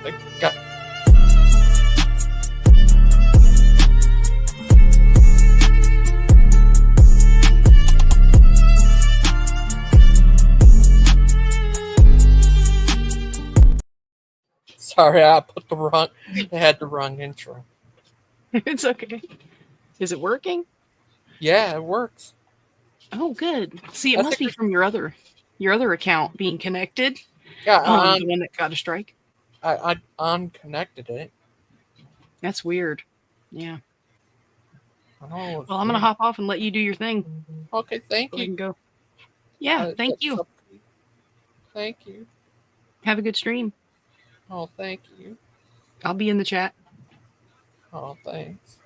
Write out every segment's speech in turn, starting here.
They got sorry, I put the wrong. I had the wrong intro. It's okay. Is it working? Yeah, it works. Oh, good. See, it I must think be from your other account being connected. yeah, The one that got a strike. I unconnected it. That's weird. Yeah. I know it's Well, I'm gonna weird. hop off and let you do your thing. Okay, thank Go you. ahead and go. Yeah. Thank That's you. up to you. Thank you. Have a good stream. Oh, thank you. I'll be in the chat. Oh, thanks.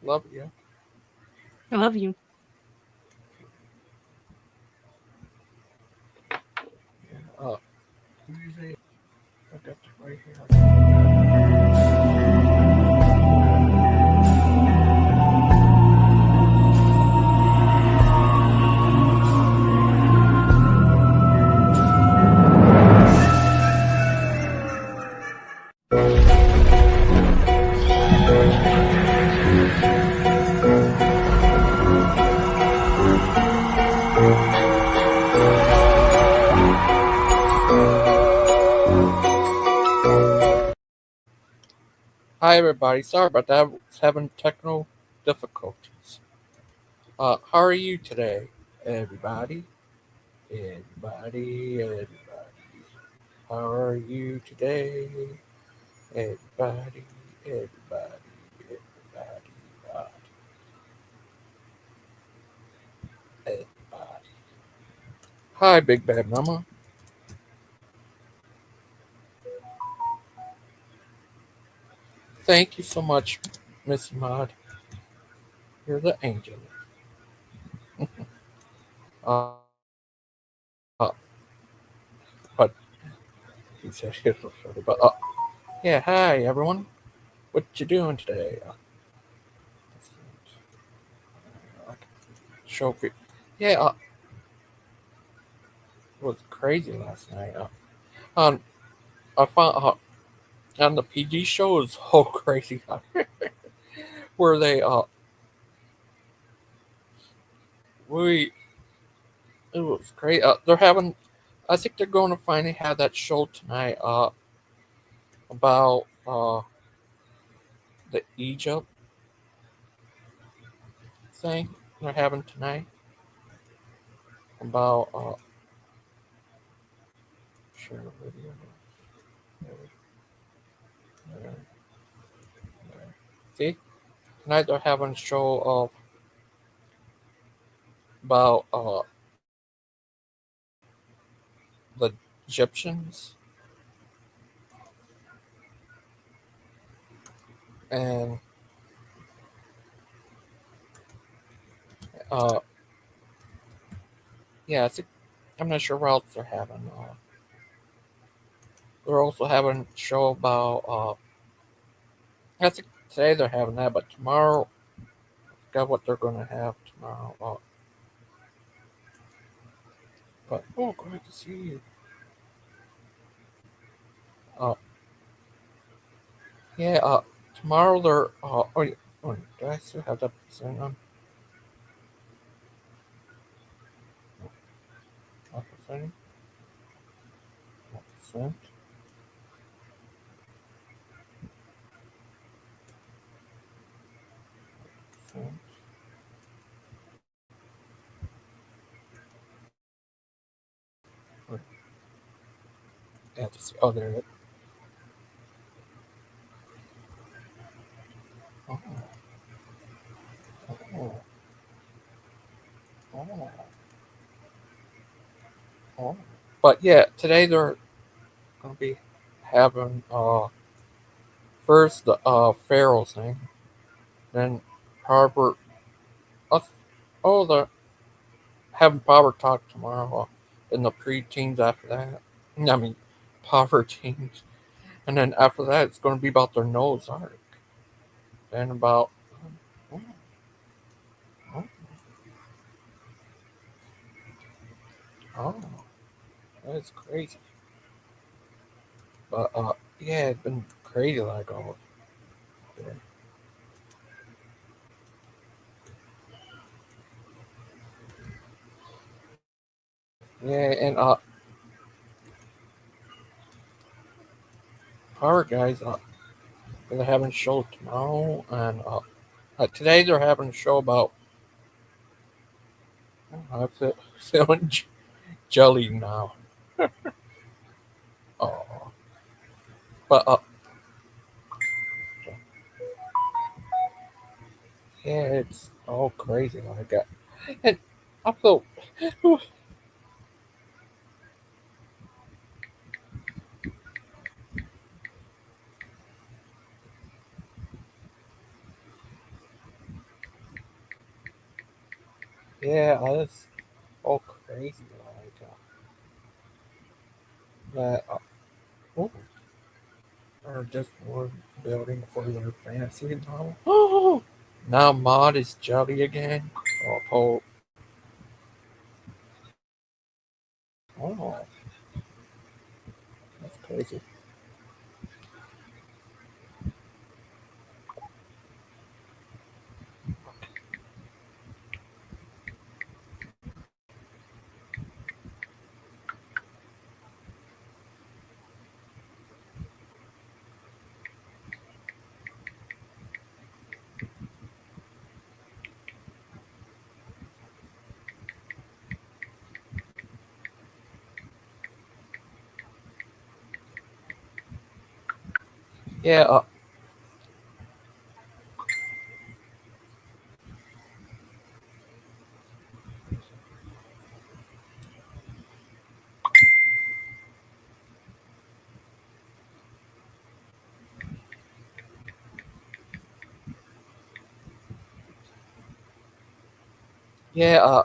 Love you. I love you. Yeah, I got it right here. Hi, everybody. Sorry about that. I was having technical difficulties. How are you today, everybody? Everybody. How are you today? Everybody, everybody. Everybody. Hi, Big Bad Mama. Thank you so much, Miss Maud. You're the angel. Uh, but he said he was funny. But yeah, hi everyone. What you doing today? Show it. Yeah, it was crazy last night. I found on the PG show is so crazy where they we it was great. They're having. I think they're going to finally have that show tonight. About the Egypt thing they're having tonight. About share a video. There, there, there. See, tonight they're having a show of about the Egyptians and uh yeah. I think I'm not sure what else they're having. They're also having a show about I think today they're having that, but tomorrow I forgot what they're going to have tomorrow. But oh, great to see you. Uh, yeah. Tomorrow they're oh, do I still have that percent on? What percent? What percent? Percent? I have to see. Oh, there it is. Oh, oh, oh, oh. But yeah, today they're gonna be having first the Pharaoh's thing, then Harvard. Uh, oh, they're having power talk tomorrow, and the preteens after that. I mean, power teens, and then after that it's going to be about their nose arc, then about oh, oh, oh, that's crazy. But yeah, it's been crazy like all day. Yeah, and Power Guys, they're having a show tomorrow, and today they're having a show about I feel feeling jelly now. Oh, but yeah, it's all crazy like that. And I feel yeah, it's all crazy like that. Oh, or just more building for their fantasy novel. Oh, now Mod is jelly again. Oh, oh, that's crazy. Yeah, yeah.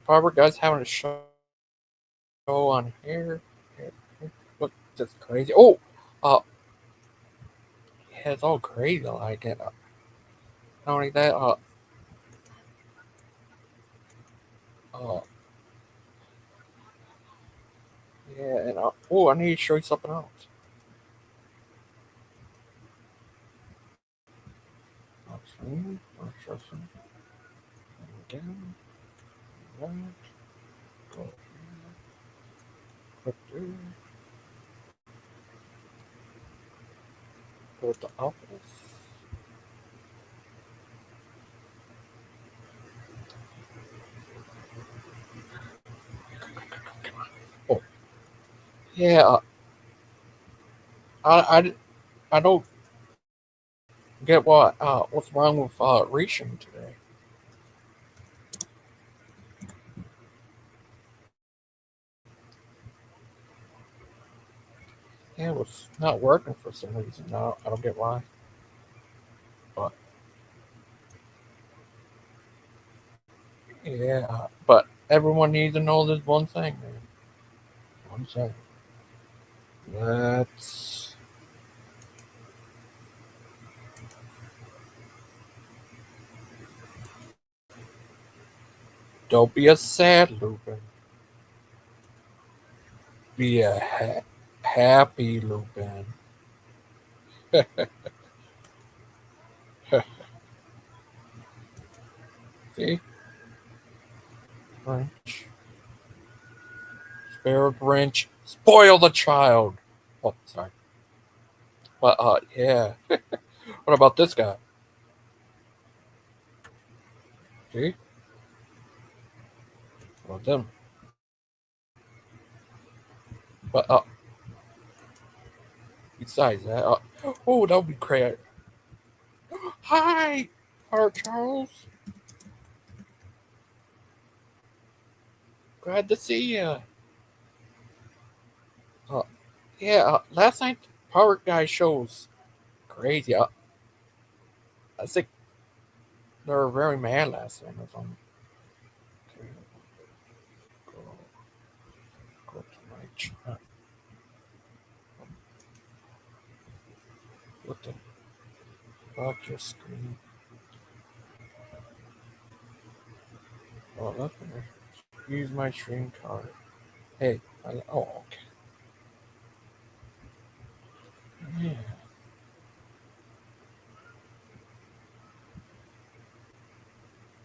Barbara Guy's having a show on here. Look, just crazy. Oh, uh, yeah, it's all crazy like it. Not only that, uh, yeah, and oh, I need to show you something else. I'll show you. I'll show you. Again, right, go here, click there, go to office. Oh, yeah, I, I don't get what's wrong with reaching today. Yeah, it was not working for some reason. I don't get why, but yeah, but everyone needs to know this one thing, man. One thing. Let's don't be a sad Lupin. Be a happy Lupin. See, Grinch, spare Grinch, spoil the child. Oh, sorry, but yeah. What about this guy? See, what about them? But besides that, oh, that would be great. Hi, Charles. Glad to see you. Uh, yeah, last night Power Guy shows crazy. I think they were very mad last night or something. Okay, go, go to my chat. What the fuck your screen? Oh, that's better. Use my stream card. Hey, oh, okay.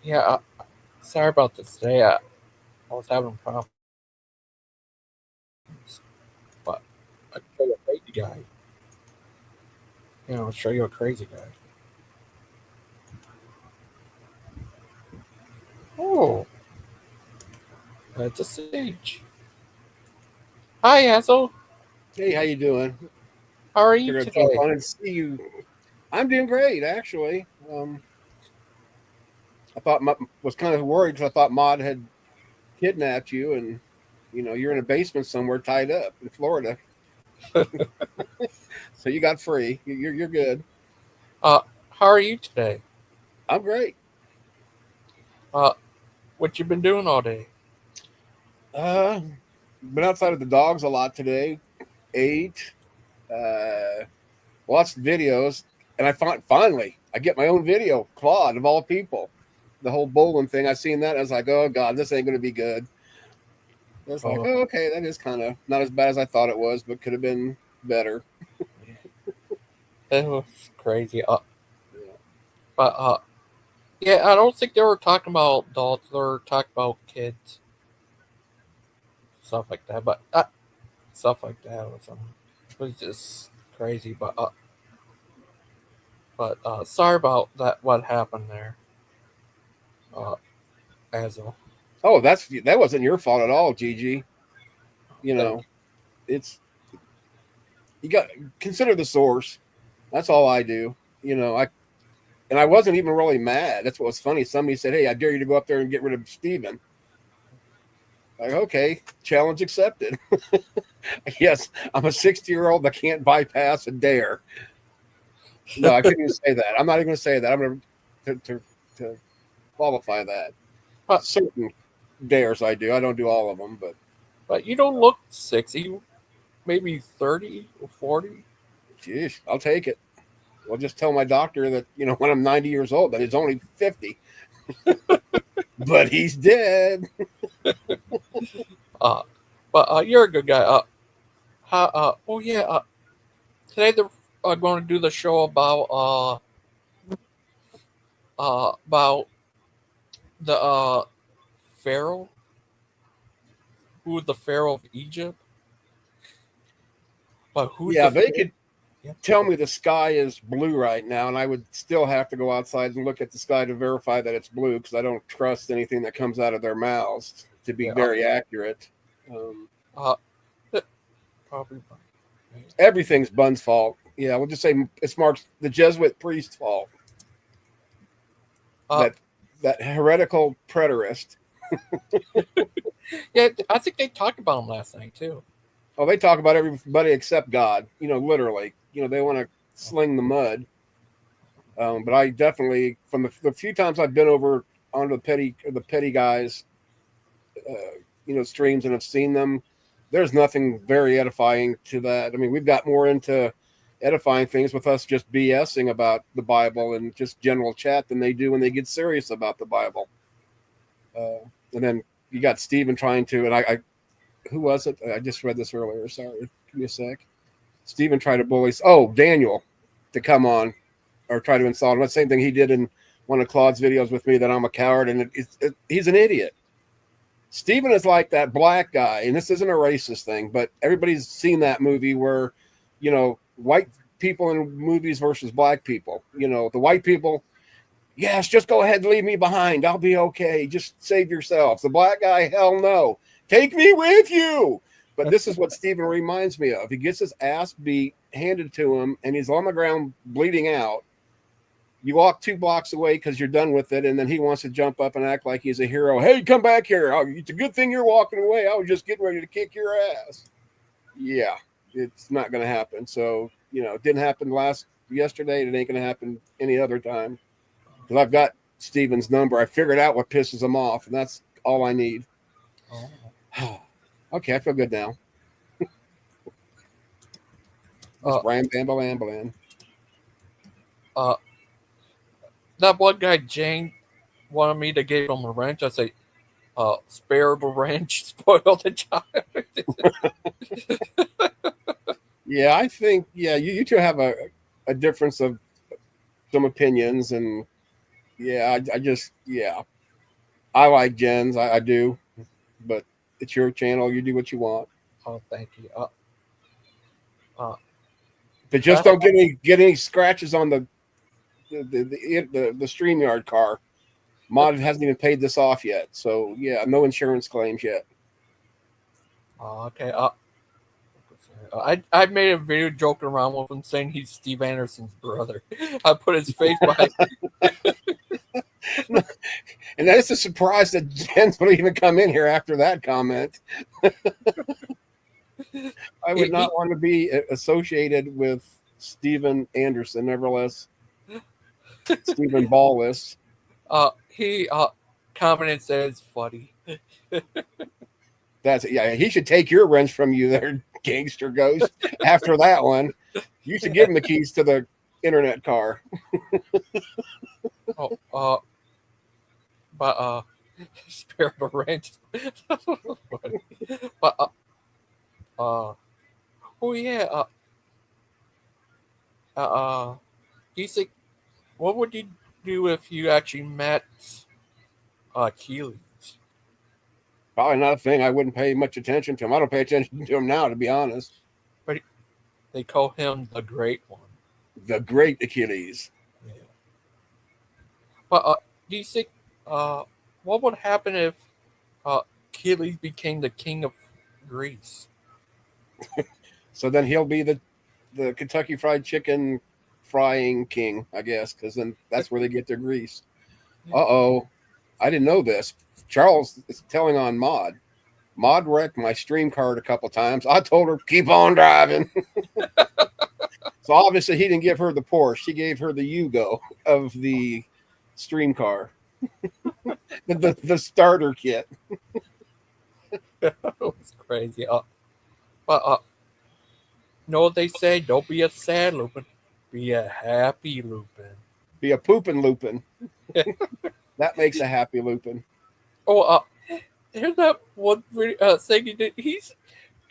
Yeah, sorry about this today. I was having problems, but I can show you a crazy guy. I'll show you a crazy guy. Oh, that's a sage. Hi, Hazel. Hey, how you doing? How are you Figured I'd jump today? on and see you. I'm doing great, actually. I thought was kind of worried because I thought Maud had kidnapped you, and you're in a basement somewhere tied up in Florida, so you got free. You're good. Uh, how are you today? I'm great. Uh, what you been doing all day? Uh, been outside of the dogs a lot today. Ate, watched videos, and I finally I get my own video. Claude of all people, the whole bowling thing. I seen that. I was like, oh god, this ain't gonna be good. It's like, Oh, oh, okay, that is kind of not as bad as I thought it was, but could have been better. it was crazy. Yeah. But yeah, I don't think they were talking about adults. They were talking about kids, stuff like that. But stuff like that was just crazy. But sorry about that. What happened there, uh, Azel? Oh, that wasn't your fault at all, Gigi. You Thank know, it's you got consider the source. That's all I do. I wasn't even really mad. That's what was funny. Somebody said, "Hey, I dare you to go up there and get rid of Steven." Like, okay, challenge accepted. Yes, I'm a 60-year-old that can't bypass a dare. No, I couldn't even say that. I'm not even going to say that. I'm going to qualify that. but Certain dares I do. I don't do all of them, but but you don't look 60. Maybe 30 or 40. geez, I'll take it. I'll just tell my doctor that when I'm 90 years old that he's only 50, but he's dead. Uh, but you're a good guy. Oh yeah. Today they're going to do the show about the pharaoh, who was the pharaoh of Egypt. But who's Yeah, the they pharaoh? could Yeah. tell me the sky is blue right now, and I would still have to go outside and look at the sky to verify that it's blue because I don't trust anything that comes out of their mouths to be Yeah. very accurate. Um, Uh, probably. Everything's Bun's fault. Yeah, we'll just say it's Mark's the Jesuit priest's fault. Uh, That heretical preterist. yeah. I think they talked about him last night too. Oh, they talk about everybody except God. Literally. They want to sling the mud. But I definitely, from the few times I've been over onto the petty guys, streams and have seen them, there's nothing very edifying to that. I mean, we've got more into edifying things with us just BSing about the Bible and just general chat than they do when they get serious about the Bible. And then you got Stephen trying to, and I who was it? I just read this earlier. Sorry, give me a sec. Stephen tried to bully, Daniel, to come on or try to insult him. The same thing he did in one of Claude's videos with me that I'm a coward, and he's an idiot. Stephen is like that black guy, and this isn't a racist thing, but everybody's seen that movie where, white people in movies versus black people. The white people, yes, just go ahead and leave me behind. I'll be okay. Just save yourselves. The black guy, hell no. Take me with you. But this is what Stephen reminds me of. He gets his ass beat, handed to him, and he's on the ground bleeding out. You walk 2 blocks away because you're done with it, and then he wants to jump up and act like he's a hero. Hey, come back here. Oh, it's a good thing you're walking away. I was just getting ready to kick your ass. Yeah, it's not going to happen. So, it didn't happen yesterday. It ain't going to happen any other time because I've got Steven's number. I figured out what pisses him off, and that's all I need. Oh. Okay, I feel good now. Just Uh, rambling. uh, that one guy Jane wanted me to give him a wrench. I say, spare the wrench, spoil the child. Yeah, I think, you two have a difference of some opinions, and yeah, I just, yeah. I like Jen's. I do, but it's your channel. You do what you want. Oh, thank you. Uh, But just that don't get any scratches on the StreamYard car. Mod hasn't even paid this off yet, so yeah, no insurance claims yet. okay. I made a video joking around with him saying he's Steve Anderson's brother. I put his face behind. And that is a surprise that Jens would even come in here after that comment. I would not want to be associated with Steven Anderson, nevertheless, Stephen Ballless. He commented said it's funny. Yeah. He should take your wrench from you, there, Gangster Ghost. After that one, you should give him the keys to the internet car. Oh, but spare the wrench. But oh yeah. Do you think what would you do if you actually met Keely's? Probably not a thing. I wouldn't pay much attention to him. I don't pay attention to him now, to be honest. But they call him the Great One. The great Achilles. Yeah. But do you think what would happen if Achilles became the king of Greece? So then he'll be the Kentucky Fried Chicken frying king, I guess, because then that's where they get their grease. Uh-oh. I didn't know this. Charles is telling on Maud. Maud wrecked my stream card a couple times. I told her, keep on driving. So obviously he didn't give her the Porsche. He gave her the Yugo of the stream car. the starter kit. It's crazy. But know what they say? Don't be a sad Lupin. Be a happy Lupin. Be a poopin' Lupin. That makes a happy Lupin. Oh, here's that one thing he did.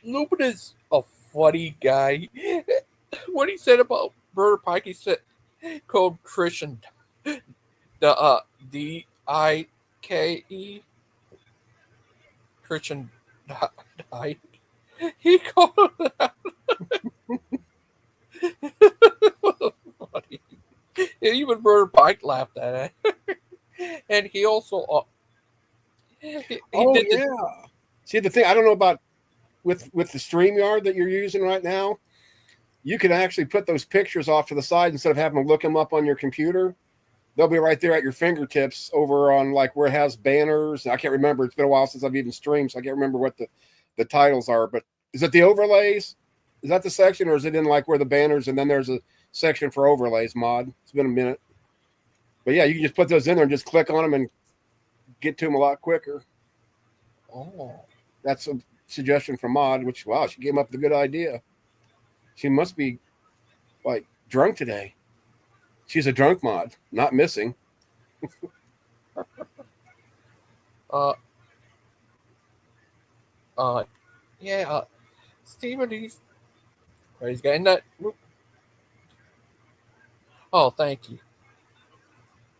Lupin is a funny guy. What he said about Brother Pike, he said called Christian, the Dike, Christian Dike. He called him that. Funny. Even Brother Pike laughed at it, and he also he did yeah. See, the thing I don't know about with the StreamYard that you're using right now, you can actually put those pictures off to the side instead of having to look them up on your computer. They'll be right there at your fingertips over on like where it has banners. I can't remember. It's been a while since I've even streamed, so I can't remember what the titles are. But is it the overlays? Is that the section, or is it in like where the banners and then there's a section for overlays mod? It's been a minute. But yeah, you can just put those in there and just click on them and get to them a lot quicker. Oh, That's a suggestion from Mod, which, wow, she came up with a good idea. She must be like drunk today. She's a drunk Mod, not missing. Yeah, Steven, he's crazy guy. And that, oh, thank you.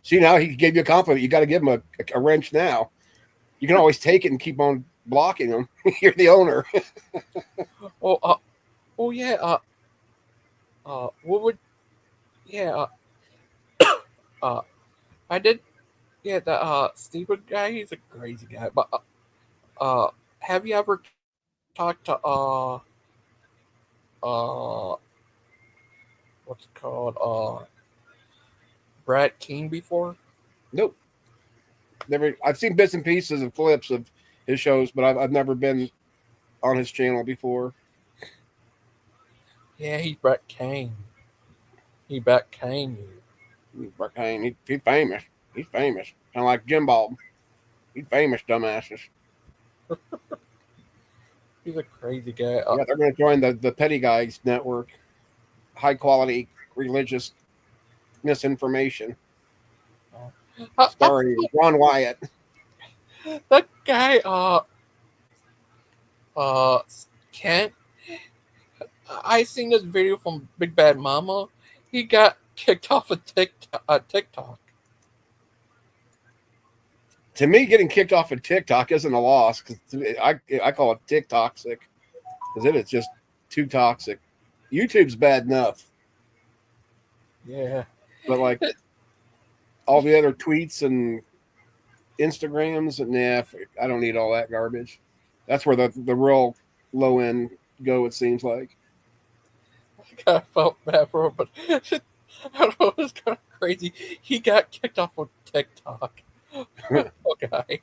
See, now he gave you a compliment. You got to give him a wrench now. You can always take it and keep on blocking him. You're the owner. Yeah. What would, yeah. I did. Yeah, the Steven guy. He's a crazy guy. But have you ever talked to what's it called? Brad King before? Nope. Never. I've seen bits and pieces of clips of his shows, but I've never been on his channel before. Yeah, he's Brett Kane. He Brett Kane you. Brett Kane, he's famous. He's famous. Kind of like Jim Bob. He's famous, dumbasses. He's a crazy guy. Yeah, they're going to join the Petty Guys Network. High quality religious misinformation. Starring Ron Wyatt. That guy, Kent. I seen this video from Big Bad Mama. He got kicked off of TikTok. To me, getting kicked off of TikTok isn't a loss because I call it tick toxic because it is just too toxic. YouTube's bad enough, Yeah. but like all the other tweets and Instagrams, nah, I don't need all that garbage. That's where the real low end go. It seems like. I kind of felt bad for him, but I don't know, it was kind of crazy. He got kicked off of TikTok. Poor guy.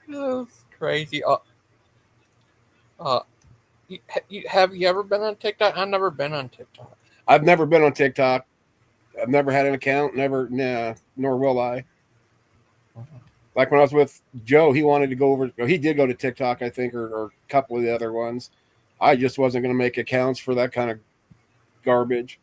That's crazy. Uh, have you ever been on TikTok? I've never been on TikTok. I've never been on TikTok. I've never had an account. Never, nah, nor will I. Like when I was with Joe, he wanted to go over. He did go to TikTok, I think, or a couple of the other ones. I just wasn't going to make accounts for that kind of garbage.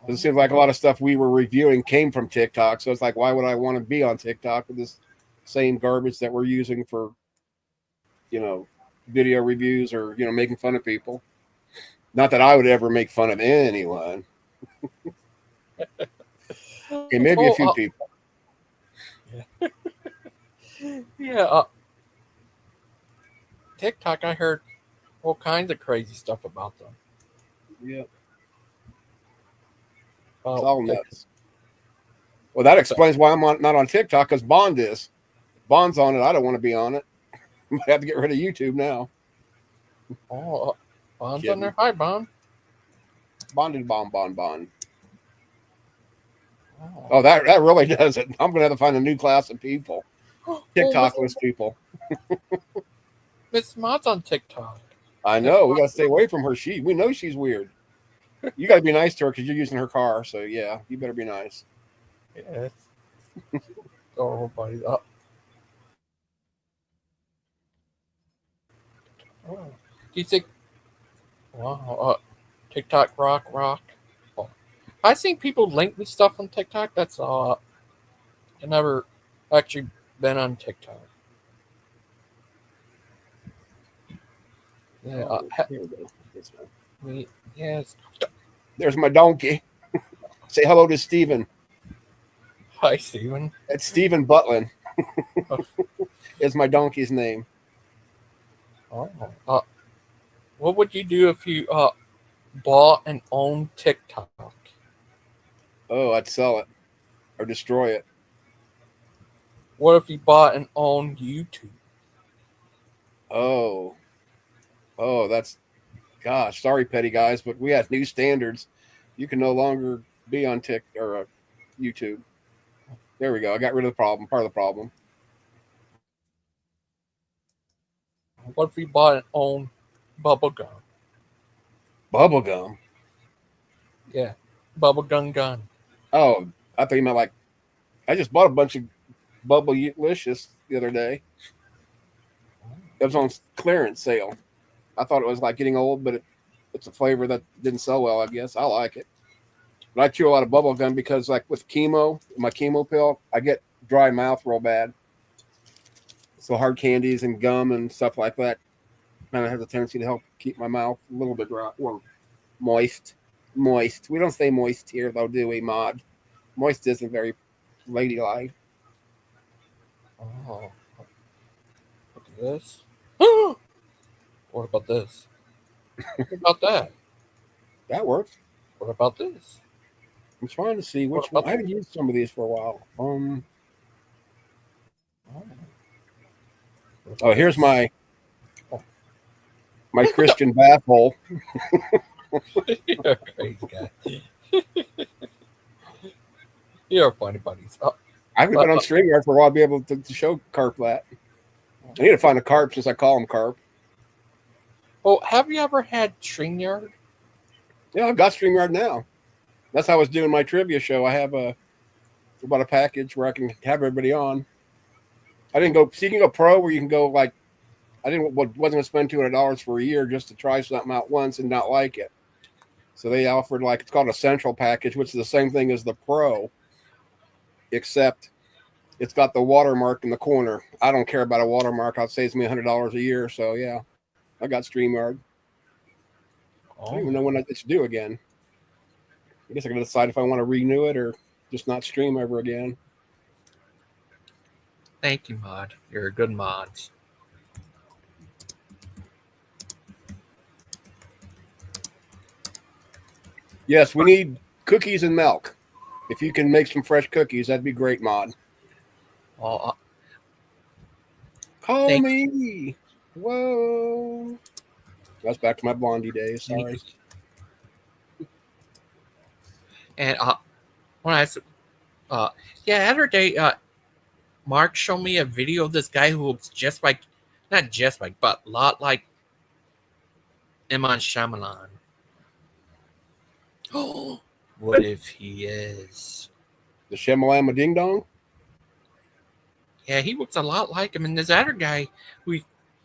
It seems like a lot of stuff we were reviewing came from TikTok. So it's like, why would I want to be on TikTok with this same garbage that we're using for, video reviews or, making fun of people? Not that I would ever make fun of anyone. Okay, maybe a few people. Yeah. TikTok, I heard all kinds of crazy stuff about them. Yeah. It's It's all nuts. Well, that explains why I'm not on TikTok, because Bond is. Bond's on it. I don't want to be on it. I have to get rid of YouTube now. Oh, Bond's on there. Hi, Bond. Bond. Oh, that really does it. I'm going to have to find a new class of people. TikTokless people. Miss Maud's on TikTok. I know. We got to stay away from her. We know she's weird. You got to be nice to her because you're using her car. So, yeah, you better be nice. Yeah. Oh, buddy. Oh. Do you think? Wow. TikTok rock. Oh. I've seen people link me stuff on TikTok. That's I never actually been on TikTok. Yeah. Here we go. Yes. There's my donkey. Say hello to Steven. Hi, Steven. That's Steven Butlin. Is my donkey's name. Oh. What would you do if you bought and owned TikTok? Oh, I'd sell it or destroy it. What if you bought and owned YouTube? Oh, that's, gosh, sorry, petty guys, but we have new standards. You can no longer be on TikTok or YouTube. There we go. I got rid of the problem. Part of the problem. What if you bought and owned bubblegum? Bubblegum? Yeah, bubblegum gun. Oh, I thought you meant I just bought a bunch of Bubblelicious the other day. It was on clearance sale. I thought it was like getting old, but it's a flavor that didn't sell well, I guess. I like it. But I chew a lot of bubble gum because, like, with my chemo pill, I get dry mouth real bad. So hard candies and gum and stuff like that kind of has a tendency to help keep my mouth a little bit dry. Well, moist. We don't say moist here, though, do we, Mod? Moist isn't very ladylike. Oh, look at this. What about this? What about that? That works. What about this? I'm trying to see which one. I haven't used some of these for a while. Oh, here's my Christian bath hole. You're a crazy guy. You're funny buddies. I haven't been on StreamYard for a while to be able to show Carp that. I need to find a Carp since I call him Carp. Oh, have you ever had StreamYard? Yeah, I've got StreamYard now. That's how I was doing my trivia show. I have about a package where I can have everybody on. I didn't go. So you can go pro, where you can go like. Wasn't going to spend $200 for a year just to try something out once and not like it. So they offered it's called a central package, which is the same thing as the pro, except it's got the watermark in the corner. I don't care about a watermark. It saves me $100 a year. So yeah, I got StreamYard. I don't even know when it's due again. I guess I got to decide if I want to renew it or just not stream ever again. Thank you, mod. You're a good mod. Yes, we need cookies and milk. If you can make some fresh cookies, that'd be great, mod. Oh, Call thank me. Whoa. That's back to my Blondie days. you. Sorry. And when I yeah, the other day, Mark showed me a video of this guy who looks just like, not just like, but a lot like Iman Shyamalan. Oh, what if he is? The Shemalama Ding Dong? Yeah, he looks a lot like him. And this other guy we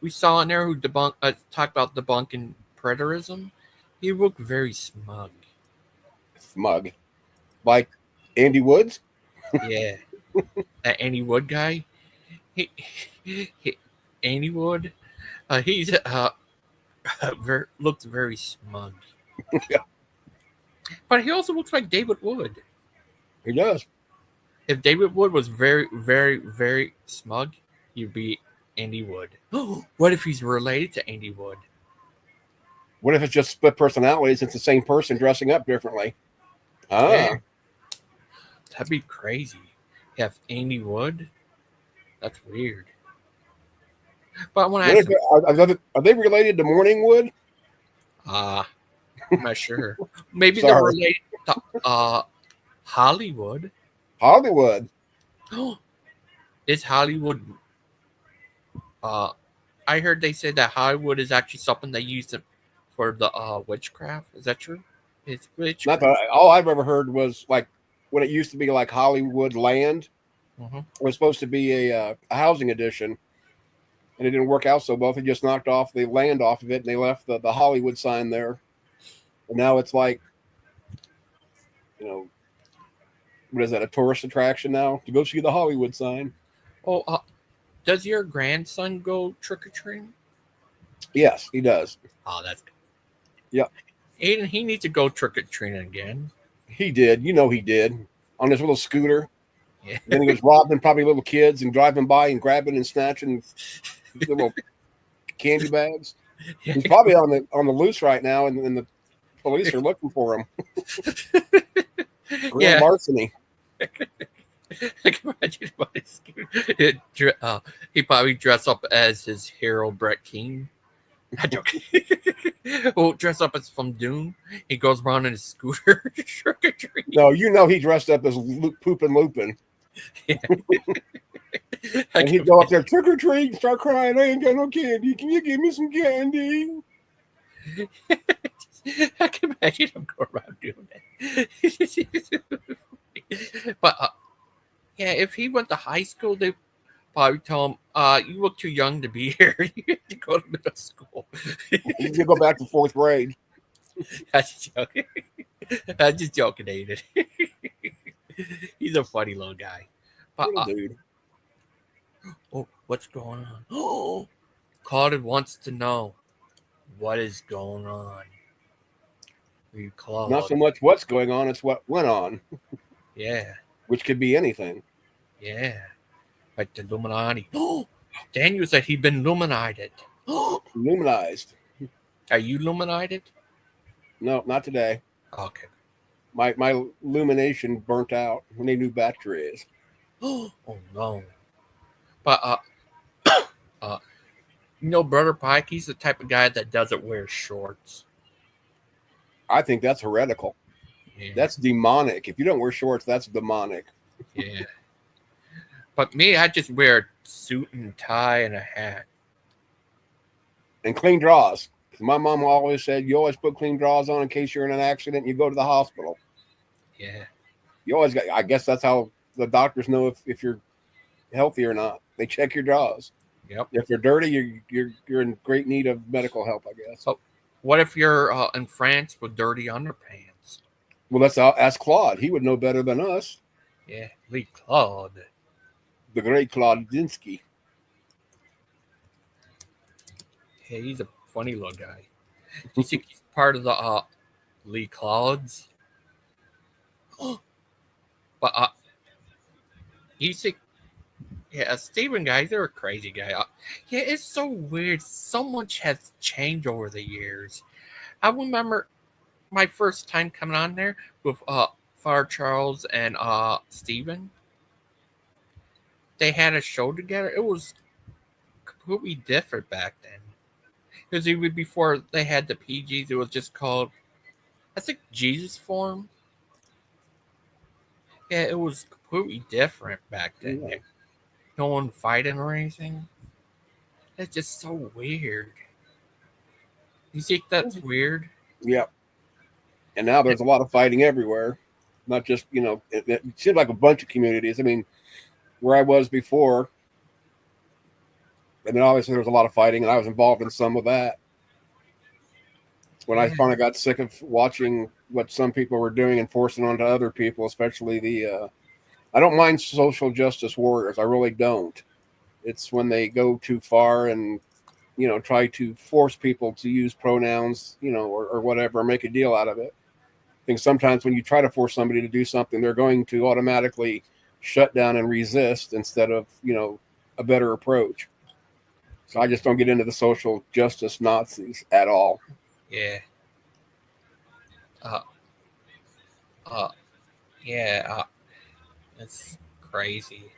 saw in there who talked about debunking preterism, he looked very smug. Smug. Like Andy Woods? Yeah, that Andy Wood guy. He, Andy Wood. He's looks very smug. Yeah, But he also looks like David Wood. he does. If David Wood was very, very, very smug, he'd be Andy Wood. What if he's related to Andy Wood? What if it's just split personalities? It's the same person dressing up differently. Yeah, that'd be crazy. You have Andy Wood? That's weird. But when I Are they related to Morningwood? I'm not sure. Maybe they're Sorry. related to Hollywood. Hollywood. Is Hollywood I heard they said that Hollywood is actually something they use for the witchcraft. Is that true? It's Not witchcraft. that all I've ever heard was like when it used to be like Hollywood Land. Mm-hmm. It was supposed to be a housing addition, and it didn't work out so well. They just knocked off the land off of it, and they left the Hollywood sign there. And now it's like, what is that? A tourist attraction now to go see the Hollywood sign. Oh, does your grandson go trick or treating? Yes, he does. Oh, that's good. Yep. Aiden, he needs to go trick or treating again. He did. He did on his little scooter. Yeah. Then he was robbing probably little kids and driving by and grabbing and snatching little candy bags. Yeah. He's probably on the loose right now, and the police are looking for him. Grand larceny. I can imagine what he probably dressed up as his hero Brett King. Well, dress up as from Dune. He goes around in his scooter. No, he dressed up as Poopin' Lupin. Yeah. And he'd go up there, trick or treat, and start crying. I ain't got no candy. Can you give me some candy? I can imagine him go around doing that. But yeah, if he went to high school, they probably tell him, "You look too young to be here. You have to go to middle school." You can go back to 4th grade. That's just joking. I'm just joking, Aiden. He's a funny little guy. But, Dude. Oh, what's going on? Oh, Claude wants to know what is going on. Claude. Not so much what's going on, it's what went on. Yeah. Which could be anything. Yeah. Like the Illuminati. Oh, Daniel said he'd been illuminated. Illuminized. Are you illuminated? No, not today. Okay. My illumination burnt out when they new battery is. Oh no. But Brother Pike, he's the type of guy that doesn't wear shorts. I think that's heretical. Yeah. That's demonic. If you don't wear shorts, that's demonic. Yeah. But me, I just wear a suit and tie and a hat. And clean drawers. My mom always said, you always put clean drawers on in case you're in an accident and you go to the hospital. Yeah. You always got, I guess that's how the doctors know if you're healthy or not. They check your drawers. Yep. If they're dirty, you're in great need of medical help, I guess. So, what if you're in France with dirty underpants? Well, let's ask Claude. He would know better than us. Yeah, Lee Claude. The great Claude Dinsky. Yeah, he's a funny little guy. Do you think he's part of the Lee Claudes? But you see, yeah, Steven guy, they're a crazy guy. Yeah, it's so weird. So much has changed over the years. I remember my first time coming on there with Father Charles and Steven. They had a show together. It was completely different back then. Because even before they had the PGs, it was just called, I think, Jesus Form. Yeah, it was completely different back then. Yeah. No one fighting or anything. It's just so weird. You think that's weird? Yep. And now there's a lot of fighting everywhere. Not just, it seems like a bunch of communities. I mean, where I was before, and then obviously there was a lot of fighting, and I was involved in some of that. When I Yeah. finally got sick of watching what some people were doing and forcing onto other people, especially I don't mind social justice warriors. I really don't. It's when they go too far and, try to force people to use pronouns, or whatever, make a deal out of it. I think sometimes when you try to force somebody to do something, they're going to automatically shut down and resist instead of, a better approach. So I just don't get into the social justice Nazis at all. Yeah. Uh, uh, yeah. That's crazy.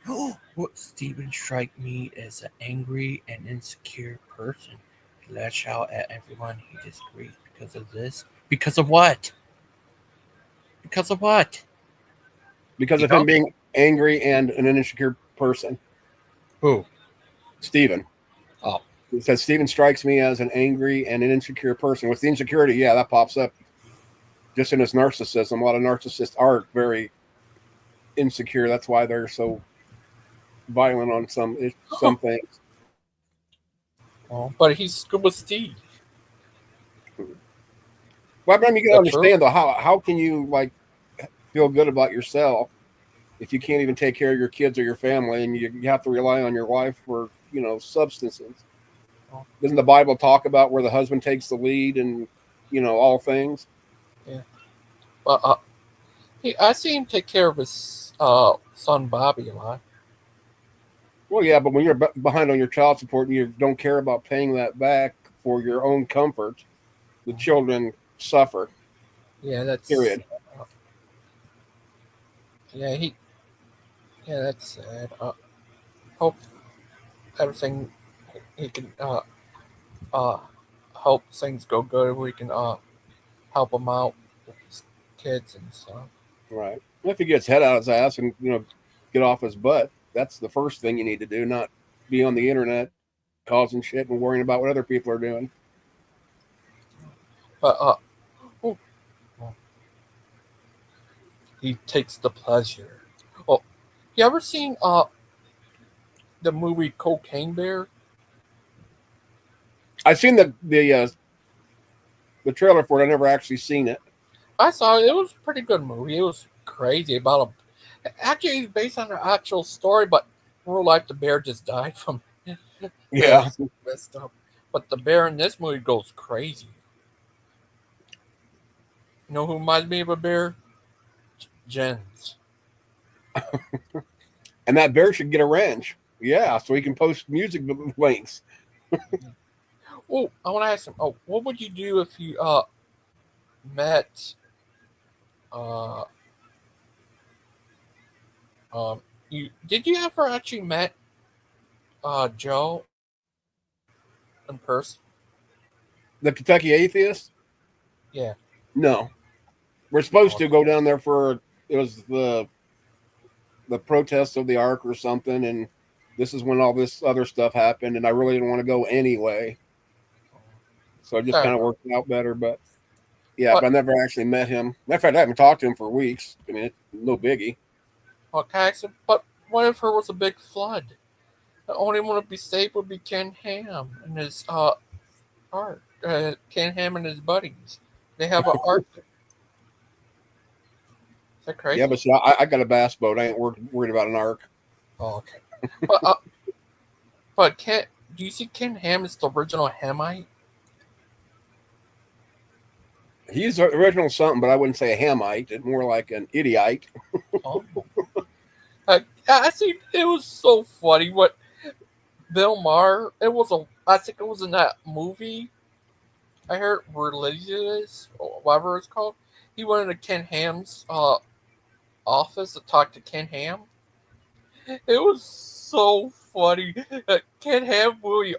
What Steven strike me as an angry and insecure person. He lash out at everyone he disagrees because of this. Because of what? Because of what? Because You of him don't? being angry and an insecure person. Who? Stephen. Oh, It says Stephen strikes me as an angry and an insecure person. With the insecurity, yeah, that pops up just in his narcissism. A lot of narcissists are very insecure. That's why they're so violent on some things. well, but he's good with Steve. Well, I mean, you can That's true. understand though how can you like feel good about yourself if you can't even take care of your kids or your family, and you have to rely on your wife for substances? Well, Doesn't the Bible talk about where the husband takes the lead and all things? yeah. But I see him take care of his son Bobby a lot. Well, yeah, but when you're behind on your child support and you don't care about paying that back for your own comfort, the children suffer. Yeah, that's Period. yeah that's sad. Hope everything he can uh hope things go good. We can help him out with his kids and stuff. Right. If he gets head out his ass and get off his butt, that's the first thing you need to do. Not be on the internet causing shit and worrying about what other people are doing. But oh, oh, he takes the pleasure. Oh, you ever seen the movie Cocaine Bear? I've seen the trailer for it. I never actually seen it. I saw it. It was a pretty good movie. It was crazy about a. Actually, it's based on an actual story, but in real life, the bear just died from. Yeah, Yeah. messed up. But the bear in this movie goes crazy. You know who reminds me of a bear? Jens. And that bear should get a ranch. Yeah, so he can post music links. Oh, I want to ask him. Oh, what would you do if you met uh you did you ever actually met Joe in person? The Kentucky Atheist? Yeah. No. We're supposed Oh, to go down there for it was the protest of the Ark or something, and this is when all this other stuff happened, and I really didn't want to go anyway. So it just sorry kind of about worked out better. But yeah, but but I never actually met him. Matter of fact, I haven't talked to him for weeks. I mean, it's no biggie. okay, so, but what if there was a big flood? The only one to be saved would be Ken Ham and his art. Ken Ham and his buddies. They have an art. Is that Yeah, crazy? but see, I got a bass boat. I ain't worried about an Ark. Oh, okay. But Ken, do you see Ken Ham is the original Hamite? He's the original something, but I wouldn't say a Hamite. It's more like an idiot. Oh. I see. It was so funny. What Bill Maher? It was a. I think it was in that movie. I heard religious or whatever it's called. He went into Ken Ham's office to talk to Ken Ham. It was so funny. Ken Ham really.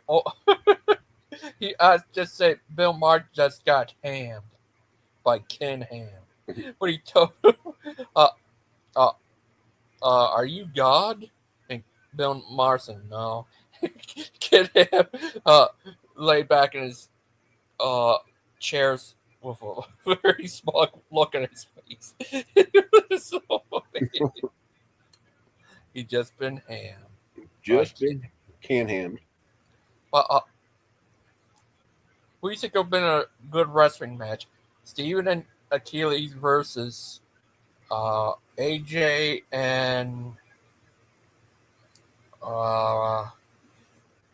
He just said Bill Maher just got hammed by Ken Ham. But he told him, uh, uh, are you God? And Bill Maher said, no. Ken Ham lay back in his uh, chairs with a very smug look on his face. It was so funny. He just been hammed. Just been can ham. Uh, who you think have been a good wrestling match? Steven and Achilles versus AJ and uh,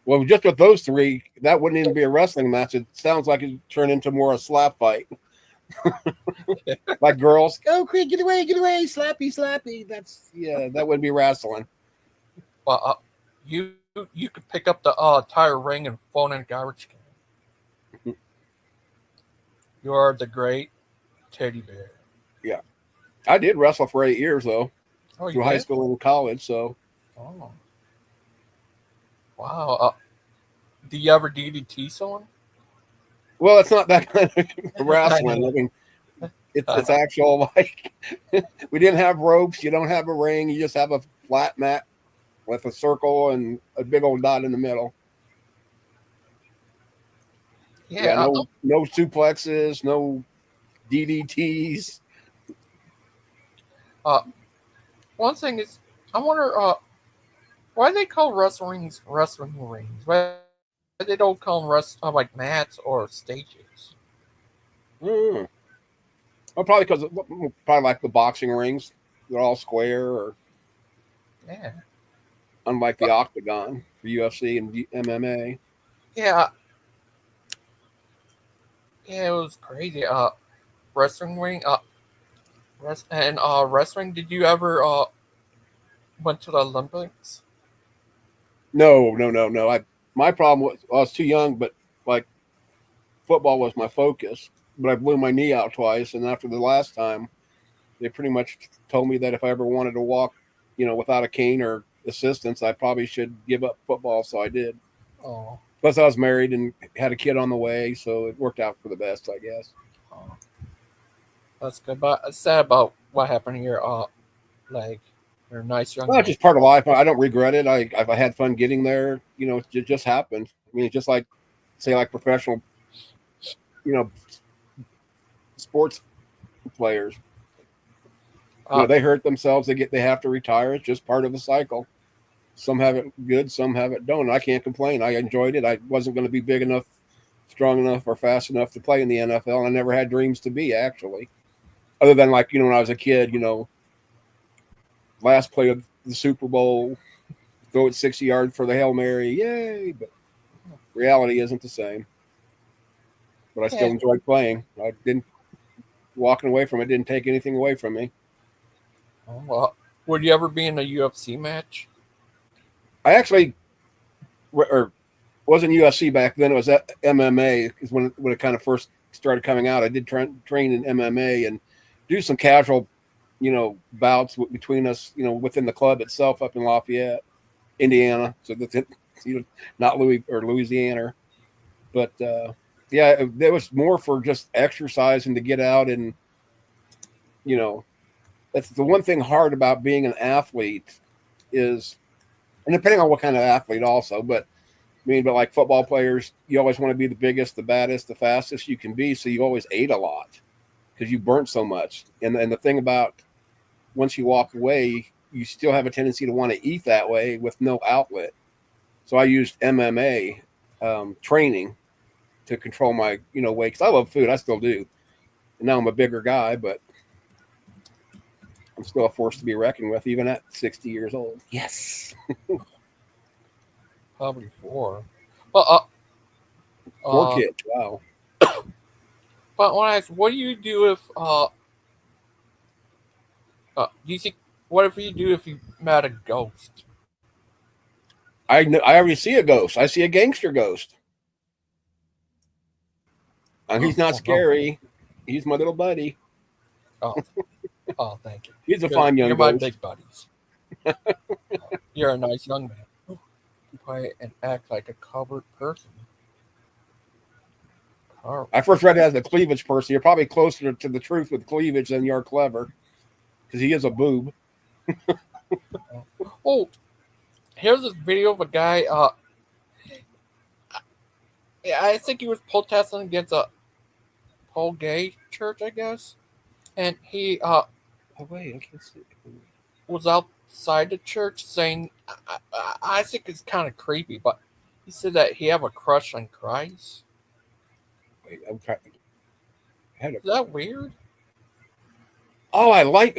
Well, just with those three, that wouldn't even be a wrestling match. It sounds like it turned into more a slap fight. Like girls, oh, quick, get away, slappy, slappy. That would be wrestling. you you could pick up the tire ring and phone in a garbage can. You are the great teddy bear. Yeah, I did wrestle for 8 years though, Oh, you through high did? school and college. So, Oh, wow. Do you ever DDT someone? well, it's not that kind of I wrestling. know. I mean, it's actual like we didn't have ropes. You don't have a ring. You just have a flat mat with a circle and a big old dot in the middle. Yeah, Yeah. no suplexes, no DDTs. One thing is, I wonder why they call wrestling rings. Why they don't call them like mats or stages? Mm. Well, probably because probably like the boxing rings, they're all square, or Yeah. unlike the But octagon for UFC and MMA. yeah, yeah, it was crazy. Wrestling ring. Wrestling. Did you ever went to the Olympics? No. My problem was I was too young, but like football was my focus. But I blew my knee out twice, and after the last time, they pretty much told me that if I ever wanted to walk, without a cane or assistance, I probably should give up football. So I did. Oh, Plus, I was married and had a kid on the way, so it worked out for the best, I guess. oh, that's good. But it's sad about what happened to your leg. You're a nice young Well, it's man. just part of life. I don't regret it. I had fun getting there. It just happened. I mean, it's just like, say, like professional, you know, sports players. Uh, They hurt themselves. They have to retire. It's just part of the cycle. Some have it good, some have it don't. I can't complain. I enjoyed it. I wasn't going to be big enough, strong enough, or fast enough to play in the NFL. And I never had dreams to be, actually. Other than like, when I was a kid, last play of the Super Bowl, throw it 60 yards for the Hail Mary. Yay. But reality isn't the same. But I still yeah. enjoyed playing. I didn't walking away from it didn't take anything away from me. Oh, well, would you ever be in a UFC match? I actually or wasn't UFC back then. It was MMA is when it kind of first started coming out. I did train in MMA and do some casual, bouts between us, within the club itself up in Lafayette, Indiana. So that's it, not Louisiana, but yeah, it was more for just exercise and to get out and you know that's the one thing hard about being an athlete is, and depending on what kind of athlete also, but but like football players, you always want to be the biggest, the baddest, the fastest you can be. So you always ate a lot because you burnt so much. And the thing about once you walk away, you still have a tendency to want to eat that way with no outlet. So I used MMA training to control my weight because I love food. I still do. And now I'm a bigger guy, but I'm still a force to be reckoned with, even at 60 years old. Yes. Probably four. Well, 4 kids. Wow. but when I ask, what do you do if do you think What if you do if you met a ghost? I already see a ghost. I see a gangster ghost. And he's not Oh no. scary. He's my little buddy. Oh, oh, thank you. He's a fine young You're my ghost. big buddies. You're a nice young man. You play and act like a covered person. Carl. I first read it as a cleavage person. You're probably closer to the truth with cleavage than you're clever, because he is a boob. Oh, here's this video of a guy. Yeah, I think he was protesting against a whole gay church, I guess, and he Oh wait, I can't see. was outside the church saying, I think it's kind of creepy, but he said that he have a crush on Christ. Wait, I'm trying. Is that weird? Oh, I like.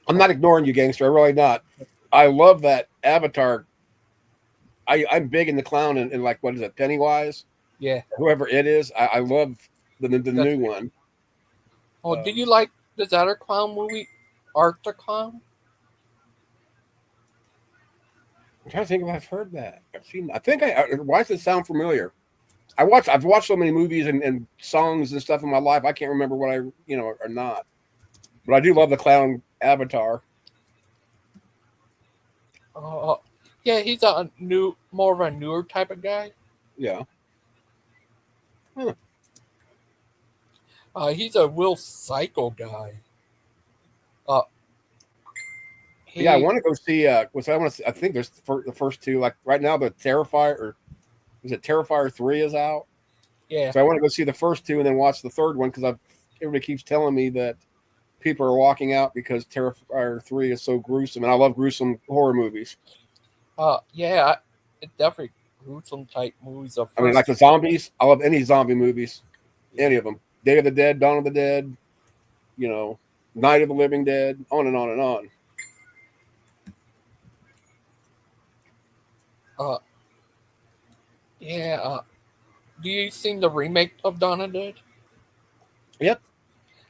I'm not ignoring you, gangster. I'm really not. I love that Avatar. I'm big in the clown and like, what is it, Pennywise? Yeah. Whoever it is, I love the new one. Oh, do you like this other clown movie, Art the Clown? I'm trying to think if I've heard that. I've seen. I think I. Why does it sound familiar? I've watched so many movies and songs and stuff in my life. I can't remember what I or not. But I do love the clown Avatar. Yeah, he's more of a newer type of guy. Yeah. Huh. He's a real psycho guy. Yeah, I want to go see. I think there's the first two. Like right now, the Terrifier, or is it Terrifier 3 is out? Yeah. So I want to go see the first two and then watch the third one, because everybody keeps telling me that people are walking out because Terrifier 3 is so gruesome, and I love gruesome horror movies. Yeah, it definitely gruesome type movies. I mean, like the zombies. I love any zombie movies, any of them. Day of the Dead, Dawn of the Dead, Night of the Living Dead, on and on and on. Yeah. Do you seen the remake of Dawn of the Dead? Yep.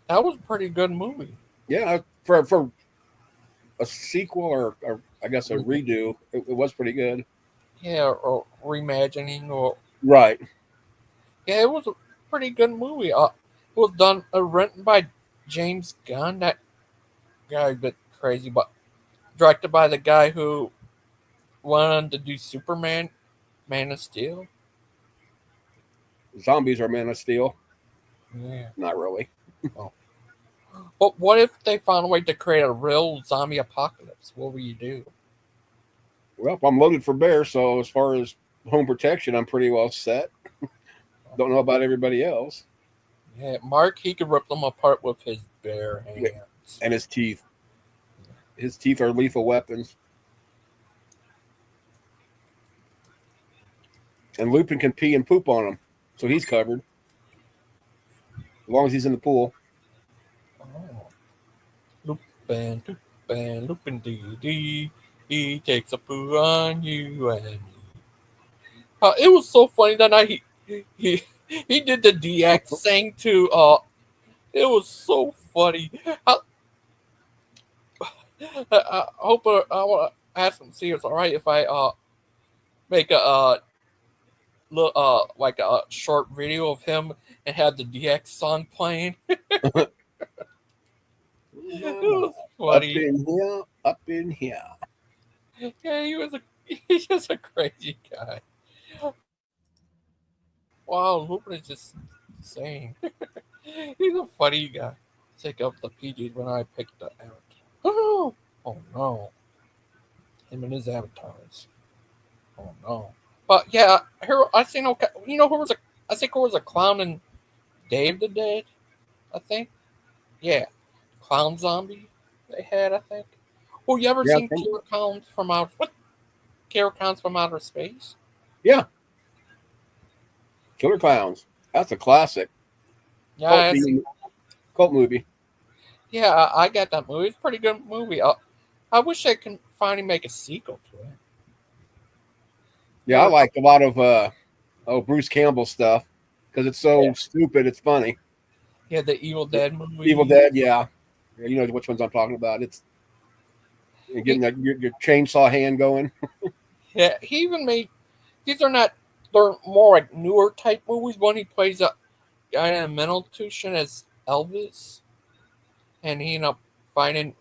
That was a pretty good movie. Yeah, for a sequel or I guess a redo, it was pretty good. Yeah, or reimagining, or right. Yeah, it was a pretty good movie. It was written by James Gunn. That guy a bit crazy, but directed by the guy who wanted to do Superman, Man of Steel. Zombies are Man of Steel. Yeah, not really. Oh. But what if they found a way to create a real zombie apocalypse? What would you do? Well, I'm loaded for bear, so as far as home protection, I'm pretty well set. Don't know about everybody else. Yeah, Mark, he could rip them apart with his bare hands. Yeah. And his teeth. His teeth are lethal weapons. And Lupin can pee and poop on them, so he's covered. As long as he's in the pool. Oh. Lupin, dee. He takes a poo on you and me. It was so funny that night. He did the DX thing too. It was so funny. I hope I want to ask him, see if it's all right if I make a like a short video of him and have the DX song playing. It was funny. Up in here. Yeah, he's just a crazy guy. Wow, Lupin is just insane. He's a funny guy. Take up the PG when I picked the avatar. Oh no. Him and his avatars. Oh no. But yeah, I seen I think who was a clown in Day of the Dead? I think. Yeah. Clown zombie they had, I think. Well, you ever seen Killer Clowns from Outer Space? Yeah. Killer Clowns. That's a classic. Yeah, cult movie. Yeah, I got that movie. It's a pretty good movie. I wish they can finally make a sequel to it. Yeah, I like a lot of Bruce Campbell stuff because it's so stupid. It's funny. Yeah, the Evil Dead movie. Evil Dead, yeah. You know which ones I'm talking about. and He, getting your chainsaw hand going. yeah, he even made these are not they're more like newer type movies. When he plays a guy in a mental institution as Elvis, and he ended up finding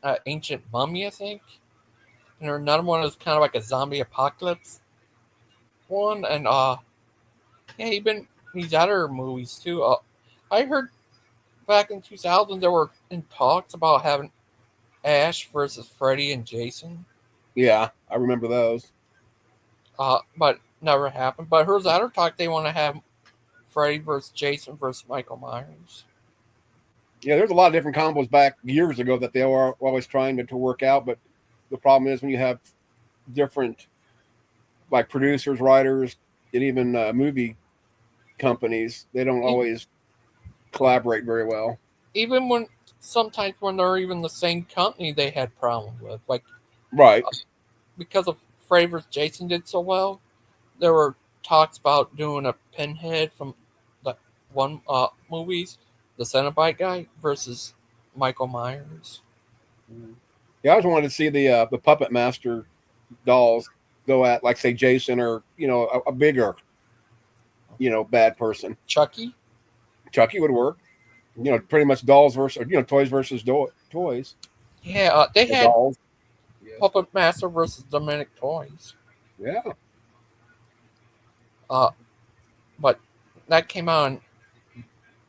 an ancient mummy, I think. And there's another one that's kind of like a zombie apocalypse one, and yeah, he been these other movies too. I heard back in 2000 there were in talks about having Ash versus Freddy and Jason, Yeah, I remember those. but never happened. But here's other talk they want to have Freddy versus Jason versus Michael Myers. Yeah, there's a lot of different combos back years ago that they were always trying to work out, but the problem is when you have different like producers, writers, and even movie companies, they don't E- always collaborate very well. Even when sometimes when they're even the same company, they had problems with like Right. because of Freddy versus Jason did so well. There were talks about doing a Pinhead from the one movies, the Cenobite guy versus Michael Myers. Yeah, I always wanted to see the Puppet Master dolls go at like say Jason or a bigger bad person. Chucky, Chucky would work. Pretty much dolls versus toys versus toys yeah, they or had dolls. Yes. Puppet Master versus Dominic Toys, Yeah. uh, but that came out.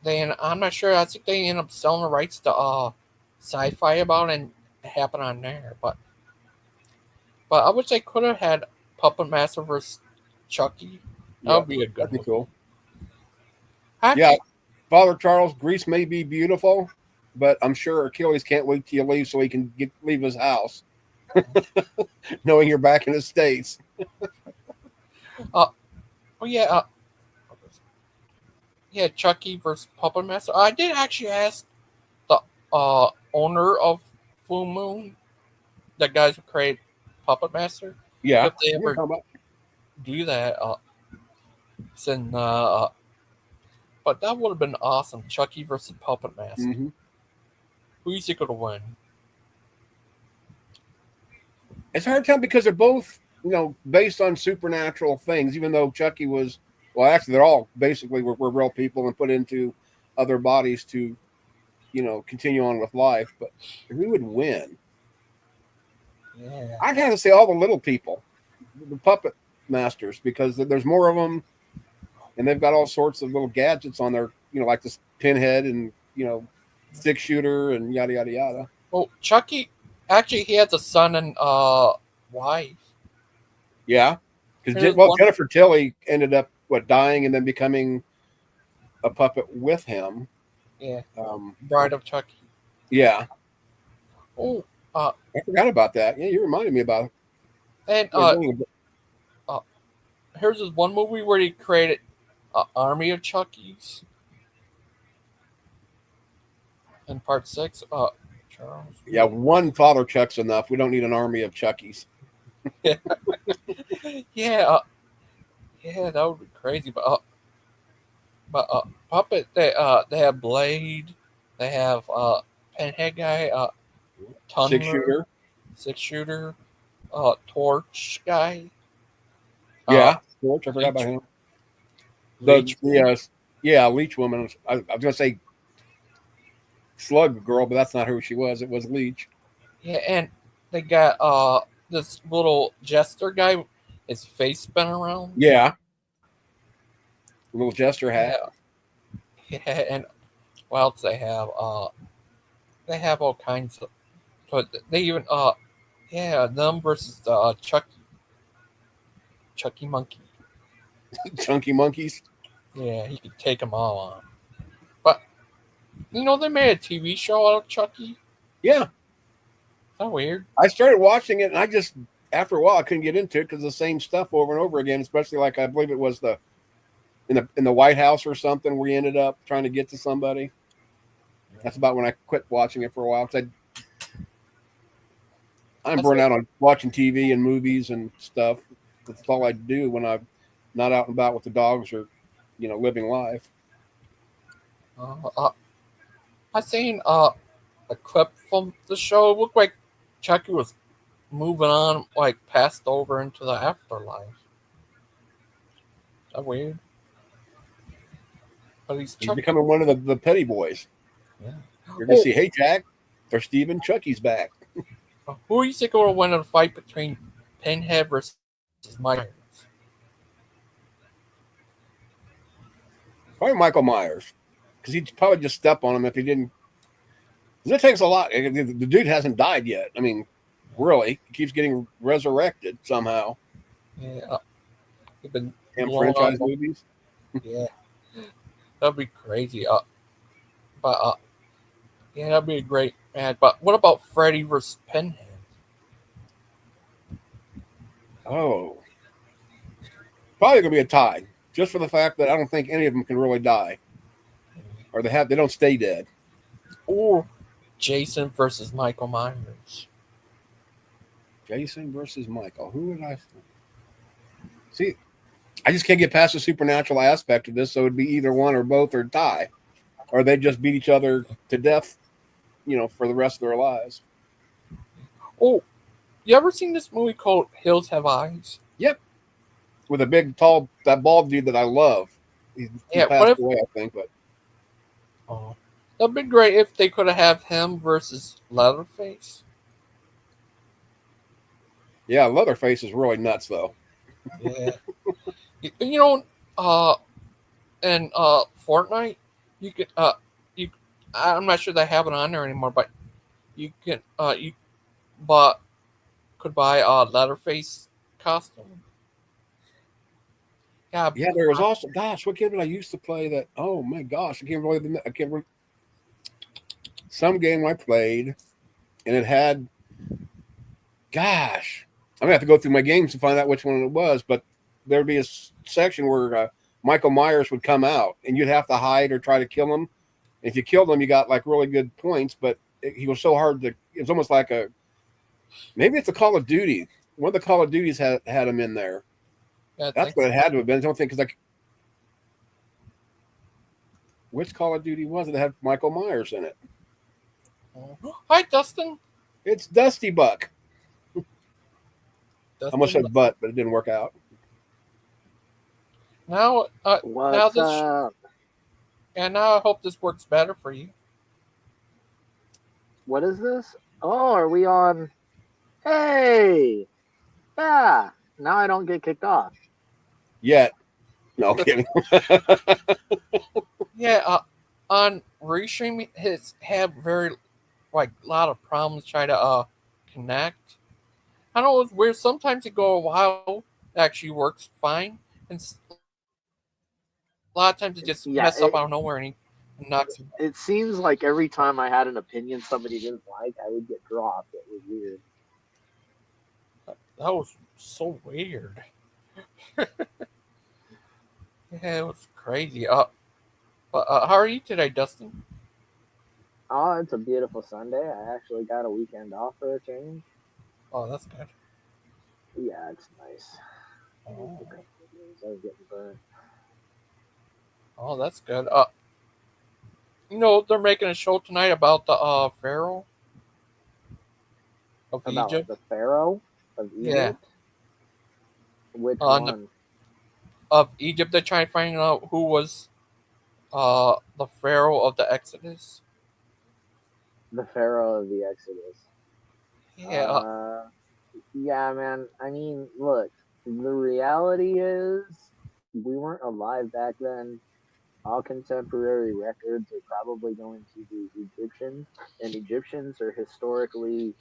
And I'm not sure. I think they ended up selling the rights to Sci-Fi about it and it happened on there. But I wish they could have had Puppet Master versus Chucky. That Yeah. would be a good That'd be one. cool. Yeah. Actually, Father Charles, Greece may be beautiful, but I'm sure Achilles can't wait till you leave so he can leave his house, knowing you're back in the States. oh yeah, Chucky versus Puppet Master. I did actually ask the owner of Full Moon, the guys who create Puppet Master, Yeah. if they We're ever talking about. do that. Since, but that would have been awesome. Chucky versus Puppet Master. Mm-hmm. Who you think would win? It's hard to tell because they're both, based on supernatural things, even though Chucky was, well, actually, they're all basically were real people and put into other bodies to, continue on with life. But who would win? Yeah. I'd have to say all the little people, the puppet masters, because there's more of them and they've got all sorts of little gadgets on their, like this pinhead and, six shooter and yada, yada, yada. Well, Chucky, actually, he has a son and wife. Yeah. There's Because, well, one, Jennifer Tilly ended up, dying and then becoming a puppet with him. yeah, Um, Bride of Chucky. yeah. Oh, I forgot about that. Yeah, you reminded me about it. and Yeah, uh, here's this one movie where he created an army of Chuckies. In part 6, Charles. yeah, one Father Chuck's enough. We don't need an army of Chuckies. Yeah, yeah, yeah, that would be crazy. But puppet they have Blade, they have Pinhead guy, Six Tunneler, shooter. six shooter, Torch guy, uh, Yeah. Torch. I forgot about Leech, him. Leech. Yeah, Leech Woman. I was going to say Slug Girl, but that's not who she was. It was Leech. Yeah, and they got this little jester guy, his face spin around. Yeah. Little jester hat. Yeah, yeah, and what else they have? They have all kinds of. But they even yeah, them versus Chucky Monkey. Chunky monkeys. Yeah, he could take them all on. But they made a TV show out of Chucky. Is Yeah. that weird? I started watching it and I just, after a while, I couldn't get into it because the same stuff over and over again, especially like I believe it was in the White House or something where you ended up trying to get to somebody. That's about when I quit watching it for a while because I'm burnt out on watching TV and movies and stuff. That's all I do when I'm not out and about with the dogs or, living life. I seen a clip from the show. It looked like Chucky was moving on, like passed over into the afterlife. Is that weird? But he's He's Chucky. becoming one of the petty boys. Yeah. You're gonna Oh, see, hey Jack, there's Steven, Chucky's back. who do you think will win a fight between Pinhead versus Myers? Probably Michael Myers, because he'd probably just step on him if he didn't. Because it takes a lot. The dude hasn't died yet. I mean, really, he keeps getting resurrected somehow. Yeah, he's been Damn blown up. franchise movies. Yeah, that'd be crazy. But yeah, that'd be a great match. But what about Freddy versus Pinhead? Oh, probably gonna be a tie, just for the fact that I don't think any of them can really die, or they don't stay dead. Or Jason versus Michael Myers? Jason versus Michael. Who would I see? I just can't get past the supernatural aspect of this, so it'd be either one or both or tie, or they just beat each other to death, for the rest of their lives. Oh, you ever seen this movie called Hills Have Eyes? Yep, with a big, tall, that bald dude that I love. He Yeah, what passed if? away, I think, but Oh, that'd be great if they could have him versus Leatherface. yeah, Leatherface is really nuts, though. Yeah, you know, in Fortnite, you could you. I'm not sure they have it on there anymore, but you can you but could buy a Leatherface costume. Yeah, Yeah, there was also, gosh, what game did I used to play that? Oh my gosh, I can't remember. Some game I played, and it had, gosh, I'm gonna have to go through my games to find out which one it was. But there'd be a section where Michael Myers would come out, and you'd have to hide or try to kill him. If you killed him, you got like really good points. But he was so hard to. It was almost like maybe it's a Call of Duty. One of the Call of Duties had him in there. yeah, That's what it had to have been. I don't think because which Call of Duty was it that had Michael Myers in it? Hi, Dustin. It's Dusty Buck. I almost Dustin. said butt, but it didn't work out. Now, now What's this, up? and now I hope this works better for you. What is this? Oh, are we on? Hey! Yeah! Now I don't get kicked off. Yet. No kidding. Yeah, on Restream, his have very like a lot of problems trying to connect. I don't know, it's weird. Sometimes it go a while, it actually works fine, and a lot of times it just Yeah, mess up out of nowhere and he knocks. it seems like every time I had an opinion somebody didn't like, I would get dropped. It was weird. That was so weird. Yeah, it was crazy. But how are you today, Dustin? Oh, it's a beautiful Sunday. I actually got a weekend off for a change. Oh, that's good. Yeah, it's nice. Oh, I was getting burnt. oh, that's good. They're making a show tonight about the Pharaoh of About Egypt. the Pharaoh of Yeah. Egypt? Which On one? Of Egypt, they're trying to find out who was the Pharaoh of the Exodus. The Pharaoh of the Exodus. Yeah. Yeah, man. I mean, look, the reality is we weren't alive back then. All contemporary records are probably going to be Egyptian, and Egyptians are historically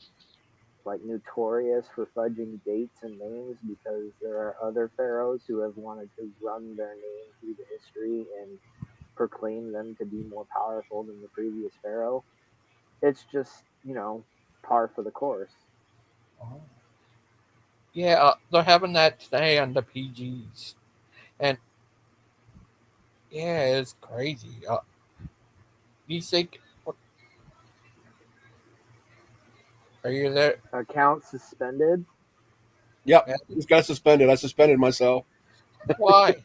like notorious for fudging dates and names because there are other pharaohs who have wanted to run their name through the history and proclaim them to be more powerful than the previous pharaoh. It's just, par for the course. Oh. Yeah, they're having that today on the PGs, and yeah, it's crazy. You think? Are you there? Account suspended. Yep. Yeah. Just got suspended. I suspended myself. Why?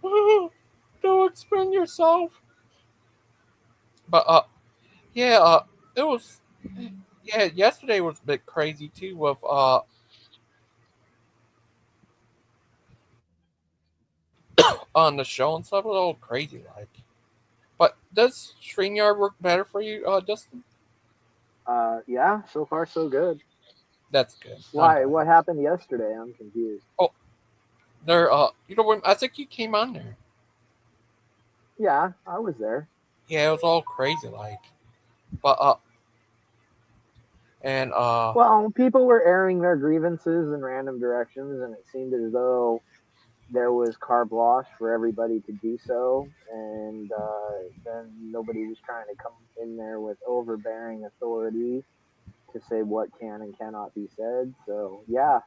Don't expend yourself. But yeah, it was. Yeah, yesterday was a bit crazy too with on the show and stuff. It was all crazy like. But does StreamYard work better for you, Justin? Yeah, so far so good. That's good. I'm Why? glad. What happened yesterday? I'm confused. Oh, there. You know when I think you came on there. Yeah, I was there. Yeah, it was all crazy like. But and Well, people were airing their grievances in random directions, and it seemed as though there was carte blanche for everybody to do so, and then nobody was trying to come in there with overbearing authority to say what can and cannot be said. So, yeah,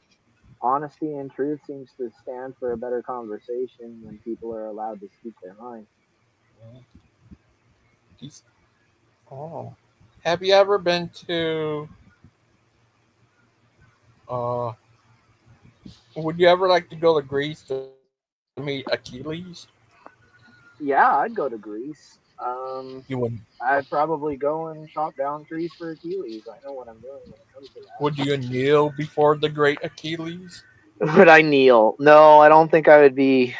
honesty and truth seems to stand for a better conversation when people are allowed to speak their mind. these, oh, have you ever been to uh? Would you ever like to go to Greece to meet Achilles? Yeah, I'd go to Greece. You would. I'd probably go and chop down trees for Achilles. I know what I'm doing when it comes to Would you kneel before the great Achilles? that. Would I kneel? No, I don't think I would be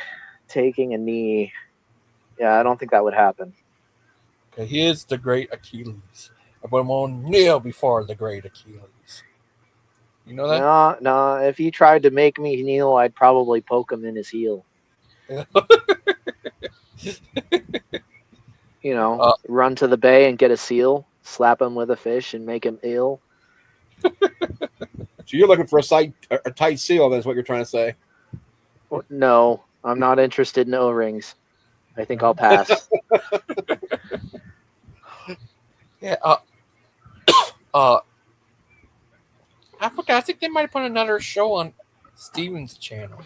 taking a knee. Yeah, I don't think that would happen. Okay, he is the great Achilles. I won't kneel before the great Achilles. You know that? No, no. If he tried to make me kneel, I'd probably poke him in his heel. uh, Run to the bay and get a seal, slap him with a fish, and make him ill. So you're looking for a tight seal. That's what you're trying to say. No, I'm not interested in O-rings. I think I'll pass. yeah. Uh, I forgot. I think they might put another show on Steven's channel.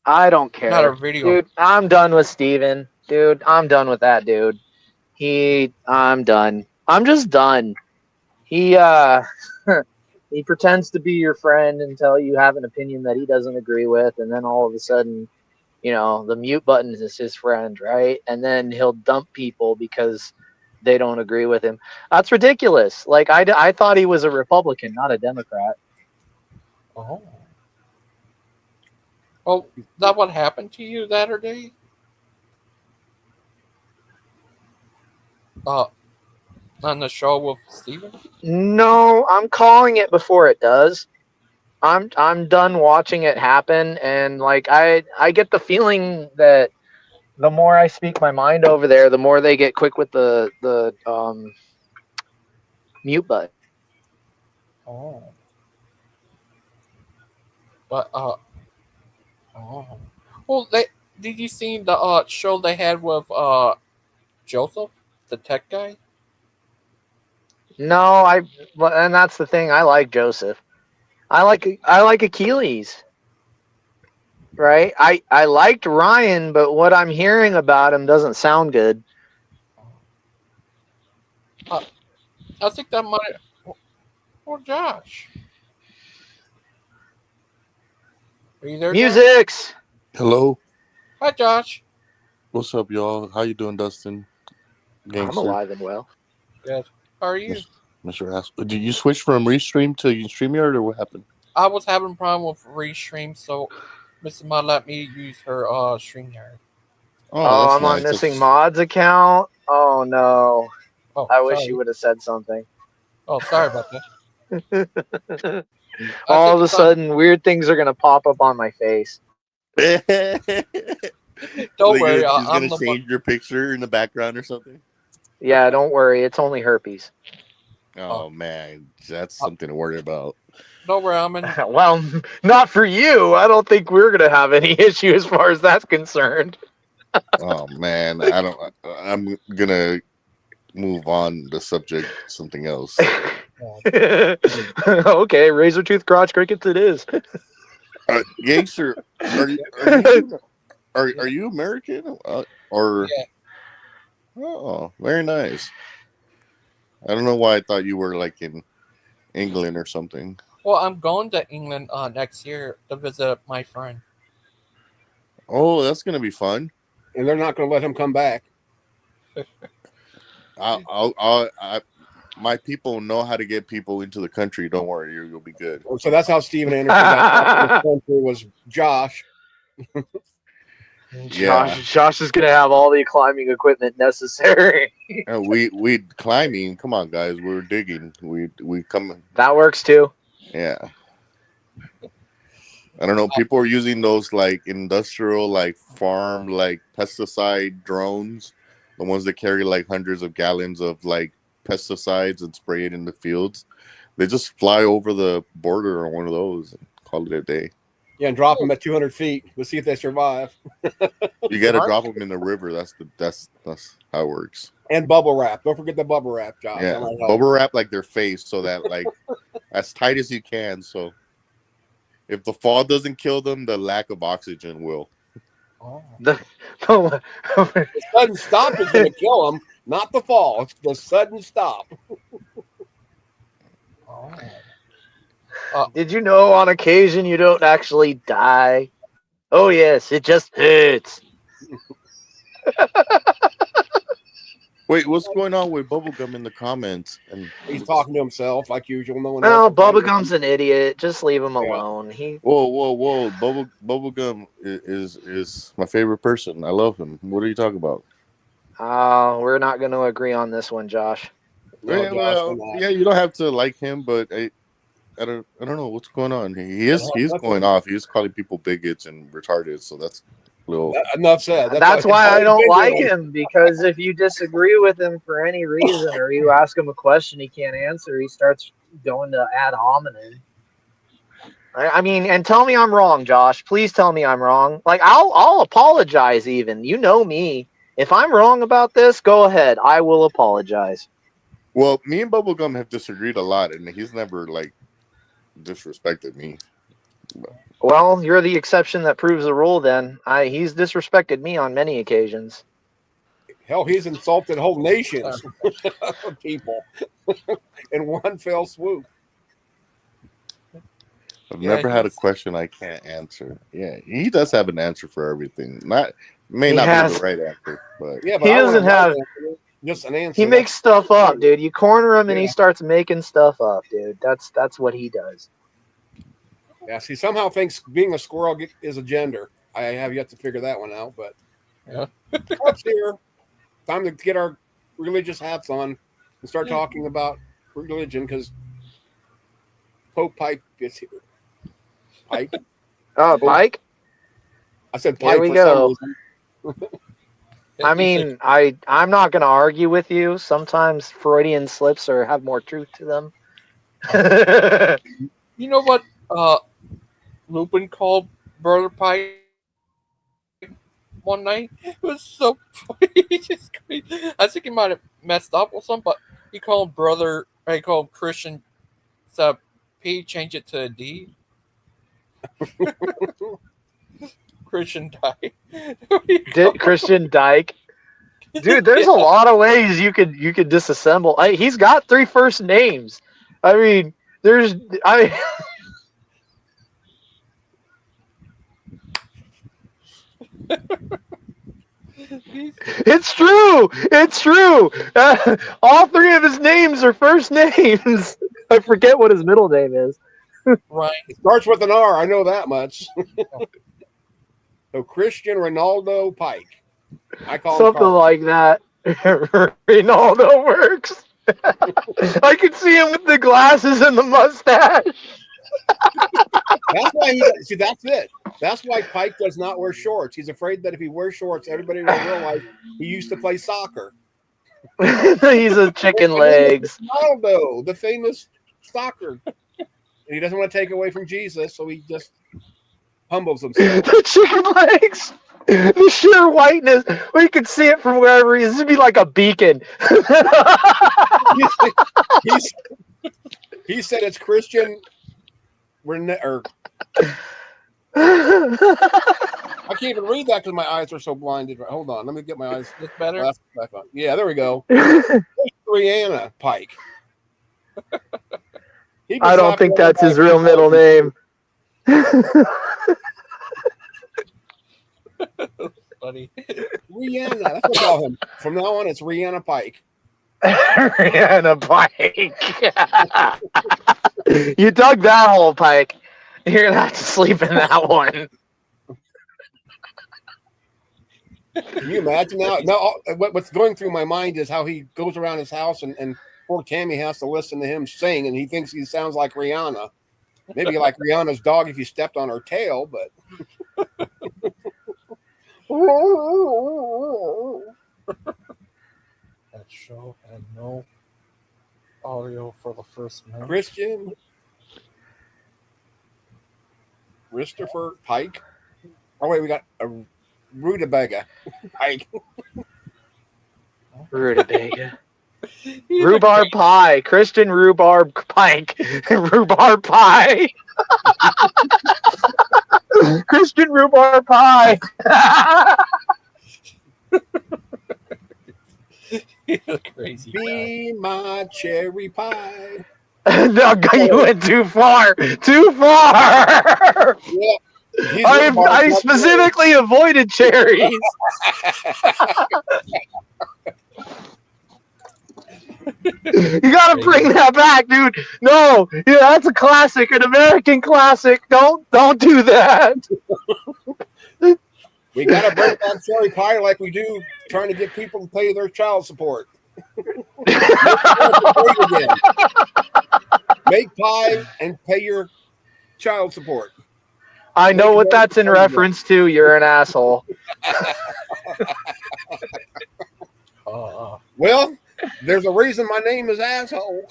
I don't Not a care, video. dude. I'm done with Steven. Dude, I'm done with that dude. I'm done. I'm just done. He he pretends to be your friend until you have an opinion that he doesn't agree with, and then all of a sudden, the mute button is his friend, right? And then he'll dump people because they don't agree with him. That's ridiculous. Like I thought he was a Republican, not a Democrat. Oh. Well, that what happened to you that other day? Uh, on the show with Steven? No, I'm calling it before it does. I'm done watching it happen, and like I get the feeling that the more I speak my mind over there, the more they get quick with the mute button. Oh. But oh. Well, they did you see the show they had with Joseph, the tech guy? No, and that's the thing. I like Joseph. I like Achilles, right? I liked Ryan, but what I'm hearing about him doesn't sound good. Uh, I think that might. Oh, Josh, are you there, Josh? Musics. Hello, Hi, Josh. what's up, y'all? How you doing, Dustin? I'm Gangster, alive and well. Good. How are you? Mr. Ass. Did you switch from Restream to StreamYard, or what happened? I was having a problem with restream, so Mrs. Mod let me use her StreamYard. Oh, Oh, that's I'm on nice. Missing Mods account. Oh no. Oh, I wish you sorry. would have said something. Oh, sorry about that. I All think of a it's on. sudden, weird things are gonna pop up on my face. Don't worry, She's I'm gonna the one. change your picture in the background or something. Yeah, don't worry. It's only herpes. Uh, Oh man, that's uh, something to worry about. don't worry, I'm in. Well, not for you. I don't think we're gonna have any issue as far as that's concerned. Oh man, I don't. I'm gonna move on the subject. Something else. Okay, razor tooth crotch crickets. It is. Gangster, are Yeah, you American? Or yeah. oh, very nice. I don't know why I thought you were like in England or something. Well, I'm going to England next year to visit my friend. Oh, that's gonna be fun. And they're not going to let him come back. I'll my people know how to get people into the country. Don't worry, you'll be good. So that's how Steven Anderson got into the country, was Josh. Yeah. Josh is gonna have all the climbing equipment necessary. And we climbing. Come on, guys, we're digging. We come. That works too. Yeah. I don't know. People are using those like industrial, like farm, like pesticide drones, the ones that carry like hundreds of gallons of like pesticides and spray it in the fields. They just fly over the border on one of those and call it a day. Yeah, and drop them at 200 feet. Let's see if they survive. You got to drop them in the river. That's how it works. And bubble wrap. Don't forget the bubble wrap, Josh. Yeah, bubble wrap like their face so that like as tight as you can. So if the fall doesn't kill them, the lack of oxygen will. Oh. The sudden stop is going to kill them, not the fall. It's the sudden stop. Oh. Did you know on occasion you don't actually die? Oh yes, it just hurts. Wait, what's going on with Bubblegum in the comments? And He's talking to himself like usual. No one Well, else. Bubblegum's an idiot. Just leave him alone. He whoa! Bubblegum is my favorite person. I love him. What are you talking about? we're not going to agree on this one, Josh. No, Yeah, Josh, well, we're not. yeah, you don't have to like him, but I don't know what's going on. He's going off. He's calling people bigots and retarded. So that's a little. Enough said. That's why I don't like him, because if you disagree with him for any reason or you ask him a question he can't answer, he starts going to ad hominem. I mean, and tell me I'm wrong, Josh. Please tell me I'm wrong. Like, I'll apologize even. You know me. If I'm wrong about this, go ahead. I will apologize. Well, me and Bubblegum have disagreed a lot, and he's never like disrespected me. Well, you're the exception that proves the rule then. He's disrespected me on many occasions. Hell, he's insulted whole nations of people in one fell swoop. I've never had a question I can't answer. Yeah, he does have an answer for everything. May not be the right answer, but yeah, but he doesn't have just an answer. He makes stuff up, dude. You corner him and he starts making stuff up, dude. That's what he does. Yeah, he somehow thinks being a squirrel is a gender. I have yet to figure that one out, but yeah. It's here. Time to get our religious hats on and start talking about religion, because Pope Pike is here. Pike? Oh, Pike? I said Pike. Here we for go. some reason. I mean, I'm not going to argue with you. Sometimes Freudian slips have more truth to them. You know what Lupin called Brother Pike one night? It was so funny. I think he might have messed up or something, but he called Christian instead of P, change it to a D. Christian Dyke. Christian Dyke. Dude, there's a lot of ways you could disassemble. He's got 3 first names. I mean, it's true. It's true. All 3 of his names are first names. I forget what his middle name is. Right. It starts with an R. I know that much. So Christian Ronaldo Pike. I call something him like that. Ronaldo works. I could see him with the glasses and the mustache. That's why that's it. That's why Pike does not wear shorts. He's afraid that if he wears shorts, everybody will realize he used to play soccer. He's a chicken legs. Ronaldo, the famous soccer. And he doesn't want to take away from Jesus, so he just humbles himself. The chicken legs. The sheer whiteness. We could see it from wherever he is. It'd be like a beacon. He said it's Christian. I can't even read that because my eyes are so blinded. Hold on, let me get my eyes. It's better. Back on. Yeah, there we go. Rihanna Pike. I don't think that's his real middle name. Funny. Rihanna. That's what I call him. From now on, it's Rihanna Pike. Rihanna Pike. You dug that hole, Pike. You're gonna have to sleep in that one. Can you imagine now? No, what's going through my mind is how he goes around his house and poor Tammy has to listen to him sing, and he thinks he sounds like Rihanna. Maybe like Rihanna's dog if you stepped on her tail, but That show had no audio for the first minute. Christian, Christopher Pike. Oh wait, we got a rutabaga Pike. Rutabaga. Rhubarb pie. Christian Rhubarb Pike. Rhubarb pie. Christian Rhubarb pie. Crazy. Be my cherry pie. No, you went too far. Too far. Yeah. I specifically avoided cherries. You gotta bring that back, dude. No, yeah, that's a classic, an American classic. Don't do that. We gotta bring back cherry pie like we do trying to get people to pay their child support. Make pie and pay your child support. I know what that's in reference to. You're an asshole. Well, there's a reason my name is asshole.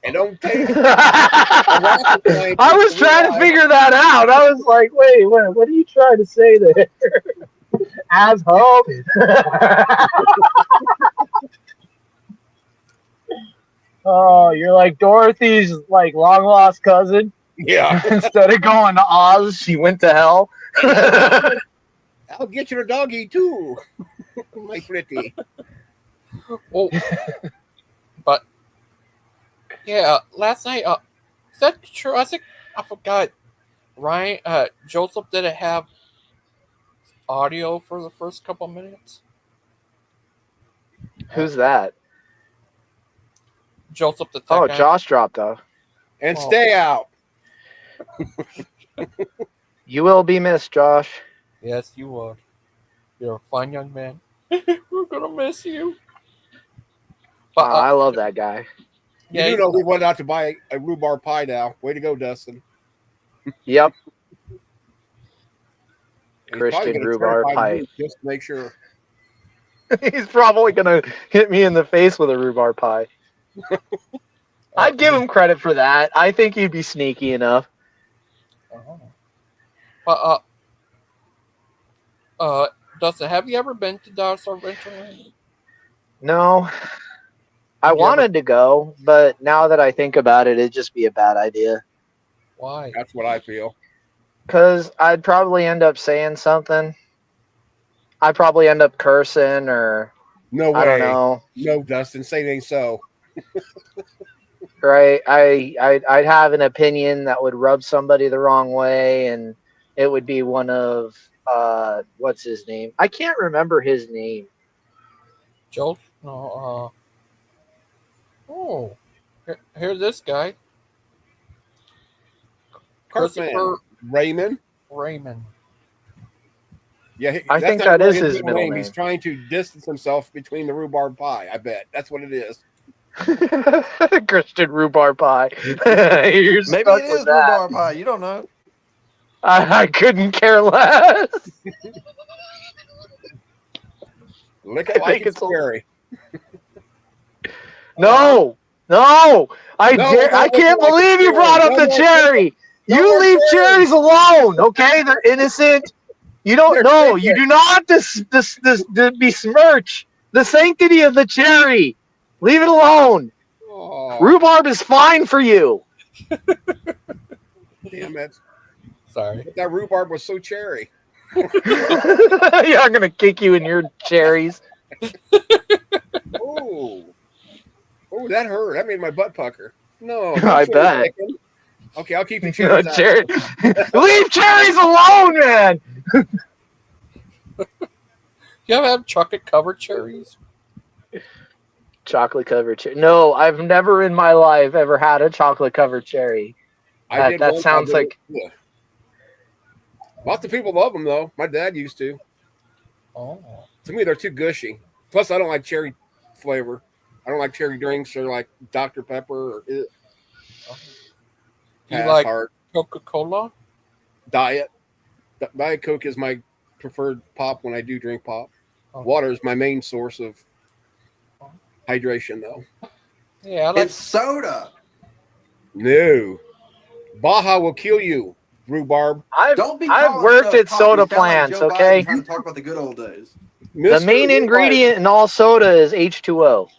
And don't take. I was trying to figure that out. I was like, wait, what are you trying to say there? Asshole. Oh, you're like Dorothy's like long lost cousin. Yeah. Instead of going to Oz, she went to hell. I'll get your doggy too, my pretty. Oh, but yeah, last night. Is that true? I forgot. Ryan, Joseph didn't have audio for the first couple minutes. Who's that? Joseph the tech Oh, guy. Josh dropped off. And stay out. You will be missed, Josh. Yes, you would. You're a fine young man. We're gonna miss you. But I love that guy. Yeah, you know we went out to buy a rhubarb pie now. Way to go, Dustin. Yep. He's Christian rhubarb pie. Just to make sure. He's probably gonna hit me in the face with a rhubarb pie. I'd give him credit for that. I think he'd be sneaky enough. But Dustin, have you ever been to Dinosaur Adventureland? No. I wanted to go, but now that I think about it, it'd just be a bad idea. Why? That's what I feel. Because I'd probably end up saying something. I'd probably end up cursing or No way. I don't know. No, Dustin, say it ain't so. Right? I'd have an opinion that would rub somebody the wrong way, and it would be one of what's his name? I can't remember his name. Joe? No. Oh, here's this guy. Christopher Raymond. Yeah, I think that is his middle name. He's trying to distance himself between the rhubarb pie. I bet that's what it is. Christian rhubarb pie. Maybe it is rhubarb pie. You don't know. I couldn't care less. Look at like it's scary. No. I can't believe you brought up the cherry. You leave cherries alone, okay? They're innocent. You don't know. You do not besmirch the sanctity of the cherry. Leave it alone. Oh. Rhubarb is fine for you. Damn it. Sorry. But that rhubarb was so cherry. Yeah, I'm going to kick you in your cherries. Oh, that hurt. That made my butt pucker. No. I bet. Okay, I'll keep the cherries out. Leave cherries alone, man. You ever have chocolate covered cherries? Chocolate covered cherry. No, I've never in my life ever had a chocolate covered cherry. I did That once. I sounds did. like Yeah. Lots of people love them though. My dad used to. Oh. To me, they're too gushy. Plus, I don't like cherry flavor. I don't like cherry drinks or like Dr. Pepper or Do you pass like hard Coca-Cola? diet. Diet Coke is my preferred pop when I do drink pop. Oh. Water is my main source of hydration, though. Yeah, I like. It's soda. No, Baja will kill you. Rhubarb. Don't be I've calling worked stuff at pop. You soda sound like plants. Joe Biden Okay, trying to talk about the good old days. the Mr. main Rhubarb. ingredient in all soda is H2O.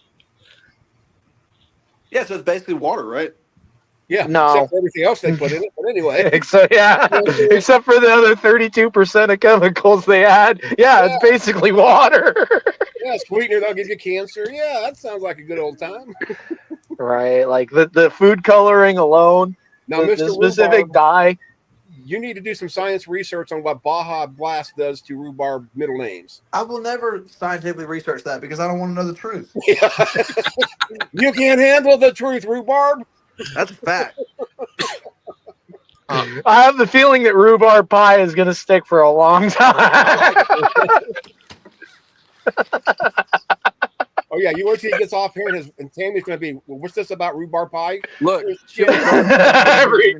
Yeah, so it's basically water, right? Yeah, No, except for everything else they put in it. But anyway, except yeah, except for the other 32% of chemicals they add. Yeah, it's yeah, basically water. yeah, sweetener, they'll give you cancer. Yeah, that sounds like a good old time. Right, like the food coloring alone, Now, the Mr. Rhubarb, specific dye. you need to do some science research on what Baja Blast does to rhubarb middle names. I will never scientifically research that because I don't want to know the truth. You can't handle the truth, rhubarb. That's a fact. I have the feeling that rhubarb pie is going to stick for a long time. Oh yeah, you wait till he gets off here, and Tammy's going to be. Well, what's this about rhubarb pie? Look, Every-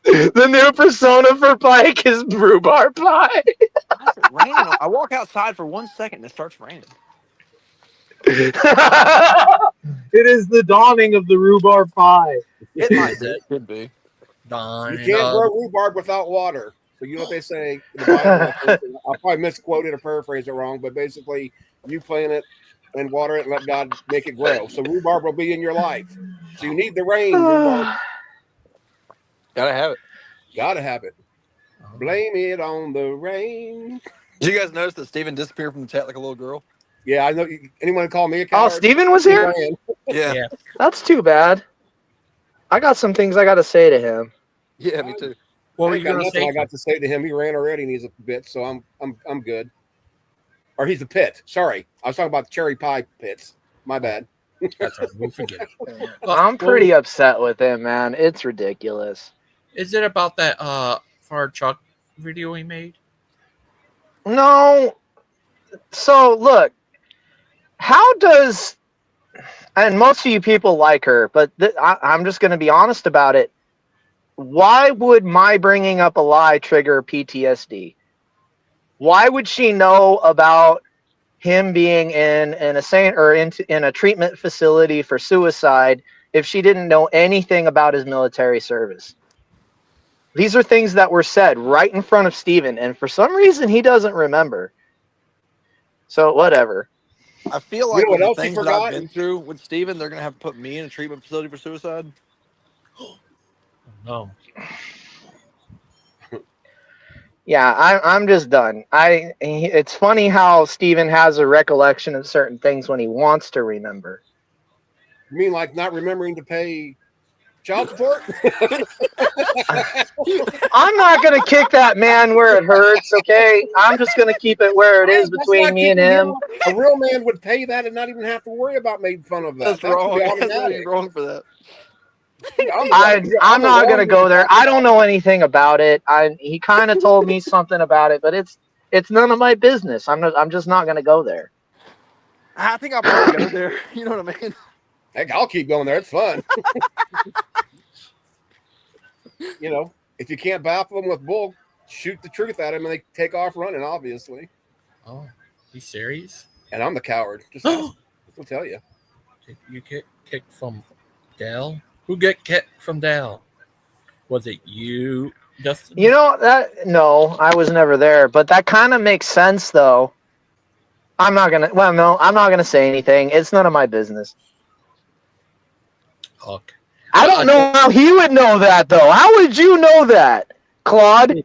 the new persona for Pike is rhubarb pie. why is it raining? I walk outside for 1 second and it starts raining. It is the dawning of the rhubarb pie. It might be. It could be. You can't grow rhubarb without water. So you know what they say in the Bible. I'll probably misquote it or paraphrase it wrong, but basically, you plant it and water it and let God make it grow. So rhubarb will be in your life. So you need the rain, rhubarb. Gotta have it. Gotta have it. Blame it on the rain. Did you guys notice that Steven disappeared from the chat like a little girl? Yeah, I know. Anyone call me a coward? Oh, Steven was here? Yeah. Yeah. That's too bad. I got some things I got to say to him. Yeah, me too. What I were ain't you got going to nothing say? I got to say to him. He ran already, and he's a bit, so I'm good. Or he's a pit. Sorry, I was talking about the cherry pie pits. My bad. That's right. We'll forget it. I'm pretty upset with him, man. It's ridiculous. Is it about that fire truck video he made? No. So, look, how does, and most of you people like her, but I'm just going to be honest about it. Why would my bringing up a lie trigger PTSD? Why would she know about him being in an insane or in a treatment facility for suicide if she didn't know anything about his military service? These are things that were said right in front of Steven, and for some reason he doesn't remember. So whatever. I feel You like know with what the else he things that I've forgot? been through with Steven, they're gonna have to put me in a treatment facility for suicide. No. Yeah, I'm just done. It's funny how Steven has a recollection of certain things when he wants to remember. You mean like not remembering to pay child support? I'm not gonna kick that man where it hurts, okay? I'm just gonna keep it where it is That's between not me and keeping him. A real man would pay that and not even have to worry about making fun of that. That's That should wrong. be That's automatic. wrong for that. I'm not gonna go there. I don't know anything about it. He kind of told me something about it, but it's none of my business. I'm just not gonna go there. I think I'll probably go there. You know what I mean? Heck, I'll keep going there. It's fun. You know, if you can't baffle them with bull, shoot the truth at them and they take off running, obviously. Oh, you serious? And I'm the coward. Just ask. I'll tell you. Did you get kicked from Dell? Who get kicked from Dell? Was it you, Dustin? You know that? No, I was never there, but that kind of makes sense, though. I'm not gonna. Well, no, I'm not gonna say anything. It's none of my business. Okay. I don't know how he would know that, though. How would you know that, Claude?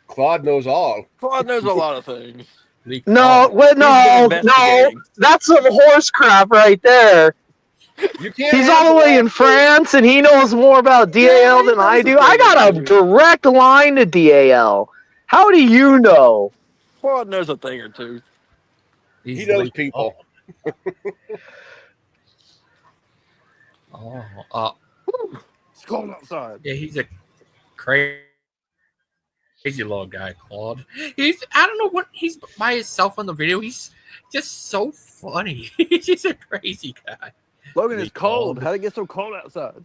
Claude knows all. Claude knows a lot of things. No, He's been no. investigating. That's some horse crap right there. You can't. He's all the way in France, and he knows more about DAL than I do. I got a direct line to DAL. How do you know? Claude knows a thing or two. He knows people. Oh, It's cold outside. yeah, he's a crazy little guy, Claude. I don't know what he's by himself on the video. He's just so funny. He's just a crazy guy. Logan, The it's cold. Claude. How'd it get so cold outside?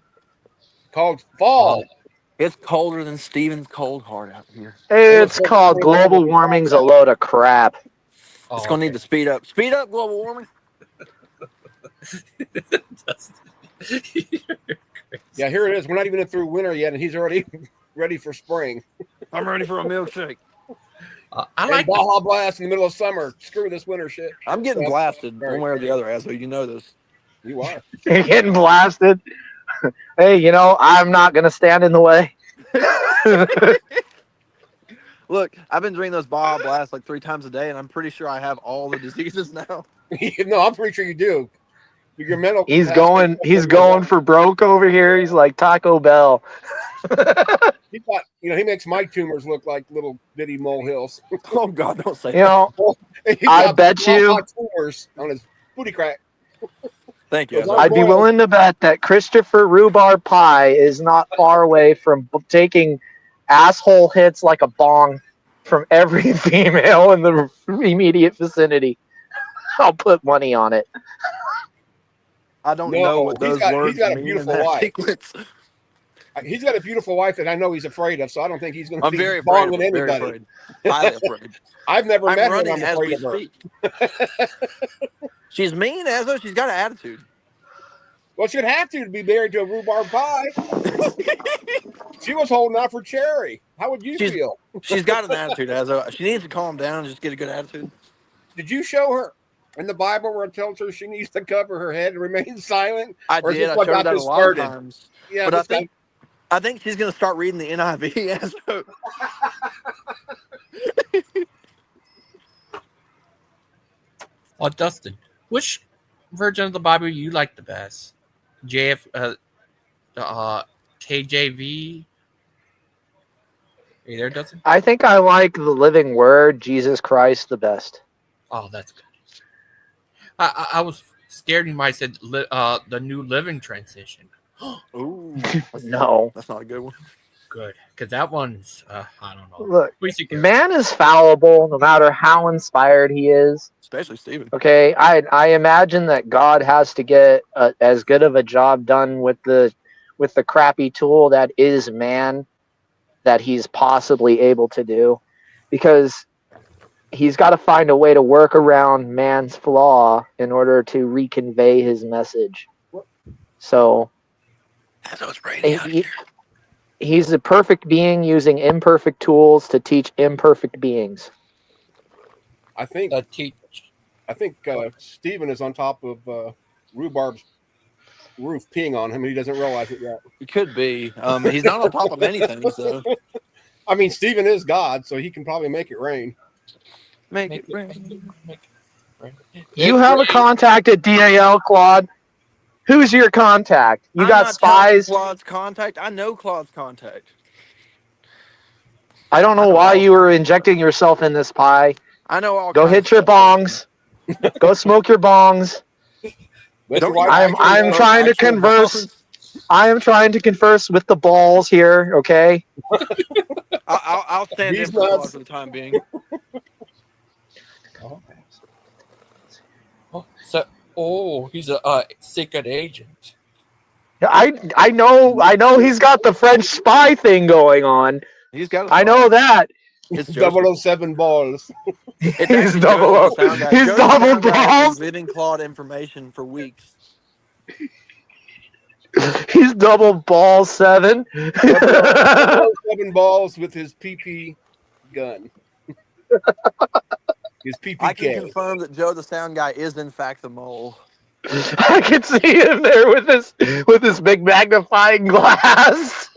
Called fall. Oh, It's colder than Steven's cold heart out here. It's called global warming's a load of crap. It's going to need to speed up. Speed up, global warming. Yeah, here it is. We're not even through winter yet, and he's already ready for spring. I'm ready for a milkshake. I like Baja Blast in the middle of summer. Screw this winter shit. I'm getting blasted one way or the other, Asshole. You know this. You are. You're getting blasted. Hey, I'm not going to stand in the way. Look, I've been drinking those Baja Blasts like 3 times a day, and I'm pretty sure I have all the diseases now. No, I'm pretty sure you do. Your mental. He's going for broke over here. He's like Taco Bell. He thought, he makes my tumors look like little bitty molehills. Oh, God, don't say that. I bet you. Tumors on his booty crack. Thank you. Well, I'd be willing to bet that Christopher Rhubarb Pie is not far away from taking asshole hits like a bong from every female in the immediate vicinity. I'll put money on it. I don't know what those words he's got a mean beautiful in that wife. sequence. He's got a beautiful wife that I know he's afraid of, so I don't think he's going to I'm be very afraid. bonging Very anybody. afraid. Highly afraid. I've never I'm met her, and running I'm as afraid we of her. speak. She's mean, as though she's got an attitude. Well, she'd have to be married to a rhubarb pie. She was holding out for Cherry. How would you feel? She's got an attitude, as though she needs to calm down and just get a good attitude. Did you show her in the Bible where it tells her she needs to cover her head and remain silent? I Or is did. this I what showed got that a this lot started? of times. Yeah, but I think she's going to start reading the NIV. As though. Oh, Dustin, which version of the Bible you like the best? KJV? Are you there, Dustin? I think I like the Living Word, Jesus Christ, the best. Oh, that's good. I was scared you might have said the New Living Transition. Ooh, No. That's not a good one. Good, because that one's, I don't know. Look, We should man is fallible no matter how inspired he is. Especially Steven. Okay, I imagine that God has to get as good of a job done with the crappy tool that is man that he's possibly able to do, because he's got to find a way to work around man's flaw in order to reconvey his message. So It's raining out here. he's a perfect being using imperfect tools to teach imperfect beings. I think Steven is on top of Rhubarb's roof peeing on him, and he doesn't realize it yet. It could be. He's not on top of anything, so. I mean, Steven is God, so he can probably make it rain. Make it rain. You have a contact at DAL, Claude. Who's your contact? You got spies? Claude's contact. I know Claude's contact. I don't know why you were injecting yourself in this pie. I know all. Go hit your bongs. Go smoke your bongs. I'm trying to converse. I am trying to converse with the balls here. Okay. I'll stand in for Claude for the time being. He's a secret agent. I know he's got the French spy thing going on. He's got. I know that. It's 007 balls. He's double. He's double balls. Living Claude information for weeks. He's double ball 7. 007 balls with his PP gun. His PPK. I can confirm that Joe the sound guy is in fact the mole. I can see him there with this big magnifying glass.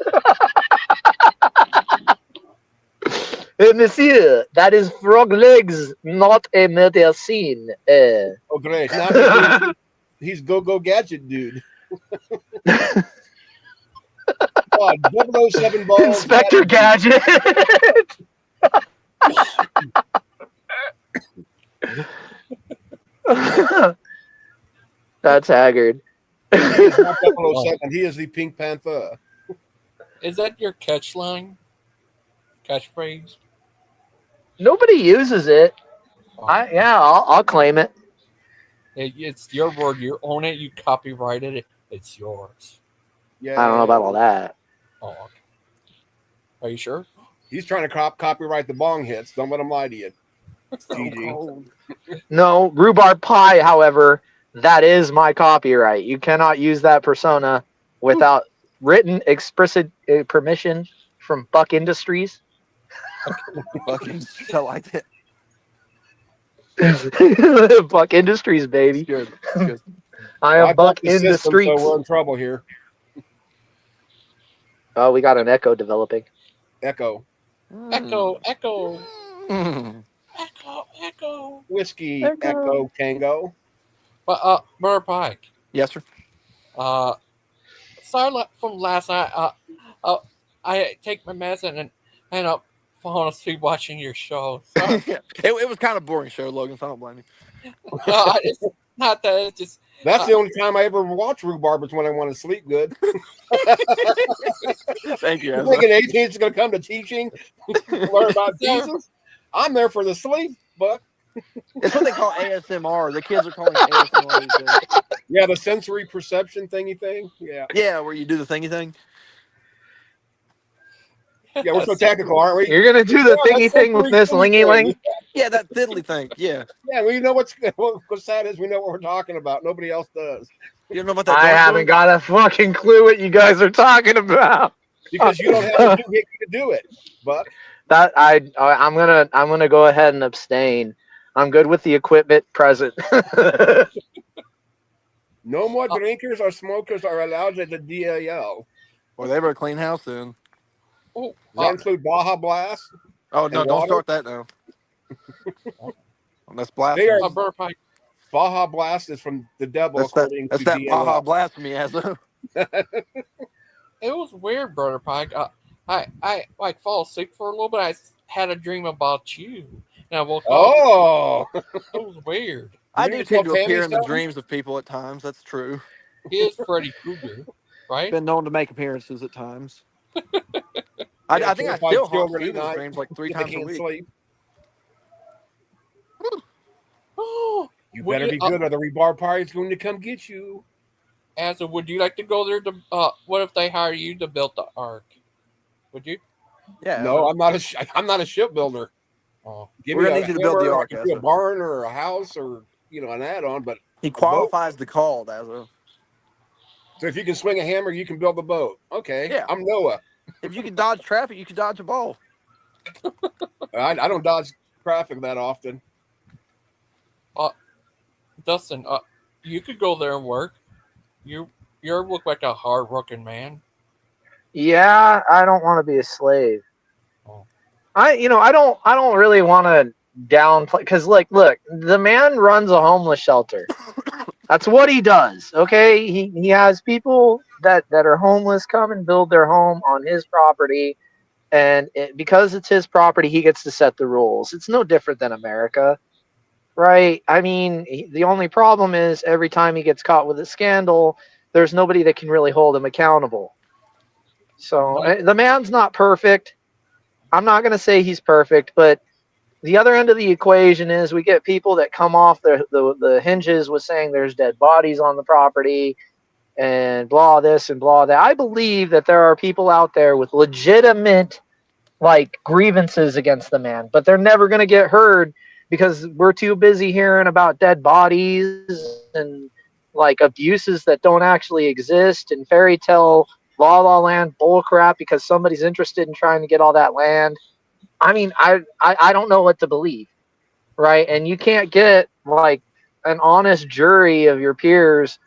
Hey, monsieur, that is frog legs, not a medicine. Oh, great. Now he's go gadget dude. God, 007 balls. Inspector Gadget. That's Haggard. He is not 007. He is the Pink Panther. Is that your catchphrase? Nobody uses it. Oh, I'll claim it. it's your word. You own it. You copyrighted it. It's yours. I don't know Yeah, about all that. Oh, okay. Are you sure? he's trying to copyright the bong hits. Don't let him lie to you, So GG. cold. No, rhubarb pie, however, that is my copyright. You cannot use that persona without written explicit permission from Buck Industries. Fucking, I like it. Buck Industries, It's baby. good. It's good. I Well, I am built Buck the in the system, so streets. we're in trouble here. Oh, we got an echo developing. Echo. Echo, echo, Mm. echo. Whiskey, Echo. Echo, Tango. But Brother Pike. Yes, sir. Uh, sorry from last night. I take my medicine and falling asleep watching your show. Sorry. It was kind of boring show, Logan. So I don't blame It's not that. It's just That's the only time I ever watch rhubarb is when I want to sleep good. you. Thank you, You Ezra. thinking 18 is going to come to teaching, learn about Sir. Jesus? I'm there for the sleep, but It's what they call ASMR. The kids are calling it ASMR these days. yeah, the sensory perception thingy thing. Yeah, Yeah, where you do the thingy thing. yeah, we're so technical, aren't we? You're gonna do the Yeah, thingy that's thing with sensory this thingy lingy ling? thing. Yeah, that fiddly thing. Yeah. Yeah, we know what's sad is we know what we're talking about. Nobody else does You don't know about that I doink haven't doink? got a fucking clue what you guys are talking about. because you don't have the doohickey to do it. But I'm gonna go ahead and abstain. I'm good with the equipment present. no more Uh, drinkers or smokers are allowed at the DAL. Well, they better clean house then. oh, Does that include Baja Blast Oh no! and Don't water? start that now. That's They are blasphemy. Brother Pike. Baja Blast is from the devil, according That's to that Baja DAL. blasphemy, Ezra. It was weird, Brother Pike. I like fall asleep for a little bit. I had a dream about you, and I woke up. Oh, It was weird. I you do need to tell tend to Tammy appear in the something? dreams of people at times. That's true. He is Freddy Krueger, right? Been known to make appearances at times. Yeah, I think I terrified still haunt children at Steven's night dreams like 3 because they times a can't week. sleep. Oh, You would better you, be good, or the rebar party's going to come get you. Asa, would you like to go there? To what if they hire you to build the ark? Would you? Yeah, No, Ezra. I'm not a shipbuilder. Oh, Give We're me gonna a need you to build the hammer, I ark, can do a Ezra. barn or a house or an add-on, but He a boat. qualifies the call, Ezra. So if you can swing a hammer, you can build a boat. Okay, Yeah. I'm Noah. If you can dodge traffic, you can dodge a ball. I don't dodge traffic that often. Dustin, you could go there and work. You look like a hard-working man. Yeah, I don't want to be a slave. Oh. I don't really want to downplay because, like, look, the man runs a homeless shelter. That's what he does. Okay, he has people that are homeless come and build their home on his property, and because it's his property, he gets to set the rules. It's no different than America, right? I mean, the only problem is every time he gets caught with a scandal, there's nobody that can really hold him accountable. So No, the man's not perfect. I'm not going to say he's perfect, but the other end of the equation is we get people that come off the hinges with saying there's dead bodies on the property and blah this and blah that. I believe that there are people out there with legitimate like grievances against the man, but they're never going to get heard because we're too busy hearing about dead bodies and like abuses that don't actually exist and fairy tale la la land bullcrap because somebody's interested in trying to get all that land. I mean, I don't know what to believe, right? And you can't get like an honest jury of your peers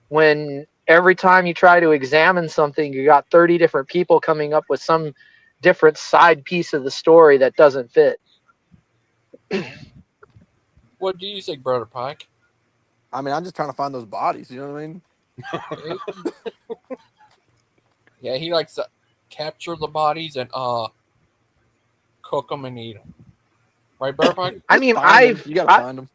when every time you try to examine something, you got 30 different people coming up with some different side piece of the story that doesn't fit. what do you think, Brother Pike? I mean, I'm just trying to find those bodies. You know what I mean? Yeah, he likes to capture the bodies and cook them and eat them. Right, Brother Pike? I Just mean, find them. You gotta find them.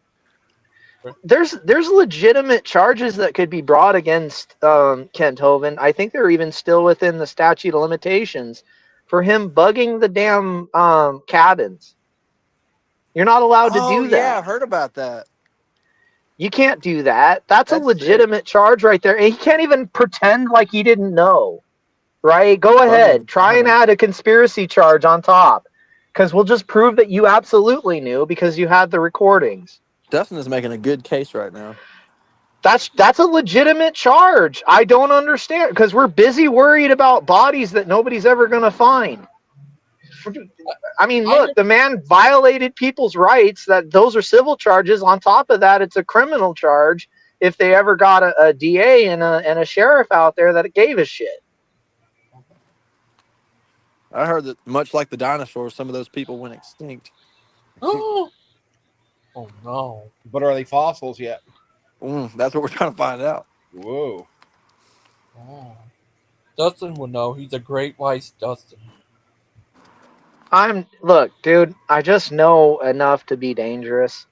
there's legitimate charges that could be brought against Kent Hovind. I think they're even still within the statute of limitations for him bugging the damn cabins. You're not allowed to Oh do yeah, that. I heard about that. You can't do that. That's a That's sick. legitimate charge right there. And he can't even pretend like he didn't know. Right? Go Bugging the ahead. Try and cabins. add a conspiracy charge on top. Because we'll just prove that you absolutely knew because you had the recordings. Dustin is making a good case right now. That's a legitimate charge. I don't understand because we're busy worried about bodies that nobody's ever going to find. I mean, I look, the man violated people's rights. That those are civil charges. On top of that, it's a criminal charge if they ever got a DA and a sheriff out there that gave a shit. I heard that much like the dinosaurs, some of those people went extinct. oh no. But are they fossils yet? That's what we're trying to find out. Whoa. Oh. Dustin will know. He's a great wise Dustin. Look, dude. I just know enough to be dangerous.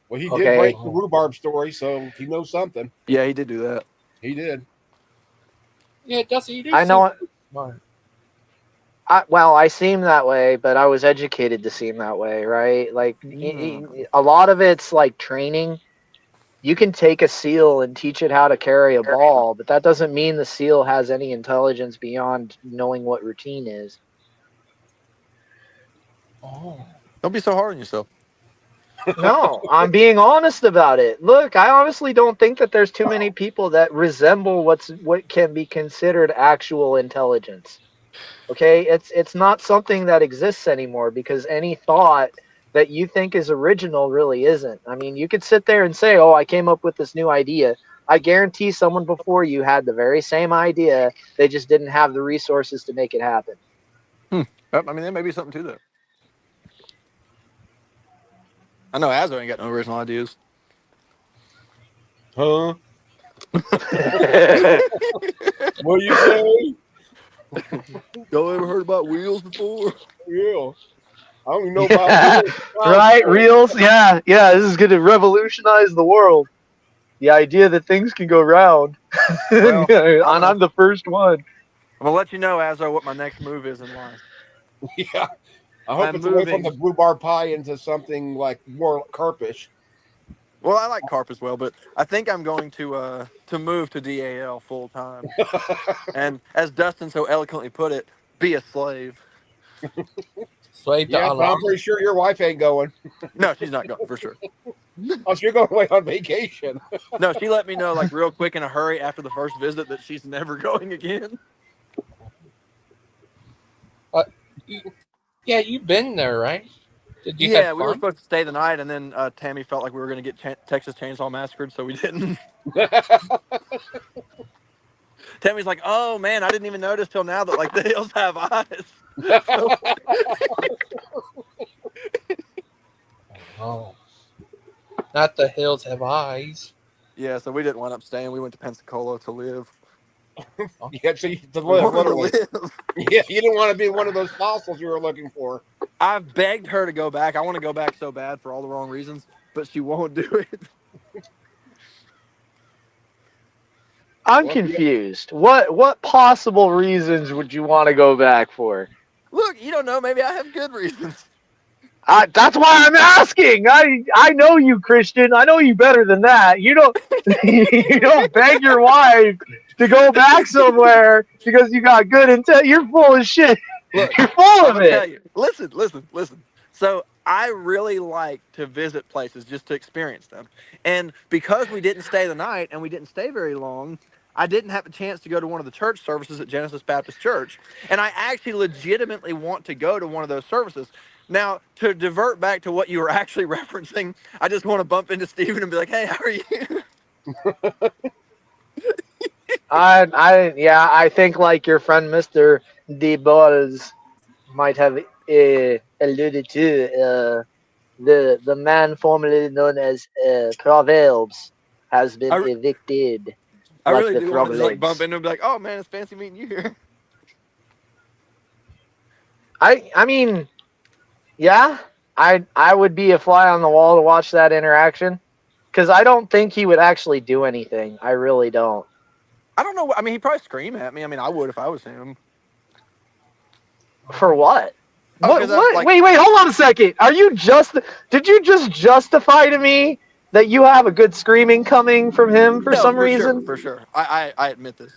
Well, he did Okay. break the rhubarb story, so he knows something. Yeah, he did do that. He did. Yeah, Dustin, you do I seem know. smart. Well, I seem that way, but I was educated to seem that way, right? Like Mm. a lot of it's like training. You can take a seal and teach it how to carry a ball, but that doesn't mean the seal has any intelligence beyond knowing what routine is. Oh. Don't be so hard on yourself. No, I'm being honest about it. Look, I honestly don't think that there's too many people that resemble what can be considered actual intelligence. Okay, it's not something that exists anymore because any thought that you think is original really isn't. I mean, you could sit there and say, "Oh, I came up with this new idea." I guarantee someone before you had the very same idea. They just didn't have the resources to make it happen. I mean, there may be something to that. I know Azzo ain't got no original ideas. Huh? What do you say? Y'all ever heard about wheels before? Yeah. I don't even know about Yeah, right, reels. Yeah, yeah. This is going to revolutionize the world. The idea that things can go round, Well, and I'm I'm the first one. gonna let you know, Azzo, what my next move is in life. Yeah. I hope I'm it's away from moving. the rhubarb pie into something like more carpish. Well, I like carp as well, but I think I'm going to move to DAL full time. And as Dustin so eloquently put it, be a slave. Slave to Yeah, but I'm Allah. pretty sure your wife ain't going. No, she's not going for sure. Oh, so you're going away on vacation. No, she let me know like real quick in a hurry after the first visit that she's never going again. You, yeah, you've been there, right? Did you have Yeah, we were fun? supposed to stay the night, and then Tammy felt like we were going to get Texas Chainsaw Massacred, so we didn't. Tammy's like, "Oh man, I didn't even notice till now that like the hills have eyes." So, Oh. Not the hills have eyes. yeah, so we didn't wind up staying. We went to Pensacola to live. Yeah, so you, to We live, wanted to literally. live. Yeah, you didn't want to be one of those fossils you were looking for. I've begged her to go back. I want to go back so bad for all the wrong reasons, but she won't do it. I'm Well, yeah. confused. What possible reasons would you want to go back for? Look, you don't know. Maybe I have good reasons. That's why I'm asking. I know you, Christian. I know you better than that. You don't you don't beg your wife to go back somewhere because you got good intent. You're full of shit. Look, You're full I'm of gonna it. tell you. Listen. So I really like to visit places just to experience them, and because we didn't stay the night and we didn't stay very long, I didn't have a chance to go to one of the church services at Genesis Baptist Church, and I actually legitimately want to go to one of those services. Now, to divert back to what you were actually referencing, I just want to bump into Steven and be like, "Hey, how are you?" I think like your friend Mister DeBoers might have alluded to. The man formerly known as Proverbs has been I, evicted I like really the do want frog to just like bump legs. into him and be like, "Oh man, it's fancy meeting you here." I mean, yeah, I would be a fly on the wall to watch that interaction because I don't think he would actually do anything. I really don't. I don't know. I mean, he'd probably scream at me. I mean, I would if I was him. For what? Oh, because I'm What? like, Wait, hold on a second. Did you just justify to me that you have a good screaming coming from him for no, some for sure, reason? for sure. I admit this.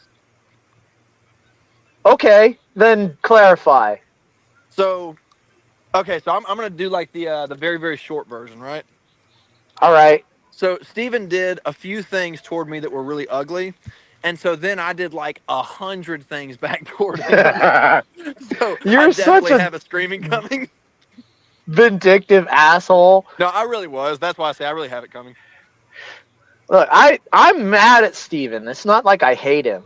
Okay, then clarify. So, okay, so I'm gonna do like the very very short version, right? All right. So Steven did a few things toward me that were really ugly, and so then I did like 100 things back toward him. So I You're such definitely a have a screaming coming. vindictive asshole. No, I really was. That's why I say I really have it coming. Look, I'm mad at Steven. It's not like I hate him.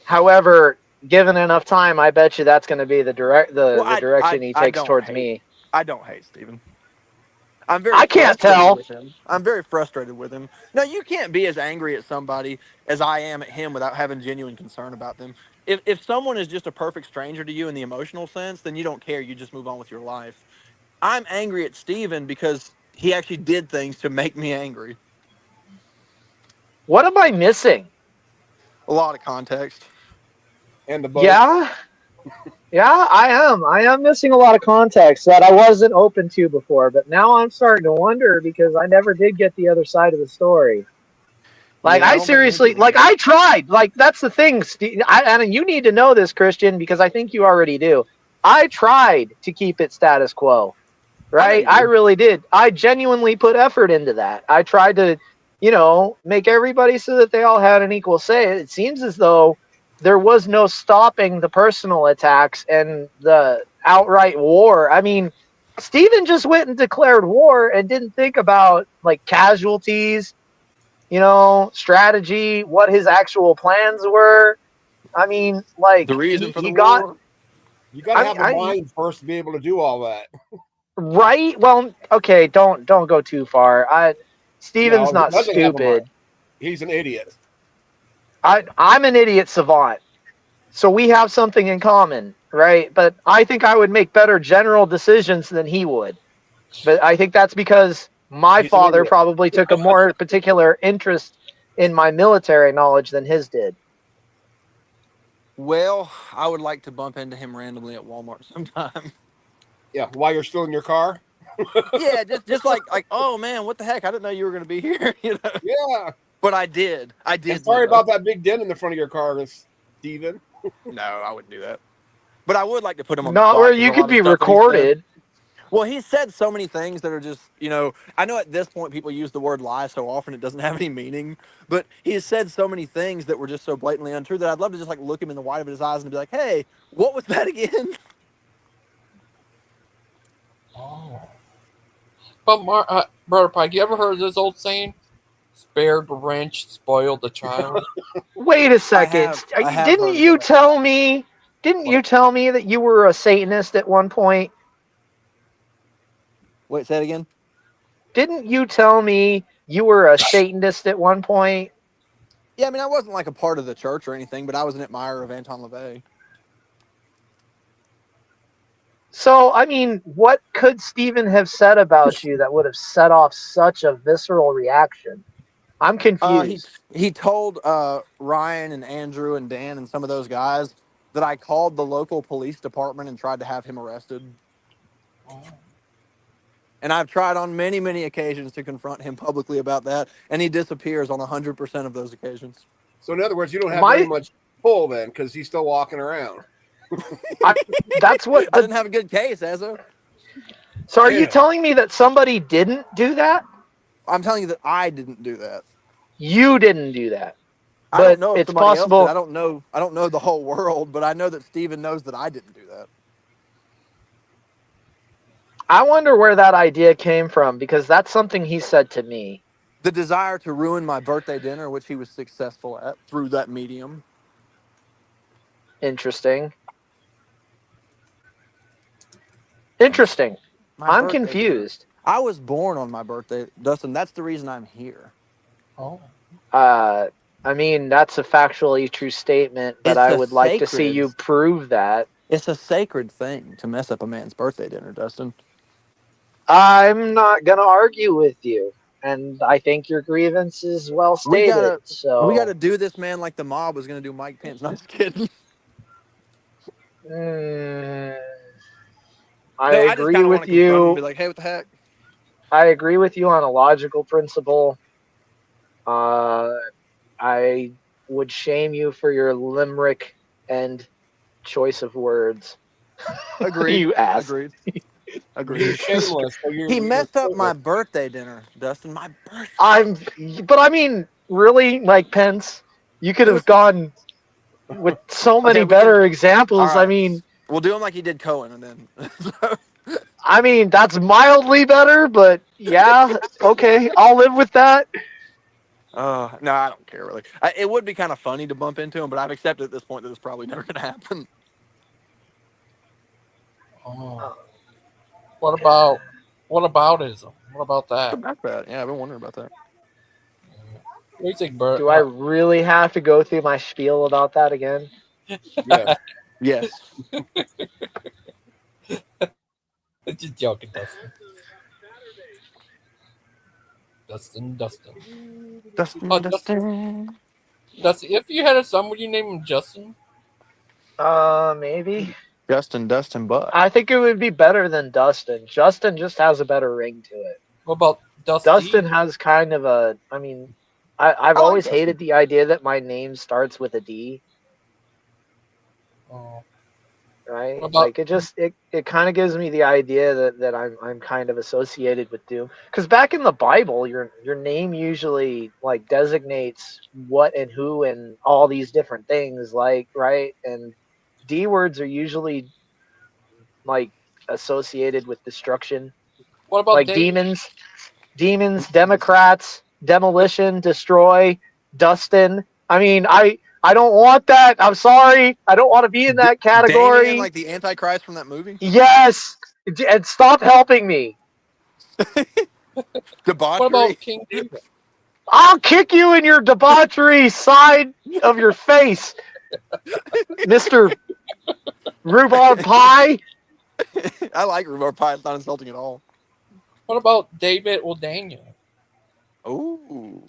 However, given enough time, I bet you that's going to be Well, the direction he I takes don't towards hate me. I don't hate Steven. I'm very I can't frustrated tell. with him. I'm very frustrated with him. No, you can't be as angry at somebody as I am at him without having genuine concern about them. If someone is just a perfect stranger to you in the emotional sense, then you don't care. You just move on with your life. I'm angry at Steven because he actually did things to make me angry. What am I missing? A lot of context. And the boat. Yeah, yeah, I am. I am missing a lot of context that I wasn't open to before, but now I'm starting to wonder because I never did get the other side of the story. Like Yeah, I I don't think many seriously, people like do. I tried. Like that's the thing, and you need to know this, Christian, because I think you already do. I tried to keep it status quo. I know Right? you I did. really did. I genuinely put effort into that. I tried to, make everybody so that they all had an equal say. It seems as though there was no stopping the personal attacks and the outright war. I mean, Stephen just went and declared war and didn't think about like casualties, strategy, what his actual plans were. I mean, like The reason for the he got. war. You got to I mean, have the mind first to be able to do all that. right? Well, okay, don't go too far. Steven's No, he not doesn't have a mind. stupid. He's an idiot. I'm an idiot savant. So we have something in common, right? But I think I would make better general decisions than he would. But I think that's because my He's an father idiot. probably took a more particular interest in my military knowledge than his did. Well, I would like to bump into him randomly at Walmart sometime. Yeah, while you're still in your car. Yeah, just like oh man, what the heck? I didn't know you were gonna be here. Yeah. But I did. I And did. sorry Though. about that big dent in the front of your car, Steven. No, I wouldn't do that. But I would like to put him on the Not where spot because you a could lot of be stuff that he said. recorded. Well, he said so many things that are just, I know at this point people use the word lie so often it doesn't have any meaning. But he has said so many things that were just so blatantly untrue that I'd love to just like look him in the white of his eyes and be like, hey, what was that again? Oh. But Brother Pike, you ever heard of this old saying? Spare the wrench, spoil the child. Wait a second. I have Didn't heard of you that. tell me? Didn't What? you tell me that you were a Satanist at one point? Wait, say it again. Didn't you tell me you were a Satanist at one point? Yeah, I mean, I wasn't like a part of the church or anything, but I was an admirer of Anton LaVey. So, I mean, what could Stephen have said about you that would have set off such a visceral reaction? I'm He confused. he told Ryan and Andrew and Dan and some of those guys that I called the local police department and tried to have him arrested. Oh. And I've tried on many, many occasions to confront him publicly about that, and he disappears on 100% of those occasions. So in other words, you don't have very My, much pull then, because he's still walking around. I, that's what I the. didn't have a good case, Ezra. So, are you Yeah. telling me that somebody didn't do that? I'm telling you that I didn't do that. You didn't do that, I don't but know if it's somebody else did. possible. I don't know. I don't know the whole world, but I know that Steven knows that I didn't do that. I wonder where that idea came from because that's something he said to me. The desire to ruin my birthday dinner, which he was successful at through that medium. Interesting. Interesting. My I'm birthday dinner. confused. I was born on my birthday, Dustin. That's the reason I'm here. Oh. I mean, that's a factually true statement, but It's I a would like to see sacred. you prove that. It's a sacred thing to mess up a man's birthday dinner, Dustin. I'm not going to argue with you. and I think your grievance is well We stated. gotta we So, gotta do this, man, like the mob was gonna do Mike Pence. Not just kidding. mm, I No, I just agree kind of want to with confront him and you. be like, "Hey, what the heck?" I agree with you on a logical principle. Uh, I would shame you for your limerick and choice of words. Agreed. You ass. Agreed. You're Agreed. shameless. So He you're messed up my shameless. birthday dinner, Dustin. My birthday. I'm, but I mean, really, Mike Pence, you could It have was gone with so okay. many We can. better All examples. right. We'll do him like he did Cohen, and then. So, I mean, that's mildly better, but yeah, okay, I'll live with that. no, I don't care really. It would be kind of funny to bump into him, but I've accepted at this point that it's probably never going to happen. Oh. What about whataboutism? What about What's that? about that? Yeah, I've been wondering about that. What do you think, Bert? Do I really have to go through my spiel about that again? Yes. Yes. Just joking, Dustin. Dustin. Dustin, Dustin. Dustin. Dustin. If you had a son, would you name him Justin? Maybe. Dustin, Butt. I think it would be better than Dustin. Justin just has a better ring to it. What about Dustin Dusty? has kind of a. I mean, I've I like always Dustin. hated the idea that my name starts with a D. Oh. What Right? about Like it kind of gives me the idea that I'm kind of associated with doom. Because back in the Bible, your name usually like designates what and who and all these different things, like right? And D words are usually like associated with destruction, what about like David? demons, Democrats, demolition, destroy, Dustin. I mean, I don't want that. I'm sorry. I don't want to be in that Damien, category. like the Antichrist from that movie. Yes, and stop helping me. What Debauchery. about King David? I'll kick you in your debauchery side of your face, Mister Rhubarb Pie. I like rhubarb pie. It's not insulting at all. What about David or Daniel? Ooh.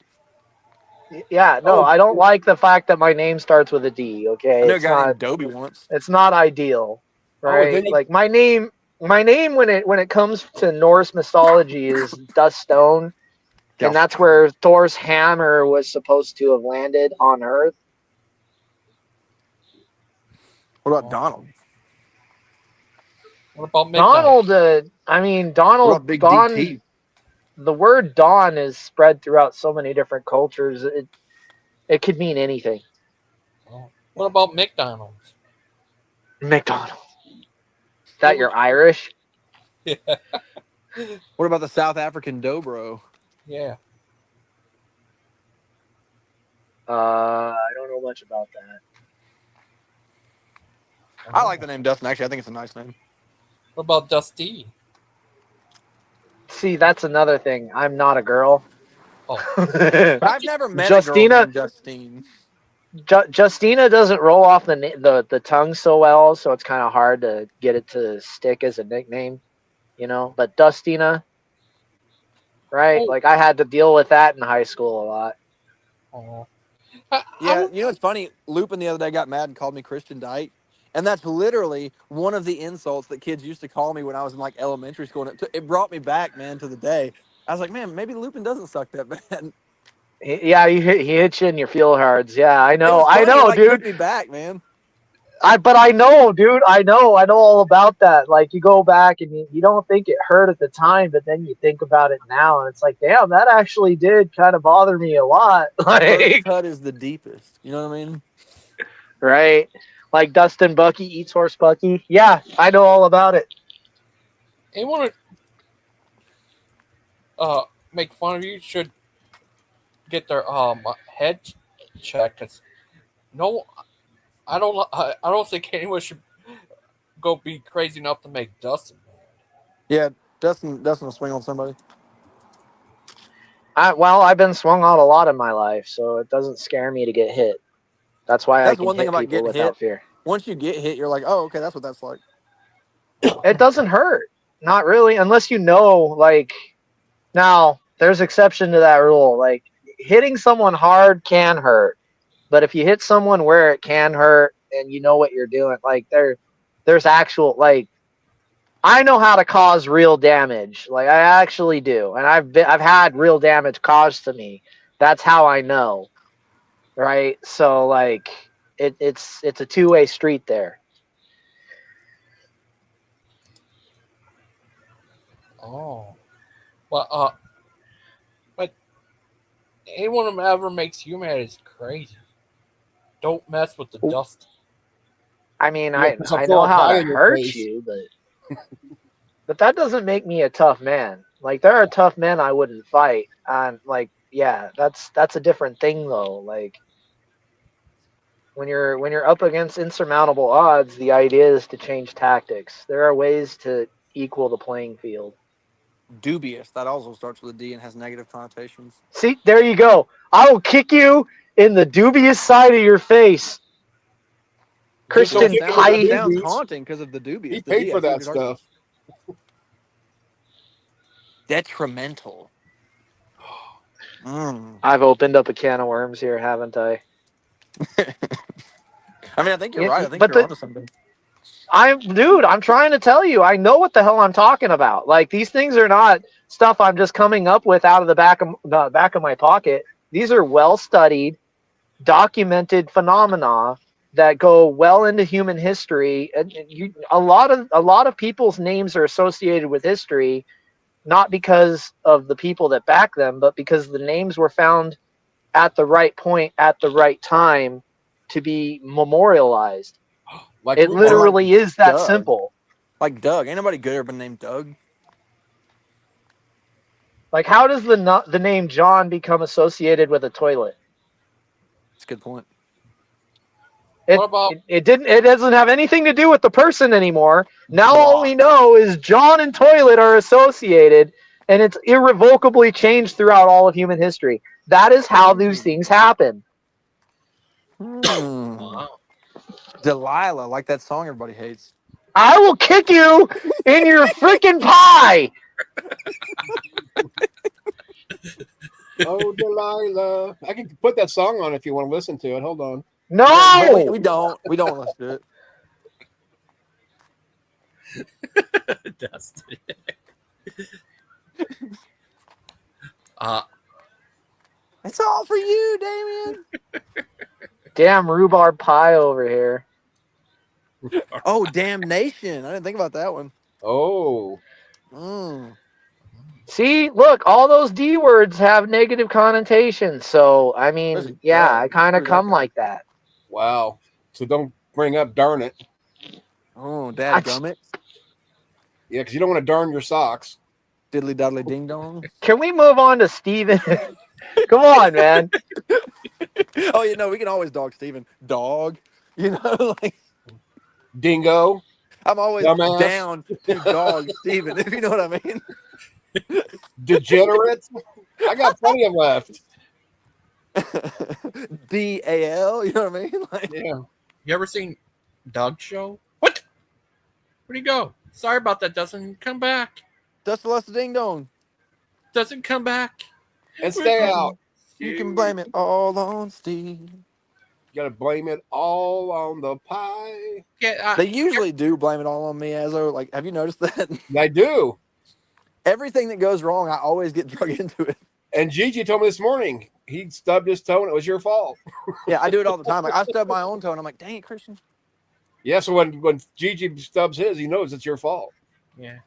Yeah, no, Oh, I don't like the fact that my name starts with a D. I Okay, knew a guy named Dobie once. it's not ideal, oh, right? then he, Like my name when it comes to Norse mythology is Duststone, and that's Galstone. where Thor's hammer was supposed to have landed on Earth. What about Oh. Donald? What about McDonald? Donald, I mean What Donald about Big Don. DT? The word Don is spread throughout so many different cultures. It could mean anything. Oh. What about McDonald's? McDonald. That you're Irish? Yeah. What about the South African Dobro? Yeah. I don't know much about that. I like the name Dustin. Actually, I think it's a nice name. What about Dusty? See, that's another thing. I'm not a girl. Oh. I've never met a girl Justina named Justine. Justina doesn't roll off the tongue so well, so it's kind of hard to get it to stick as a nickname, you know. But Dustina, right? Oh. Like I had to deal with that in high school a lot. Oh. Yeah, you know it's funny. Lupin the other day got mad and called me Christian Dyke, and that's literally one of the insults that kids used to call me when I was in like elementary school. And it brought me back, man, to the day. I was like, man, maybe Lupin doesn't suck that bad. Yeah, he hit you in your feel hards. Yeah, It was I funny. It know, like took dude. me back, man. But I know, dude. I know all about that. Like you go back and you don't think it hurt at the time, but then you think about it now, and it's like, damn, that actually did kind of bother me a lot. The first Like, cut is the deepest. You know what I mean? right? Like Dustin Bucky eats horse Bucky. Yeah, I know all about it. Anyone make fun of you should get their head checked. No, I don't think anyone should go be crazy enough to make Dustin mad. Yeah, Dustin will swing on somebody. Well, I've been swung out a lot in my life, so it doesn't scare me to get hit. That's why I That's can one thing hit about people getting hit. without fear. Once you get hit, you're like, oh, okay, that's what that's like. It doesn't hurt. Not really, unless you know, like now there's exception to that rule. Like hitting someone hard can hurt, but if you hit someone where it can hurt and you know what you're doing, like there's actual like I know how to cause real damage. Like I actually do, and I've had real damage caused to me. That's how I know, right? So like it's a two-way street there. Oh, well, but anyone who ever makes you mad is crazy. Don't mess with the dust. I mean, Yeah, I put some I know Philip how pie to in your hurt face. you, but that doesn't make me a tough man. Like there are tough men I wouldn't fight, and like yeah, that's a different thing though. Like when you're up against insurmountable odds, the idea is to change tactics. There are ways to equal the playing field. Dubious. That also starts with a D and has negative connotations. See, there you go. I will kick you in the dubious side of your face, Just don't That Christian kick him in the sounds Pike. sounds boobies. haunting because of the He dubious. The paid D. for I see what that you're talking about. stuff. Detrimental. Mm. I've opened up a can of worms here, haven't I? I mean, I think you're Yeah, right. I think but you're onto something. I'm trying to tell you, I know what the hell I'm talking about. Like these things are not stuff I'm just coming up with out of the back of my pocket. These are well studied, documented phenomena that go well into human history. And a lot of people's names are associated with history, not because of the people that back them, but because the names were found at the right point at the right time to be memorialized. Like It Or rhubarb. like literally is that Doug. simple. Like Doug. Ain't nobody good ever been named Doug. Like, how does the name John become associated with a toilet? That's a good point. What It, about it it didn't. It doesn't have anything to do with the person anymore. Now all Brock? we know is John and toilet are associated, and it's irrevocably changed throughout all of human history. That is how these things happen. Hmm. Wow. Delilah, like that song everybody hates. I will kick you in your freaking pie. Oh, Delilah. I can put that song on if you want to listen to it. Hold on. But we, No. we don't. We don't want to do it. Dusty. uh, It's all for you, Damien. Damn rhubarb pie over here. Oh, damnation. I didn't think about that one. Oh. Mm. See, look, all those D words have negative connotations. So, I mean, Especially yeah, I Doug. kind of Screw that come guy. like that. Wow. So don't bring up darn it. Oh, I, dad gummit. Yeah, because you don't want to darn your socks. Diddly daddly ding dong. can we move on to Steven? Come on, man. Oh, you know, we can always dog Steven. Dog. You know, like Dingo. I'm always Dumbass. down to dog Steven, if you know what I mean. Degenerate. I got plenty of left. DAL, you know what I mean? Like, Yeah. you ever seen Doug Show? What? Where'd he go? Sorry about that. Doesn't come back. Dust the lust ding dong. Doesn't come back. And stay out. You can blame it all on Steve. You got to blame it all on the pie. Yeah, They usually do blame it all on me, Azo. Like, have you noticed that? I do. Everything that goes wrong, I always get drug into it. And Gigi told me this morning he stubbed his toe and it was your fault. Yeah, I do it all the time. Like, I stub my own toe and I'm like, dang it, Christian. Yeah, so when Gigi stubs his, he knows it's your fault. yeah.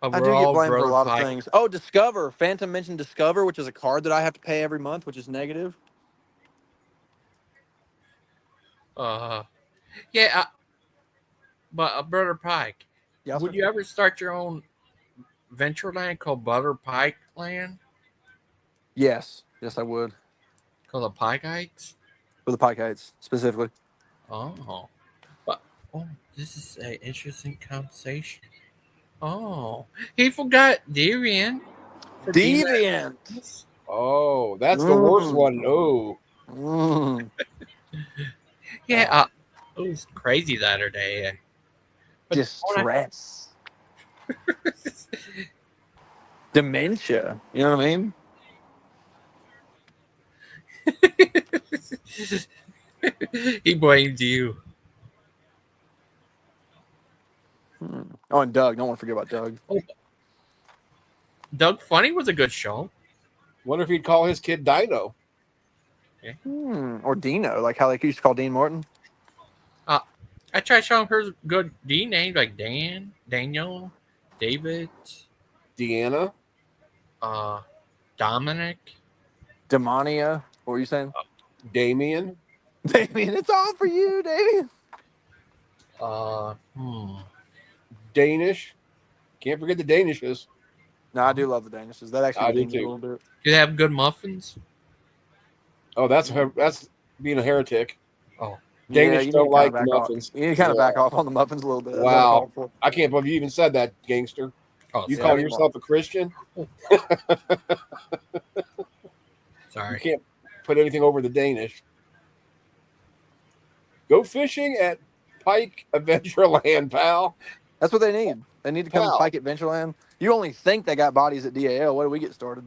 I do get blamed for a Brother lot of Pike. things. Oh, Discover. Phantom mentioned Discover, which is a card that I have to pay every month, which is negative. Yeah, but Brother Pike, Yeah, would you ever start your own venture land called Brother Pike Land? Yes. Yes, I would. Called the Pikeites? For the Pikeites, specifically. Oh. But, this is an interesting conversation. Oh. He forgot Deviant. Deviant. Oh, that's the worst one. Oh. Mm. Yeah, it was crazy the other day. But Distress. Dementia. You know what I mean? He blames you. Oh, and Doug. Don't want to forget about Doug. Doug Funny was a good show. Wonder if he'd call his kid Dino. Or Dino, like how they used to call Dean Martin. I tried showing her good D names like Dan, Daniel, David, Deanna. Dominic. Demonia. What were you saying? Damien. Damien, it's all for you, Damien. Danish. Can't forget the Danishes. No, I do love the Danishes. That actually I do redeems it a too. little bit. Do they have good muffins? Oh, that's being a heretic. Oh, Danish you don't need to like kinda back off. muffins. You need to kind of back off on the muffins a little bit. That's Wow. uncalled for. I can't believe you even said that, gangster. oh, You Yeah, call I need yourself a Christian? sorry. You can't put anything over the Danish. Go fishing at Pike Adventureland, pal. That's what they need. They need to come to Wow. Pike Adventureland. You only think they got bodies at DAL. What do we get started?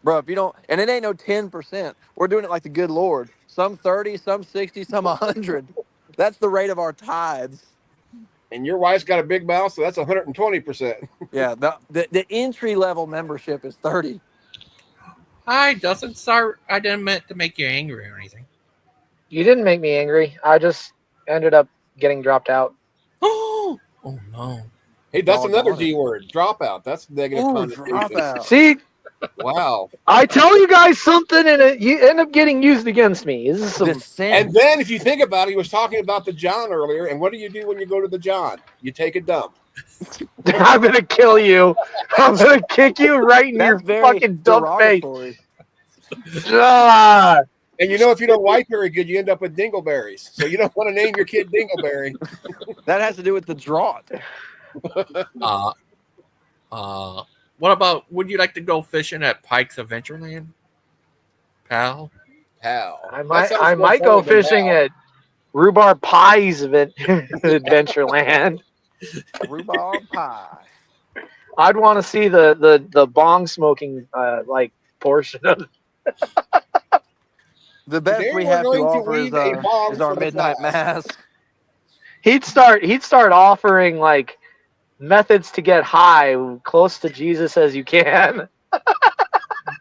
Bro, if you don't, and it ain't no 10%. We're doing it like the good Lord. Some 30, some 60, some 100. That's the rate of our tithes. And your wife's got a big mouth, so that's 120%. Yeah, the entry level membership is 30. I doesn't start. I didn't meant to make you angry or anything. You didn't make me angry. I just ended up getting dropped out. Oh no. Hey, that's another Doggone it. D word. Dropout. That's negative Ooh, connotation. dropout. See, Wow. I tell you guys something, and you end up getting used against me. This is some. Descent. And then if you think about it, he was talking about the John earlier. And what do you do when you go to the John? You take a dump. I'm gonna kill you. I'm gonna kick you right in your That's very fucking dumb face. derogatory. Ah, And you know, if you don't wipe very good, you end up with dingleberries. So you don't want to name your kid Dingleberry. That has to do with the draught. What about? Would you like to go fishing at Pike's Adventureland, pal? Pal. I That sounds might more go funny than fishing pal. at Rhubarb Pie's Adventureland. Rhubarb pie. I'd want to see the bong smoking like portion of it. The best Today we we're have to going to offer weave a bong is our for the midnight class. mass. He'd start offering like methods to get high close to Jesus as you can.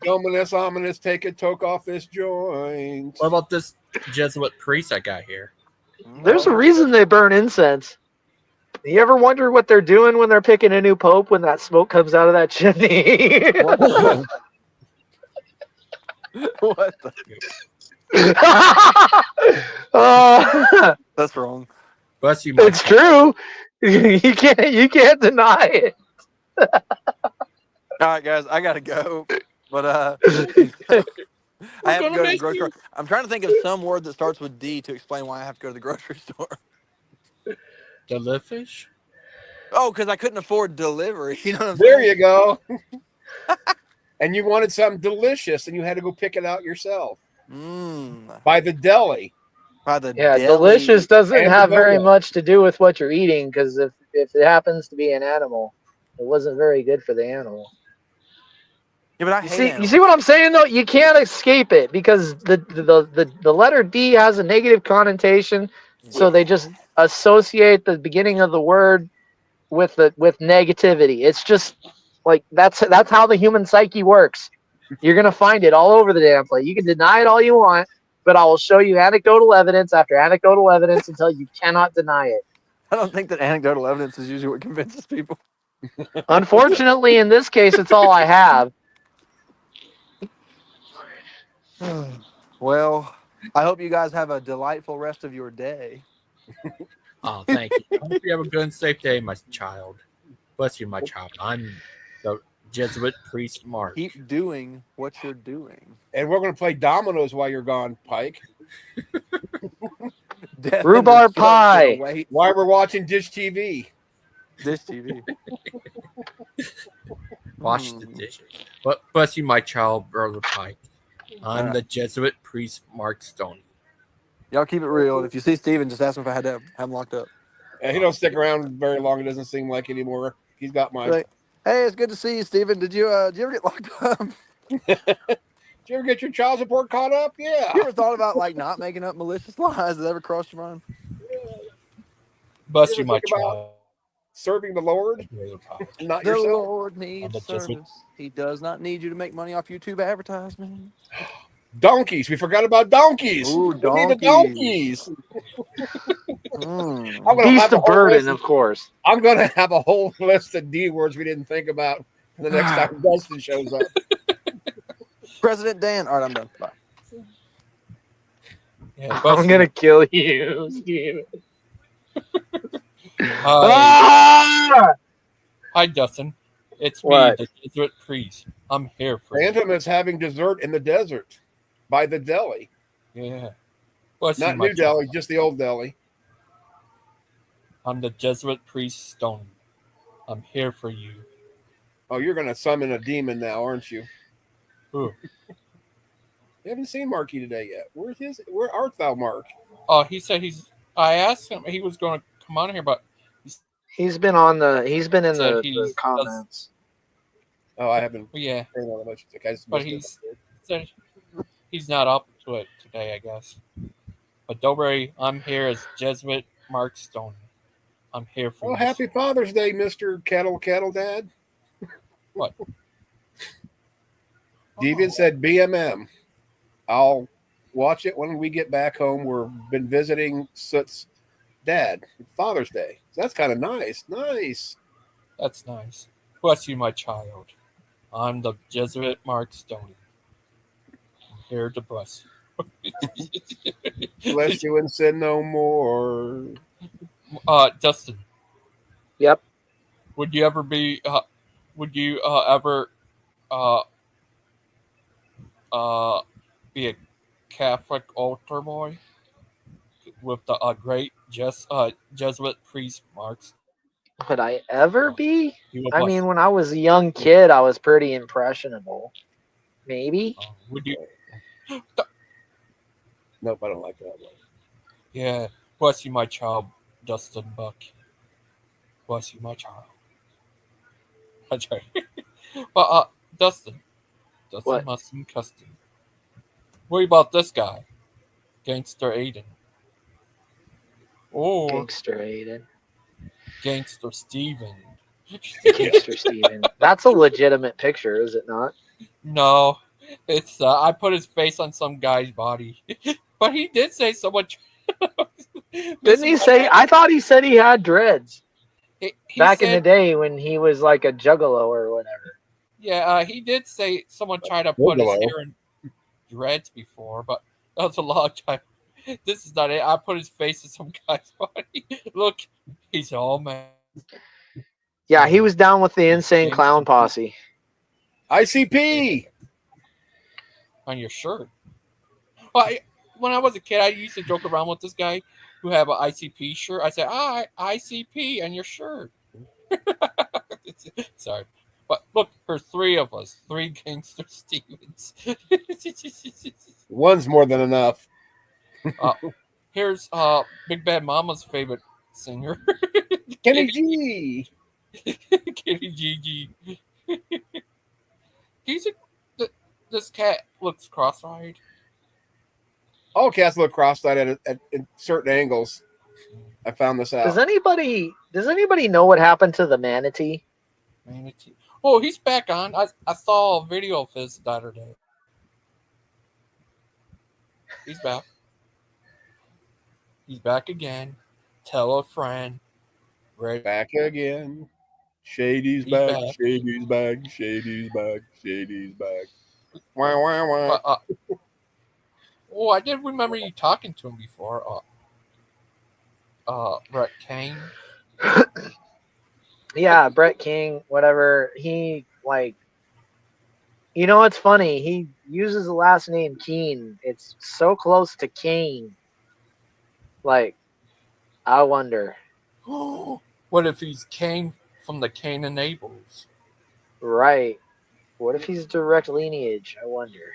Ominous, ominous, take a toke off this joint. What about this Jesuit priest I got here? There's a reason they burn incense. You ever wonder what they're doing when they're picking a new pope when that smoke comes out of that chimney? What the? That's wrong. Bless you, my It's true. You can't deny it. All right, guys, I gotta go. But I have to go to the grocery store. I'm trying to think of some word that starts with D to explain why I have to go to the grocery store. Delifish? Oh, because I couldn't afford delivery. You know what I'm There saying? you go. And you wanted something delicious, and you had to go pick it out yourself by the deli. By the Yeah, deli. delicious doesn't And have the very donut. much to do with what you're eating because if it happens to be an animal, it wasn't very good for the animal. Yeah, but I You hate see, animals. what I'm saying though? You can't escape it because the letter D has a negative connotation, so they just associate the beginning of the word with negativity. It's just like that's how the human psyche works. You're gonna find it all over the damn place. You can deny it all you want, but I will show you anecdotal evidence after anecdotal evidence until you cannot deny it. I don't think that anecdotal evidence is usually what convinces people. Unfortunately, in this case, it's all I have. Well, I hope you guys have a delightful rest of your day. Oh, thank you. I hope you have a good and safe day, my child. Bless you, my child. I'm the Jesuit priest Mark. Keep doing what you're doing. And we're going to play dominoes while you're gone, Pike. Death Rhubarb and destruction pie. awaits. While we're watching Dish TV. Dish TV. Wash the dishes. But bless you, my child, brother Pike. I'm the Jesuit priest Mark Stoney. Y'all keep it real. If you see Steven, just ask him if I had to have him locked up. And he don't stick around very long, it doesn't seem like anymore. He's got my Right. Hey, it's good to see you, Steven. Did you ever get locked up? Did you ever get your child support caught up? You Yeah. ever thought about like not making up malicious lies? Has that ever crossed your mind? You Bless ever you, my think about child. serving the Lord, not The yourself? Lord I'm needs the Jesuit. service. He does not need you to make money off YouTube advertisements. Donkeys. We forgot about donkeys. Ooh, We need the donkeys. donkeys. I'm Mm. gonna Beast have a of whole list. burden, of course. I'm gonna have a whole list of D words we didn't think about the next time Dustin shows up. President Dan. All right, I'm done. Bye. Yeah, I'm bless you. gonna kill you, Steven. Hi, Ah! hi, Dustin. It's me, What? the Jesuit priest. I'm here for you. Phantom is having dessert in the desert by the deli. Yeah, bless you, Not my New Delhi, child. just the old deli. I'm the Jesuit priest Stone. I'm here for you. Oh, you're gonna summon a demon now, aren't you? Ooh. You haven't seen Marky today yet. Where art thou, Mark? Oh, he said he's. I asked him he was going to come on here, but he He's been on the. He's been in said the does. comments. Oh, I haven't Well, yeah, paid all that much. I just but missed it. said he's not up to it today, I guess. But don't worry, I'm here as Jesuit Mark Stone. I'm here for Oh, you. happy Father's Day, Mr. Cattle Dad. What? Deviant said BMM. I'll watch it when we get back home. We've been visiting Soot's dad. Father's Day. So that's kind of nice. Nice. That's nice. Bless you, my child. I'm the Jesuit Mark Stone. I'm here to bless Bless you. you and sin no more. Dustin, Yep. would you ever be? Would you ever uh, uh, be a Catholic altar boy with the great Jesuit priest Mark Stone? Would I ever be? He will I bless mean, when I was a young kid, I was pretty impressionable. Maybe. you. Would you? Nope, I don't like that one. Yeah. Bless you, my child, Dustin Buck. Bless you, my child. That's right. But Dustin What? Mustin Custom. What about this guy, Gangster Aiden, or Gangster Aiden. Gangster Steven? Gangster Steven. That's a legitimate picture, is it not? No, it's I put his face on some guy's body, but he did say someone. Didn't he say? I thought he said he had dreads He back in the said, day when he was like a juggalo or whatever. yeah, he did say someone tried to put his Boogaloo. hair in dreads before, but that was a long time. This is not it. I put his face in some guy's body. Look, he's all man. Yeah, he was down with the He's insane clown Gangster posse. ICP. on your shirt. Well, when I was a kid, I used to joke around with this guy who had an ICP shirt. I said, ICP on your shirt. Sorry. But look, there's three of us, three Gangster Stevens. One's more than enough. Here's Big Bad Mama's favorite singer, Kenny G. Kitty Gigi. This cat looks cross-eyed. All cats look cross-eyed at certain angles. I found this out. Does anybody know what happened to the manatee? Manatee. Oh, he's back on. I saw a video of his the other day. He's back. He's back again. Tell a friend. Ready. Back again. Shady's He's back. back. Shady's back. Shady's back. Shady's back. Wah, wah, wah. But, oh, I did remember you talking to him before. Brett Kane. Yeah, Brett King, whatever. He you know what's funny? He uses the last name Keen. It's so close to Kane. Like, I wonder. What if he's Kane from the Cain and Abels? Right. What if he's direct lineage? I wonder.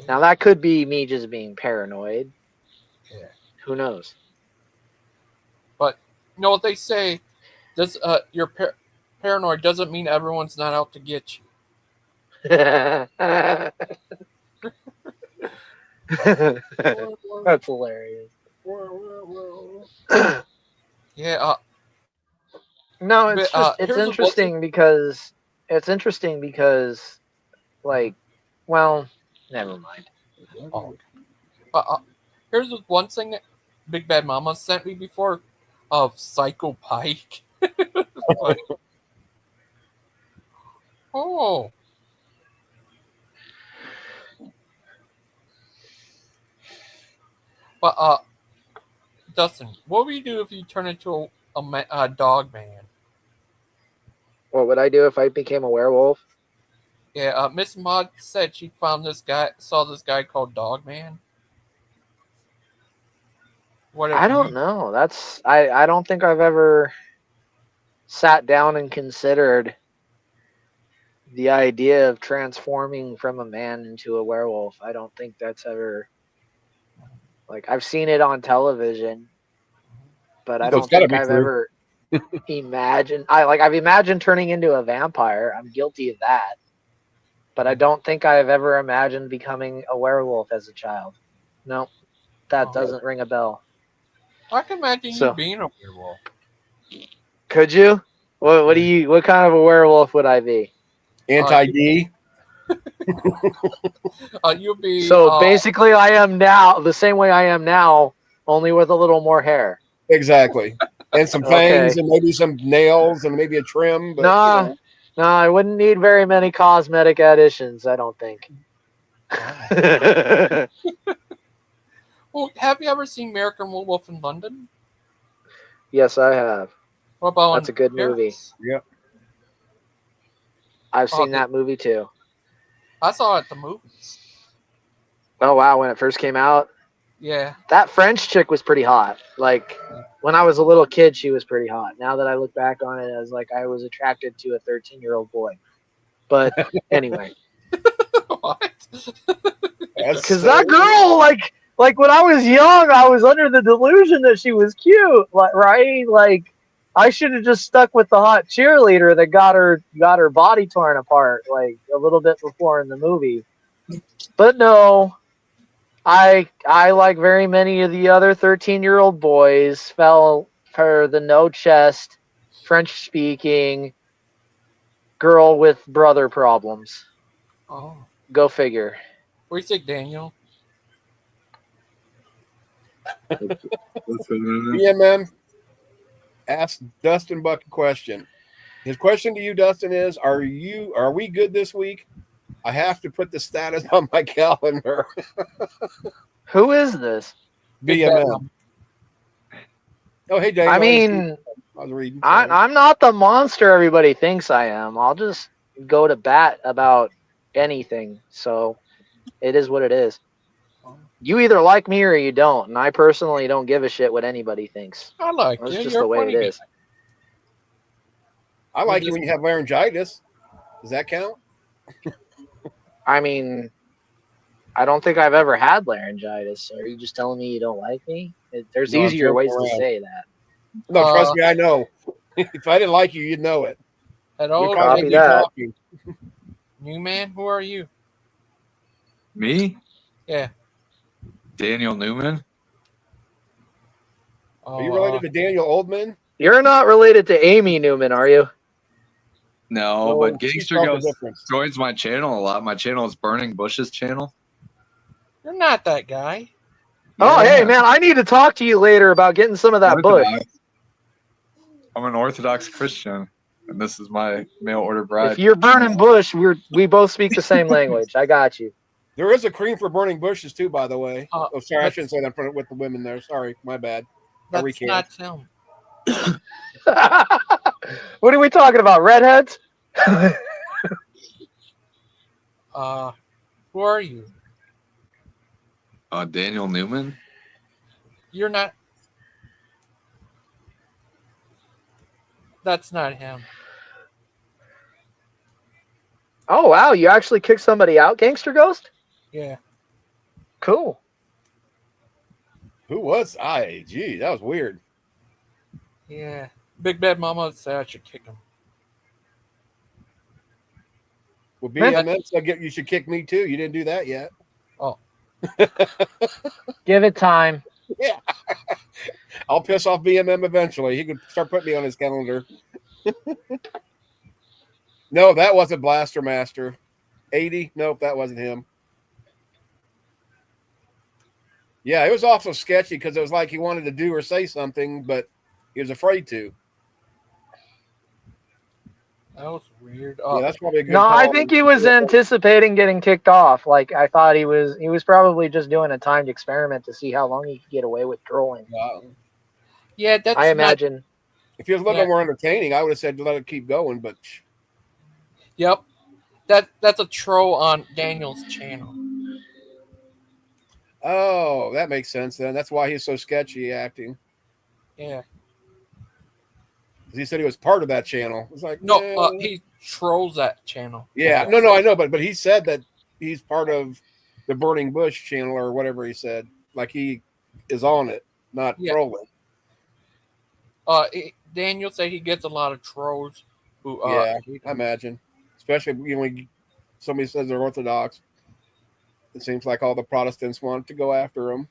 Now that could be me just being paranoid. Yeah. Who knows? But you know what they say? Does your paranoid doesn't mean everyone's not out to get you. That's hilarious. Yeah. No, But it's here's what's interesting because like, well, never mind. oh, here's one thing that Big Bad Mama sent me before of Psycho Pike. Like, oh, but Dustin, what would you do if you turn into a dog man? What would I do if I became a werewolf? Yeah, Miss Maud said she saw this guy called Dog Man. What if I you? don't know. I don't think I've ever sat down and considered the idea of transforming from a man into a werewolf. I don't think that's ever, like, I've seen it on television, but I So it's don't got to think be I've true. ever imagined. I've imagined turning into a vampire. I'm guilty of that, but I don't think I've ever imagined becoming a werewolf as a child. No, that Oh, doesn't ring a bell. I can imagine you So, being a werewolf. could you? What do Yeah. you? What kind of a werewolf would I be? Anti D. You'll be So basically, I am now the same way I am now, only with a little more hair. Exactly. And some fangs Okay. and maybe some nails and maybe a trim, but Nah, nah, I wouldn't need very many cosmetic additions. I don't think. oh. Well, have you ever seen American Werewolf in London? Yes, I have. What about That's in a good movie. Paris? yeah. I've Oh, seen that movie too. I saw it at the movies. Oh wow, when it first came out, Yeah. that French chick was pretty hot. Like when I was a little kid, she was pretty hot. Now that I look back on it, as like I was attracted to a 13-year-old boy. But anyway, What? That's because that girl, like when I was young, I was under the delusion that she was cute, like, right? Like I should have just stuck with the hot cheerleader that got her body torn apart, like a little bit before in the movie. But no, I like very many of the other 13-year-old boys fell for the no chest, French speaking girl with brother problems. Oh. Go figure. What do you think, Daniel? BMM asked Dustin Buck a question. His question to you, Dustin, is are we good this week? I have to put the status on my calendar. Who is this? Big Bad BMM. Mama. Oh, hey, I Daniel. mean, I was reading. Sorry. I'm not the monster everybody thinks I am. I'll just go to bat about anything. So it is what it is. You either like me or you don't, and I personally don't give a shit what anybody thinks. I like That's you. just You're the a way funny it guy. is. I like you when you have laryngitis. Does that count? I mean, I don't think I've ever had laryngitis. Are you just telling me you don't like me? There's No, I'm easier joking ways to around. say that. No, trust me, I know. If I didn't like you, you'd know it. Hello, You're constantly Copy that. talking. new man. Who are you? Me? Yeah. Daniel Newman? Are you related to Daniel Oldman? You're not related to Amy Newman, are you? No, No, but she Gangster spelled the Ghost difference. joins my channel a lot. My channel is Burning Bushes channel. You're not that guy. Oh, Yeah. hey, man, I need to talk to you later about getting some of that bush. Orthodox. I'm an Orthodox Christian, and this is my mail order bride. If you're burning bush, we both speak the same language. I got you. There is a cream for burning bushes too, by the way. Oh, sorry, I that's- shouldn't say that in front of, with the women there. Sorry, my bad. I That's recant. not him. What are we talking about? Redheads? Who are you? Daniel Newman. You're not. That's not him. Oh, wow. You actually kicked somebody out, Gangster Ghost? Yeah. Cool. Who was I? Gee, that was weird. Yeah. Big Bad Mama said I should kick him. Well, Man, BMM said you should kick me too. You didn't do that yet. Oh, give it time. Yeah, I'll piss off BMM eventually. He could start putting me on his calendar. No, that wasn't Blaster Master. 80. Nope, that wasn't him. Yeah, it was also sketchy because it was like he wanted to do or say something, but he was afraid to. that was weird. Yeah, that's probably a No, good I call. think he was anticipating getting kicked off. Like I thought he was probably just doing a timed experiment to see how long he could get away with trolling. Yeah, I that's not. imagine. If he was a little Yeah. bit more entertaining, I would have said let it keep going. But Yep. That's a troll on Daniel's channel. oh, that makes sense then. That's why he's so sketchy acting. Yeah. He said he was part of that channel. It's like No, eh. he trolls that channel. Yeah, no, I know, but he said that he's part of the Burning Bush channel or whatever he said. Like he is on it, not Yeah. trolling. Daniel said he gets a lot of trolls who Yeah, hate I him. imagine, especially when somebody says they're Orthodox. It seems like all the Protestants want to go after them.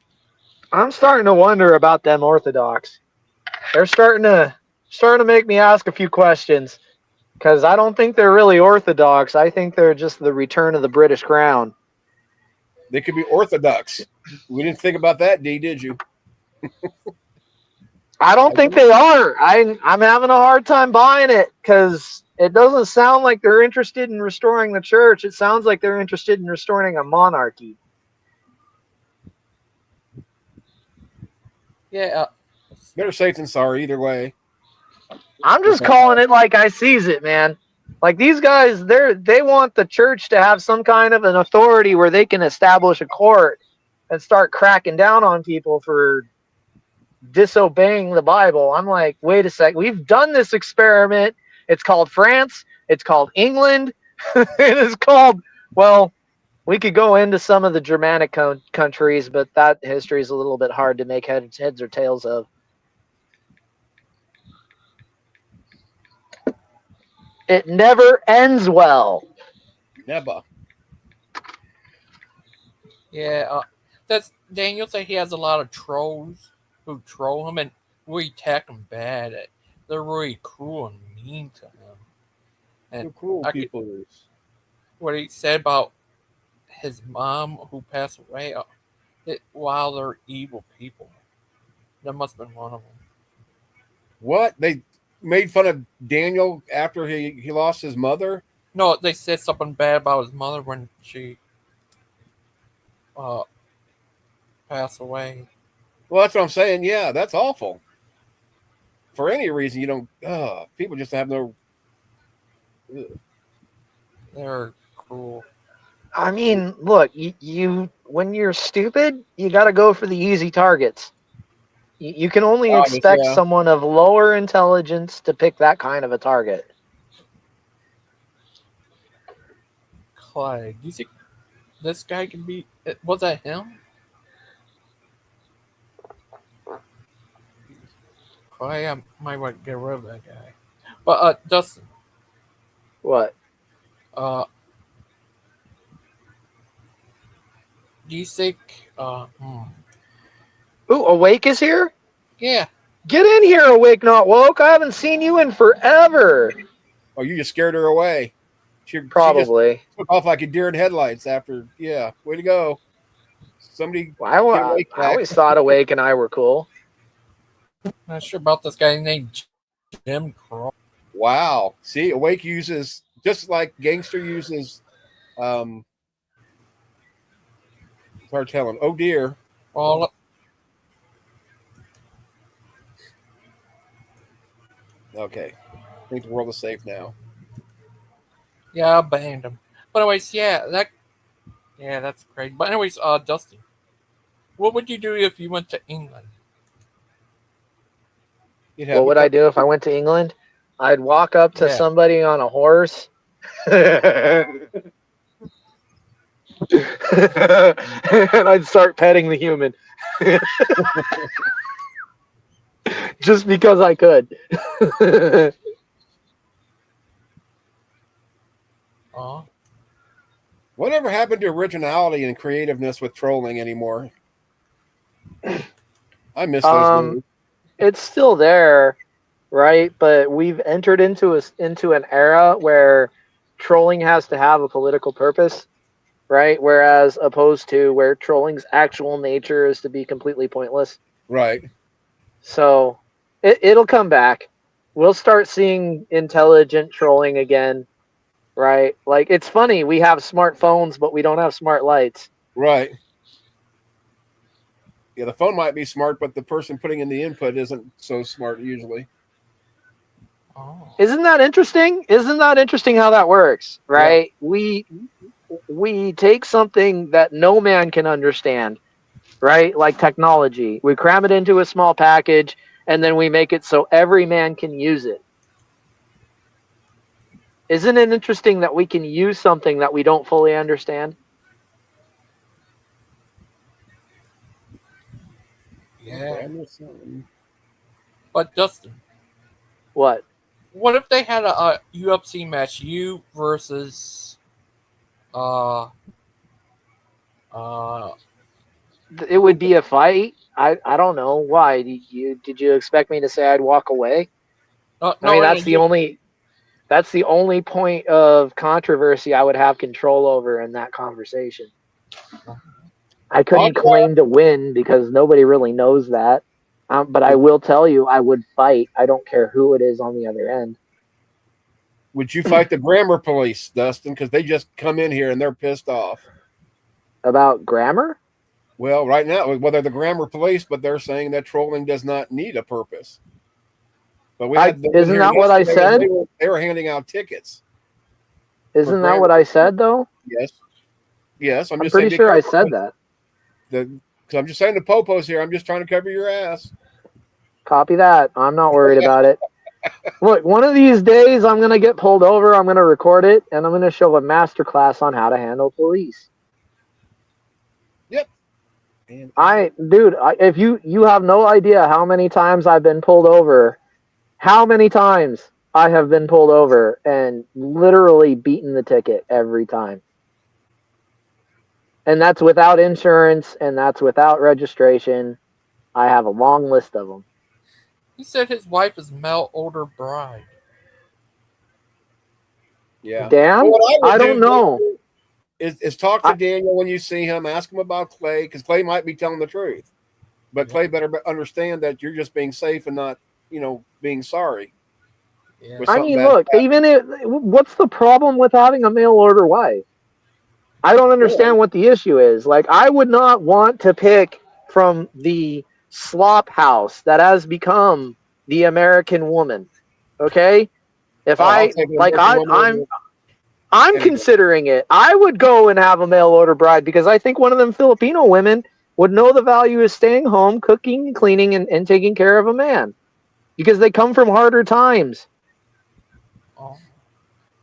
I'm starting to wonder about them Orthodox. They're starting to make me ask a few questions because I don't think they're really Orthodox. I think they're just the return of the British crown. They could be Orthodox. We didn't think about that, D, did you? I don't think they are. I'm having a hard time buying it because it doesn't sound like they're interested in restoring the church. It sounds like they're interested in restoring a monarchy. Yeah. Better safe than sorry either way. I'm just calling it like I sees it, man. Like these guys, they want the church to have some kind of an authority where they can establish a court and start cracking down on people for disobeying the Bible. I'm like, wait a sec. We've done this experiment. It's called France. It's called England. It is called, well, we could go into some of the Germanic countries, but that history is a little bit hard to make heads or tails of. It never ends well. Never. Yeah. That's Daniel said he has a lot of trolls who troll him and we attack him bad. They're really cruel and mean to him. And So cruel I could, people is. what he said about his mom who passed away. Wow, they're evil people. That must have been one of them. What? They made fun of Daniel after he lost his mother? No, they said something bad about his mother when she uh, passed away. Well, that's what I'm saying. Yeah, that's awful. For any reason, you don't. People just have no. They're cruel. I mean, look, you when you're stupid, you got to go for the easy targets. You can only expect Yeah. someone of lower intelligence to pick that kind of a target. Clay, do you think this guy can be? Was that him? Clay, I might want to get rid of that guy. But Dustin, What? uh, do you think? Ooh, Awake is here? Yeah. Get in here, Awake Not Woke. I haven't seen you in forever. Oh, you just scared her away. She just Probably. took off like a deer in headlights after. Yeah, way to go. Somebody I get Awake back. always thought Awake and I were cool. Not sure about this guy named Jim Crow. Wow. See, Awake uses just like Gangster uses. Hard telling. Oh dear. Well, Okay. I think the world is safe now. yeah, I banned him. But anyways, that's crazy. But anyways, Dustin, what would you do if you went to England? What would I do if I went to England? I'd walk up to somebody on a horse. And I'd start petting the human. Just because I could. Whatever happened to originality and creativeness with trolling anymore? I miss those Um, days. it's still there, right? But we've entered into an era where trolling has to have a political purpose, right? Whereas opposed to where trolling's actual nature is to be completely pointless. Right. So it'll come back. We'll start seeing intelligent trolling again, right? Like it's funny, we have smartphones, but we don't have smart lights. Right. Yeah, the phone might be smart, but the person putting in the input isn't so smart usually. Oh. Isn't that interesting? Isn't that interesting how that works, Yeah. right? We take something that no man can understand, right? Like technology. We cram it into a small package and then we make it so every man can use it. Isn't it interesting that we can use something that we don't fully understand? Yeah. Okay, I missed something. But Justin, What? what if they had a UFC match, you versus uh uh It who would be a fight. I don't know why. Did you expect me to say I'd walk away? I no mean, in a that's the only point of controversy I would have control over in that conversation. I I'll couldn't claim to win because nobody really knows that. But I would, will tell you, I would fight. I don't care who it is on the other end. would you fight the grammar police, Dustin? Because they just come in here and they're pissed off. About grammar? Well, right now, well, they're the grammar police, but they're saying that trolling does not need a purpose. But we I had them in isn't here that what I yesterday, and said? they were handing out tickets for Isn't that grammar. what I said though? Yes, yes. I'm I'm just saying, pretty be sure I careful. said that. Because I'm just saying the popos here. I'm just trying to cover your ass. Copy that. I'm not worried about it. Look, one of these days I'm gonna get pulled over. I'm gonna record it, and I'm gonna show a master class on how to handle police. Yep. And Dude, if you have no idea how many times I've been pulled over, how many times I have been pulled over and literally beaten the ticket every time, and that's without insurance and that's without registration. I have a long list of them. he said his wife is Mel Older Bride. yeah. Well, Dan, what I I would don't do know. is talk to I, Daniel when you see him. Ask him about Clay because Clay might be telling the truth. But Yeah. Clay better understand that you're just being safe and not, being sorry Yeah. with I something mean, bad. look, what's the problem with having a mail order wife? I don't Well, understand what the issue is. Like, I would not want to pick from the slop house that has become the American woman. Okay, if oh, I'll I take an like, American woman over I'm any day. considering it. I would go and have a mail order bride because I think one of them Filipino women would know the value of staying home, cooking, cleaning, and taking care of a man because they come from harder times. Oh.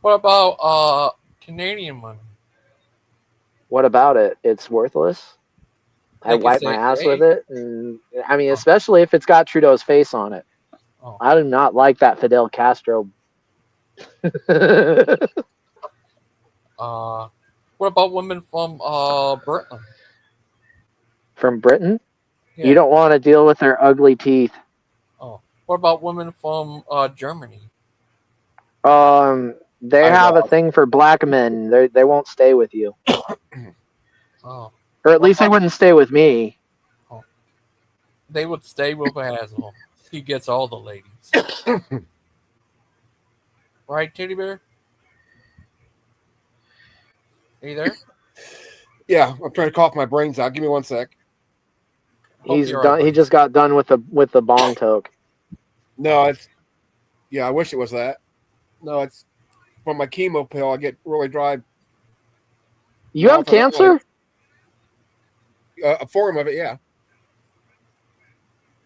What about Canadian women? What about it? It's worthless. I They can wipe my say ass with hey. it, and I mean, Oh, especially if it's got Trudeau's face on it. oh. I do not like that Fidel Castro. Uh, what about women from Britain? From Britain, you Yeah. don't want to deal with their ugly teeth. Oh. What about women from Germany? They I have a walk. thing for black men. They won't stay with you, Oh. or at What least they about wouldn't stay with me. oh, they would stay with Hazel. He gets all the ladies. Right, Teddy Bear? Are you there? Yeah, I'm trying to cough my brains out. Give me one sec. Hope He's you're alright, done. He buddy. just got done with the bong toke. No, it's yeah. I wish it was that. No, it's from my chemo pill. I get really dry You have mouth and eyes. cancer? A form of it, yeah.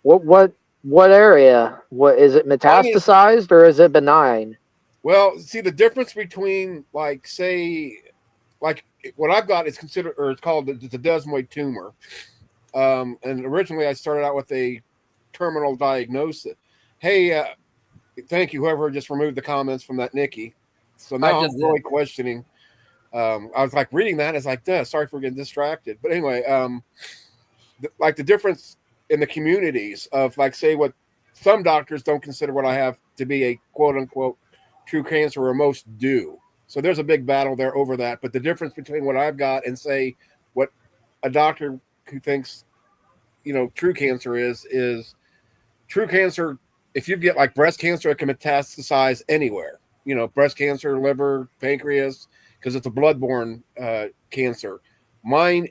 What area? What is it, I mean, metastasized or is it benign? well, see the difference between like what I've got is considered or it's called the desmoid tumor. And originally I started out with a terminal diagnosis. Hey, thank you whoever just removed the comments from that Nikki. So I now I'm just did. really questioning I was like reading that. It's like, duh, sorry for getting distracted. But anyway, like the difference in the communities of like say what some doctors don't consider what I have to be a quote unquote true cancer, or most do. So there's a big battle there over that. But the difference between what I've got and say what a doctor who thinks true cancer is true cancer. If you get like breast cancer, it can metastasize anywhere. Breast cancer, liver, pancreas, because it's a bloodborne cancer. Mine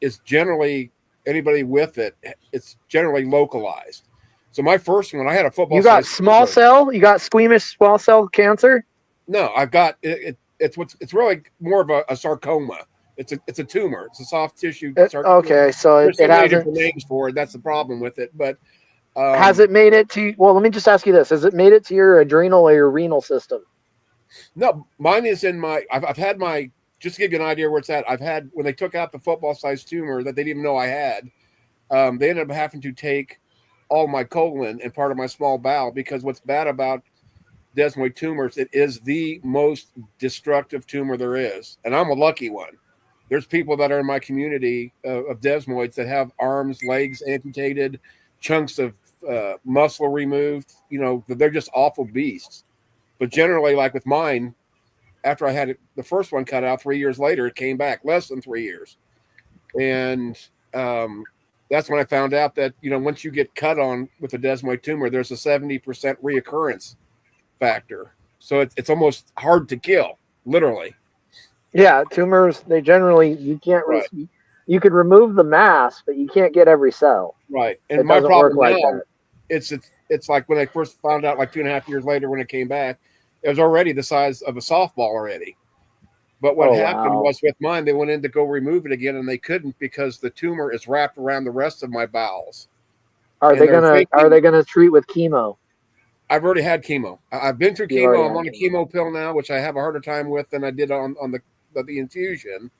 is generally anybody with it. It's generally localized. So my first one, I had a football You got size small tumor. cell? You got squamous small cell cancer? No, I've got it. It's really more of a sarcoma. It's a tumor. It's a soft tissue. Okay, so There's it so many hasn't. different names for it. That's the problem with it. But Has it made it to? Well, let me just ask you this: has it made it to your adrenal or your renal system? no, mine is in my. I've had my. Just to give you an idea where it's at. I've had when they took out the football sized tumor that they didn't even know I had. They ended up having to take all my colon and part of my small bowel, because what's bad about desmoid tumors, it is the most destructive tumor there is, and I'm a lucky one. There's people that are in my community of desmoids that have arms, legs amputated, chunks of muscle removed. They're just awful beasts. But generally, like with mine, after I had the first one cut out 3 years later, it came back less than 3 years, and that's when I found out that once you get cut on with a desmoid tumor, there's a 70% reoccurrence factor. So it's almost hard to kill, literally. Yeah, tumors. They generally you can't. Right, You could remove the mass, but you can't get every cell. right. And It my doesn't work problem like now, that. it's like when I first found out, like 2.5 years later when it came back, it was already the size of a softball already. But what Oh happened wow. was with mine, they went in to go remove it again, and they couldn't because the tumor is wrapped around the rest of my bowels. And they're Are thinking, they gonna treat with chemo? I've already had chemo. I've been through You've already chemo. I'm had on a chemo. chemo pill now, which I have a harder time with than I did on the infusion.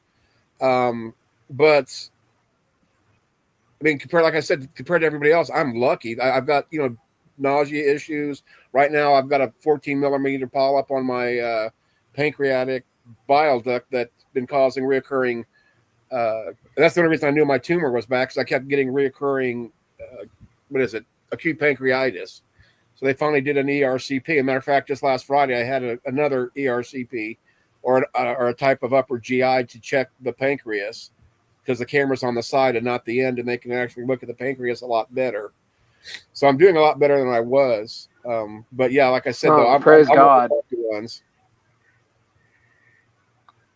Um, but I mean, like I said, compared to everybody else, I'm lucky. I've got nausea issues right now. I've got a 14 millimeter polyp on my pancreatic bile duct that's been causing reoccurring. That's the only reason I knew my tumor was back, because I kept getting reoccurring. What is it? Acute pancreatitis. So they finally did an ERCP. As a matter of fact, just last Friday, I had another ERCP, or a type of upper GI to check the pancreas, because the camera's on the side and not the end, and they can actually look at the pancreas a lot better. So I'm doing a lot better than I was. But yeah, like I said, though, Oh, I'm praise one of God. the lucky ones.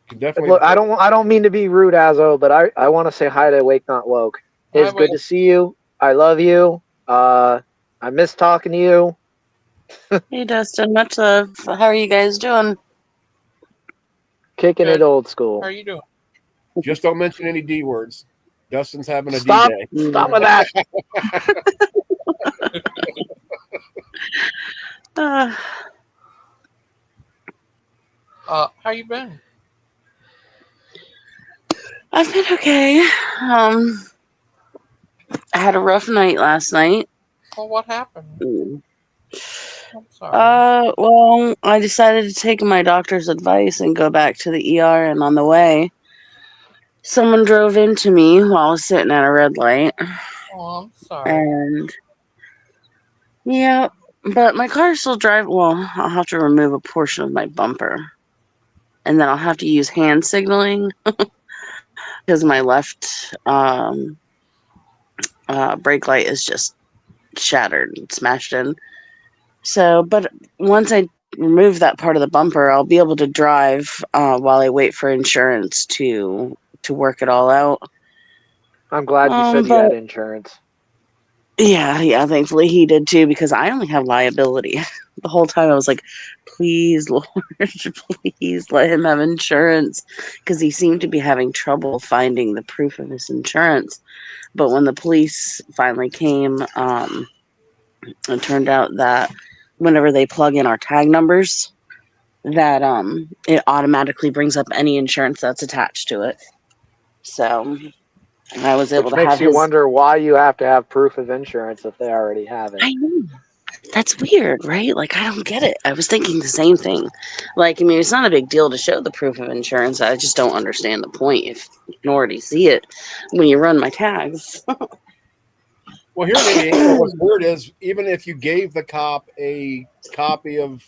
Can definitely. Look, I don't mean to be rude, Azo, but I want to say hi to Wake Not Woke. I It's good will. to see you. I love you. I miss talking to you. Hey, Dustin, much love. How are you guys doing? Kicking it Good. old How school. are you doing? Just don't mention any D words. Dustin's having a D Stop. day. Stop Mm. with that. Uh, How you been? I've been okay. I had a rough night last night. Well, what happened? Mm. I'm sorry. Well, I decided to take my doctor's advice and go back to the ER, and on the way, someone drove into me while I was sitting at a red light. Oh, I'm sorry. And yeah, but my car's still driving. Well, I'll have to remove a portion of my bumper, and then I'll have to use hand signaling because my left brake light is just shattered and smashed in. So, but once I remove that part of the bumper, I'll be able to drive while I wait for insurance to work it all out. I'm glad you said you But had insurance. yeah, thankfully he did too, because I only have liability. The whole time I was like, please, Lord, please let him have insurance, because he seemed to be having trouble finding the proof of his insurance. But when the police finally came, it turned out that whenever they plug in our tag numbers, that it automatically brings up any insurance that's attached to it. So I was able Which to makes have you his. wonder why you have to have proof of insurance if they already have it. I know. That's weird, right? Like, I don't get it. I was thinking the same thing. Like, I mean, it's not a big deal to show the proof of insurance. I just don't understand the point if you can already see it when you run my tags. Well, here in Indiana, what's weird is even if you gave the cop a copy of,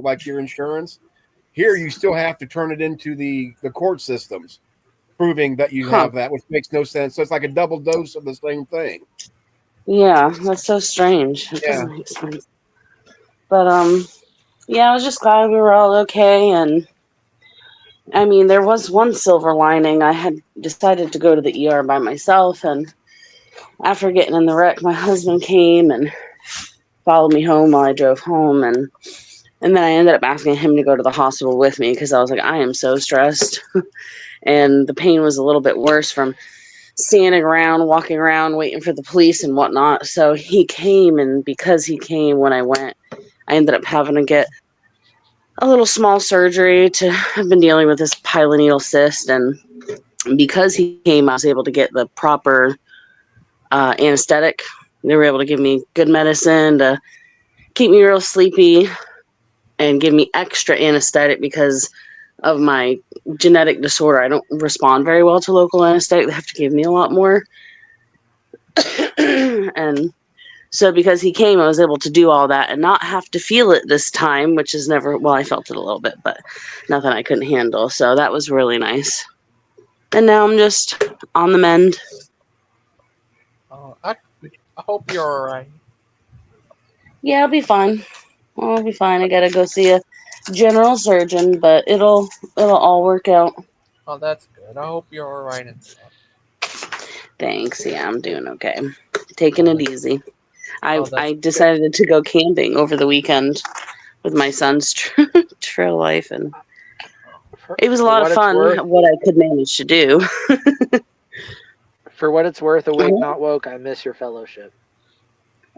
like your insurance, here you still have to turn it into the court systems, proving that you Huh. have that, which makes no sense. So it's like a double dose of the same thing. Yeah, that's so strange. It Yeah. doesn't make sense. But, yeah, I was just glad we were all okay. And, I mean, there was one silver lining. I had decided to go to the ER by myself. And after getting in the wreck, my husband came and followed me home while I drove home. And then I ended up asking him to go to the hospital with me because I was like, I am so stressed. And the pain was a little bit worse from standing around, walking around, waiting for the police and whatnot. So he came, and because he came when I went, I ended up having to get a little small surgery to have been dealing with this piloneal cyst. And because he came, I was able to get the proper anesthetic. They were able to give me good medicine to keep me real sleepy and give me extra anesthetic because of my genetic disorder. I don't respond very well to local anesthetic. They have to give me a lot more. And so because he came, I was able to do all that and not have to feel it this time, which is never, well, I felt it a little bit, but nothing I couldn't handle. So that was really nice. And now I'm just on the mend. I hope you're all right. Yeah, I'll be fine. I'll be fine. I gotta go see a general surgeon, but it'll all work out. Oh, that's good. I hope you're all right and stuff. Thanks. Yeah, I'm doing okay. Taking it easy. Oh, that's I decided to go camping over the weekend with my son's trail life, and it was a For lot of what it's fun. worth, What I could manage to do. for what it's worth, awake not woke. I miss your fellowship.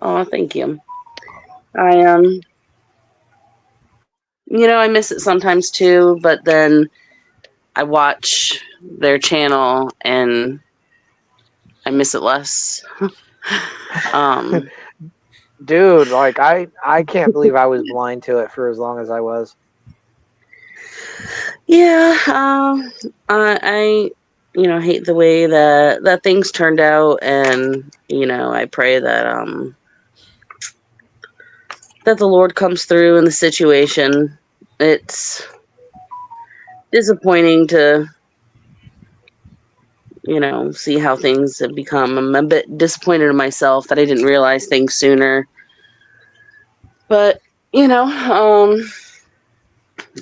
Oh, thank you. I I miss it sometimes too, but then I watch their channel and I miss it less. um, Dude, like I can't believe I was blind to it for as long as I was. yeah, I hate the way that things turned out, and I pray that the Lord comes through in the situation. It's disappointing to see how things have become. I'm a bit disappointed in myself that I didn't realize things sooner. But,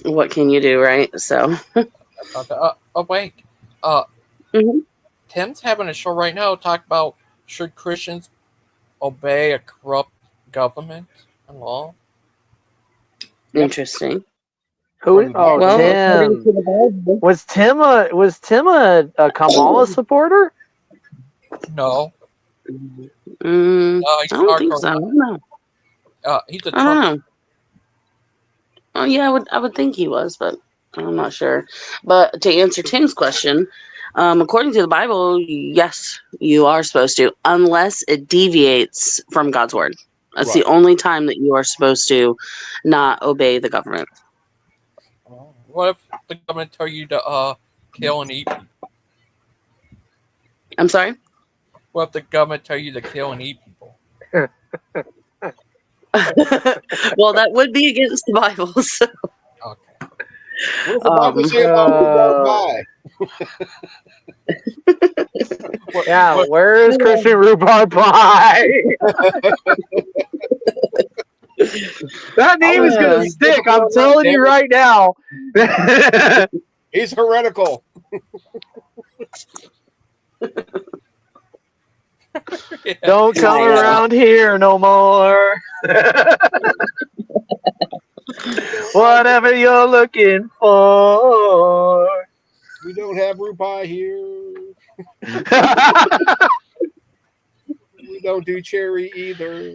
what can you do, right? So, okay. Oh, wait. Uh, mhm. Tim's having a show right now talk about should Christians obey a corrupt government and law? Yep. Interesting. Who? Oh, Well, according Tim. to the Bible, Was Tim a Kamala supporter? No. I He's don't think hardcore. so. No, He's a I don't Trump. know. Oh, yeah, I would think he was, but I'm not sure. But to answer Tim's question, according to the Bible, yes, you are supposed to, unless it deviates from God's word. That's the Right. only time that you are supposed to not obey the government. What if the government tell you to kill and eat people? I'm sorry? What if the government tell you to kill and eat people? Well, that would be against the Bible. So, Okay. What does the Bible um, say about rhubarb pie? Yeah, What where is Christian rhubarb pie? That name is gonna uh, stick. I'm telling you right now. He's heretical. yeah. Don't come I, around here no more. Whatever you're looking for. We don't have rhubarb pie here. We don't do cherry either.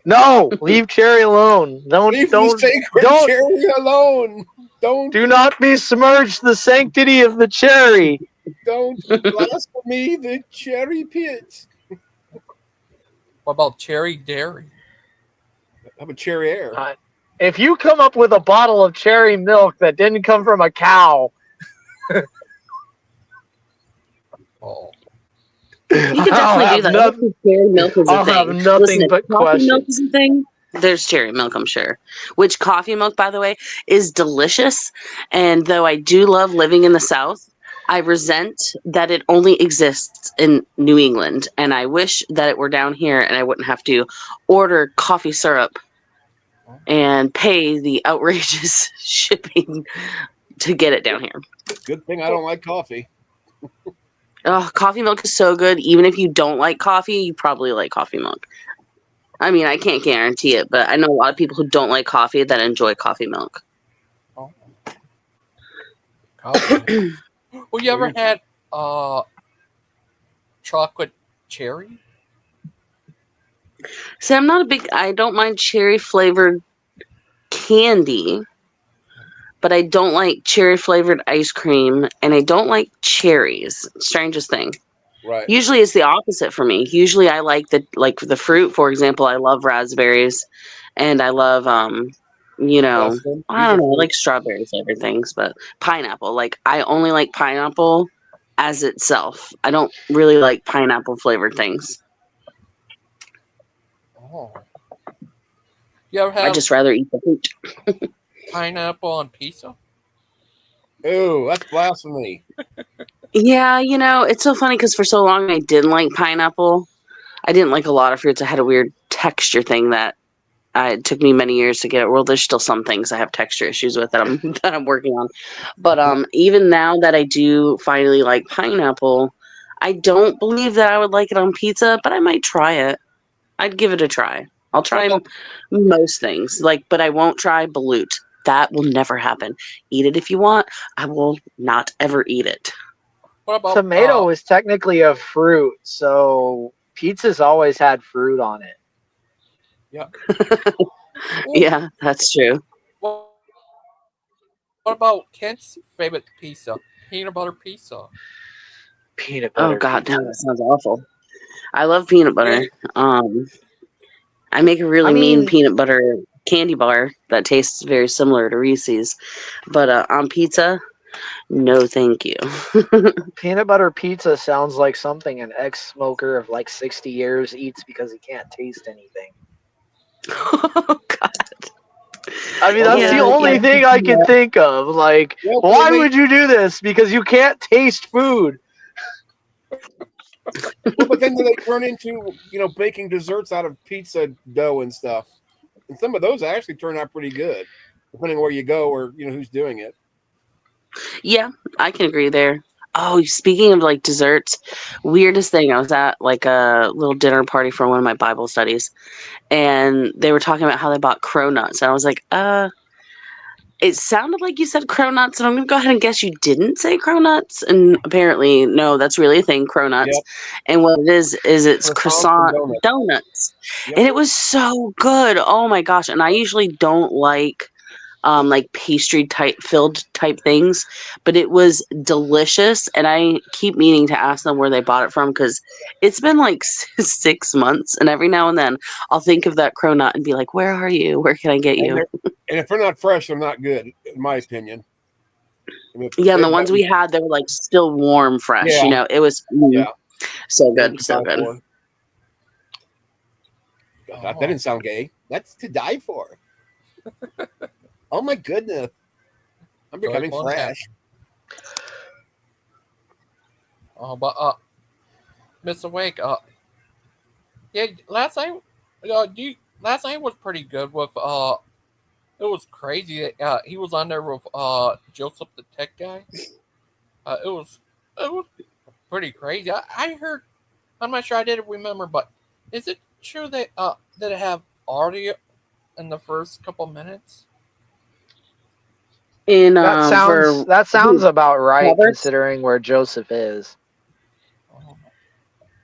No, leave cherry alone. Don't Leave the don't sacred don't cherry alone. Don't do not besmirch the sanctity of the cherry. blaspheme the cherry pit. What about cherry dairy? How about cherry air? If you come up with a bottle of cherry milk that didn't come from a cow, Oh, You could I'll definitely do have that. I don't nothing. think cherry milk is a I'll have thing. Listen, nothing if but coffee milk questions. is a thing, there's cherry milk, I'm sure. Which coffee milk, by the way, is delicious. And though I do love living in the South, I resent that it only exists in New England. And I wish that it were down here and I wouldn't have to order coffee syrup and pay the outrageous shipping to get it down here. Good thing I don't like coffee. Oh, coffee milk is so good. Even if you don't like coffee, you probably like coffee milk. I mean, I can't guarantee it, but I know a lot of people who don't like coffee that enjoy coffee milk. oh, coffee. Well, you ever had chocolate cherry? See, I don't mind cherry flavored candy, but I don't like cherry flavored ice cream, and I don't like cherries. Strangest thing. Right. Usually it's the opposite for me. Usually I like the fruit, for example, I love raspberries and I love Justin, I he's don't a know, I fruit. like strawberries, other things, but pineapple, like I only like pineapple as itself. I don't really like pineapple flavored things. Oh, you ever I have just rather eat the fruit. pineapple on pizza? Ooh, that's blasphemy. Yeah, it's so funny because for so long I didn't like pineapple. I didn't like a lot of fruits. I had a weird texture thing that it took me many years to get. Well, there's still some things I have texture issues with that I'm that I'm working on. But even now that I do finally like pineapple, I don't believe that I would like it on pizza, but I might try it. I'd give it a try. I'll What try about most things, but I won't try balut. That will never happen. Eat it if you want. I will not ever eat it. What about Tomato is technically a fruit, so pizza's always had fruit on it. yeah? Well, Yeah, that's true. what about Kent's favorite pizza? Peanut butter pizza. Peanut Oh butter God, no, pizza. that sounds awful. I love peanut butter. Hey, I make a I really mean mean, peanut butter candy bar that tastes very similar to Reese's. But on pizza, no thank you. peanut butter pizza sounds like something an ex-smoker of like 60 years eats because he can't taste anything. Oh, God. I mean, well, that's no, the Yeah, yeah. only thing I can think of. Like, well, why would you do this? Because you can't taste food. but then they turn into baking desserts out of pizza dough and stuff, and some of those actually turn out pretty good, depending on where you go or who's doing it. Yeah, I can agree there. Oh, speaking of like desserts, weirdest thing, I was at like a little dinner party for one of my Bible studies, and they were talking about how they bought cronuts. And I was like, it sounded like you said cronuts, and I'm gonna go ahead and guess you didn't say cronuts. And apparently, no, that's really a thing, cronuts. Yep, And what it is it's croissants and croissant donuts. donuts, Yep. and it was so good. Oh my gosh! And I usually don't like pastry type filled type things, but it was delicious. And I keep meaning to ask them where they bought it from because it's been like 6 months, and every now and then I'll think of that cronut and be like, "Where are you? Where can I get And you?" if they're not fresh, they're not good, in my opinion. I mean, Yeah, and they the ones we had, they were like still warm, fresh. yeah, It was yeah, so they're good, to so die good. for. God, that oh, didn't sound gay. That's to die for. Oh my goodness, I'm becoming joyful and happy. fresh. But Miss Awake, yeah, last night was pretty good with it was crazy. He was on there with Joseph the tech guy. It was pretty crazy. I heard. I'm not sure. I didn't remember, but is it true that it have audio in the first couple minutes? In That sounds for that sounds about right Roberts, considering where Joseph is. Oh,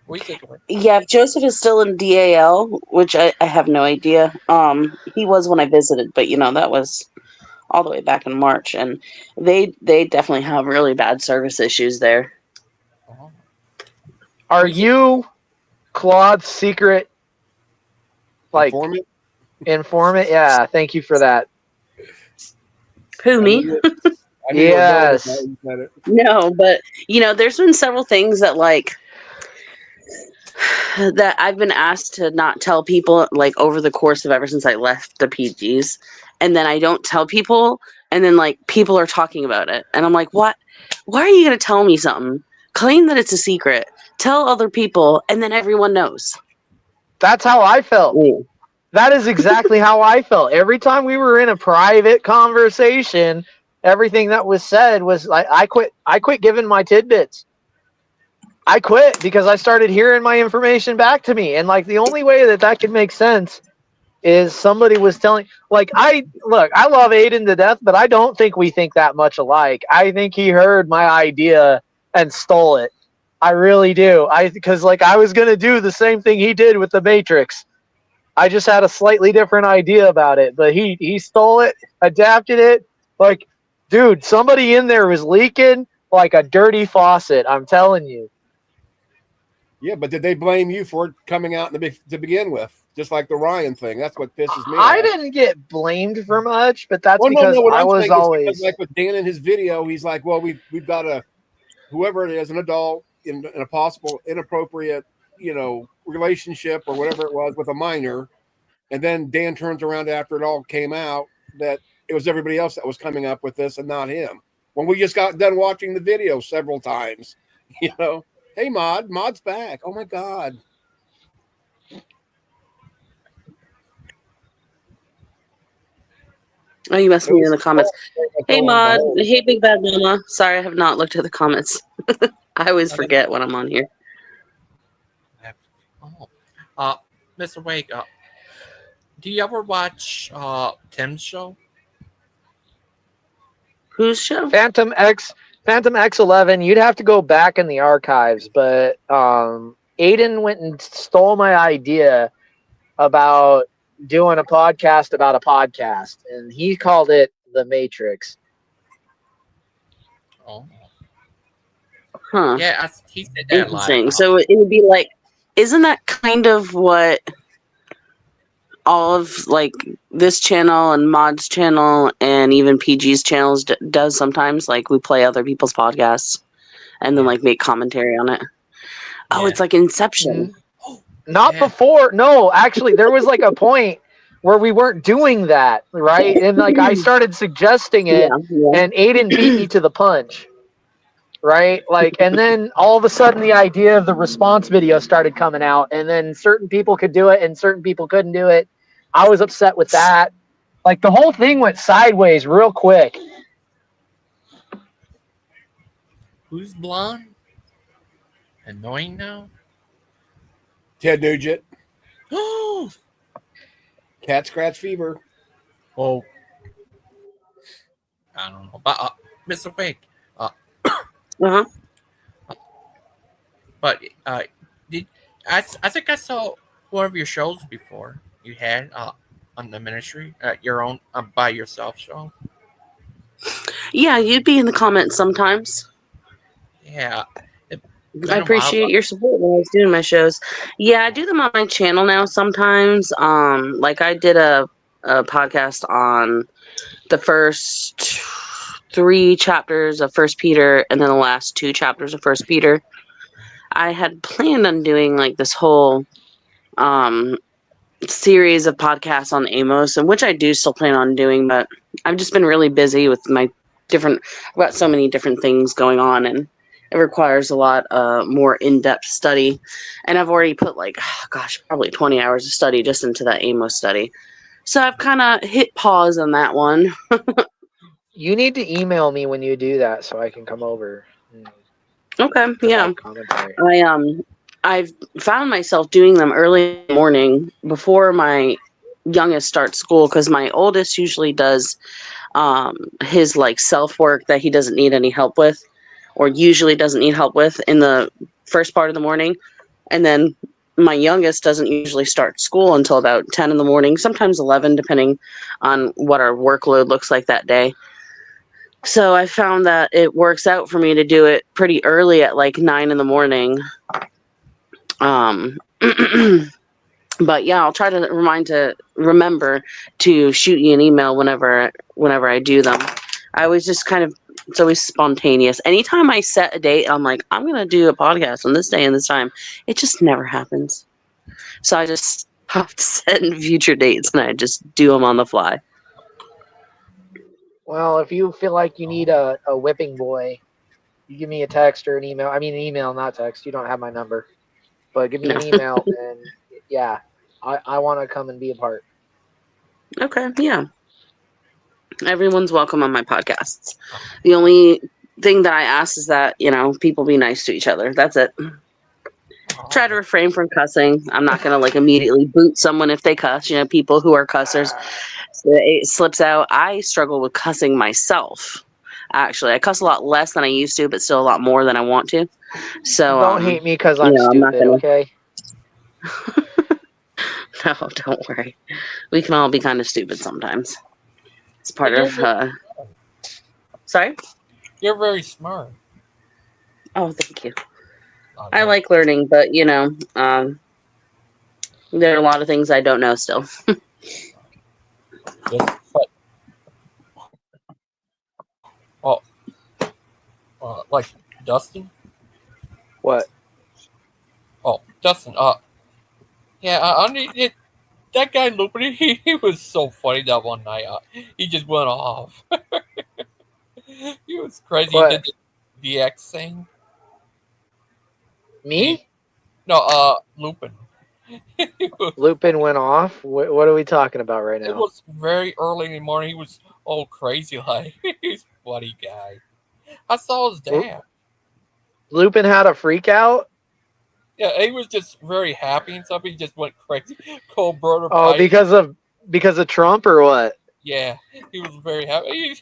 we think of it. yeah, if Joseph is still in DAL, which I have no idea. He was when I visited, but that was all the way back in March, and they definitely have really bad service issues there. Oh, Are we think. you Claude's secret, like, Informant. Informant, yeah. Thank you for that. Who, I me? knew it. I knew you were going with that Yes. when you said it. No, but there's been several things that that I've been asked to not tell people like over the course of ever since I left the PGs, and then I don't tell people, and then like people are talking about it, and I'm like, what? Why are you gonna tell me something? Claim that it's a secret. Tell other people, and then everyone knows. That's how I felt. Mm. That is exactly how I felt. Every time we were in a private conversation, everything that was said was like I quit giving my tidbits. I quit because I started hearing my information back to me, and like the only way that that could make sense is somebody was telling. Like I love Aiden to death, but I don't think we think that much alike. I think he heard my idea and stole it. I really do. Because like I was gonna do the same thing he did with the Matrix. I just had a slightly different idea about it, but he stole it, adapted it. Like, dude, somebody in there was leaking like a dirty faucet. I'm telling you. Yeah, but did they blame you for it coming out to begin with? Just like the Ryan thing. That's what pisses me I off. didn't get blamed for much, but that's Well, no, because no. What I I'm was saying is because, always. like with Dan in his video, he's like, "Well, we've got a whoever it is, an adult in a possible inappropriate, relationship or whatever it was with a minor," and then Dan turns around after it all came out that it was everybody else that was coming up with this and not him. When we just got done watching the video several times, hey, Mod's back. Oh my God. Oh, you must It be in was the comments. Hey, the Mod. whole. Hey, Big Bad Mama. Sorry, I have not looked at the comments. I always And then, forget when I'm on here. oh, Mr. Wake, do you ever watch Tim's show? Whose show? Phantom X11. You'd have to go back in the archives, but Aiden went and stole my idea about doing a podcast about a podcast, and he called it The Matrix. Oh, Huh. yeah, he said that a lot. Interesting. So it would be like, isn't that kind of what all of like this channel and Mod's channel and even PG's channels does sometimes? Like we play other people's podcasts and then Yeah. like make commentary on it. Oh, Yeah. it's like Inception. Not Yeah. before. No, actually, there was like a point where we weren't doing that, right? And like I started suggesting it, Yeah, yeah. and Aiden beat me to the punch, right? Like, and then all of a sudden, the idea of the response video started coming out, and then certain people could do it, and certain people couldn't do it. I was upset with that. Like the whole thing went sideways real quick. Who's blonde? Annoying now? Ted Nugent, Oh, cat scratch fever. I don't know. But Mr. Wake, Uh-huh. but did I think I saw one of your shows before you had on the ministry, your own by yourself show. Yeah, you'd be in the comments sometimes. Yeah, it's I been a while. appreciate your support when I was doing my shows. Yeah, I do them on my channel now sometimes. Like I did a podcast on the first 3 chapters of First Peter and then the last 2 chapters of First Peter. I had planned on doing like this whole series of podcasts on Amos, and which I do still plan on doing, but I've just been really busy with my different. I've got so many different things going on, and it requires a lot more in-depth study. And I've already put like, gosh, probably 20 hours of study just into that Amos study. So I've kind of hit pause on that one. You need to email me when you do that so I can come over and Okay, yeah. provide commentary. I've found myself doing them early in the morning before my youngest starts school because my oldest usually does his like self work that he doesn't need any help with, or usually doesn't need help with in the first part of the morning, and then my youngest doesn't usually start school until about 10 in the morning, sometimes 11 depending on what our workload looks like that day. So I found that it works out for me to do it pretty early at like 9 in the morning. But yeah, I'll try to remember to shoot you an email whenever I do them. I always just kind of, it's always spontaneous. Anytime I set a date, I'm like, I'm gonna do a podcast on this day and this time. It just never happens. So I just have to set in future dates, and I just do them on the fly. Well, if you feel like you need a whipping boy, you give me a text or an email. I mean, an email, not text. You don't have my number, but give me No. an email, and yeah, I want to come and be a part. Okay, yeah. Everyone's welcome on my podcasts. The only thing that I ask is that, people be nice to each other. That's it. Try to refrain from cussing. I'm not going to like immediately boot someone if they cuss. People who are cussers, it slips out. I struggle with cussing myself. Actually, I cuss a lot less than I used to, but still a lot more than I want to. So, Don't hate me because I'm I'm not stupid, going okay? to. No, don't worry. We can all be kind of stupid sometimes. It's part You're of. Sorry? you're very smart. Oh, thank you. Oh, I yeah. like learning, but there are a lot of things I don't know still. Just, but, oh, like Dustin. What? Oh, Dustin. Yeah. I need it. That guy Lupin. He was so funny that one night. He just went off. He was crazy. He What? did the DX thing. The Me? no. Lupin. It was Lupin went off. What are we talking about right it now? was very early in the morning. He was all crazy like he's a funny guy. I saw his Lu- dad. Lupin had a freak out. Yeah, he was just very happy and stuff. He just went crazy. Cold brother Oh, pipe. because of Trump or what? Yeah, he was very happy.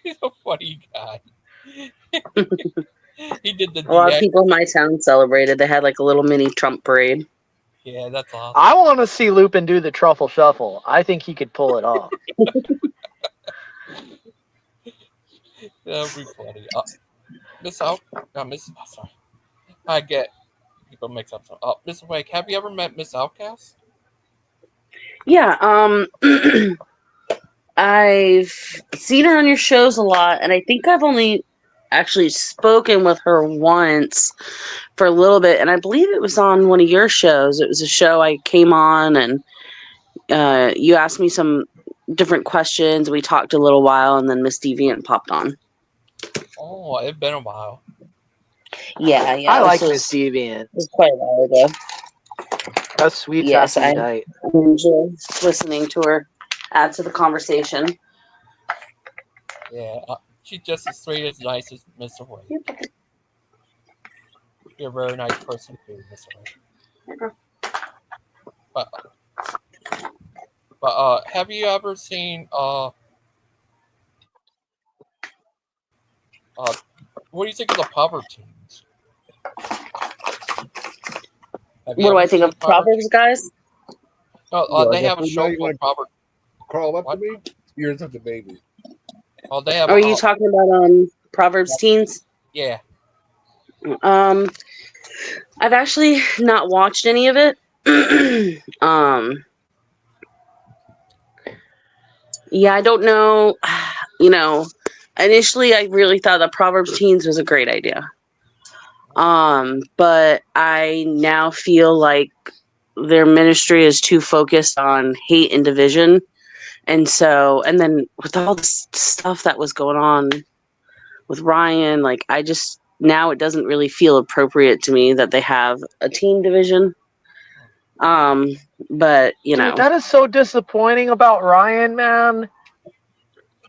He's a funny guy. He did the A lot of DX. people in my town celebrated. They had like a little mini Trump parade. Yeah, that's awesome. I want to see Lupin do the truffle shuffle. I think he could pull it off. That would be funny. Miss Out, Miss. Oh, sorry, I get people mix up. Miss Wake, have you ever met Miss Outcast? Yeah, I've seen her on your shows a lot, and I think I've only actually spoken with her once for a little bit, and I believe it was on one of your shows. It was a show I came on, and you asked me some different questions. We talked a little while, and then Miss Deviant popped on. Oh, it's been a while. Yeah, I this like Miss was, Deviant. was quite a while ago. A sweet Yes, sassy I night. enjoy listening to her add to the conversation. Yeah, she's just as sweet as nice as Mr. Wake. You're a very nice person too, Mr. Wake. But have you ever seen what do you think of the Power Teens? Have you What do ever I think seen the of Power Proverbs, Teens? guys? No, You they order have a food now? show You called want Power. to crawl up to What? me? You're such a baby. Oh, they have Are you talking about Proverbs Teens? yeah. Um, I've actually not watched any of it. Yeah, I don't know. Initially I really thought that Proverbs Teens was a great idea. But I now feel like their ministry is too focused on hate and division. And then with all this stuff that was going on with Ryan, like I just now it doesn't really feel appropriate to me that they have a team division. Um, but Dude, that is so disappointing about Ryan, man.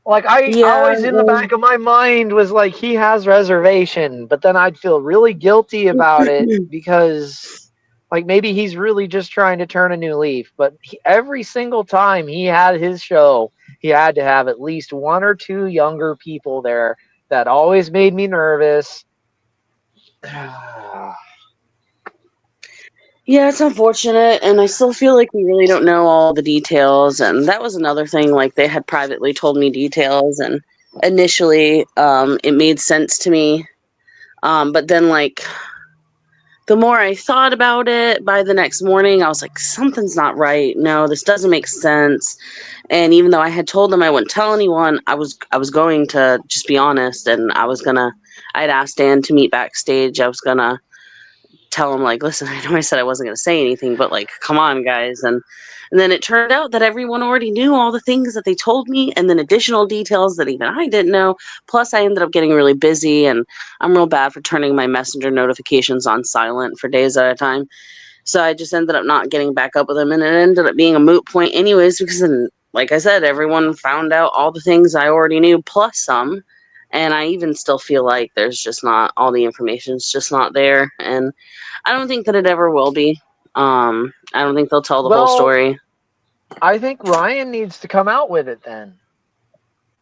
Like I yeah, always in the back of my mind was like he has reservation, but then I'd feel really guilty about it because like maybe he's really just trying to turn a new leaf. But every single time he had his show, he had to have at least one or two younger people there. That always made me nervous. yeah, it's unfortunate, and I still feel like we really don't know all the details. And that was another thing. Like they had privately told me details, and initially, it made sense to me. But then, like the more I thought about it, by the next morning, I was like, something's not right. No, this doesn't make sense. And even though I had told them I wouldn't tell anyone, I was going to just be honest, and I had asked Dan to meet backstage. I was gonna tell him, like, listen, I know I said I wasn't gonna say anything, but like, come on, guys. And then it turned out that everyone already knew all the things that they told me, and then additional details that even I didn't know. Plus, I ended up getting really busy, and I'm real bad for turning my messenger notifications on silent for days at a time. So I just ended up not getting back up with him, and it ended up being a moot point anyways, because then, like I said, everyone found out all the things I already knew plus some. And I even still feel like there's just not all the information's just not there, and I don't think that it ever will be. I don't think they'll tell the whole Well, story. I think Ryan needs to come out with it then.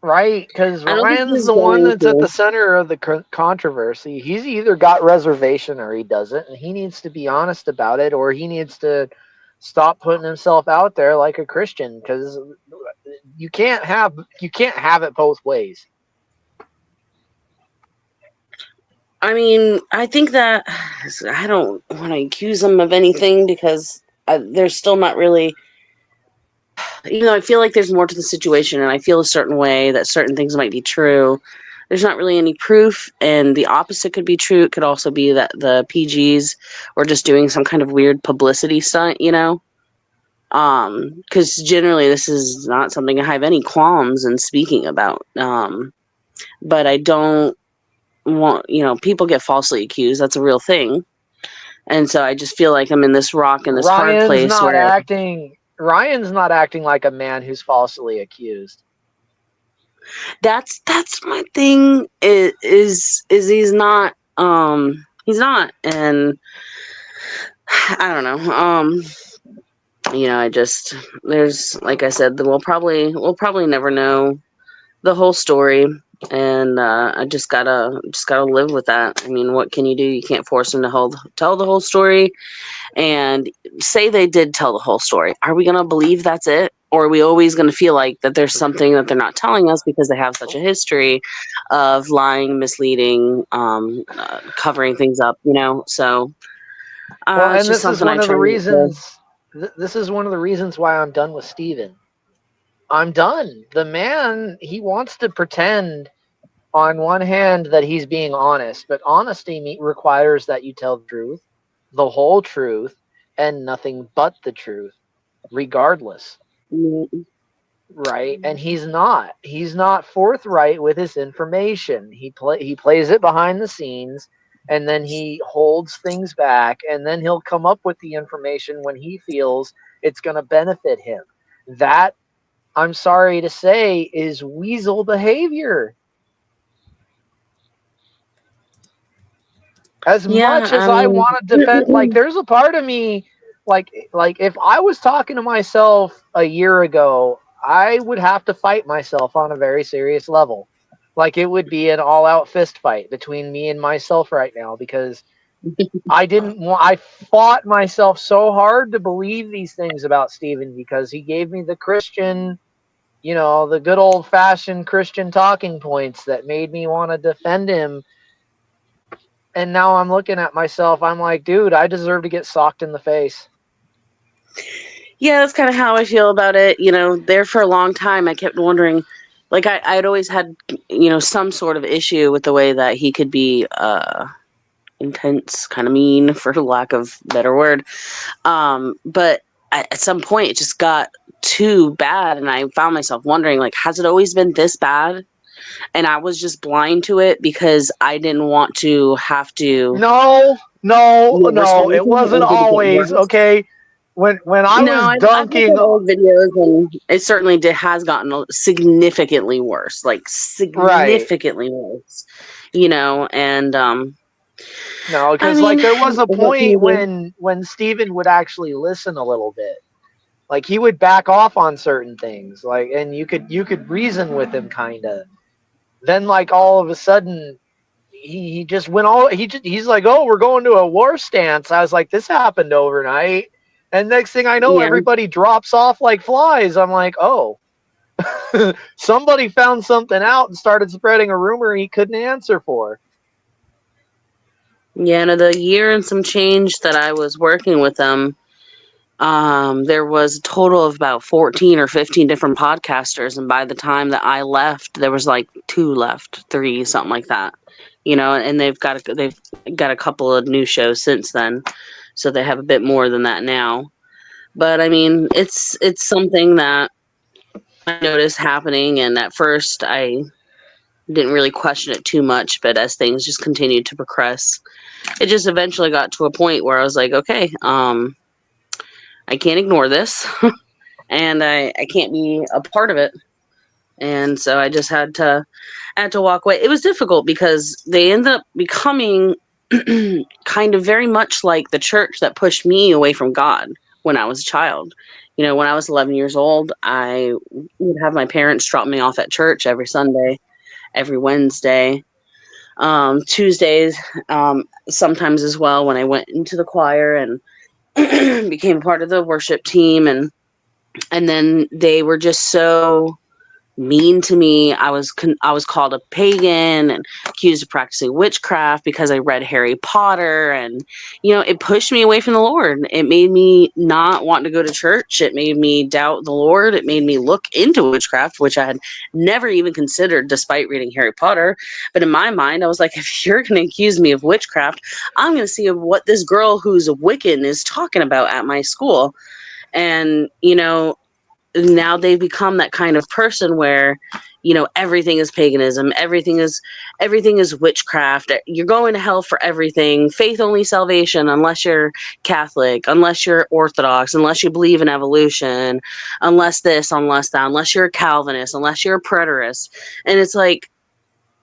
Right, because I don't think Ryan's he's the one going that's at to. the center of the controversy. He's either got reservation or he doesn't, and he needs to be honest about it, or he needs to stop putting himself out there like a Christian. Because you can't have it both ways. I mean, I think that I don't want to accuse them of anything because they're still not really. I feel like there's more to the situation, and I feel a certain way that certain things might be true. There's not really any proof, and the opposite could be true. It could also be that the PGs were just doing some kind of weird publicity stunt. Because generally this is not something I have any qualms in speaking about. But I don't want, people get falsely accused. That's a real thing. And so I just feel like I'm in this rock in this hard Ryan's place not where acting. Ryan's not acting like a man who's falsely accused. that's my thing is he's not, and I don't know. I just there's, like I said, we'll probably never know the whole story, and I just gotta live with that. I mean, what can you do? You can't force them to tell the whole story. And say they did tell the whole story, are we gonna believe that's it, or are we always gonna feel like that there's something that they're not telling us because they have such a history of lying, misleading, covering things up? So Well, it's and just this is something I one of the try to. reasons. This is one of the reasons why I'm done with Steven. I'm done. The man, he wants to pretend on one hand that he's being honest, but honesty requires that you tell the truth, the whole truth, and nothing but the truth, regardless. Mm, Right? And he's not forthright with his information. He plays it behind the scenes, and then he holds things back, and then he'll come up with the information when he feels it's going to benefit him. That, I'm sorry to say, is weasel behavior. As yeah, much as I I mean, want to defend, like, there's a part of me, like if I was talking to myself a year ago, I would have to fight myself on a very serious level. Like, it would be an all-out fist fight between me and myself right now, because I fought myself so hard to believe these things about Steven, because he gave me the Christian, the good old-fashioned Christian talking points that made me want to defend him. And now I'm looking at myself. I'm like, dude, I deserve to get socked in the face. yeah, that's kind of how I feel about it. There for a long time, I kept wondering, like I'd always had, some sort of issue with the way that he could be intense, kind of mean, for lack of a better word. But at some point, it just got too bad, and I found myself wondering, like, has it always been this bad? And I was just blind to it because I didn't want to have to No, no, no, respond it to it, wasn't or did it get always worse? okay. When I No, was I've looked dunking, at old videos, and it certainly has gotten significantly worse, like right? significantly worse. And No, I because mean, like there was a what can point you do? when Steven would actually listen a little bit. Like, he would back off on certain things, like, and you could reason with him, kind of. Then, like, all of a sudden, he just went all he's like, oh, we're going to a war stance. I was like, this happened overnight, and next thing I know, Yeah, everybody drops off like flies. I'm like, oh, somebody found something out and started spreading a rumor he couldn't answer for. Yeah, no, the year and some change that I was working with them, there was a total of about 14 or 15 different podcasters, and by the time that I left, there was like 2 left, 3, something like that. And they've got a couple of new shows since then, so they have a bit more than that now. But I mean, it's something that I noticed happening, and at first I didn't really question it too much, but as things just continued to progress, it just eventually got to a point where I was like, okay, I can't ignore this, and I can't be a part of it. And so I just had to walk away. It was difficult because they ended up becoming kind of very much like the church that pushed me away from God when I was a child. When I was 11 years old, I would have my parents drop me off at church every Sunday, every Wednesday, Tuesdays, sometimes as well when I went into the choir and became part of the worship team, and then they were just so mean to me. I was called a pagan and accused of practicing witchcraft because I read Harry Potter, and it pushed me away from the Lord. It made me not want to go to church. It made me doubt the Lord. It made me look into witchcraft, which I had never even considered despite reading Harry Potter. But in my mind, I was like, if you're going to accuse me of witchcraft, I'm going to see what this girl who's a Wiccan is talking about at my school. And now they've become that kind of person where everything is paganism, everything is witchcraft, you're going to hell for everything, faith only salvation unless you're Catholic, unless you're Orthodox, unless you believe in evolution, unless this, unless that, unless you're a Calvinist, unless you're a preterist. And it's like,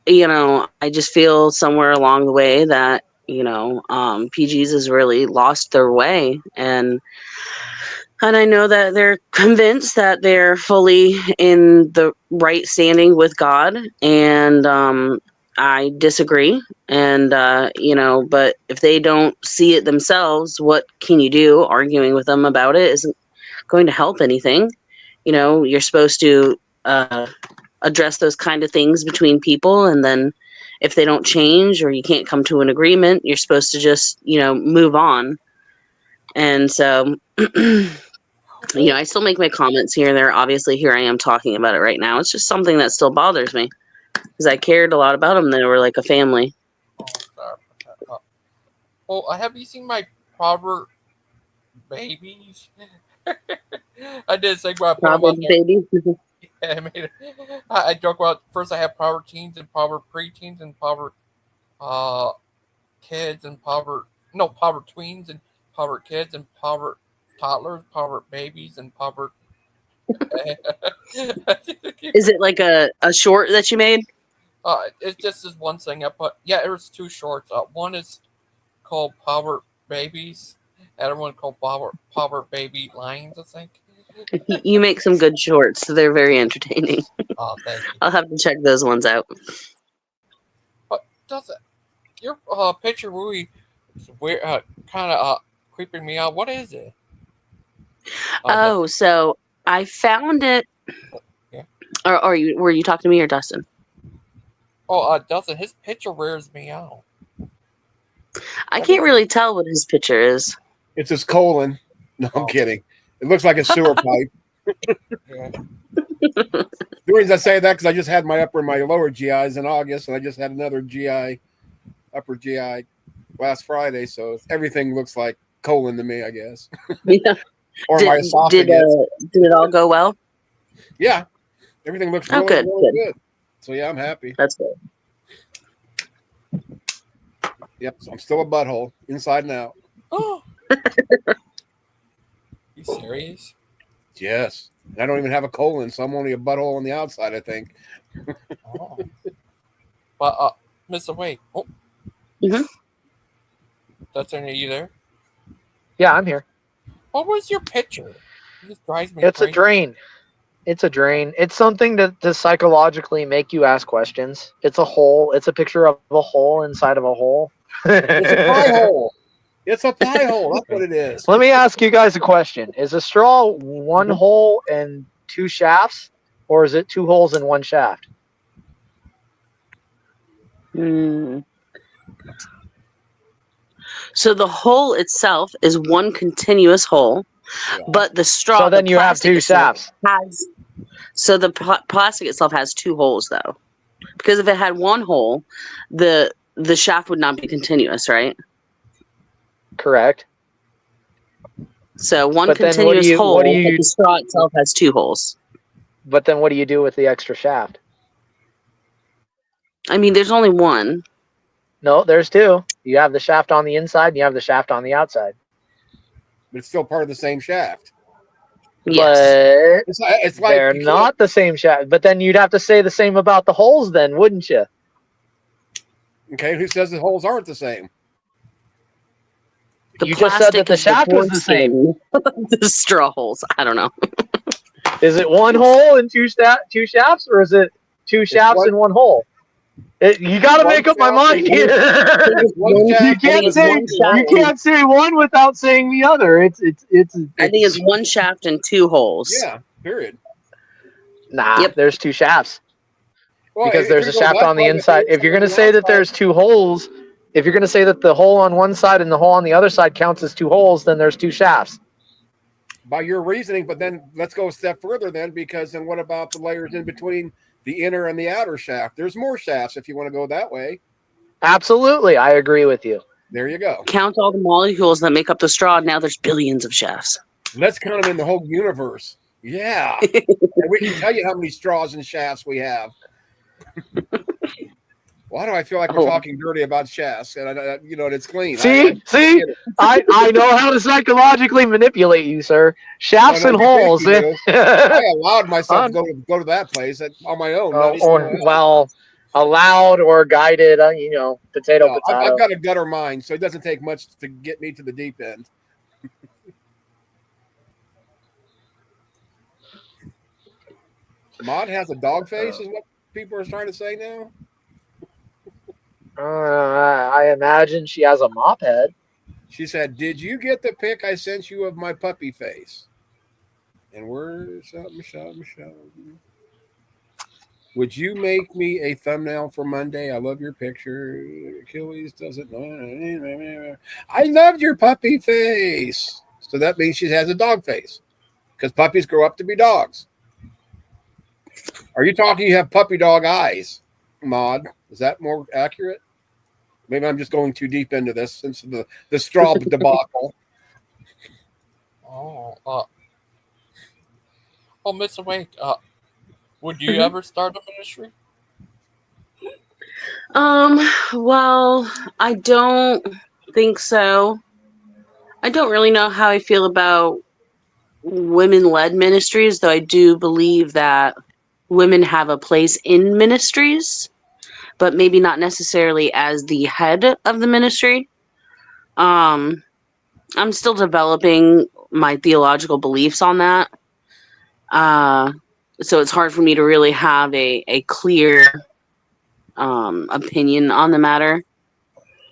I just feel somewhere along the way that PGs has really lost their way, and I know that they're convinced that they're fully in the right standing with God, and I disagree. And but if they don't see it themselves, what can you do? Arguing with them about it isn't going to help anything. You're supposed to address those kind of things between people, and then if they don't change or you can't come to an agreement, you're supposed to just move on. And so. I still make my comments here and there. Obviously, here I am talking about it right now. It's just something that still bothers me because I cared a lot about them. They were like a family. Oh, sorry about that. Well, have you seen my proverb babies? I did a segment. I put them on Proverbs, there. baby. Yeah, I joke about first I have proverb teens and proverb preteens and proverb uh, kids and proverb tweens and proverb kids and proverb toddlers, proverb babies and proverb. Is it like a short that you made? It's just this one thing I put. Yeah, it was 2 shorts. One is called Power Babies. Other one called Power Baby Lines, I think. You make some good shorts. They're very entertaining. Oh, thank you. I'll have to check those ones out. But does it? Your picture really is weird, kind of creeping me out. What is it? Oh, Dustin. so I found it. Yeah. Or were you talking to me or Dustin? Oh, Dustin, his picture wears me out. I What can't is really tell what his picture is. It's his colon. No, I'm Oh. kidding. It looks like a sewer pipe. Yeah. The reason I say that because I just had my upper and my lower GIs in August, and I just had another upper GI last Friday. So everything looks like colon to me, I guess, Yeah. or my Did esophagus. did it all go well? Yeah, everything looks Oh, really, good, really good. good. So yeah, I'm happy. That's good. Yep. So I'm still a butthole, inside and out. Oh, you serious? Yes. I don't even have a colon, so I'm only a butthole on the outside, I think. Oh. But Mr. Wade. Oh, Hmm. Dustin, are you there? Yeah, I'm here. What was your picture? It just drives me It's a crazy. drain. It's a drain. It's something to psychologically make you ask questions. It's a hole. It's a picture of a hole inside of a hole. It's a pie hole. It's a pie hole. That's what it is. Let me ask you guys a question. Is a straw one hole and 2 shafts, or is it 2 holes in 1 shaft? Mm, So the hole itself is one continuous hole, Yeah. but the straw, So then the you have plastic two itself shafts. has. So the plastic itself has two holes, though, because if it had one hole, the shaft would not be continuous, right? Correct. So one But then what do continuous you hole, but the straw itself has two holes. But then what do you do with the extra shaft? I mean, there's only one. No, there's two. You have the shaft on the inside and you have the shaft on the outside. But it's still part of the same shaft. Yes. But It's like they're you can't. not the same shaft. But then you'd have to say the same about the holes then, wouldn't you? Okay, who says the holes aren't the same? The You just said that plastic the is the shaft was the same. foreskin. The straw holes. I don't know. Is it one hole and two shafts, or is it two It's shafts one, and one hole? You got to one make up my shaft and mind one. here. It's one I You shaft think can't with it's say one two shaft. you holes. can't say one without saying the other. I think it's one shaft and two holes. Yeah, period. Nah. Yep. There's two shafts Well, because if there's you're a going to go shaft that on the way, but the inside. If you're inside going and to the say that outside, there's two holes, if you're going to say that the hole on one side and the hole on the other side counts as two holes, then there's two shafts. by your reasoning, but then let's go a step further then, because then what about the layers in between the inner and the outer shaft? There's more shafts if you want to go that way. Absolutely, I agree with you. There you go. Count all the molecules that make up the straw. Now there's billions of shafts. Let's count them in the whole universe. Yeah. And we can tell you how many straws and shafts we have. Why do I feel like we're Oh. talking dirty about shafts? And it's clean. See, Get it. I know how to psychologically manipulate you, sir. Oh Shafts no, and you think holes. you do? I allowed myself to On, go to that place on my own, not even or know how. well, allowed or guided. Potato, No, I've potato. got a gutter mind, so it doesn't take much to get me to the deep end. Maud has a dog face, is what people are trying to say now. I imagine she has a mop head. She said, "Did you get the pic I sent you of my puppy face?" And we're Michelle. Would you make me a thumbnail for Monday? I love your picture. Achilles doesn't know. I loved your puppy face. So that means she has a dog face because puppies grow up to be dogs. Are you talking you have puppy dog eyes, Maud? Is that more accurate? Maybe I'm just going too deep into this since the straw debacle. Oh, Miss Awake, would you Mhm. ever start a ministry? Well, I don't think so. I don't really know how I feel about women-led ministries, though I do believe that women have a place in ministries, but maybe not necessarily as the head of the ministry. Um, I'm still developing my theological beliefs on that. Uh, so it's hard for me to really have a clear opinion on the matter.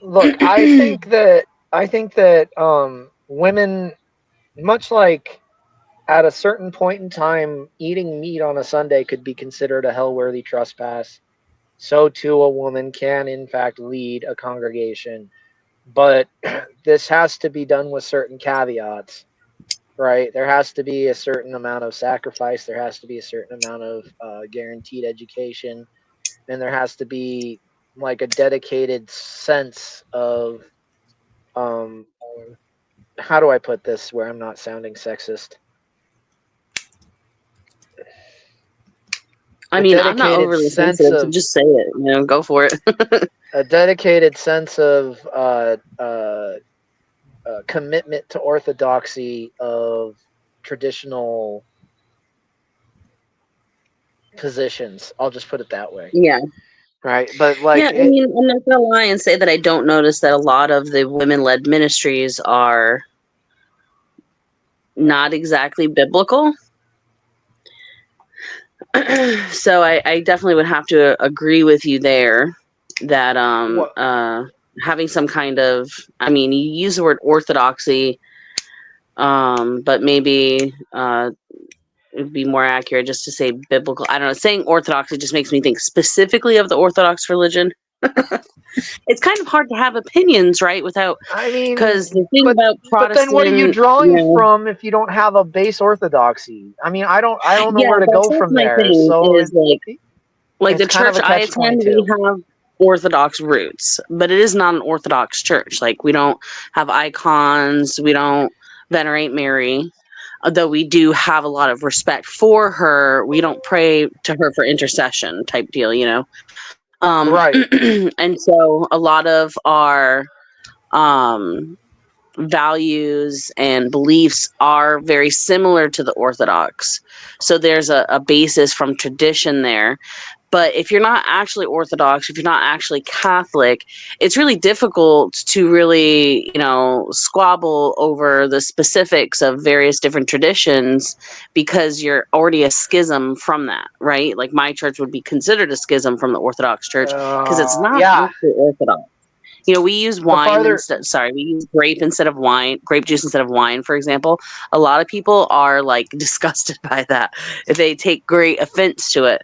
Look, I think that women, much like at a certain point in time, eating meat on a Sunday could be considered a hell-worthy trespass. So too, a woman can, in fact, lead a congregation, but this has to be done with certain caveats, right? There has to be a certain amount of sacrifice. There has to be a certain amount of guaranteed education, and there has to be like a dedicated sense of um, how do I put this where I'm not sounding sexist? I A mean, I'm not dedicated overly sense sensitive, so of just say it. Go for it. a dedicated sense of commitment to orthodoxy of traditional positions. I'll just put it that way, Yeah. right? But Yeah, like I mean, I'm not gonna lie and say that I don't notice that a lot of the women-led ministries are not exactly biblical. So I definitely would have to agree with you there that what having some kind of, I mean, you use the word orthodoxy, but maybe it would be more accurate just to say biblical. I don't know. Saying orthodoxy just makes me think specifically of the Orthodox religion. It's kind of hard to have opinions, right? Without, I mean, because the thing but about but then what are you Protestant, drawing from if you don't have a base orthodoxy? I mean, I don't know yeah, where to go that's from my there. thing. So Is like it's the kind of church a I catch attend, 22. we have Orthodox roots, but it is not an Orthodox church. Like we don't have icons, we don't venerate Mary. Although we do have a lot of respect for her, we don't pray to her for intercession type deal, you know. Right. And so a lot of our um values and beliefs are very similar to the Orthodox. So there's a basis from tradition there. But if you're not actually Orthodox, if you're not actually Catholic, it's really difficult to really, you know, squabble over the specifics of various different traditions because you're already a schism from that, right? Like my church would be considered a schism from the Orthodox Church because it's not Yeah. actually Orthodox. You know, we use The wine farther instead. Sorry, we use grape instead of wine, grape juice instead of wine, for example. A lot of people are like disgusted by that. If they take great offense to it.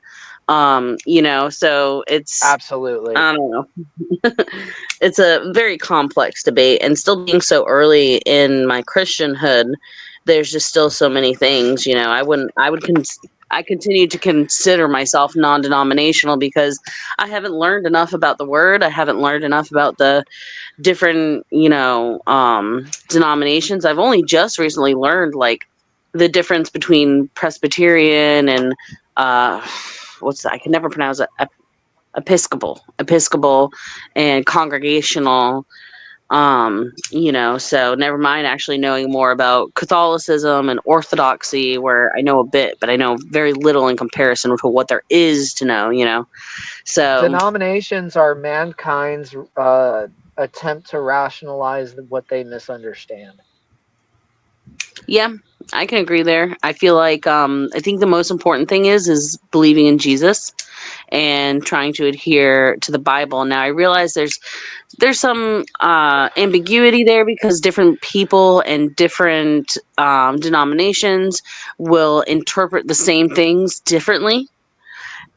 You know, so it's, Absolutely. I don't know. It's a very complex debate, and still being so early in my Christianhood, there's just still so many things. You know, I continue to consider myself non-denominational because I haven't learned enough about the word. I haven't learned enough about the different, you know, denominations. I've only just recently learned like the difference between Presbyterian and uh, what's that? I can never pronounce it. Episcopal, and congregational. You know, so never mind actually knowing more about Catholicism and Orthodoxy, where I know a bit, but I know very little in comparison to what there is to know. You know, so Denominations are mankind's attempt to rationalize what they misunderstand. yeah, I can agree there. I feel like I think the most important thing is believing in Jesus and trying to adhere to the Bible. Now I realize there's some ambiguity there because different people and different denominations will interpret the same things differently.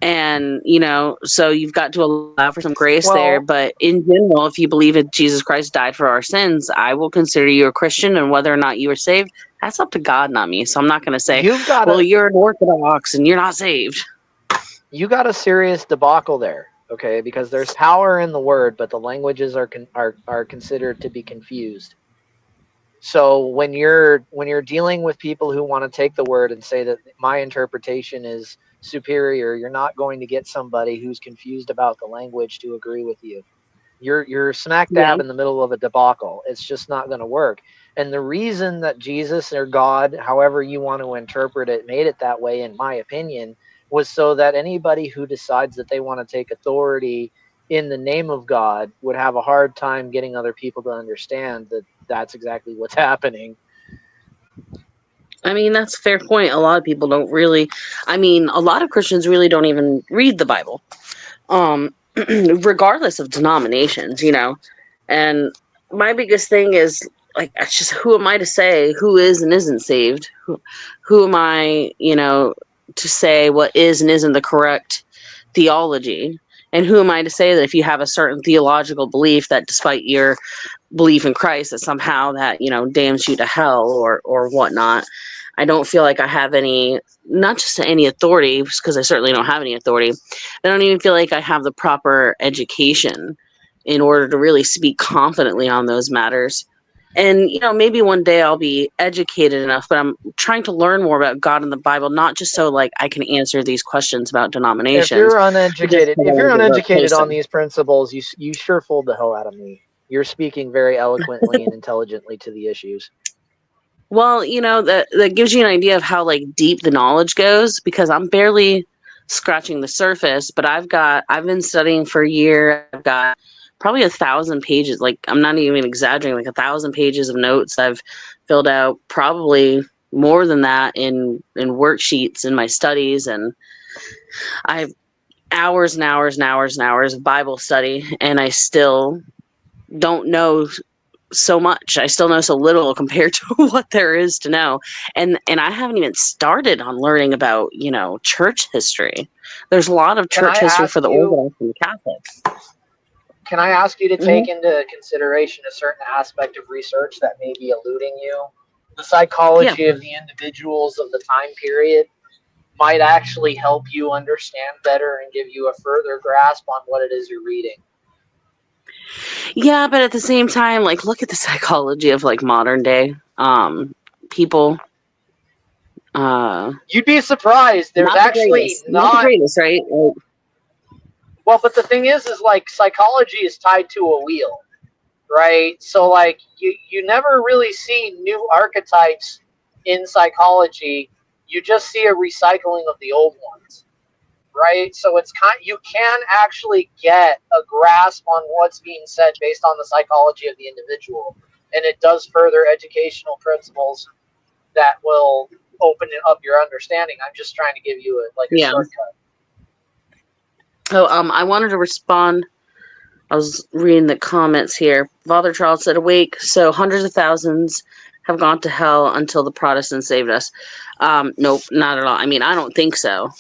And you know, so you've got to allow for some grace there. Well, But in general, if you believe that Jesus Christ died for our sins, I will consider you a Christian, and whether or not you are saved, that's up to God, not me. So I'm not going to say, you've got well, a you're an Orthodox and you're not saved. you got a serious debacle there, okay? Because there's power in the word, but the languages are considered to be confused. So when you're dealing with people who want to take the word and say that my interpretation is superior, you're not going to get somebody who's confused about the language to agree with you. You're smack Yeah. dab in the middle of a debacle. It's just not going to work. And the reason that Jesus or God, however you want to interpret it, made it that way, in my opinion, was so that anybody who decides that they want to take authority in the name of God would have a hard time getting other people to understand that that's exactly what's happening. I mean, that's a fair point. A lot of people don't really, I mean, a lot of Christians really don't even read the Bible, um, regardless of denominations, you know. And my biggest thing is like, it's just who am I to say who is and isn't saved? Who am I, you know, to say what is and isn't the correct theology? And who am I to say that if you have a certain theological belief that despite your belief in Christ that somehow that, you know, damns you to hell or whatnot? I don't feel like I have any, not just any authority, because I certainly don't have any authority. I don't even feel like I have the proper education in order to really speak confidently on those matters. And, you know, maybe one day I'll be educated enough, but I'm trying to learn more about God and the Bible, not just so like I can answer these questions about If denominations, you're but just uneducated, because I if you're want to get uneducated closer. on these principles, you sure fooled the hell out of me. You're speaking very eloquently and intelligently to the issues. Well, you know, that gives you an idea of how like deep the knowledge goes because I'm barely scratching the surface, but I've been studying for a year. I've got probably 1,000 pages. Like I'm not even exaggerating, like 1,000 pages of notes I've filled out, probably more than that in worksheets in my studies, and I've hours and hours and hours and hours of Bible study, and I still don't know so much. I still know so little compared to what there is to know. And I haven't even started on learning about, you know, church history. There's a lot of Can I church history ask for the you? Orthodox and the Catholic. Can I ask you to Hmm. take into consideration a certain aspect of research that may be eluding you? The Yeah. psychology of the individuals of the time period might actually help you understand better and give you a further grasp on what it is you're reading. Yeah, but at the same time, like, look at the psychology of like modern day people. You'd be surprised. There's Not the actually greatest. Not the not. greatest, right? Like, Well, but the thing is like psychology is tied to a wheel, right? So like you never really see new archetypes in psychology. You just see a recycling of the old ones, right? So it's you can actually get a grasp on what's being said based on the psychology of the individual, and it does further educational principles that will open up your understanding. I'm just trying to give you a yeah. shortcut. Oh, I wanted to respond. I was reading the comments here. Father Charles said, "Awake, so hundreds of thousands have gone to hell until the Protestants saved us." Nope, not at all. I mean, I don't think so.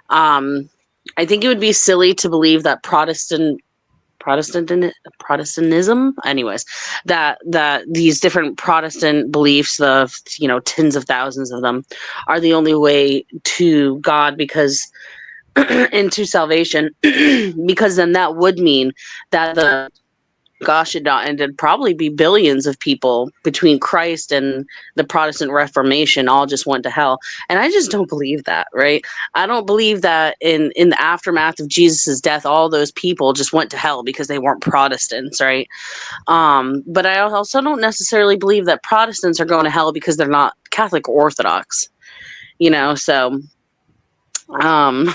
I think it would be silly to believe that Protestantism, anyways, that these different Protestant beliefs, the tens of thousands of them, are the only way to God because into salvation, because then that would mean that the gosh, and it'd probably be billions of people between Christ and the Protestant Reformation all just went to hell. And I just don't believe that, right? I don't believe that in the aftermath of Jesus's death, all those people just went to hell because they weren't Protestants, right? But I also don't necessarily believe that Protestants are going to hell because they're not Catholic or Orthodox, so um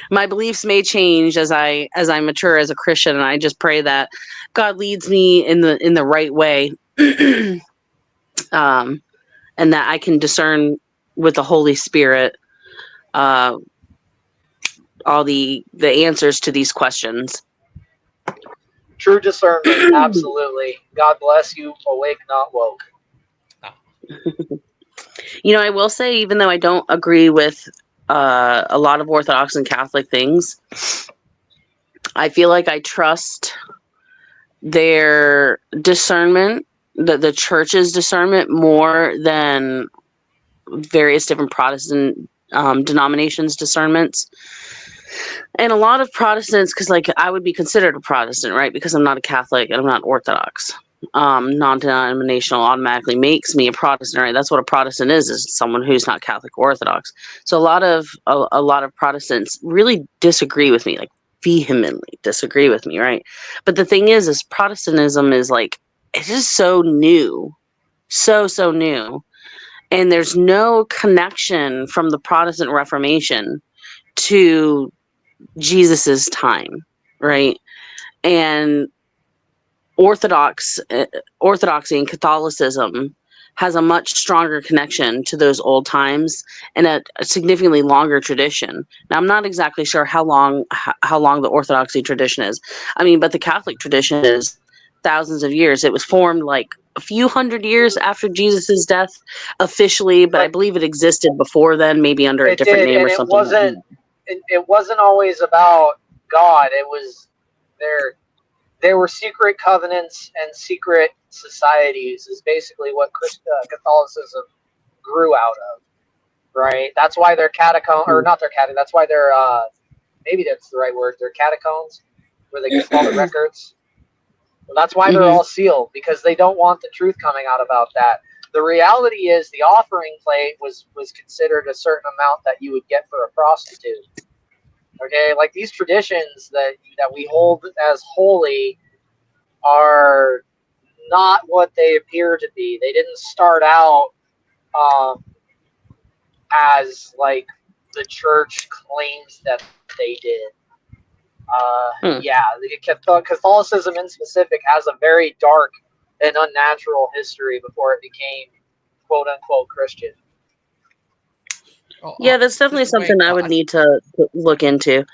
my beliefs may change as I mature as a Christian, and I just pray that God leads me in the right way, um, and that I can discern with the Holy Spirit uh, all the answers to these questions. True discernment, absolutely. God bless you. Awake, not woke. I will say, even though I don't agree with a lot of Orthodox and Catholic things, I feel like I trust their discernment, the church's discernment, more than various different Protestant denominations' discernments. And a lot of Protestants, because like I would be considered a Protestant, right? Because I'm not a Catholic and I'm not Orthodox. Non-denominational automatically makes me a Protestant, right? That's what a Protestant is someone who's not Catholic or Orthodox. So a lot of Protestants really disagree with me, like vehemently disagree with me, right? But the thing is Protestantism is like, it's just so new, so new, and there's no connection from the Protestant Reformation to Jesus's time, right? And orthodoxy and Catholicism has a much stronger connection to those old times and a significantly longer tradition. Now, I'm not exactly sure how long the Orthodoxy tradition is. I mean, but the Catholic tradition is thousands of years. It was formed like a few hundred years after Jesus's death officially, but I But believe it existed before then, maybe under a it different did, name and or it something like wasn't. that. It wasn't always about God. It was there. There were secret covenants and secret societies. Is basically what Catholicism grew out of, right? That's why they're catacomb, or not their catacomb. That's why they're maybe that's the right word. They're catacombs, where they keep all the records. Well, that's why they're Hmm. all sealed, because they don't want the truth coming out about that. The reality is the offering plate was considered a certain amount that you would get for a prostitute. Okay, like these traditions that we hold as holy are not what they appear to be. They didn't start out um, as like the church claims that they did. Hmm. Yeah, Catholicism in specific has a very dark and unnatural history before it became quote unquote Christian. Oh, Yeah, that's definitely just wait. something I would need to look into.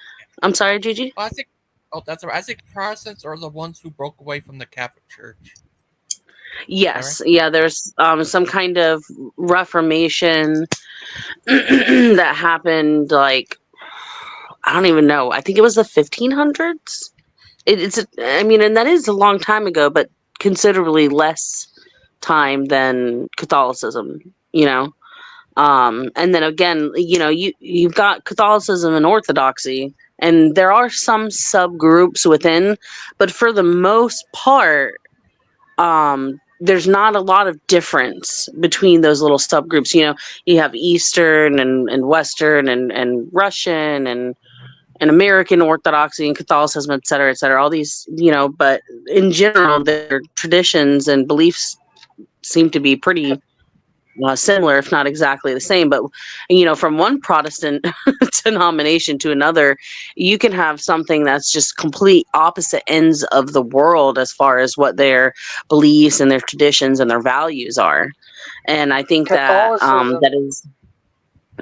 I'm sorry, Gigi? I think. Oh, that's right. I think Protestants are the ones who broke away from the Catholic Church. Is that right? Yes, yeah, there's some kind of reformation that happened, like, I don't even know. I think it was the 1500s. I mean, and that is a long time ago, but considerably less time than Catholicism, you know. And then again, you know, you've got Catholicism and Orthodoxy, and there are some subgroups within, but for the most part, there's not a lot of difference between those little subgroups. You know, you have Eastern and Western and Russian and American Orthodoxy and Catholicism, et cetera, all these, you know, but in general, their traditions and beliefs seem to be pretty similar, if not exactly the same. But, you know, from one Protestant denomination to another, you can have something that's just complete opposite ends of the world as far as what their beliefs and their traditions and their values are. And I think that Catholicism that is.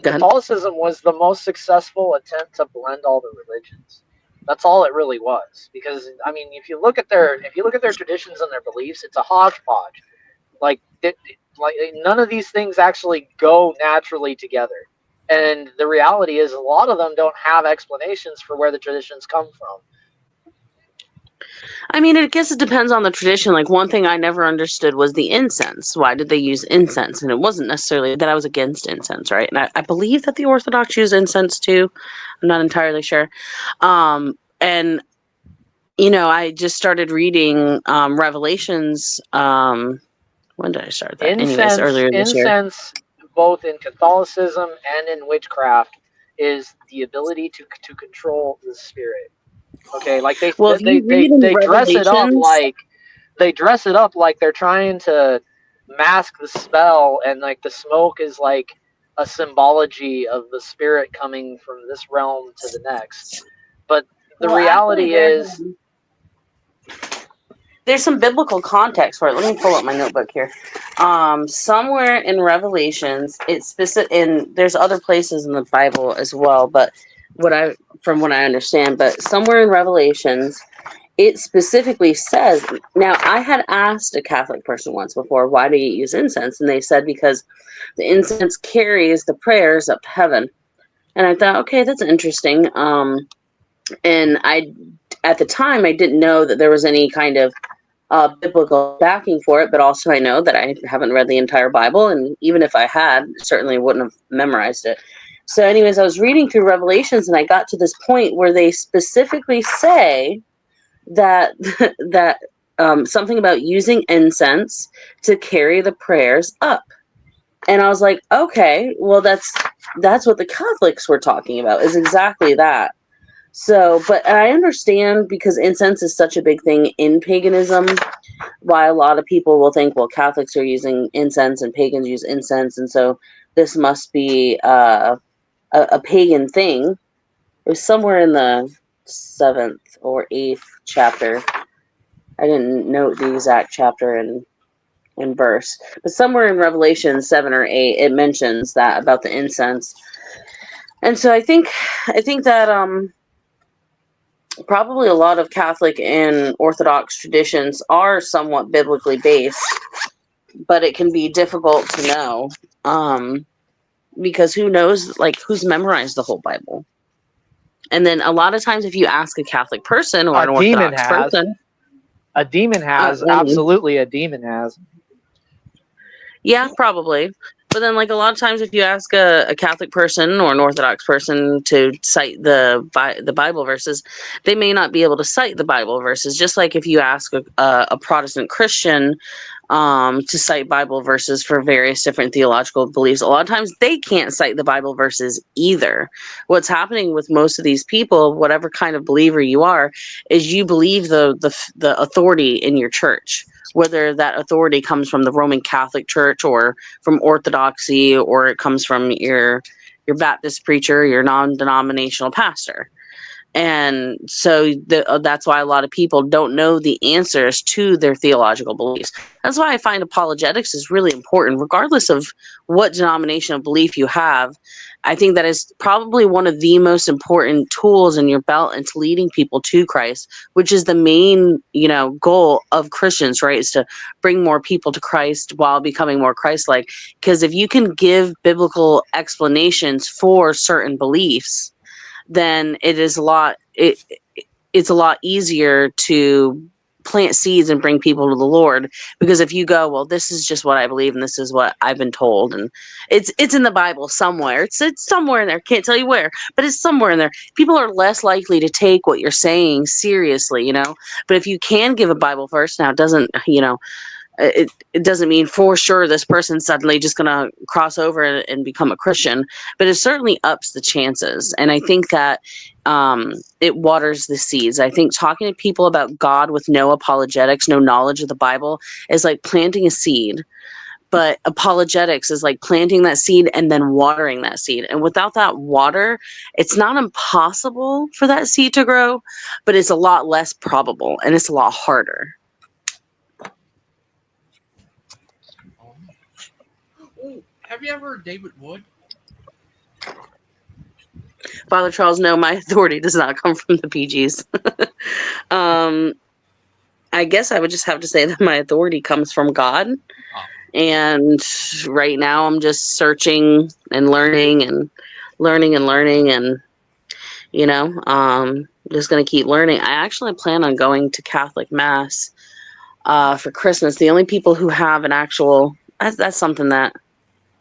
Go ahead. Catholicism was the most successful attempt to blend all the religions. That's all it really was. Because I mean, if you look at their traditions and their beliefs, it's a hodgepodge. Like like none of these things actually go naturally together. And the reality is, a lot of them don't have explanations for where the traditions come from. I mean, I guess it depends on the tradition. Like, one thing I never understood was the incense. Why did they use incense? And it wasn't necessarily that I was against incense, right? And I believe that the Orthodox use incense too. I'm not entirely sure. And, you know, I just started reading Revelations. When did I start that? Anyways, Incense, earlier this year. incense, both in Catholicism and in witchcraft, is the ability to control the spirit. Okay, like Well, if you read in they dress it up Revelations, like they're trying to mask the spell, and like the smoke is like a symbology of the spirit coming from this realm to the next. But the well, actually, reality is, there's some biblical context for it. Let me pull up my notebook here. Somewhere in Revelations, it's specific, and there's other places in the Bible as well. But from what I understand, but somewhere in Revelations, it specifically says. Now, I had asked a Catholic person once before, why do you use incense? And they said because the incense carries the prayers up to heaven. And I thought, okay, that's interesting. And at the time, I didn't know that there was any kind of biblical backing for it, but also I know that I haven't read the entire Bible, and even if I had, certainly wouldn't have memorized it. So, anyways, I was reading through Revelations, and I got to this point where they specifically say that that something about using incense to carry the prayers up, and I was like, okay, well, that's what the Catholics were talking about, is exactly that. So, but I understand because incense is such a big thing in paganism, why a lot of people will think, well, Catholics are using incense and pagans use incense, and so this must be a pagan thing. It was somewhere in the 7th or 8th chapter. I didn't note the exact chapter and verse, but somewhere in Revelation 7 or 8, it mentions that about the incense. And so I think that probably a lot of Catholic and Orthodox traditions are somewhat biblically based, but it can be difficult to know because who knows, like, who's memorized the whole Bible. And then a lot of times if you ask a Catholic person or a an demon Orthodox has. person, A demon has. I mean, Absolutely, a demon has. yeah, probably. But then, like, a lot of times, if you ask a Catholic person or an Orthodox person to cite the Bible verses, they may not be able to cite the Bible verses. Just like if you ask a Protestant Christian to cite Bible verses for various different theological beliefs, a lot of times they can't cite the Bible verses either. What's happening with most of these people, whatever kind of believer you are, is you believe the authority in your church, whether that authority comes from the Roman Catholic Church or from Orthodoxy, or it comes from your Baptist preacher, your non-denominational pastor. And so that's why a lot of people don't know the answers to their theological beliefs. That's why I find apologetics is really important, regardless of what denominational belief you have. I think that is probably one of the most important tools in your belt into leading people to Christ, which is the main, goal of Christians, right? Is to bring more people to Christ while becoming more Christ-like. Because if you can give biblical explanations for certain beliefs, then it is a lot. it's a lot easier to plant seeds and bring people to the Lord, because if you go, well, this is just what I believe and this is what I've been told, and it's in the Bible somewhere. It's somewhere in there. Can't tell you where, but it's somewhere in there. People are less likely to take what you're saying seriously, you know. But if you can give a Bible verse, now it doesn't, you know, it doesn't mean for sure this person's suddenly just going to cross over and become a Christian, but it certainly ups the chances. And I think that it waters the seeds. I think talking to people about God with no apologetics, no knowledge of the Bible, is like planting a seed. But apologetics is like planting that seed and then watering that seed. And without that water, it's not impossible for that seed to grow, but it's a lot less probable and it's a lot harder. Oh, have you ever heard David Wood? Father Charles, no, my authority does not come from the PGs. I guess I would just have to say that my authority comes from God. And right now I'm just searching and learning and learning and learning and, you know, just going to keep learning. I actually plan on going to Catholic Mass for Christmas. The only people who have an actual, that's something that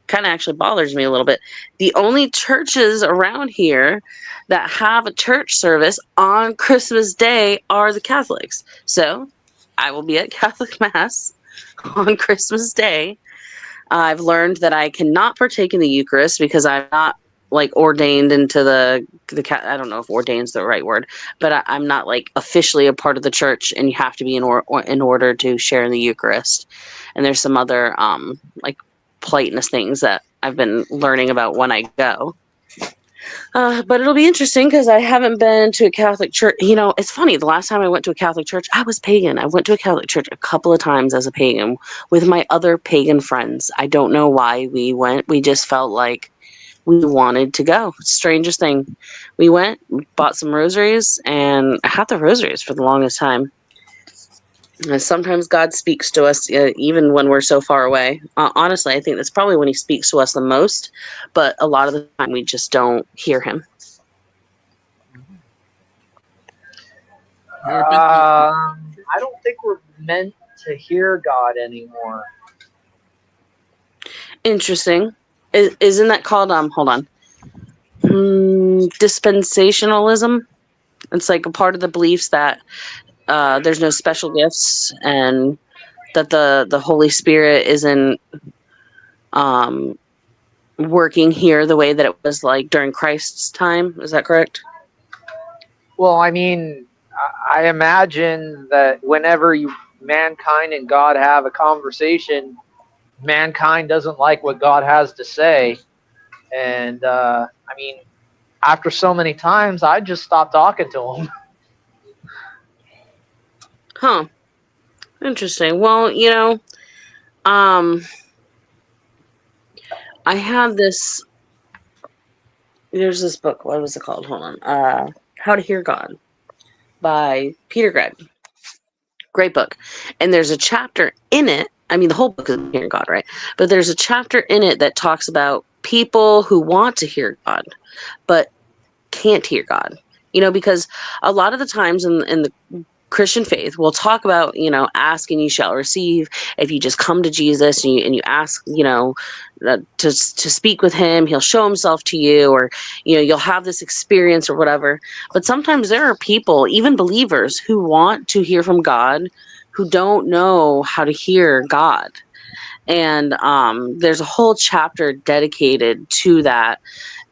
kind of actually bothers me a little bit. The only churches around here that have a church service on Christmas Day are the Catholics. So I will be at Catholic Mass on Christmas Day. I've learned that I cannot partake in the Eucharist because I'm not like ordained into the I don't know if ordained is the right word, but I'm not like officially a part of the church, and you have to be in order to share in the Eucharist. And there's some other like politeness things that I've been learning about when I go. But it'll be interesting because I haven't been to a Catholic church. You know, it's funny. The last time I went to a Catholic church, I was pagan. I went to a Catholic church a couple of times as a pagan with my other pagan friends. I don't know why we went. We just felt like we wanted to go. Strangest thing. We went, bought some rosaries, and I had the rosaries for the longest time. And sometimes God speaks to us even when we're so far away. Honestly, I think that's probably when he speaks to us the most, but a lot of the time we just don't hear him. I don't think we're meant to hear God anymore. Interesting. Isn't that called, hold on, dispensationalism? It's like a part of the beliefs that there's no special gifts and that the Holy Spirit isn't working here the way that it was like during Christ's time. Is that correct? Well, I mean, I imagine that whenever mankind and God have a conversation, mankind doesn't like what God has to say. And, I mean, after so many times, I just stopped talking to him. Huh. Interesting. Well, you know, I had this. There's this book. What was it called? Hold on. How to Hear God by Peter Gregg. Great book. And there's a chapter in it. I mean, the whole book is hearing God, right? But there's a chapter in it that talks about people who want to hear God, but can't hear God. You know, because a lot of the times in the Christian faith, we'll talk about, you know, ask and you shall receive. If you just come to Jesus and you ask, you know, to speak with him, he'll show himself to you, or, you know, you'll have this experience or whatever. But sometimes there are people, even believers, who want to hear from God, who don't know how to hear God. And there's a whole chapter dedicated to that.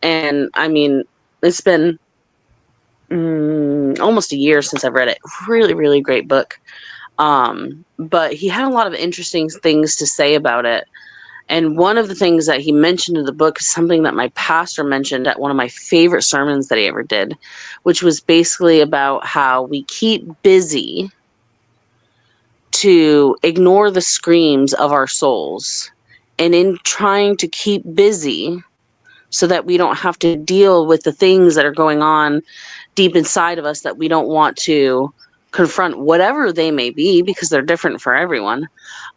And I mean, it's been almost a year since I've read it. Really, really great book. But he had a lot of interesting things to say about it. And one of the things that he mentioned in the book is something that my pastor mentioned at one of my favorite sermons that he ever did, which was basically about how we keep busy to ignore the screams of our souls. And in trying to keep busy so that we don't have to deal with the things that are going on deep inside of us that we don't want to confront, whatever they may be, because they're different for everyone,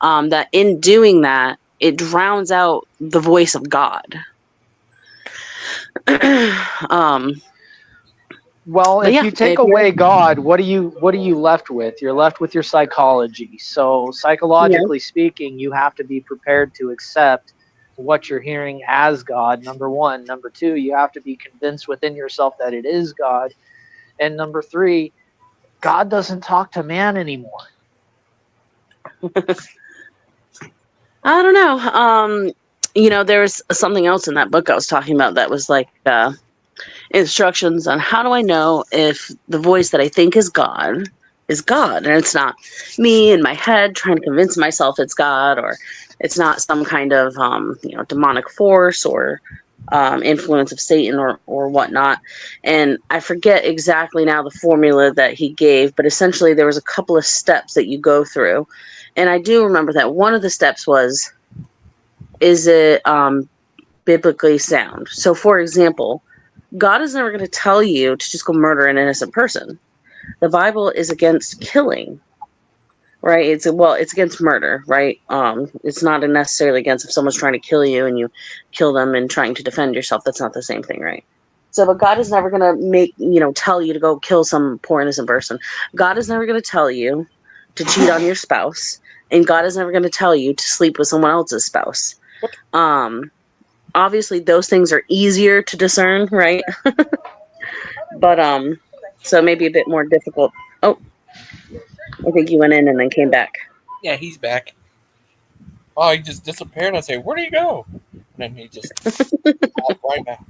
that in doing that, it drowns out the voice of God. Well, But if yeah, you take if you're away God, what are you left with? You're left with your psychology. So yeah, psychologically speaking, you have to be prepared to accept what you're hearing as God. Number one. Number two, you have to be convinced within yourself that it is God. And number three, God doesn't talk to man anymore. I don't know. There was something else in that book I was talking about that was like instructions on how do I know if the voice that I think is God, and it's not me in my head trying to convince myself it's God, or it's not some kind of demonic force or influence of Satan or whatnot. And I forget exactly now the formula that he gave, but essentially there was a couple of steps that you go through, and I do remember that one of the steps was, is it biblically sound? So, for example, God is never going to tell you to just go murder an innocent person. The Bible is against killing, right? It's against murder, right? It's not necessarily against if someone's trying to kill you and you kill them and trying to defend yourself. That's not the same thing, right? So, but God is never going to tell you to go kill some poor innocent person. God is never going to tell you to cheat on your spouse, and God is never going to tell you to sleep with someone else's spouse. What? Um, Obviously, those things are easier to discern, right? But so maybe a bit more difficult. Oh, I think you went in and then came back. Yeah, he's back. Oh, he just disappeared. I say, where do you go? And then he just popped right back.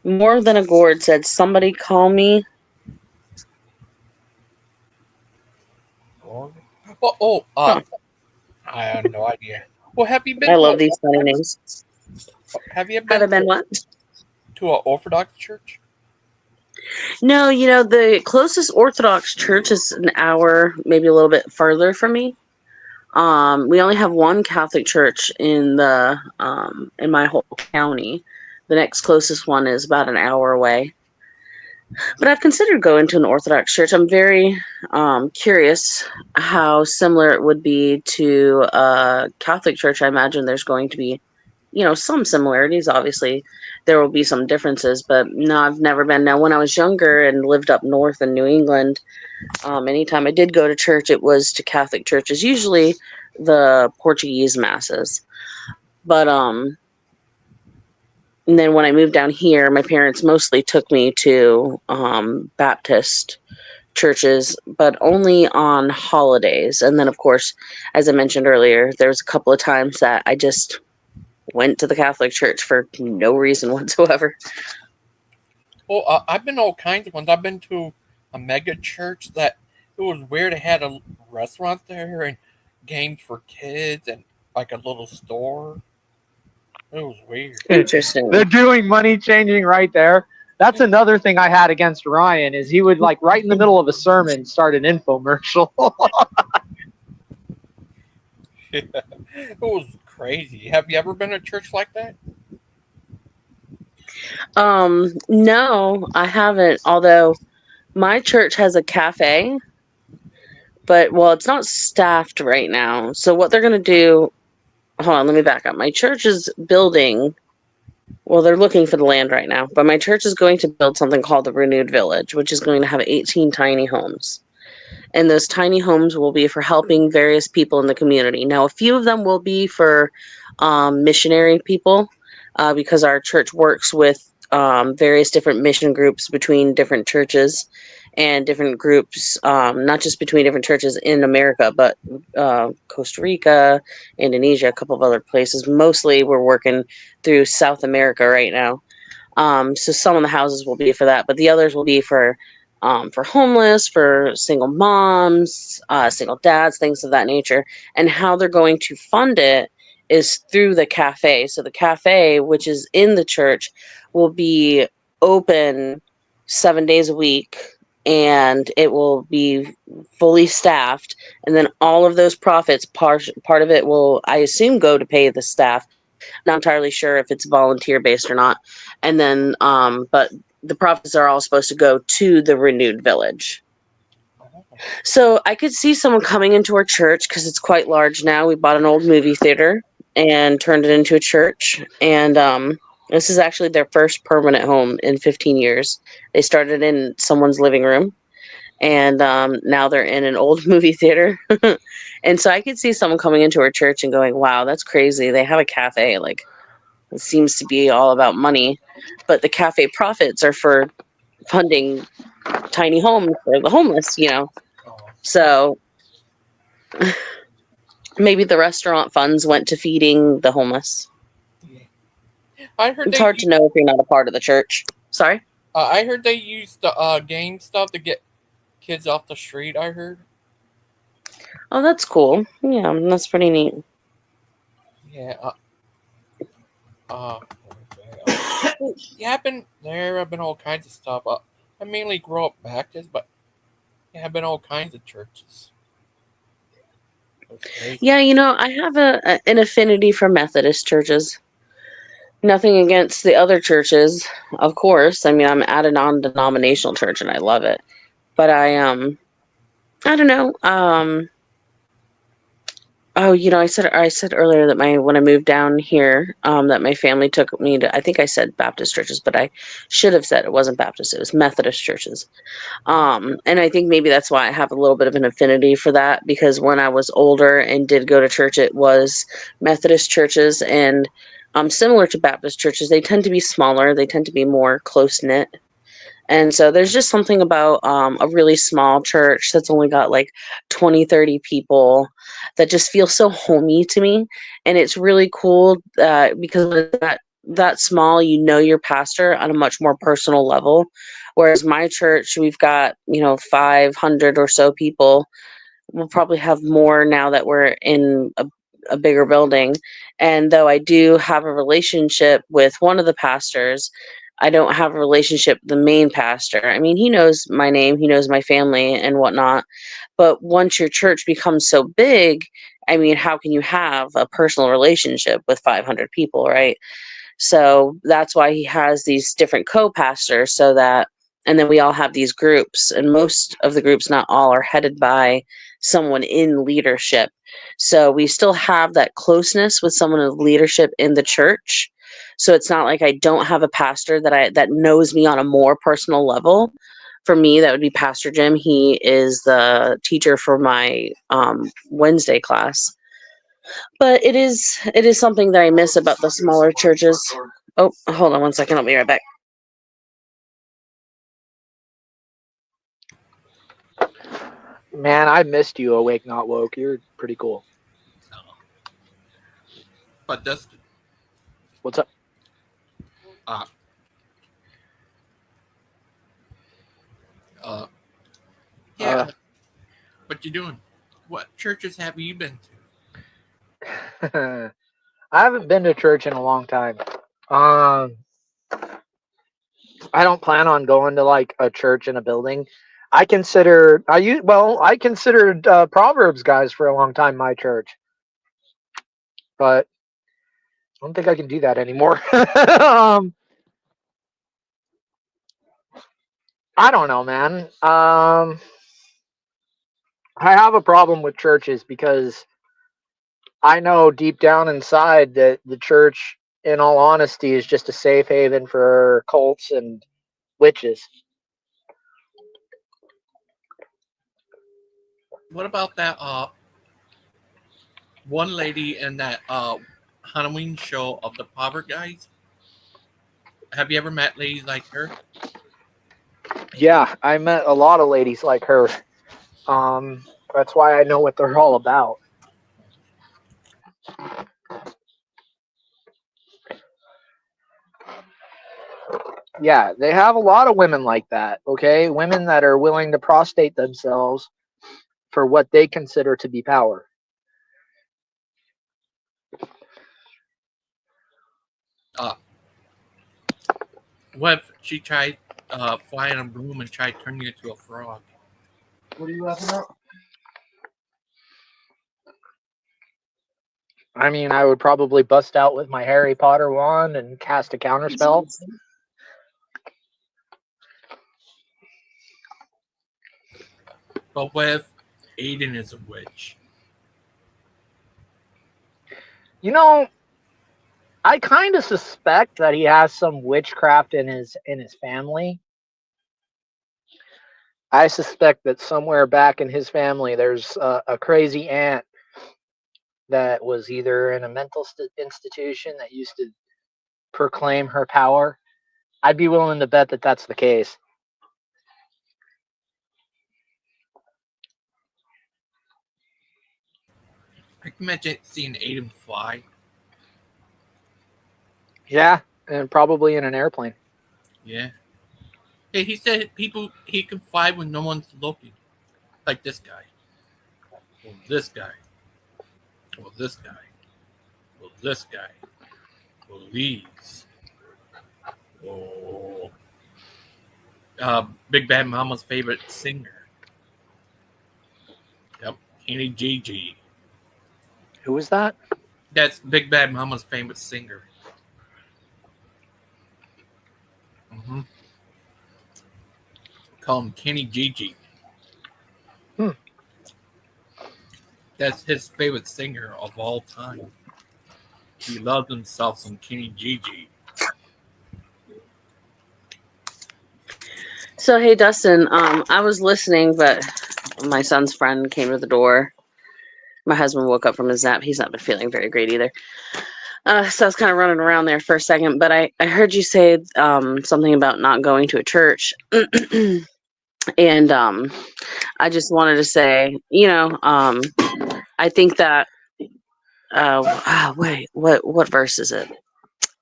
More than a gourd said, "Somebody call me." Oh, oh, Huh. I have no idea. Well, have you been I to love these funny names. have you Have been I been what? to an Orthodox church? No, the closest Orthodox church is an hour, maybe a little bit further from me. We only have one Catholic church in my whole county. The next closest one is about an hour away. But I've considered going to an Orthodox church. I'm very curious how similar it would be to a Catholic church. I imagine there's going to be, some similarities. Obviously, there will be some differences, but no, I've never been. Now, when I was younger and lived up north in New England, anytime I did go to church, it was to Catholic churches, usually the Portuguese masses. But and then when I moved down here, my parents mostly took me to Baptist churches, but only on holidays. And then, of course, as I mentioned earlier, there was a couple of times that I just went to the Catholic Church for no reason whatsoever. Well, I've been to all kinds of ones. I've been to a mega church that it was weird. It had a restaurant there and games for kids and like a little store. It was weird. They're Interesting. doing money changing right there. That's another thing I had against Ryan is he would like right in the middle of a sermon start an infomercial. It was crazy. Have you ever been to a church like that? No, I haven't. Although my church has a cafe, but well, it's not staffed right now. So what they're gonna do? Hold on, let me back up. My church is building. Well, they're looking for the land right now, but my church is going to build something called the Renewed Village, which is going to have 18 tiny homes. And those tiny homes will be for helping various people in the community. Now, a few of them will be for missionary people, because our church works with various different mission groups between different churches and different groups, not just between different churches in America, but Costa Rica, Indonesia, a couple of other places. Mostly we're working through South America right now. So some of the houses will be for that, but the others will be for homeless, for single moms, single dads, things of that nature. And how they're going to fund it is through the cafe. So the cafe, which is in the church, will be open 7 days a week, and it will be fully staffed. And then all of those profits, part of it will, I assume, go to pay the staff. Not entirely sure if it's volunteer based or not. And then, but the profits are all supposed to go to the Renewed Village. Oh, So I could see someone coming into our church because it's quite large now. We bought an old movie theater and turned it into a church, and This is actually their first permanent home in 15 years. They started in someone's living room, and now they're in an old movie theater. And so I could see someone coming into our church and going, wow, that's crazy. They have a cafe. Like, it seems to be all about money. But the cafe profits are for funding tiny homes for the homeless, you know. Oh, So maybe the restaurant funds went to feeding the homeless. yeah. I heard It's hard to know if you're not a part of the church. Sorry? I heard they used the game stuff to get kids off the street. I heard. Oh, that's cool. Yeah, that's pretty neat. Yeah. Yeah, I've been all kinds of stuff. I mainly grew up Baptist, but yeah, I've been all kinds of churches. It's crazy. Yeah, you know, I have an affinity for Methodist churches. Nothing against the other churches, of course. I mean, I'm at a non-denominational church and I love it. But I don't know. Oh, you know, I said earlier that when I moved down here, that my family took me to, I think I said Baptist churches, but I should have said it wasn't Baptist, it was Methodist churches. And I think maybe that's why I have a little bit of an affinity for that, because when I was older and did go to church, it was Methodist churches, and similar to Baptist churches, they tend to be smaller, they tend to be more close knit. And so there's just something about a really small church that's only got like 20, 30 people that just feels so homey to me. And it's really cool because when it's that small, you know your pastor on a much more personal level. Whereas my church, we've got, 500 or so people. We'll probably have more now that we're in a bigger building. And though I do have a relationship with one of the pastors, I don't have a relationship with the main pastor. I mean, he knows my name, he knows my family and whatnot. But once your church becomes so big, I mean, how can you have a personal relationship with 500 people, right? So that's why he has these different co-pastors, and then we all have these groups, and most of the groups, not all, are headed by someone in leadership. So we still have that closeness with someone in leadership in the church. So it's not like I don't have a pastor that knows me on a more personal level. For me, that would be Pastor Jim. He is the teacher for my Wednesday class. But it is something that I miss about the smaller churches. Oh, hold on one second. I'll be right back. Man, I missed you, Awake Not Woke. You're pretty cool. But Dustin, What's up? uh, uh, yeah. What you doing? What churches have you been I haven't been to church in a long time. Um, I don't plan on going to like a church in a building. I considered Proverbs guys for a long time my church, but I don't think I can do that anymore. I don't know, man. I have a problem with churches because I know deep down inside that the church, in all honesty, is just a safe haven for cults and witches. What about that one lady in that Halloween show of the Power Guys? Have you ever met ladies like her? Yeah, I met a lot of ladies like her. That's why I know what they're all about. Yeah, they have a lot of women like that, okay? Women that are willing to prostrate themselves for what they consider to be power. Uh, what if she tried flying a broom and tried turning you into a frog? What are you laughing at? I mean, I would probably bust out with my Harry Potter wand and cast a counterspell. But what if Aiden is a witch? You know, I kind of suspect that he has some witchcraft in his family. I suspect that somewhere back in his family, there's a crazy aunt that was either in a mental institution that used to proclaim her power. I'd be willing to bet that that's the case. I can imagine seeing Aiden fly. Yeah, and probably in an airplane. Yeah. Hey, he said people he can fly when no one's looking. Like this guy. Or this guy. Or this guy. Or this guy. Or these. Or Big Bad Mama's favorite singer. Yep. Kenny Gigi. Who was that? That's Big Bad Mama's favorite singer. Mm-hmm. Call him Kenny Gigi. Hmm. That's his favorite singer of all time. He loves himself some Kenny Gigi. So hey, Dustin, I was listening, but my son's friend came to the door. My husband woke up from his nap. He's not been feeling very great either. So I was kind of running around there for a second, but I heard you say something about not going to a church. And I just wanted to say, I think that, wait, what verse is it?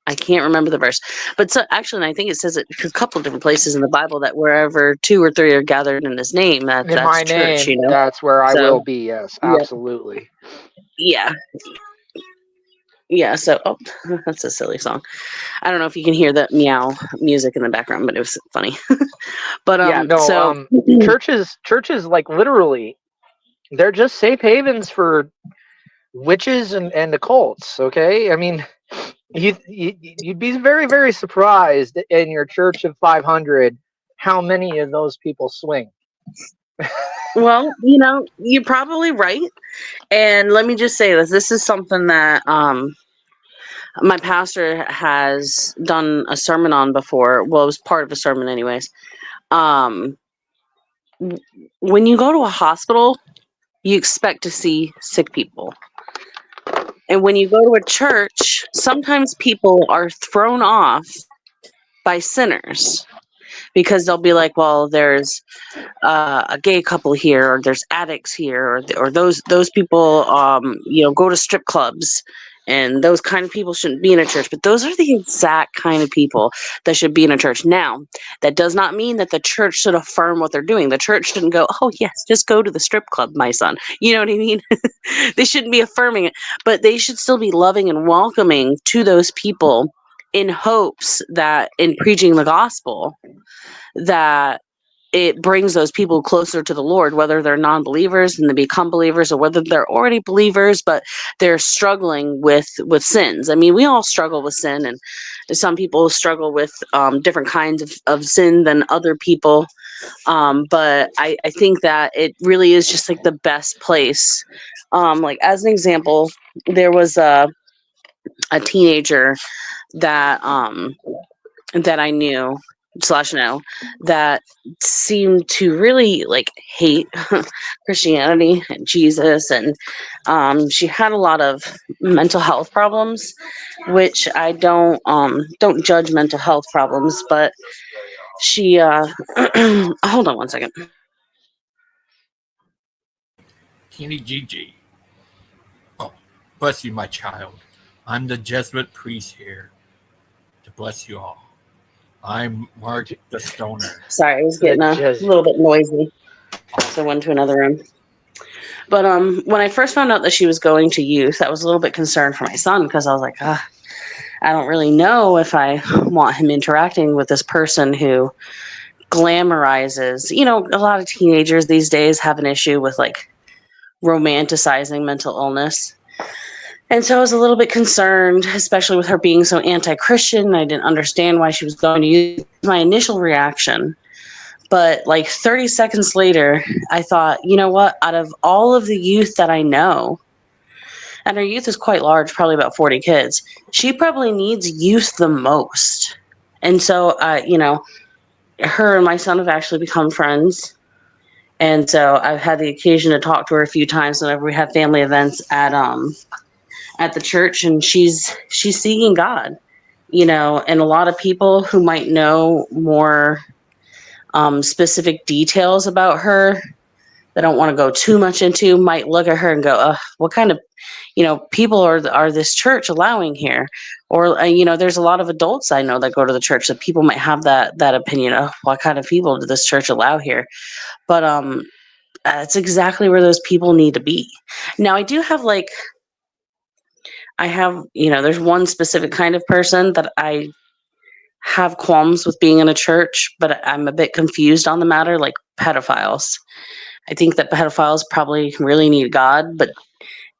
I can't remember the verse, but so actually, and I think it says it a couple of different places in the Bible that wherever two or three are gathered in His name, In that's my church, name, that's where I will So be. Yes, yeah, absolutely. yeah, yeah. So that's a silly song. I don't know if you can hear the meow music in the background, but it was funny. But Yeah, no. so Churches, like literally, they're just safe havens for witches and occults. Okay, I mean, you'd be very very surprised in your church of 500 how many of those people swing. well, you're probably right. And let me just say this: this is something that my pastor has done a sermon on before. Well, it was part of a sermon, anyways. Um, when you go to a hospital, you expect to see sick people. And when you go to a church, sometimes people are thrown off by sinners because they'll be like, well, there's a gay couple here, or there's addicts here, or those people, go to strip clubs, and those kind of people shouldn't be in a church. But those are the exact kind of people that should be in a church. Now, that does not mean that the church should affirm what they're doing. The church shouldn't go, oh yes, just go to the strip club, my son. You know what I mean? They shouldn't be affirming it, but they should still be loving and welcoming to those people in hopes that in preaching the gospel that it brings those people closer to the Lord, whether they're non-believers and they become believers, or whether they're already believers but they're struggling with sins. I mean, we all struggle with sin, and some people struggle with different kinds of sin than other people. But I think that it really is just like the best place. Like as an example, there was a teenager that that I knew slash know that seemed to really like hate Christianity and Jesus, and she had a lot of mental health problems, which I don't judge mental health problems, but she hold on one second. Kenny Gigi. Oh, bless you, my child. I'm the Jesuit priest here to bless you all. I'm Mark the Stoner. Sorry, I was The getting a just little bit noisy, so I went to another room. But when I first found out that she was going to youth, I was a little bit concerned for my son because I was like, I don't really know if I want him interacting with this person who glamorizes. A lot of teenagers these days have an issue with like romanticizing mental illness. And so I was a little bit concerned, especially with her being so anti-Christian. I didn't understand why she was going to use my initial reaction. But like 30 seconds later, I thought, you know what? Out of all of the youth that I know, and her youth is quite large, probably about 40 kids. She probably needs youth the most. And so, her and my son have actually become friends. And so I've had the occasion to talk to her a few times whenever we have family events at the church, and she's seeking God, and a lot of people who might know more specific details about her that I don't want to go too much into might look at her and go, what kind of people are this church allowing here? Or there's a lot of adults I know that go to the church that people might have that opinion of what kind of people did this church allow here. But it's exactly where those people need to be. Now I do have there's one specific kind of person that I have qualms with being in a church, but I'm a bit confused on the matter, like pedophiles. I think that pedophiles probably really need God,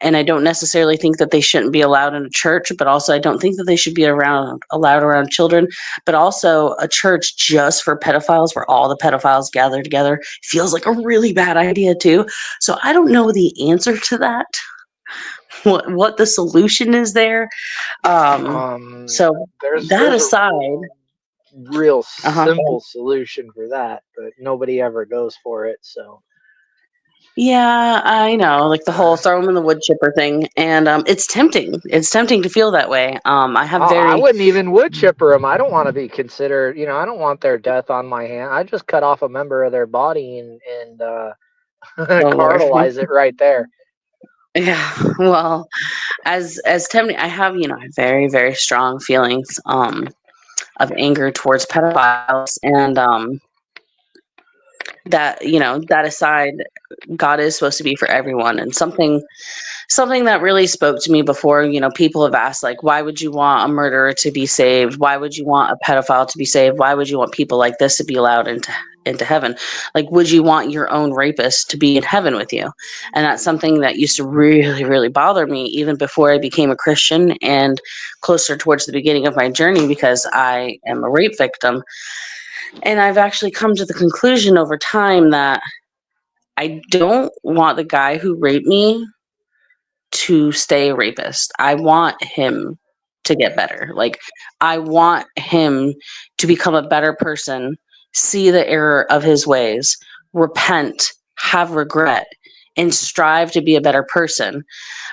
and I don't necessarily think that they shouldn't be allowed in a church, but also I don't think that they should be allowed around children. But also a church just for pedophiles where all the pedophiles gather together feels like a really bad idea too. So I don't know the answer to that. What the solution is there. So that There's a aside, real uh-huh. simple solution for that, but nobody ever goes for it. So Yeah, I know, like the whole throw them in the wood chipper thing, and it's tempting. It's tempting to feel that way. I have I very wouldn't even wood chipper them. I don't want to be considered. I don't want their death on my hand. I just cut off a member of their body and oh Lord. cartelize it right there. Yeah, well, as tempting, I have very very strong feelings of anger towards pedophiles, and that aside, God is supposed to be for everyone, and something that really spoke to me before, people have asked, like, why would you want a murderer to be saved? Why would you want a pedophile to be saved? Why would you want people like this to be allowed into heaven? Like, would you want your own rapist to be in heaven with you? And that's something that used to really, really bother me even before I became a Christian and closer towards the beginning of my journey, because I am a rape victim. And I've actually come to the conclusion over time that I don't want the guy who raped me to stay a rapist. I want him to get better. Like, I want him to become a better person, see the error of his ways, repent, have regret, and strive to be a better person.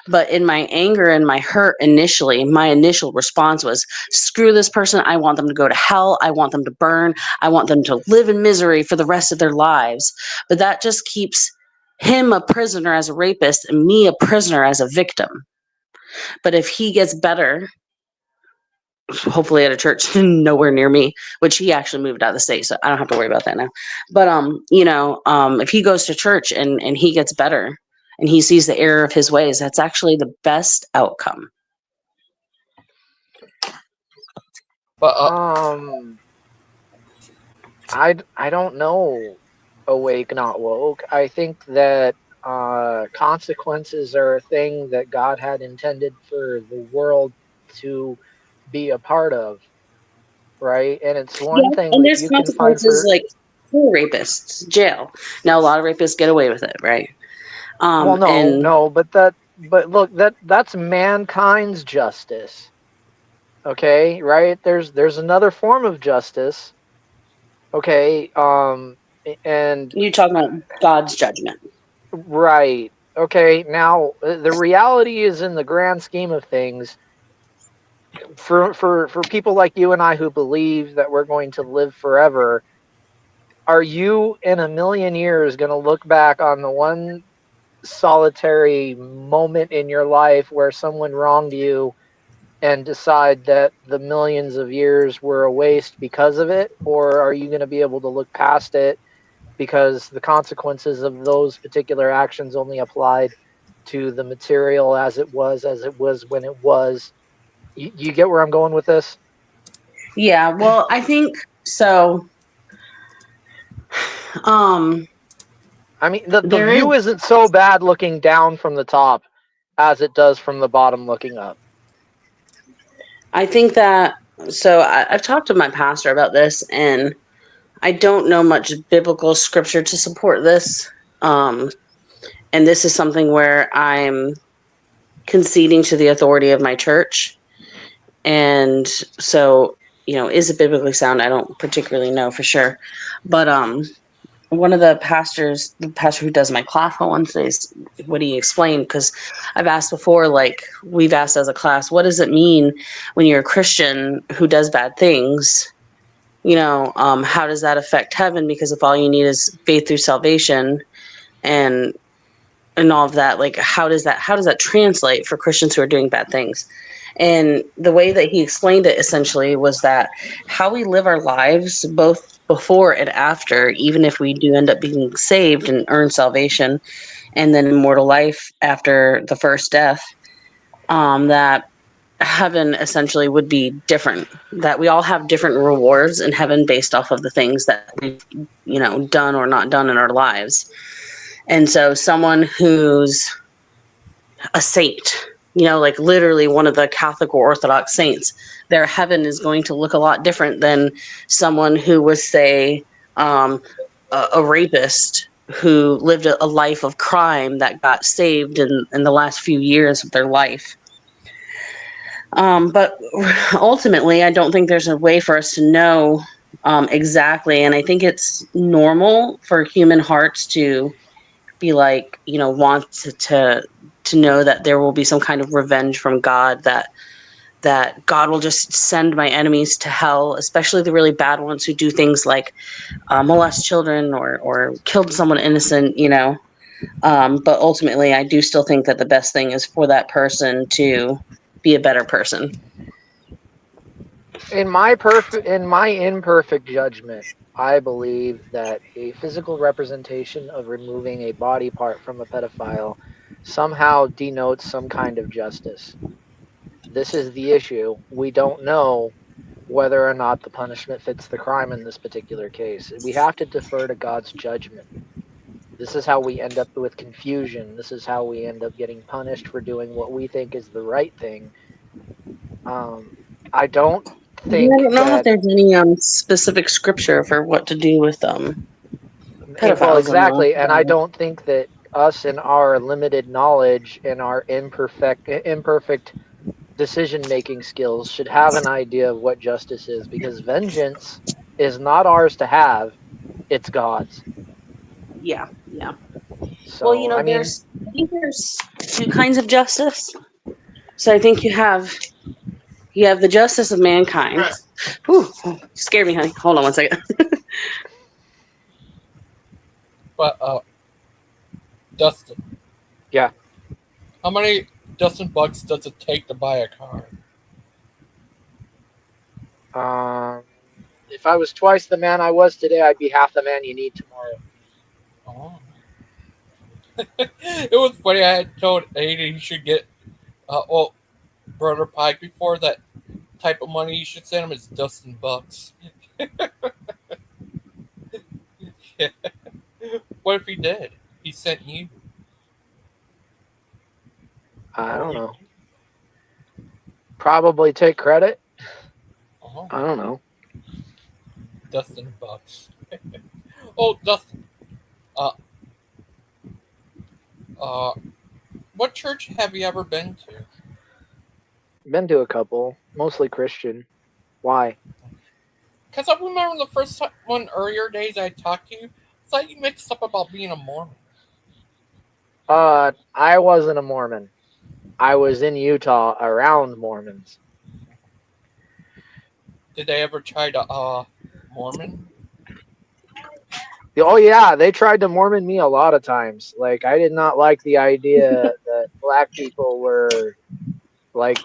But in my anger and my hurt initially, my initial response was, screw this person. I want them to go to hell. I want them to burn. I want them to live in misery for the rest of their lives. But that just keeps him a prisoner as a rapist and me a prisoner as a victim. But if he gets better, hopefully at a church nowhere near me, which he actually moved out of the state, so I don't have to worry about that now. But if he goes to church and he gets better and he sees the error of his ways, that's actually the best outcome. But I don't know. Awake, not woke. I think that consequences are a thing that God had intended for the world to be a part of, right? And it's one Yeah, thing and that there's you can find consequences for. like for rapists, jail. Now a lot of rapists get away with it, right? Well, no, And no, but look, that's mankind's justice. Okay, right? There's another form of justice. Okay, and you're talking about God's judgment. right. Okay, now the reality is, in the grand scheme of things, for people like you and I who believe that we're going to live forever, are you in a million years going to look back on the one solitary moment in your life where someone wronged you and decide that the millions of years were a waste because of it? Or are you going to be able to look past it because the consequences of those particular actions only applied to the material as it was when it was? You get where I'm going with this? Yeah, well, I think so. Um, I mean, the there is. view isn't so bad looking down from the top as it does from the bottom looking up. I think that. So I've talked to my pastor about this, and I don't know much biblical scripture to support this. And this is something where I'm conceding to the authority of my church. And so, is it biblically sound? I don't particularly know for sure. But one of the pastor who does my class on Wednesdays, what he explained, because I've asked before, like we've asked as a class, what does it mean when you're a Christian who does bad things? How does that affect heaven? Because if all you need is faith through salvation and all of that, like how does that translate for Christians who are doing bad things? And the way that he explained it essentially was that how we live our lives, both before and after, even if we do end up being saved and earn salvation and then immortal life after the first death, that heaven essentially would be different, that we all have different rewards in heaven based off of the things that we've done or not done in our lives. And so someone who's a saint, like literally one of the Catholic or Orthodox saints, their heaven is going to look a lot different than someone who was, say, a rapist who lived a life of crime that got saved in the last few years of their life. But ultimately, I don't think there's a way for us to know exactly. And I think it's normal for human hearts to be like, want to know that there will be some kind of revenge from God, that God will just send my enemies to hell, especially the really bad ones who do things like molest children or killed someone innocent, But ultimately, I do still think that the best thing is for that person to be a better person. In my imperfect judgment, I believe that a physical representation of removing a body part from a pedophile somehow denotes some kind of justice. This is the issue. We don't know whether or not the punishment fits the crime in this particular case. We have to defer to God's judgment. This is how we end up with confusion. This is how we end up getting punished for doing what we think is the right thing. I don't Yeah, think I don't know if that. there's any specific scripture for what to do with Well, pedophiles in the exactly, and I Bible. don't think that us, in our limited knowledge and our imperfect decision making skills, should have an idea of what justice is, because vengeance is not ours to have; it's God's. Yeah, yeah. Well, So, I mean, I think there's two kinds of justice. So I think you have the justice of mankind. Whew, scared me, honey. Hold on one second. But Dustin, yeah. how many Dustin bucks does it take to buy a car? Um, if I was twice the man I was today, I'd be half the man you need tomorrow. Oh. It was funny. I had told Ada he should get, Brother Pike before, that type of money you should send him is Dustin bucks. Yeah. What if he did? He sent you. I What don't would you know. do? Probably take credit. Oh, I don't know. Dustin bucks. Oh, Dustin. Uh, uh, what church have you ever been to? Been to a couple, mostly Christian. Why? Because I remember the first time, one earlier days I talked to you, it's like you mixed up about being a Mormon. I wasn't a Mormon. I was in Utah around Mormons. Did they ever try to Mormon? Oh yeah, they tried to Mormon me a lot of times. Like I did not like the idea that black people were like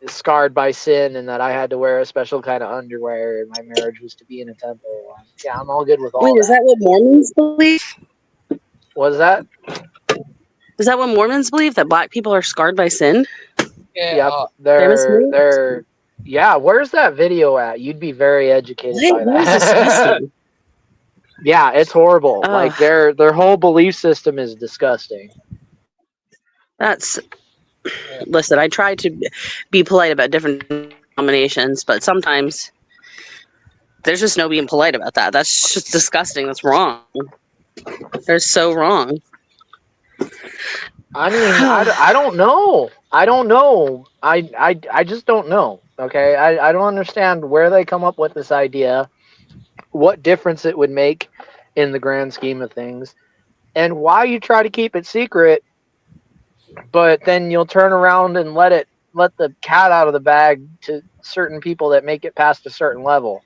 scarred by sin and that I had to wear a special kind of underwear and my marriage was to be in a temple. Yeah, I'm all good with Wait, all is that. that what Mormons believe? Was that? Is that what Mormons believe? That black people are scarred by sin? Yeah, Yep. Dennis Lee? They're yeah, where's that video at? You'd be very educated What? by That is that. disgusting. Yeah, it's horrible. Like Ugh, their whole belief system is disgusting. that's. yeah. Listen, I try to be polite about different denominations, but sometimes there's just no being polite about that. That's just disgusting. That's wrong. They're so wrong. I mean, I don't know. I don't know. I just don't know. Okay, I don't understand where they come up with this idea, what difference it would make in the grand scheme of things, and why you try to keep it secret, but then you'll turn around and let the cat out of the bag to certain people that make it past a certain level,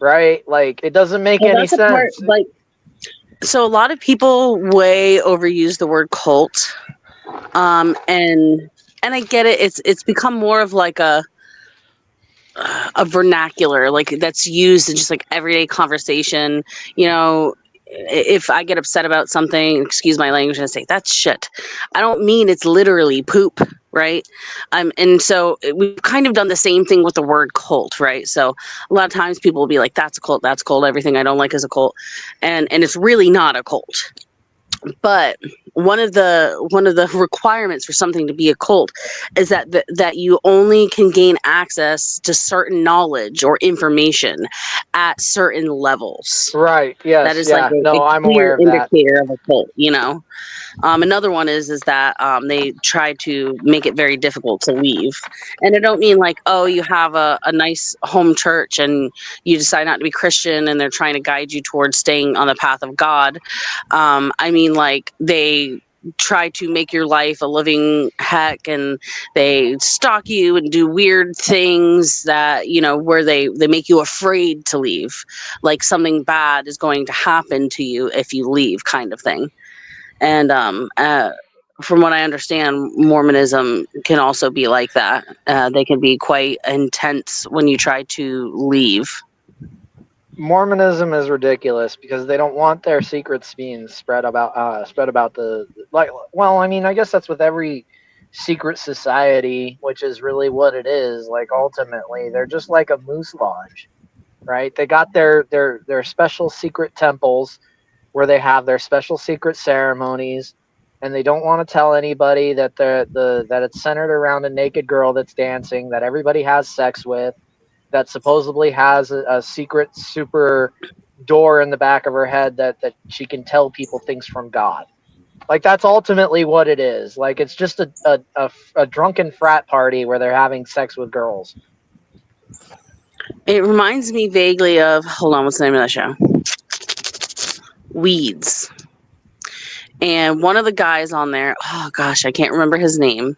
right? Like it doesn't make Well, any that's a part. sense. Like, so a lot of people way overuse the word cult, and I get it. It's become more of like a vernacular like that's used in just like everyday conversation. You know, if I get upset about something, excuse my language, and I say that's shit, I don't mean it's literally poop, right? And so we've kind of done the same thing with the word cult, right? So a lot of times people will be like, that's a cult, that's a cult, everything I don't like is a cult. And it's really not a cult. But one of the requirements for something to be a cult is that you only can gain access to certain knowledge or information at certain levels. Right. That Yes. is like Yeah. a No, I'm clear aware of that. indicator of a cult, you know. Another one is that they try to make it very difficult to leave. And I don't mean like, oh, you have a nice home church and you decide not to be Christian and they're trying to guide you towards staying on the path of God. I mean, like, they try to make your life a living heck and they stalk you and do weird things that, you know, where they make you afraid to leave, like something bad is going to happen to you if you leave, kind of thing. And from what I understand, Mormonism can also be like that. They can be quite intense when you try to leave. Mormonism is ridiculous because they don't want their secrets being spread about the like. Well, I mean, I guess that's with every secret society, which is really what it is. Like ultimately, they're just like a moose lodge, right? They got their special secret temples where they have their special secret ceremonies, and they don't want to tell anybody that that it's centered around a naked girl that's dancing that everybody has sex with, that supposedly has a secret super door in the back of her head that she can tell people things from God. Like that's ultimately what it is. Like it's just a drunken frat party where they're having sex with girls. It reminds me vaguely of, hold on, what's the name of that show? Weeds. And one of the guys on there, oh gosh, I can't remember his name.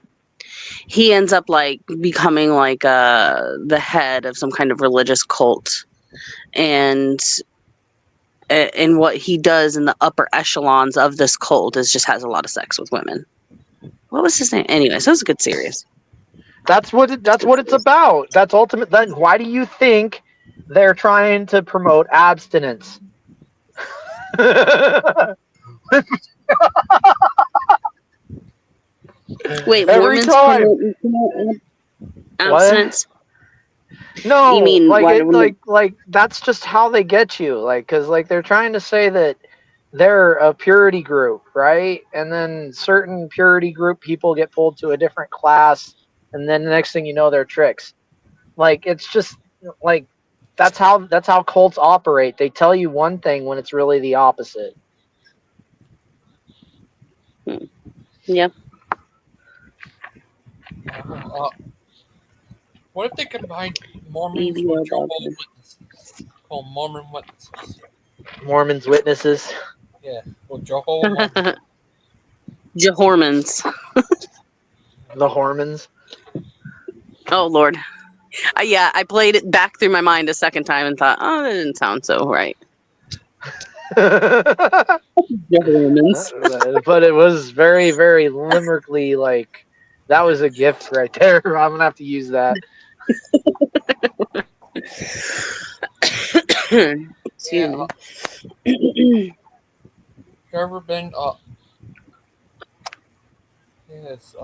He ends up like becoming like the head of some kind of religious cult. And what he does in the upper echelons of this cult is just has a lot of sex with women. What was his name? Anyways, it was a good series. That's what it's about. That's ultimate. Then why do you think they're trying to promote abstinence? Wait, Every Mormons time. promote What? abstinence? You No, mean like why it, wouldn't like that's just how they get you. Like, cause like they're trying to say that they're a purity group, right? And then certain purity group people get pulled to a different class, and then the next thing you know, they're tricks. Like it's just like that's how cults operate. They tell you one thing when it's really the opposite. yeah. Uh, what if they combine Mormons with EVO Jehovah's Witnesses? Called Mormon Witnesses. Mormons, witnesses, Yeah, well, Jehovah Mormons. Jehormons. the Hormons. Oh Lord. Yeah, I played it back through my mind a second time and thought, oh, that didn't sound so right. But Jehormons. it was very, very limerically like that was a gift right there. I'm gonna have to use that. Excuse Yeah, me. you ever been? Yes.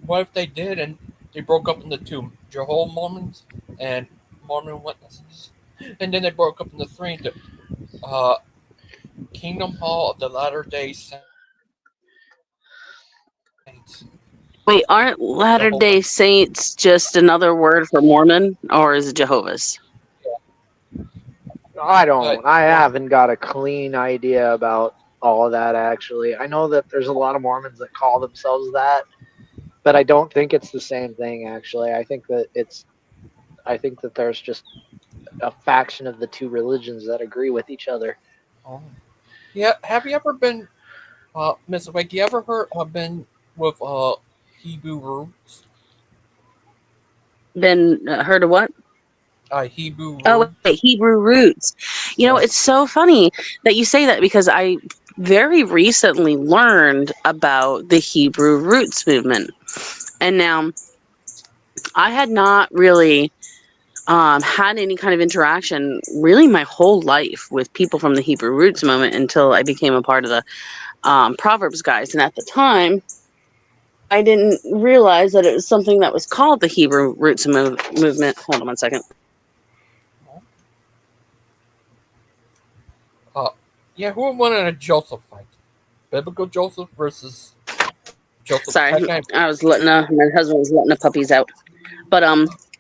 What if they did and they broke up into two: Jehovah Mormons and Mormon Witnesses, and then they broke up into three into uh, Kingdom Hall of the Latter Day Saints, Wait, aren't Latter Jehovah Day Witnesses. Saints just another word for Mormon, or is it Jehovah's? I But don't. I haven't got a clean idea about all of that. Actually, I know that there's a lot of Mormons that call themselves that, but I don't think it's the same thing. Actually, I think that there's just a faction of the two religions that agree with each other. Oh. Yeah. Have you ever been, Miss Wake? You ever been with Hebrew roots? Been heard of what? Hebrew Oh, roots. wait, Hebrew roots. Yeah. It's so funny that you say that because I very recently learned about the Hebrew roots movement. And now I had not really had any kind of interaction really my whole life with people from the Hebrew roots movement until I became a part of the Proverbs guys. And at the time, I didn't realize that it was something that was called the Hebrew roots movement. Hold on one second. Uh, yeah. Who won in a Joseph fight? Biblical Joseph versus Joseph Sorry, Tech Guy. I was letting my husband was letting the puppies out. But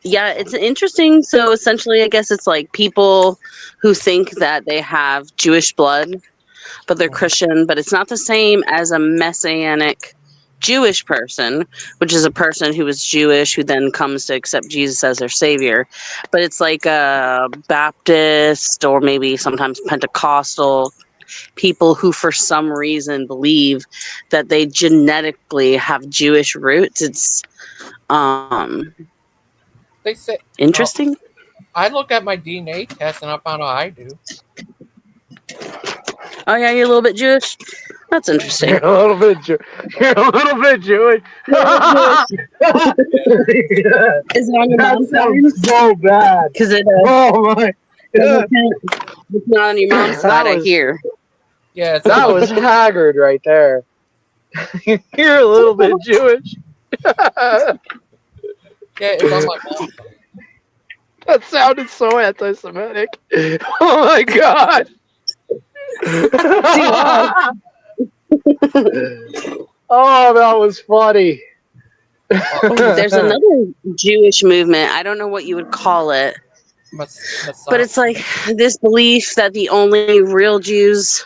yeah, it's interesting. So essentially, I guess it's like people who think that they have Jewish blood, but they're Christian, but it's not the same as a messianic Jewish person, which is a person who is Jewish who then comes to accept Jesus as their savior. But it's like a Baptist or maybe sometimes Pentecostal people who for some reason believe that they genetically have Jewish roots. It's They say. interesting. I look at my DNA test and I found out I do. Oh yeah, you're a little bit Jewish. That's Yeah. interesting. You're a little bit, you're a little bit Jewish. You're a little Jewish. Yeah, Is it on your that mom's sounds side? so bad. Because Oh my! Yeah, it's not on your mom's that side, I was hear. Yeah. It's on that my. was Haggard right there. You're a little bit Jewish. That Yeah. It's on my mom's side. sounded so anti-Semitic. Oh my god! See why? Oh, that was funny. Oh, there's another Jewish movement. I don't know what you would call it, but Messiah. it's like this belief that the only real Jews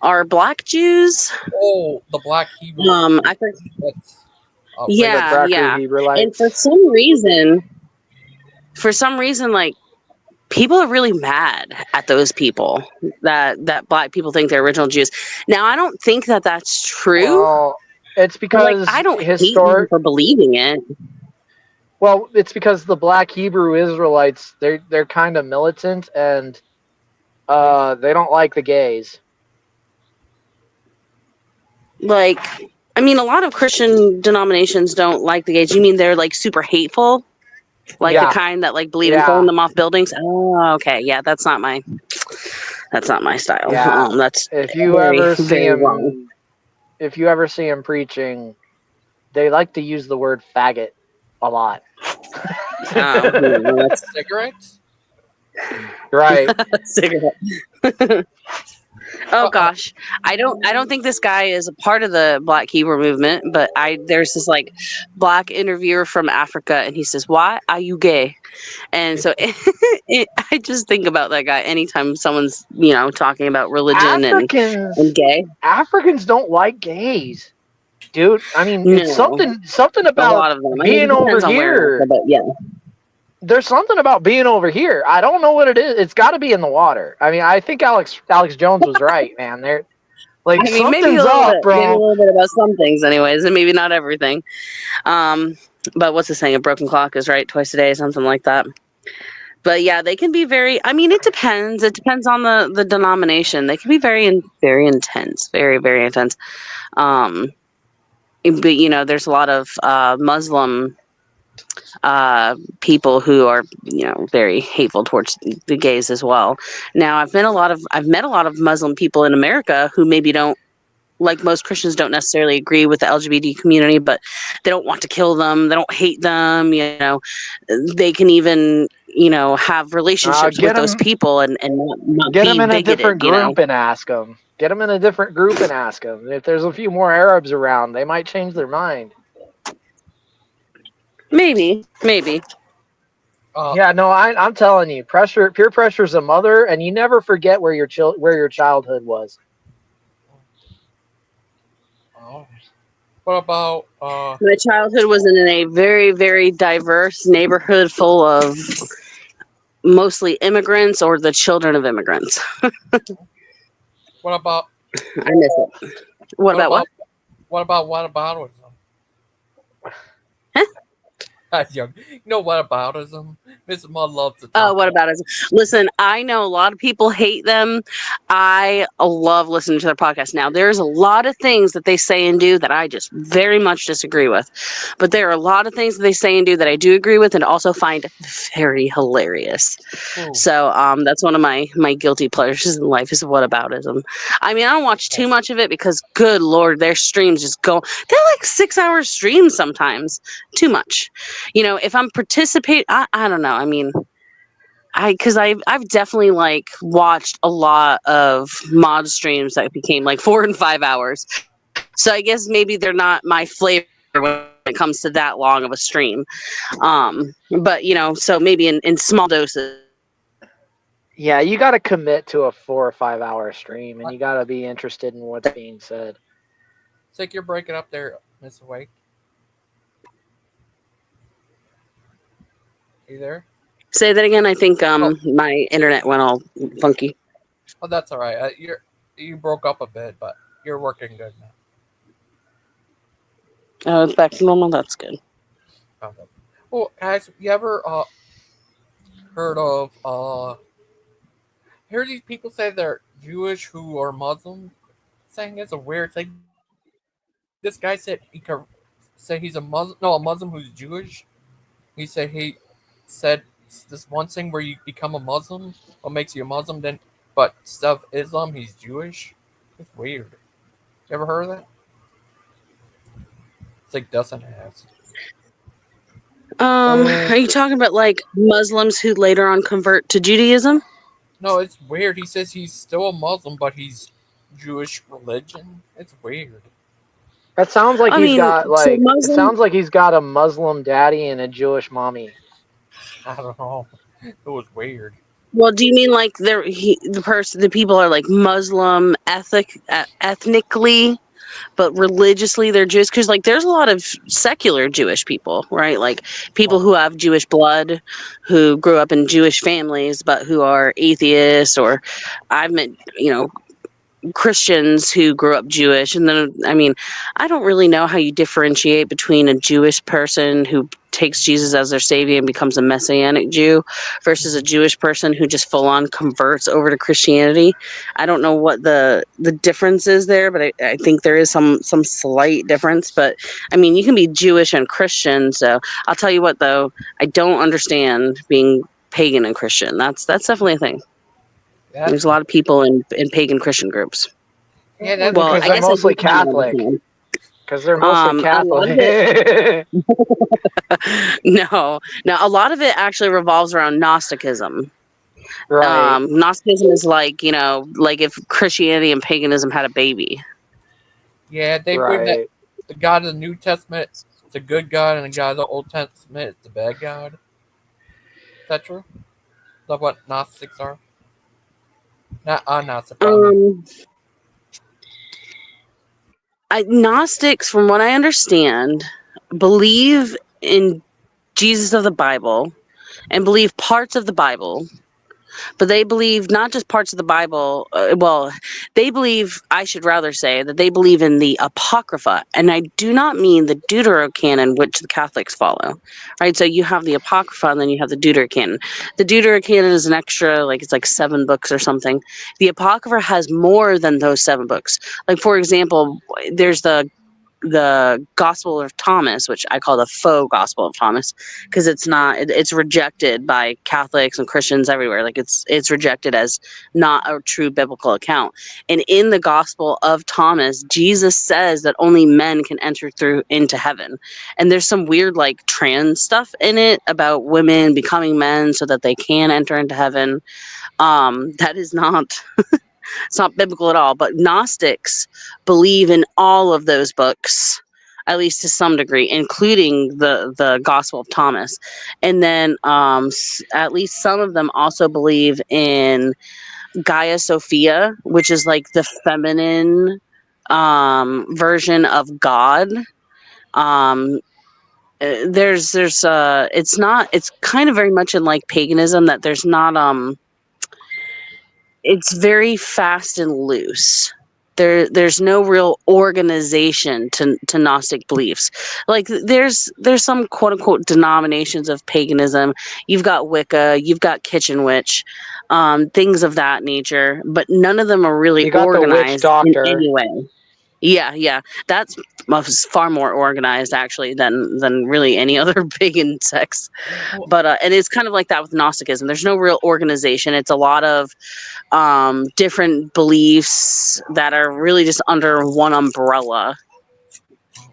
are black Jews. Oh, the Black Hebrew. I think, That's The yeah, racist. Bracker yeah. And Hebrides. for some reason, like people are really mad at those people that black people think they're original Jews. Now, I don't think that that's true, Well, it's but like because I don't hate them for believing it. Well, it's because the Black Hebrew Israelites they're kind of militant and they don't like the gays. Like, I mean, a lot of Christian denominations don't like the gays. You mean they're like super hateful, like the Yeah, kind that like believe in yeah, throwing them off buildings? Oh, okay, yeah, that's not my style. yeah. That's If you very ever see very wrong. him, if you ever see him preaching, they like to use the word faggot a lot. That's Cigarettes. Right. cigarette. Oh Uh, uh, gosh, I don't think this guy is a part of the Black Hebrew movement, but there's this like black interviewer from Africa, and he says, "Why are you gay?" And so I just think about that guy anytime someone's talking about religion and Africans gay. Africans don't like gays, dude. I mean, it's No, something a about lot of them. I mean, being it over depends on where in Africa, here. but yeah. There's something about being over here. I don't know what it is. It's got to be in the water. I mean, I think Alex Jones was right, man. There, like I mean, maybe something's up, maybe a bro. little bit about some things, anyways, and maybe not everything. Um, but what's the saying? A broken clock is right twice a day, something like that. But yeah, they can be very. I mean, it depends. It depends on the denomination. They can be very intense, very very intense. Um, but there's a lot of Muslim people who are very hateful towards the gays as well. Now, I've met a lot of Muslim people in America who maybe don't, like most Christians, don't necessarily agree with the LGBT community, but they don't want to kill them. They don't hate them. They can even have relationships Get with those them, people and not get them be in a bigoted. different group and ask them. Get them in a different group and ask them. If there's a few more Arabs around, they might change their mind. Maybe. uh, Yeah, no, I'm telling you, peer pressure is a mother, and you never forget where your childhood was. Oh. What about My childhood was in a very, very diverse neighborhood full of mostly immigrants or the children of immigrants. what about I miss it. What what about what? about whataboutism? Huh? That's young. You know whataboutism? Mrs. Mudd loves to Oh, talk what about. about us? Listen, I know a lot of people hate them. I love listening to their podcast. Now, there's a lot of things that they say and do that I just very much disagree with. But there are a lot of things that they say and do that I do agree with and also find very hilarious. Ooh, So that's one of my guilty pleasures in life is whataboutism. I mean, I don't watch too much of it because, good Lord, their streams just go. They're like 6 hour streams sometimes. Too much. If I'm participating, I don't know. I mean, because I've definitely like watched a lot of mod streams that became like 4 and 5 hours. So I guess maybe they're not my flavor when it comes to that long of a stream. But so maybe in small doses. Yeah, you got to commit to a 4 or 5 hour stream, and I you got to be interested in what's being said. think you're breaking up there, Miss Wake. You there? Say that again. I think Oh, my internet went all funky. oh, that's all right. You broke up a bit, but you're working good now. Oh, it's back to normal. That's good. Found it. Well, guys, you ever heard of hear these people say they're Jewish who are Muslim? Saying it's a weird thing. This guy said he could say he's a Muslim. No, a Muslim who's Jewish. He said this one thing where you become a Muslim, what makes you a Muslim, then but instead of Islam, he's Jewish. It's weird. You ever heard of that? It's like doesn't have. Um, Are you talking about like Muslims who later on convert to Judaism? No, it's weird. He says he's still a Muslim, but he's Jewish religion. It's weird. that sounds like I mean, so it Muslim. sounds like he's got a Muslim daddy and a Jewish mommy. I don't know. It was weird. Well, do you mean like the people are like Muslim ethnically, but religiously they're Jewish? Because like there's a lot of secular Jewish people, right? Like people Oh, who have Jewish blood, who grew up in Jewish families, but who are atheists. Or I've met Christians who grew up Jewish. And then, I mean, I don't really know how you differentiate between a Jewish person who takes Jesus as their savior and becomes a messianic Jew versus a Jewish person who just full on converts over to Christianity. I don't know what the difference is there, but I think there is some slight difference. But I mean, you can be Jewish and Christian. So I'll tell you what, though, I don't understand being pagan and Christian. That's definitely a thing. that's There's a lot of people in pagan Christian groups. yeah. Well, That's Well, because I they're guess I mostly do kind of Catholic. understand. Because they're mostly A lot of it, Catholic. no, a lot of it actually revolves around Gnosticism. Right. Gnosticism is like like if Christianity and paganism had a baby. yeah. They believe that Right. the God of the New Testament is a good God, and the God of the Old Testament is the bad God. Is that true? Is that what Gnostics are? Not Gnostic, but I mean, Um, Gnostics, from what I understand, believe in Jesus of the Bible and believe parts of the Bible. But they believe not just parts of the Bible. They believe, I should rather say, that they believe in the Apocrypha. And I do not mean the Deuterocanon, which the Catholics follow, right? So you have the Apocrypha and then you have the Deuterocanon. The Deuterocanon is an extra, like it's like 7 books or something. The Apocrypha has more than those 7 books. Like, for example, there's the Gospel of Thomas, which I call the faux Gospel of Thomas, because it's not. It's rejected by Catholics and Christians everywhere. Like it's rejected as not a true biblical account. And in the Gospel of Thomas, Jesus says that only men can enter through into heaven. And there's some weird like trans stuff in it about women becoming men so that they can enter into heaven. That is not. It's not biblical at all, but Gnostics believe in all of those books, at least to some degree, including the Gospel of Thomas. And then at least some of them also believe in Gaia Sophia, which is like the feminine version of God. Um, it's not, it's kind of very much in like paganism that there's not, it's very fast and loose. There's no real organization to Gnostic beliefs. Like there's some quote unquote denominations of paganism. You've got Wicca, you've got Kitchen Witch, things of that nature, but none of them are really You got the witch organized in doctor. any way. Yeah, that's far more organized actually than really any other pagan sects. Well, But and it's kind of like that with Gnosticism. There's no real organization. It's a lot of different beliefs that are really just under one umbrella.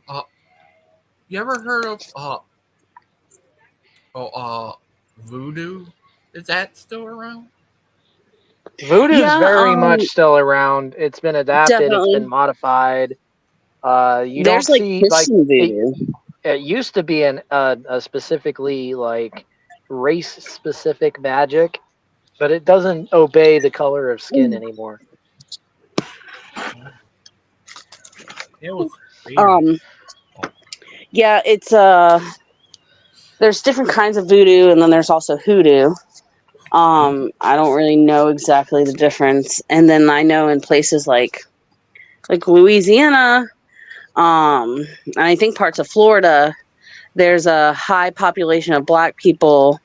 uh, you ever heard of voodoo? Is that still around? Voodoo's Yeah, very much still around. It's been adapted. It's been definitely. modified. You don't There's like see like Christian it. voodoo. It used to be a specifically like race specific magic, but it doesn't obey the color of skin anymore. It was weird. Um, yeah, it's there's different kinds of voodoo, and then there's also hoodoo. I don't really know exactly the difference. And then I know in places like Louisiana, and I think parts of Florida, there's a high population of Black people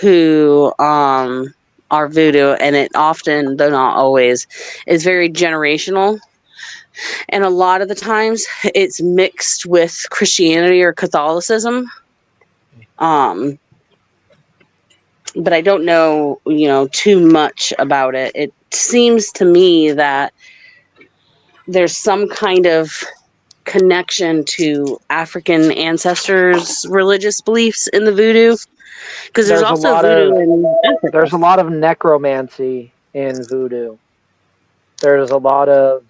who are voodoo, and it often, though not always, is very generational. And a lot of the times, it's mixed with Christianity or Catholicism. Um, but I don't know, too much about it. It seems to me that there's some kind of connection to African ancestors' religious beliefs in the voodoo, because there's There's a also lot voodoo of in Africa. there's a lot of necromancy in voodoo. There's a lot of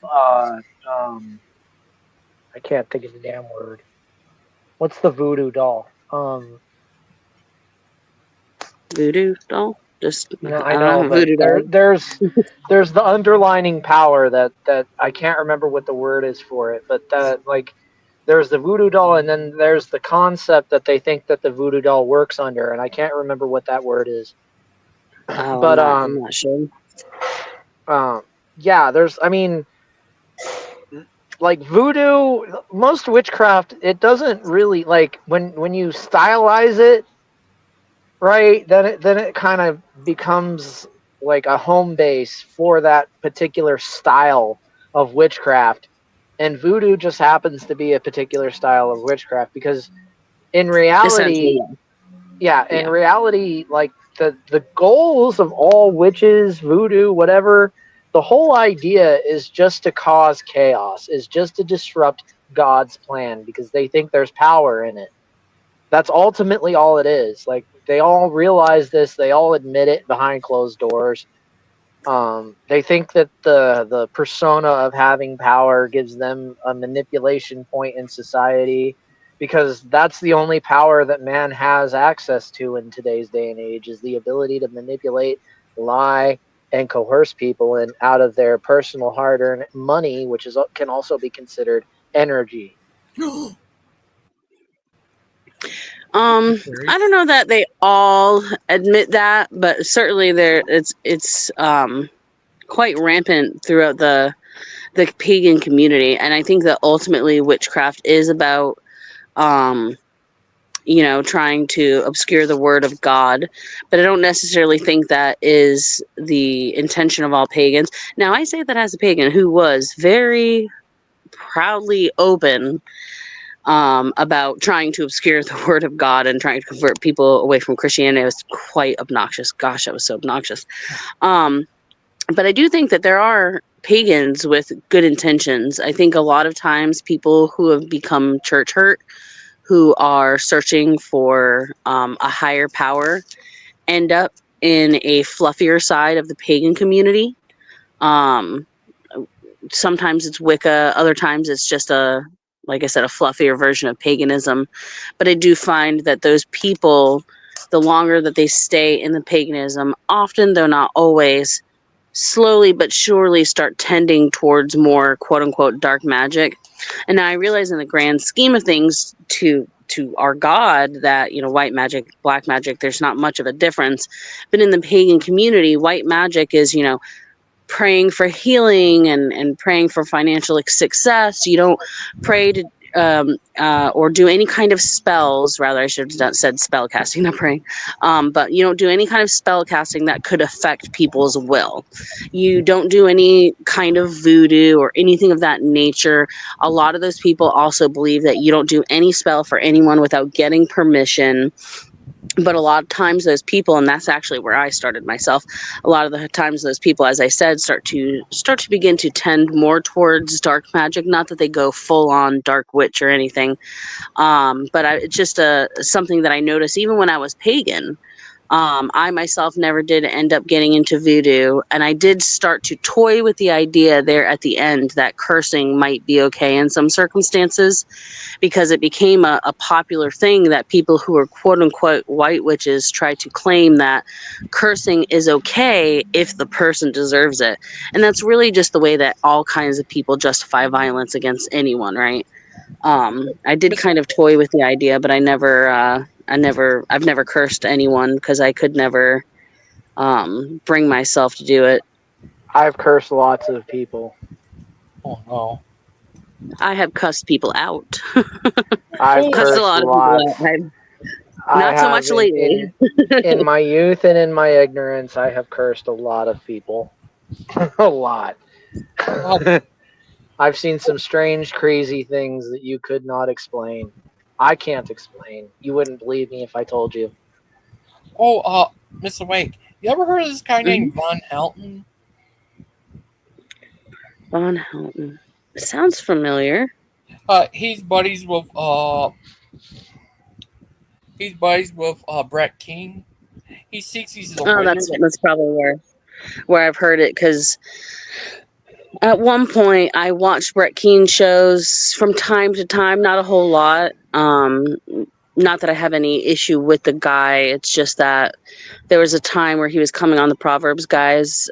I can't think of the damn word. What's the voodoo doll? Voodoo doll? Just No, I I don't know, have a but voodoo doll. there's the underlining power that I can't remember what the word is for it, but that like there's the voodoo doll, and then there's the concept that they think that the voodoo doll works under, and I can't remember what that word is. Oh, But I'm not sure. yeah, there's I mean like voodoo, most witchcraft, it doesn't really like when you stylize it right, then it kind of becomes like a home base for that particular style of witchcraft, and voodoo just happens to be a particular style of witchcraft because in Essentially, reality, yeah, in yeah. reality, like the goals of all witches, voodoo, whatever, the whole idea is just to cause chaos, is just to disrupt God's plan because they think there's power in it. That's ultimately all it is. Like they all realize this, they all admit it behind closed doors. They think that the persona of having power gives them a manipulation point in society because that's the only power that man has access to in today's day and age is the ability to manipulate, lie, and coerce people and out of their personal hard-earned money, which is can also be considered energy. I don't know that they all admit that, but certainly it's quite rampant throughout the pagan community, and I think that ultimately witchcraft is about trying to obscure the word of God, but I don't necessarily think that is the intention of all pagans. Now, I say that as a pagan who was very proudly open about trying to obscure the word of God and trying to convert people away from Christianity. It was quite obnoxious. Gosh, that was so obnoxious. Um, but I do think that there are pagans with good intentions. I think a lot of times people who have become church hurt, who are searching for a higher power, end up in a fluffier side of the pagan community. Um, Sometimes it's Wicca, other times it's just like I said, a fluffier version of paganism. But I do find that those people, the longer that they stay in the paganism, often, though not always, slowly but surely start tending towards more quote unquote dark magic. And now I realize in the grand scheme of things, to our God, that white magic, black magic, there's not much of a difference. But in the pagan community, white magic is praying for healing and praying for financial success. You don't pray to or do any kind of spells. Rather, I should have said spell casting, not praying. But you don't do any kind of spell casting that could affect people's will. You don't do any kind of voodoo or anything of that nature. A lot of those people also believe that you don't do any spell for anyone without getting permission. But a lot of times those people, and that's actually where I started myself, a lot of the times those people, as I said, start to begin to tend more towards dark magic. Not that they go full on dark witch or anything, but it's just something that I noticed even when I was pagan. I myself never did end up getting into voodoo, and I did start to toy with the idea there at the end that cursing might be okay in some circumstances, because it became a popular thing that people who are quote unquote white witches try to claim that cursing is okay if the person deserves it. And that's really just the way that all kinds of people justify violence against anyone, right? I did Mr. kind of toy with the idea, but I've never cursed anyone because I could never bring myself to do it. I've cursed lots of people. Oh no. I have cussed people out. I've Oh, Cussed a cursed lot of people out. lots. I Not so have much lately. in my youth and in my ignorance, I have cursed a lot of people. A lot. uh, I've seen some strange, crazy things that you could not explain. I can't explain. You wouldn't believe me if I told you. oh, Mr. Wake, you ever heard of this guy Mhm. named Von Helton? Von Houten. Sounds familiar. He's buddies with Brett King. He thinks he's a Oh, wizard. that's probably where I've heard it, because at one point I watched Brett Keane shows from time to time, not a whole lot. Not that I have any issue with the guy. It's just that there was a time where he was coming on the Proverbs guys,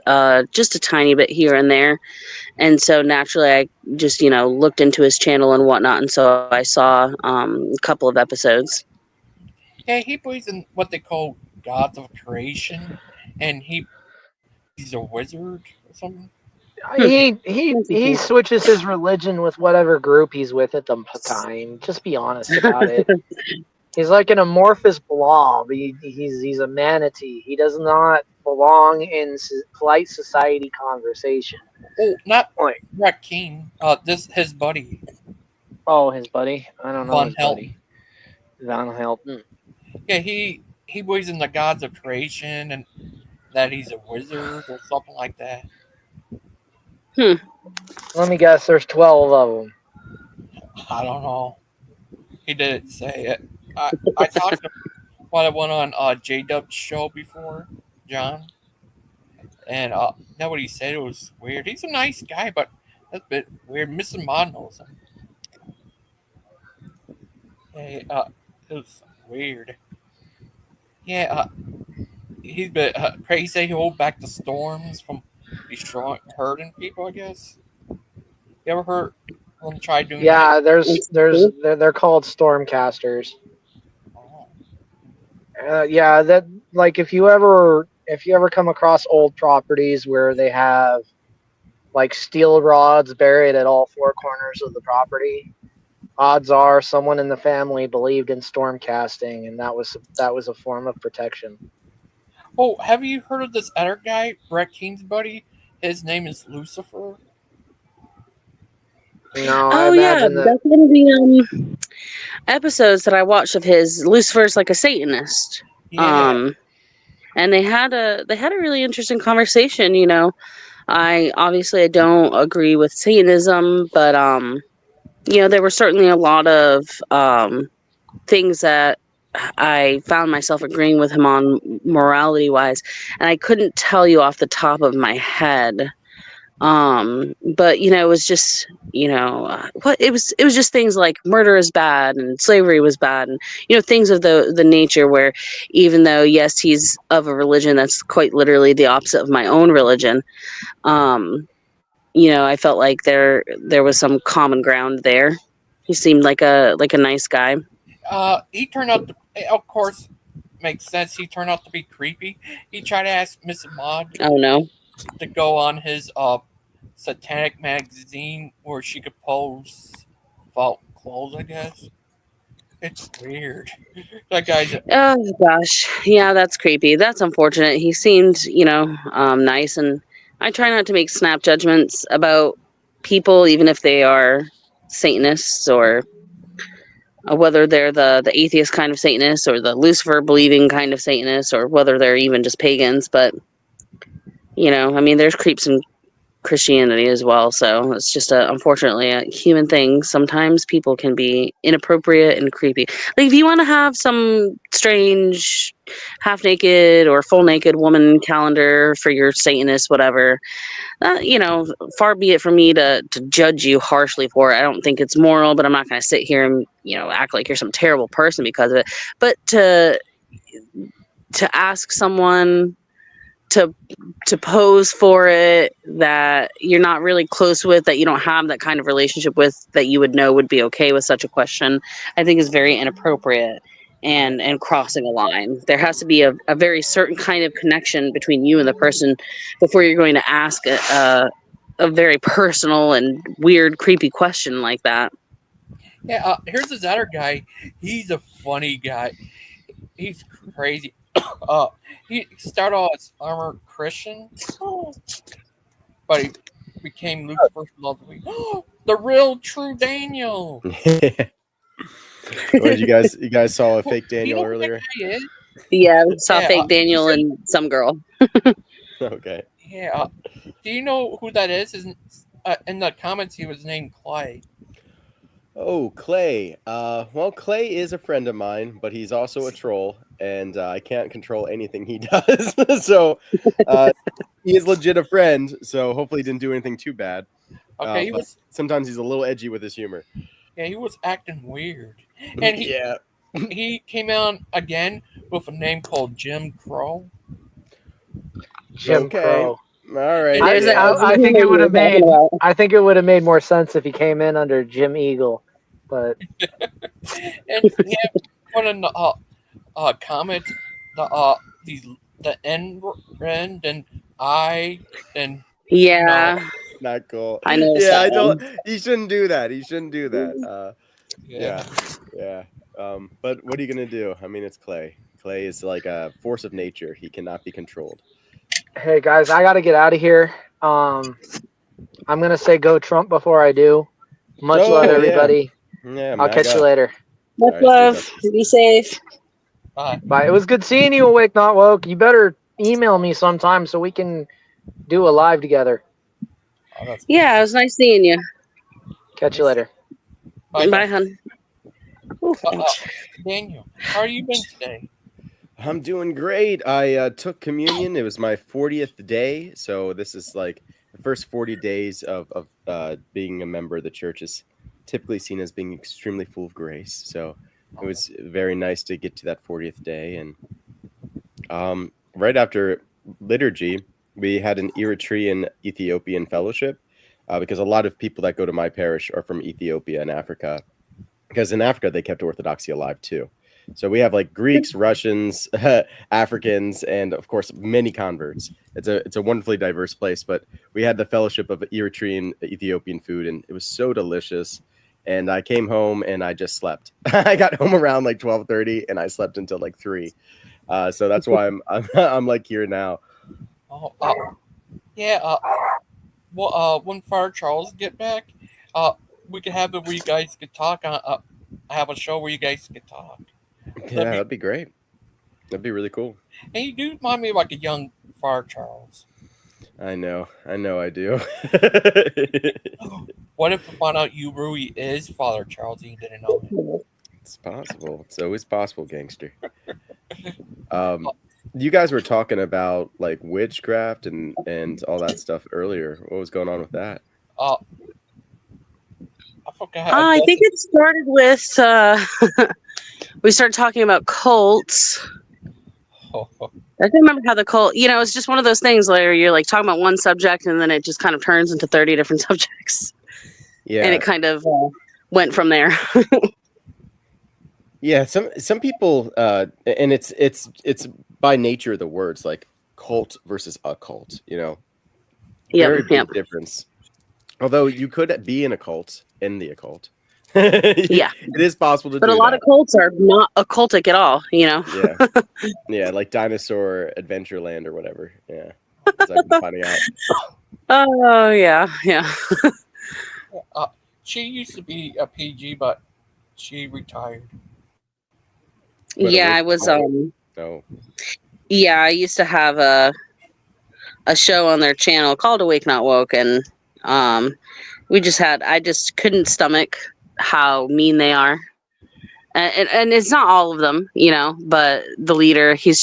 just a tiny bit here and there. And so naturally I just, looked into his channel and whatnot. And so I saw a couple of episodes. Yeah, he believes in what they call gods of creation, and he's a wizard or something. Hmm. He switches his religion with whatever group he's with at the time. Just be honest about it. He's like an amorphous blob. He's a manatee. He does not belong in polite society conversation. Oh, not Like, Brett King. This his buddy oh, his buddy. I don't know Von his Helton. buddy. Van Helton. Yeah, he believes in the gods of creation and that he's a wizard or something like that. Hmm. Let me guess. There's 12 of them. I don't know. He didn't say it. I talked to him when I went on J Dub's show before, John, and that what he said. It was weird. He's a nice guy, but that's a bit weird. Mr. Mod knows him. Hey, it was weird. Yeah, he's been crazy. Say he hold back the storms from destroying, hurting people. I guess. You ever heard them try doing that? Yeah, they're called stormcasters. Oh, Yeah, that like if you ever come across old properties where they have like steel rods buried at all four corners of the property, odds are someone in the family believed in storm casting, and that was a form of protection. oh, have you heard of this other guy, Brett King's buddy? His name is Lucifer. No, I Oh yeah, imagine that. that's one of the episodes that I watched of his. Lucifer's like a Satanist. Yeah. Um, and they had a really interesting conversation. I don't agree with Satanism, but there were certainly a lot of things that I found myself agreeing with him on morality wise, and I couldn't tell you off the top of my head But it was just what it was just things like murder is bad and slavery was bad, and things of the nature where, even though yes, he's of a religion that's quite literally the opposite of my own religion, um I felt like there was some common ground there. He seemed like a nice guy. He turned out to, of course, makes sense. He turned out to be creepy. He tried to ask Miss Maud Oh no. to go on his satanic magazine where she could pose vault clothes. I guess it's weird. That guy's Oh gosh, yeah, that's creepy. That's unfortunate. He seemed, nice, and I try not to make snap judgments about people, even if they are Satanists, or whether they're the atheist kind of Satanists or the Lucifer believing kind of Satanists, or whether they're even just pagans. But I mean, there's creeps in Christianity as well. So it's just unfortunately a human thing. Sometimes people can be inappropriate and creepy. Like if you want to have some strange half naked or full naked woman calendar for your Satanist, whatever, far be it from me to judge you harshly for it. I don't think it's moral, but I'm not going to sit here and, act like you're some terrible person because of it. But to ask someone to pose for it that you're not really close with, that you don't have that kind of relationship with, that you would know would be okay with such a question, I think is very inappropriate and crossing a line. There has to be a very certain kind of connection between you and the person before you're going to ask a very personal and weird, creepy question like that. yeah. Here's this other guy. He's a funny guy. He's crazy. Uh, he started off as armor Christian, but he became Lucifer's lovely. The real true Daniel. What you guys saw a fake Do you Daniel know who that earlier? guy is? Yeah, we saw Yeah, fake he Daniel said, and some girl. Okay. yeah. Do you know who that is? In the comments, he was named Clay. Oh, Clay. Well, Clay is a friend of mine, but he's also a troll, and I can't control anything he does. So, uh, he is legit a friend. So hopefully, he didn't do anything too bad. Okay, he But was. sometimes he's a little edgy with his humor. Yeah, he was acting weird, and he Yeah. he came out again with a name called Jim Crow. Jim Okay. Crow. All right. And I, There's a, Yeah. I I who think it you would were have talking made about. I think it would have made more sense if he came in under Jim Eagle, but he had put in the comment the these the end and I and you know Yeah, Not cool. I noticed Yeah, that I don't. one. He shouldn't do that. He shouldn't do that. yeah. Yeah, yeah. But what are you gonna do? I mean, it's Clay. Clay is like a force of nature. He cannot be controlled. hey guys, I got to get out of here. I'm gonna say go Trump before I do. Much love, Oh yeah, everybody. yeah. I'll catch you MAGA. later. Much All right, see you, love. Dusty. Be safe. Bye. Bye. It was good seeing you, Awake Not Woke. You better email me sometime so we can do a live together. Oh, that's Yeah, it was nice seeing you. Catch you later. bye, Bye, Dustin. hun. Ooh, ouch. Daniel, how are you been today? I'm doing great. I took communion. It was my 40th day, so this is like the first 40 days of being a member of the church is typically seen as being extremely full of grace. So it was very nice to get to that 40th day, and right after liturgy, we had an Eritrean Ethiopian fellowship because a lot of people that go to my parish are from Ethiopia and Africa. Because in Africa, they kept Orthodoxy alive too. So we have like Greeks, Russians, Africans, and of course many converts. It's a wonderfully diverse place. But we had the fellowship of Eritrean Ethiopian food, and it was so delicious. And I came home and I just slept. I got home around like 12:30, and I slept until like 3. So that's why I'm like here now. Oh, yeah. Well, when Father Charles get back, we could have it where you guys could talk. Have a show where you guys could talk. Yeah, that'd be great. That'd be really cool. And you do remind me of like a young Father Charles. I know, I do. What if we find out you really is Father Charles and you didn't know it? It's possible. It's always possible, gangster. Um, You guys were talking about like witchcraft and all that stuff earlier. What was going on with that? Uh, I forgot. I I guess think it started with we started talking about cults. oh, I can't remember how the cult, it's just one of those things where you're like talking about one subject and then it just kind of turns into 30 different subjects. And Yeah, it kind of went from there. yeah. Some people, and it's by nature of the words like cult versus occult. Yep, Very yep. big difference. Although you could be in a cult in the occult. Yeah. It is possible to But a do lot of that. cults are not occultic at all, Yeah, yeah, like Dinosaur Adventureland or whatever. Yeah, as I've been finding out. Oh, yeah, yeah. uh, she used to be a PG, but she retired. But Yeah, awake. I was No. yeah, I used to have a show on their channel called Awake Not Woke, and um I just couldn't stomach how mean they are. And it's not all of them, but the leader, he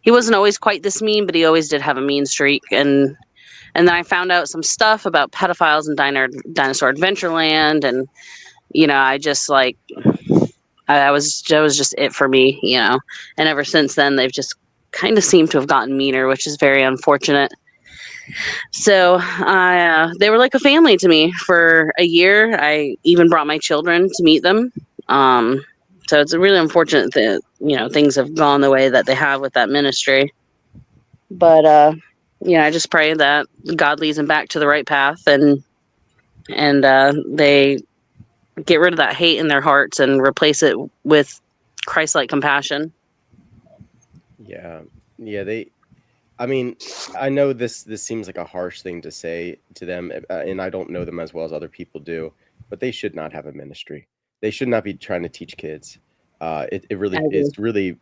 wasn't always quite this mean, but he always did have a mean streak. And then I found out some stuff about pedophiles in Dinosaur Adventureland, and I just like that was just it for me, And ever since then, they've just kind of seemed to have gotten meaner, which is very unfortunate. So they were like a family to me for a year. I even brought my children to meet them. Um, so it's really unfortunate that things have gone the way that they have with that ministry. But I just pray that God leads them back to the right path, and they get rid of that hate in their hearts and replace it with Christ-like compassion. Yeah, yeah. I mean, I know this seems like a harsh thing to say to them, and I don't know them as well as other people do, but they should not have a ministry. They should not be trying to teach kids. It I really agree. it's really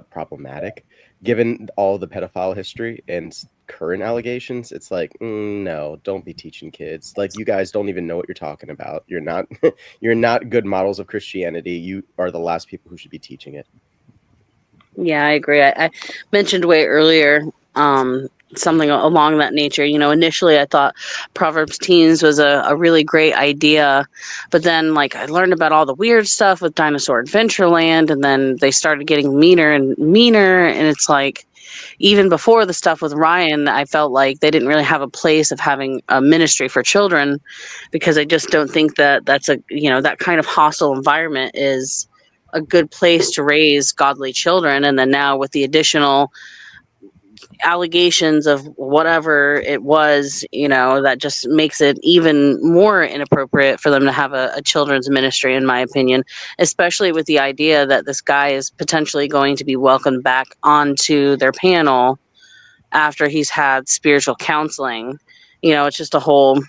problematic, given all the pedophile history and current allegations. It's like, no, don't be teaching kids. Like, you guys don't even know what you're talking about. You're not you're not good models of Christianity. You are the last people who should be teaching it. Yeah, I agree. I mentioned way earlier something along that nature. Initially I thought Proverbs Teens was a really great idea, but then like I learned about all the weird stuff with Dinosaur Adventureland, and then they started getting meaner and meaner, and it's like even before the stuff with Ryan, I felt like they didn't really have a place of having a ministry for children, because I just don't think that that's that kind of hostile environment is a good place to raise godly children. And then now with the additional allegations of whatever it was, that just makes it even more inappropriate for them to have a children's ministry, in my opinion, especially with the idea that this guy is potentially going to be welcomed back onto their panel after he's had spiritual counseling. It's just a whole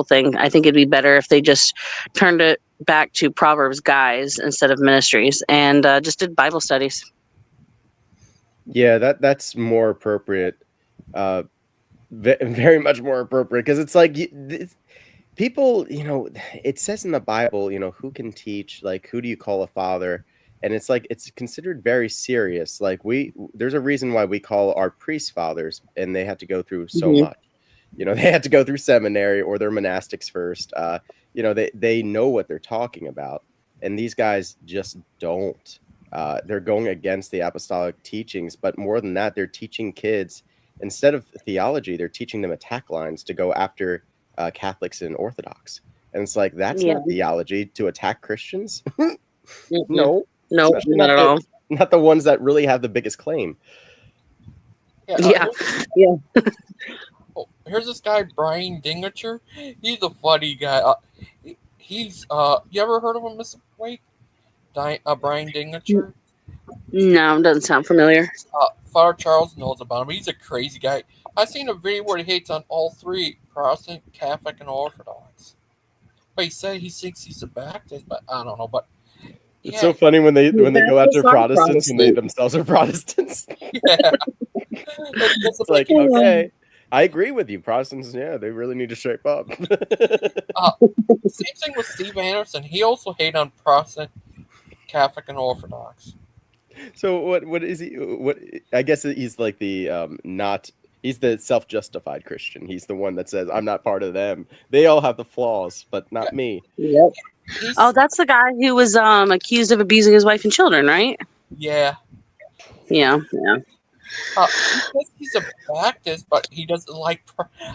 thing. I think it'd be better if they just turned it back to Proverbs guys instead of ministries, and just did Bible studies. Yeah, that's more appropriate. Uh, very much more appropriate, because it's like people, it says in the Bible, who can teach, like, who do you call a father? And it's like, it's considered very serious. Like, there's a reason why we call our priests fathers, and they had to go through so Hmm. much. They had to go through seminary, or their monastics first. They know what they're talking about, and these guys just don't. They're going against the apostolic teachings, but more than that, they're teaching kids, instead of theology, they're teaching them attack lines to go after Catholics and Orthodox. And it's like, that's Yeah. not theology to attack Christians. Mm-mm. No, No, especially not at all. not the ones that really have the biggest claim. Yeah, Yeah. Yeah. here's this guy Brian Dingacher. He's a funny guy. He's you ever heard of him, Miss Wait? Brian Dingacher. No, it doesn't sound familiar. Father Charles knows about him. He's a crazy guy. I've seen a video where he hates on all three: Protestant, Catholic, and Orthodox. But he said he thinks he's a Baptist, but I don't know. But It's yeah, so funny when they go Baptists after are Protestants when they Protestant. themselves are Protestants. yeah. It's like, okay, I agree with you. Protestants, yeah, they really need to shape up. Uh, Same thing with Steve Anderson. He also hated on Protestant, Catholic, and Orthodox. So what is he? What I guess he's like the not. He's the self-justified Christian. He's the one that says, "I'm not part of them. They all have the flaws, but not me." Yep. He's Oh, that's the guy who was accused of abusing his wife and children, right? yeah. Yeah. He says he's a Baptist, but he doesn't like.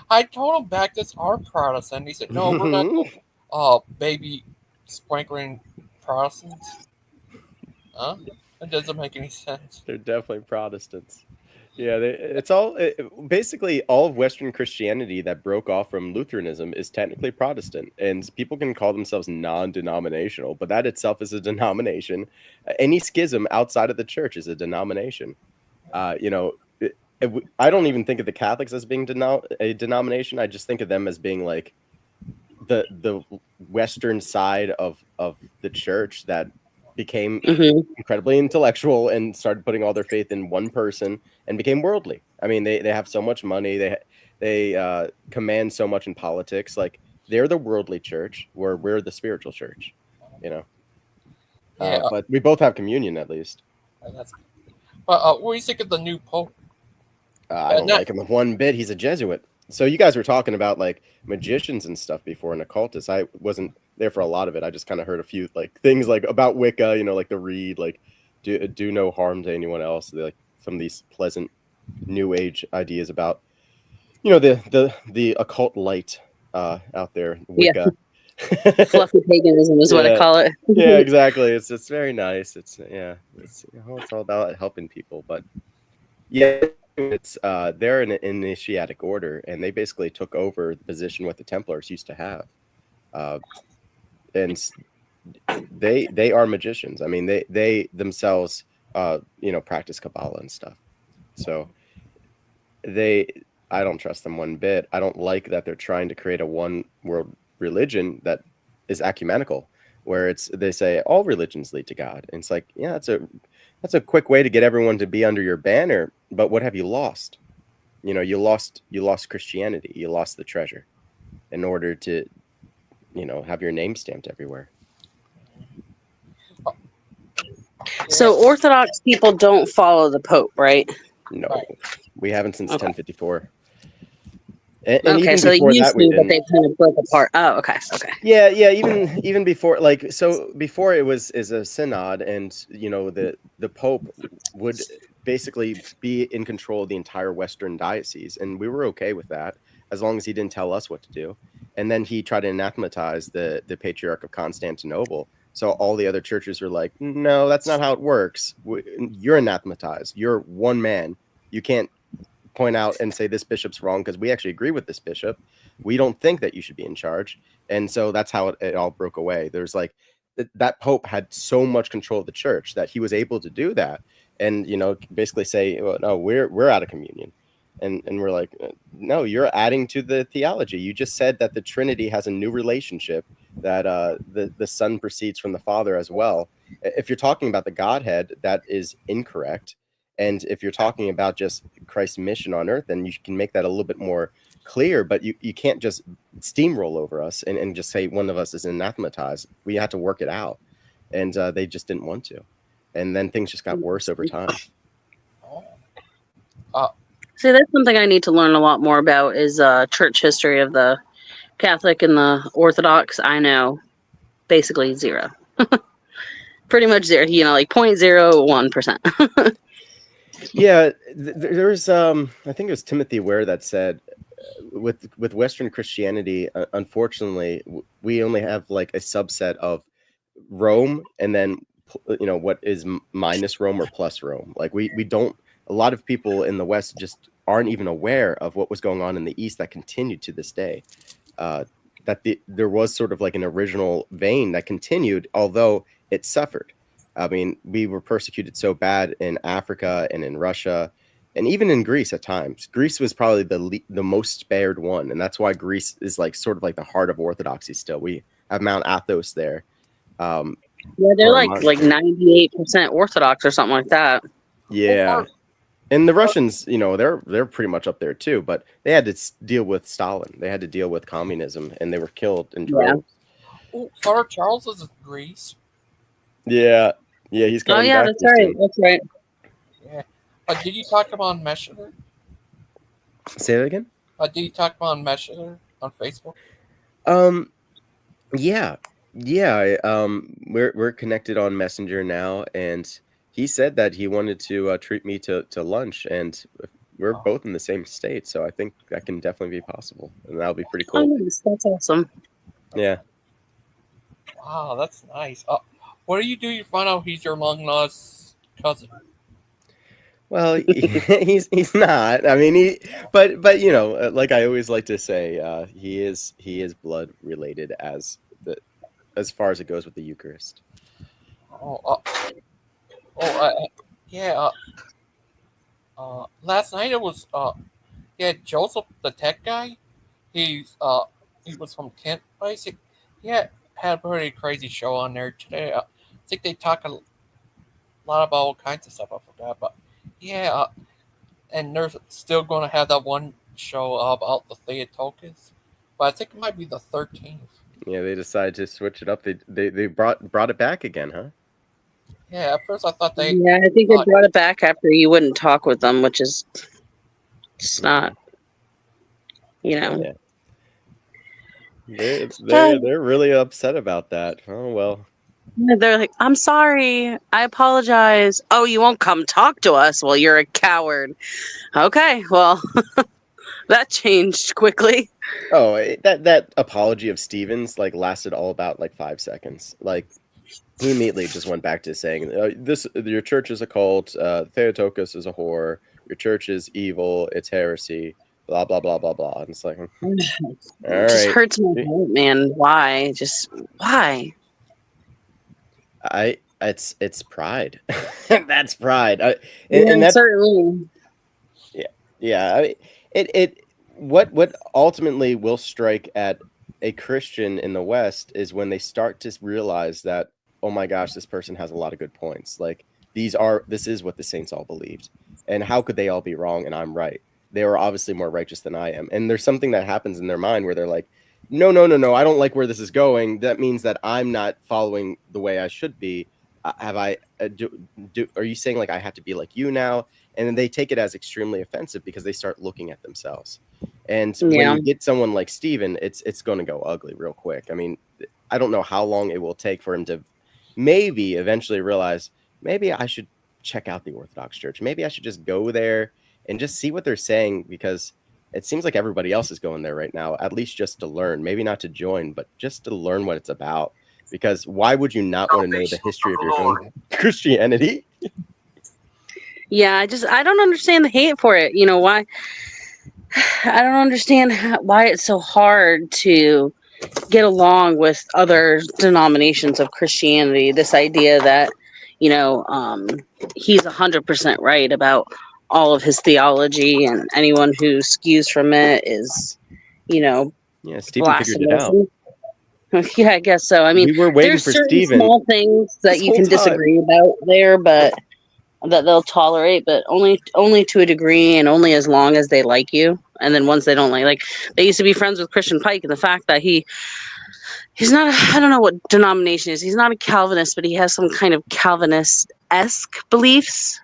I told him Baptists are Protestant. He said, "No, we're not. Baby sprinkling Protestants." Huh? That doesn't make any sense. They're definitely Protestants. Yeah, it's all basically all of Western Christianity that broke off from Lutheranism is technically Protestant, and people can call themselves non-denominational, but that itself is a denomination. Any schism outside of the church is a denomination. You know, I don't even think of the Catholics as being a denomination. I just think of them as being like the Western side of the church that became Hmm. incredibly intellectual and started putting all their faith in one person and became worldly. I mean, they have so much money. They command so much in politics. Like they're the worldly church, where we're the spiritual church. You know, Yeah, but we both have communion at least. that's. But what do you think of the new pope? I don't Not like him one bit. He's a Jesuit. So you guys were talking about like magicians and stuff before and occultists. I wasn't there for a lot of it. I just kind of heard a few like things like about Wicca, you know, like the read, like do no harm to anyone else. Like some of these pleasant new age ideas about, you know, the occult light out there, Yeah. Wicca. Fluffy paganism is what I Yeah. call it. Yeah, exactly. It's very nice. It's it's it's all about helping people, but yeah, it's they're an initiatic order, and they basically took over the position what the Templars used to have, and they are magicians. I mean, they themselves you know, practice Kabbalah and stuff. So they, I don't trust them one bit. I don't like that they're trying to create a one world religion that is ecumenical, where it's they say all religions lead to God. And it's like, yeah, that's a quick way to get everyone to be under your banner, but what have you lost? You know, you lost Christianity. You lost the treasure in order to, you know, have your name stamped everywhere. So Orthodox people don't follow the Pope, right? No, right. we haven't since Okay. 1054. And Okay, even so they before used that, we to, but didn't. they kind of broke apart. Oh, okay. Yeah, even before, like, so before it was is a synod, and you know the Pope would basically be in control of the entire Western diocese, and we were okay with that as long as he didn't tell us what to do. And then he tried to anathematize the Patriarch of Constantinople. So all the other churches were like, no, that's not how it works. You're anathematized. You're one man. You can't point out and say this bishop's wrong because we actually agree with this bishop. We don't think that you should be in charge. And so that's how it all broke away. There's like that Pope had so much control of the church that he was able to do that. And, you know, basically say, well, no, we're out of communion. And we're like, no, you're adding to the theology. You just said that the Trinity has a new relationship, that the Son proceeds from the Father as well. If you're talking about the Godhead, that is incorrect. And if you're talking about just Christ's mission on earth, then you can make that a little bit more clear, but you can't just steamroll over us and just say one of us is anathematized. We had to work it out. And they just didn't want to. And then things just got worse over time. See, that's something I need to learn a lot more about is church history of the Catholic and the Orthodox. I know basically zero. Pretty much zero, you know, like 0.01%. Yeah, there's I think it was Timothy Ware that said with Western Christianity, unfortunately, we only have like a subset of Rome, and then you know what is minus Rome or plus Rome. Like we don't. A lot of people in the West just aren't even aware of what was going on in the East that continued to this day. That there was sort of like an original vein that continued, although it suffered. I mean, we were persecuted so bad in Africa and in Russia, and even in Greece at times. Greece was probably the most spared one, and that's why Greece is like sort of like the heart of Orthodoxy. Still, we have Mount Athos there. Yeah, they're like 98% Orthodox or something like that. Yeah, and the Russians, you know, they're pretty much up there too. But they had to deal with Stalin. They had to deal with communism, and they were killed in droves. Father Charles is in Greece. Yeah, Yeah, he's Oh coming yeah, back that's here right. soon. That's right. Yeah. Did you talk to him on Messenger? Say that again. Did you talk to him on Messenger on Facebook? Um, yeah, yeah. We're connected on Messenger now, and he said that he wanted to treat me to lunch, and we're Oh, both in the same state, so I think that can definitely be possible, and that'll be pretty Oh, cool. nice. That's awesome. Yeah. wow, that's nice. What do you do? You find out he's your long lost cousin. Well, he's not. I mean, but you know, like I always like to say, he is blood related as far as it goes with the Eucharist. Oh, oh, yeah. Last night it was yeah, Joseph, the tech guy. He's he was from Kent. Basic. Yeah, had a pretty crazy show on there today. I think they talk a lot about all kinds of stuff. I forgot, but yeah, and they're still going to have that one show about the Theotokos, but I think it might be the 13th. Yeah, they decided to switch it up. They brought it back again, huh? Yeah, at first I thought they. Yeah, I think they Uh, brought it back after you wouldn't talk with them, which is just not, you know. Yeah, they Uh, they they're really upset about that. Oh well. they're like, I'm sorry. I apologize. Oh, you won't come talk to us? Well, you're a coward. Okay, well, that changed quickly. Oh, that apology of Stephen's like lasted all about like 5 seconds. Like he immediately just went back to saying, "This your church is a cult. Theotokos is a whore. Your church is evil. It's heresy. Blah blah blah blah blah." And it's like, all It just right, hurts my heart, man. Why? Just why? it's pride. That's pride. And Yeah, that's certainly. yeah, yeah. I mean, it what ultimately will strike at a Christian in the West is when they start to realize that, oh my gosh, this person has a lot of good points. Like this is what the saints all believed, and how could they all be wrong and I'm right? They were obviously more righteous than I am, and there's something that happens in their mind where they're like, no, no, no, no, I don't like where this is going. That means that I'm not following the way I should be. Have I? Are you saying like I have to be like you now? And then they take it as extremely offensive because they start looking at themselves. And when Yeah. you get someone like Steven, it's going to go ugly real quick. I mean, I don't know how long it will take for him to maybe eventually realize maybe I should check out the Orthodox Church. Maybe I should just go there and just see what they're saying, because it seems like everybody else is going there right now, at least just to learn, maybe not to join, but just to learn what it's about. Because why would you not want to know the history of your own Christianity? Yeah, I don't understand the hate for it. You know why? I don't understand why it's so hard to get along with other denominations of Christianity. This idea that, you know, he's 100% right about all of his theology, and anyone who skews from it is, you know, Yeah, Stephen figured it blasphemous. out. Yeah, I guess so. I mean, We were waiting there's for certain Stephen small things that this you whole can time. disagree about there, but that they'll tolerate, but only to a degree, and only as long as they like you. And then once they don't like they used to be friends with Christian Pike, and the fact that he's not I don't know what denomination is. He's not a Calvinist, but he has some kind of Calvinist-esque beliefs.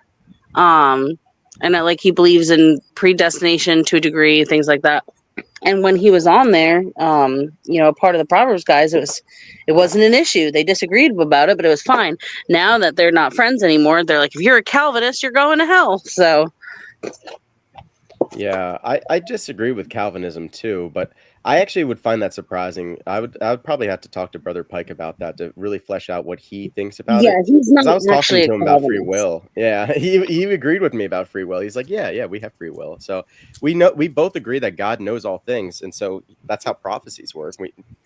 Um and that, like, he believes in predestination to a degree, things like that. And when he was on there, you know, part of the Proverbs guys, it wasn't an issue. They disagreed about it, but it was fine. Now that they're not friends anymore, they're like, if you're a Calvinist, you're going to hell. So Yeah, I disagree with Calvinism too, but I actually would find that surprising. I would probably have to talk to Brother Pike about that to really flesh out what he thinks about yeah, it. he's Because not I was talking actually a to him about free Calvinist. will. Yeah, he agreed with me about free will. He's like, yeah, we have free will. So we both agree that God knows all things, and so that's how prophecies work.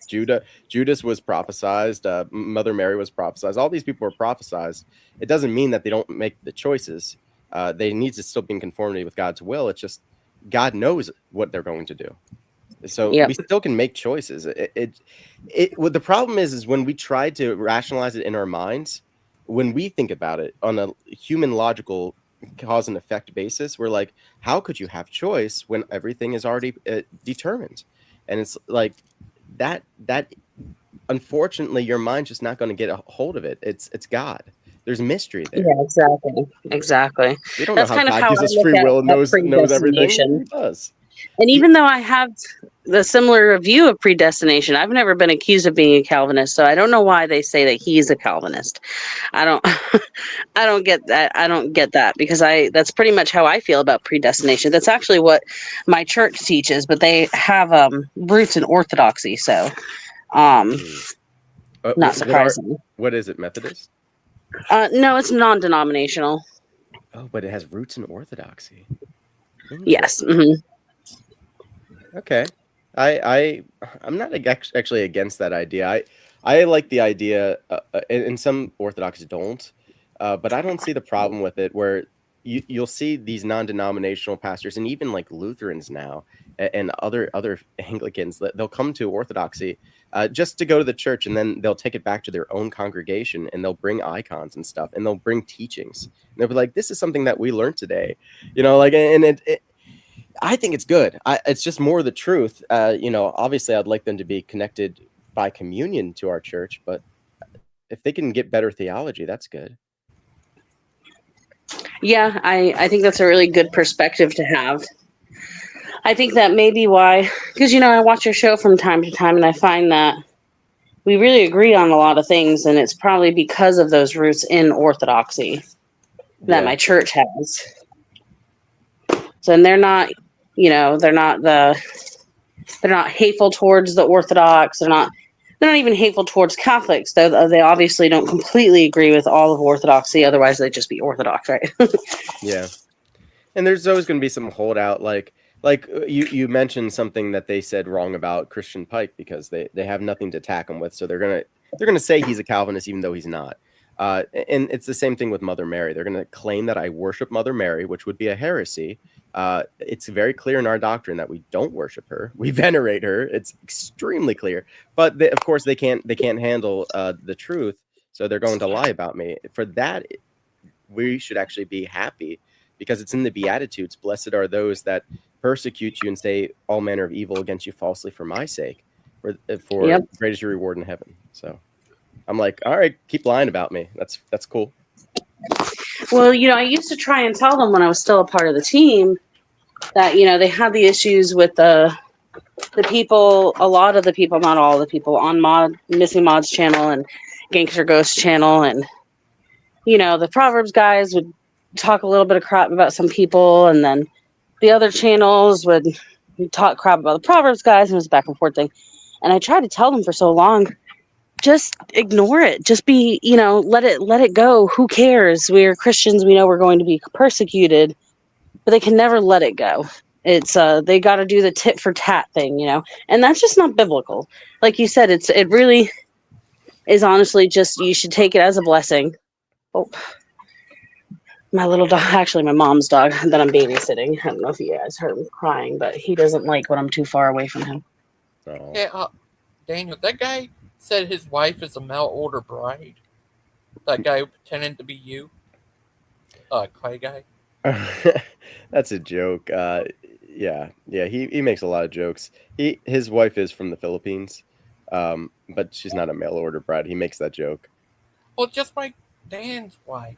Judas was prophesized, Mother Mary was prophesized. All these people were prophesized. It doesn't mean that they don't make the choices. They need to still be in conformity with God's will. It's just God knows what they're going to do. So Yep. we still can make choices. What the problem is when we try to rationalize it in our minds, when we think about it on a human logical cause and effect basis, we're like, how could you have choice when everything is already determined? And it's like that unfortunately your mind's just not going to get a hold of it. It's God. There's mystery there. Yeah, exactly. We don't know That's how kind of God how gives I us look free will and at knows everything. predestination. He does. And even though I have the similar view of predestination, I've never been accused of being a Calvinist, so I don't know why they say that he's a Calvinist. I don't I don't get that. I don't get that because I that's pretty much how I feel about predestination. That's actually what my church teaches, but they have roots in orthodoxy, so um Hmm. not surprising. What is it, Methodist? No, it's non-denominational. Oh, but it has roots in Orthodoxy. Yes. Interesting. Okay. I'm not actually against that idea. I like the idea, and some Orthodox don't, but I don't see the problem with it. Where you'll see these non-denominational pastors, and even like Lutherans now, and other Anglicans, they'll come to Orthodoxy just to go to the church, and then they'll take it back to their own congregation, and they'll bring icons and stuff, and they'll bring teachings. And they'll be like, "This is something that we learned today," like, and it I think it's good. It's just more the truth. Obviously, I'd like them to be connected by communion to our church, but if they can get better theology, that's good. Yeah, I think that's a really good perspective to have. I think that may be why, because I watch your show from time to time, and I find that we really agree on a lot of things, and it's probably because of those roots in orthodoxy that Yeah. my church has. So, and they're not, they're not hateful towards the Orthodox. They're not even hateful towards Catholics, though they obviously don't completely agree with all of Orthodoxy. Otherwise, they'd just be Orthodox, right? Yeah. And there's always going to be some holdout, like you mentioned something that they said wrong about Christian Pike because they have nothing to attack him with, so they're gonna say he's a Calvinist even though he's not. And it's the same thing with Mother Mary. They're gonna claim that I worship Mother Mary, which would be a heresy. It's very clear in our doctrine that we don't worship her; we venerate her. It's extremely clear. But of course, they can't handle the truth, so they're going to lie about me. For that, we should actually be happy because it's in the Beatitudes. Blessed are those that persecute you and say all manner of evil against you falsely for my sake, for Yep. great is your reward in heaven. So I'm like, all right, keep lying about me. That's cool. Well, I used to try and tell them when I was still a part of the team that they had the issues with the people, a lot of the people, not all the people on Missing Mod's channel and Gangster Ghost channel, and the Proverbs guys would talk a little bit of crap about some people, and then the other channels would talk crap about the Proverbs guys, and it was a back and forth thing. And I tried to tell them for so long, just ignore it. Just be, let it go. Who cares? We're Christians. We know we're going to be persecuted, but they can never let it go. It's they got to do the tit for tat thing, and that's just not biblical. Like you said, it really is honestly just you should take it as a blessing. Oh, my little dog, actually my mom's dog that I'm babysitting. I don't know if you guys heard him crying, but he doesn't like when I'm too far away from him. Oh. Yeah, Daniel, that guy said his wife is a mail order bride. That guy who pretended to be you, Clay guy. That's a joke. Yeah. He makes a lot of jokes. His wife is from the Philippines, but she's not a mail order bride. He makes that joke. Well, just like Dan's wife.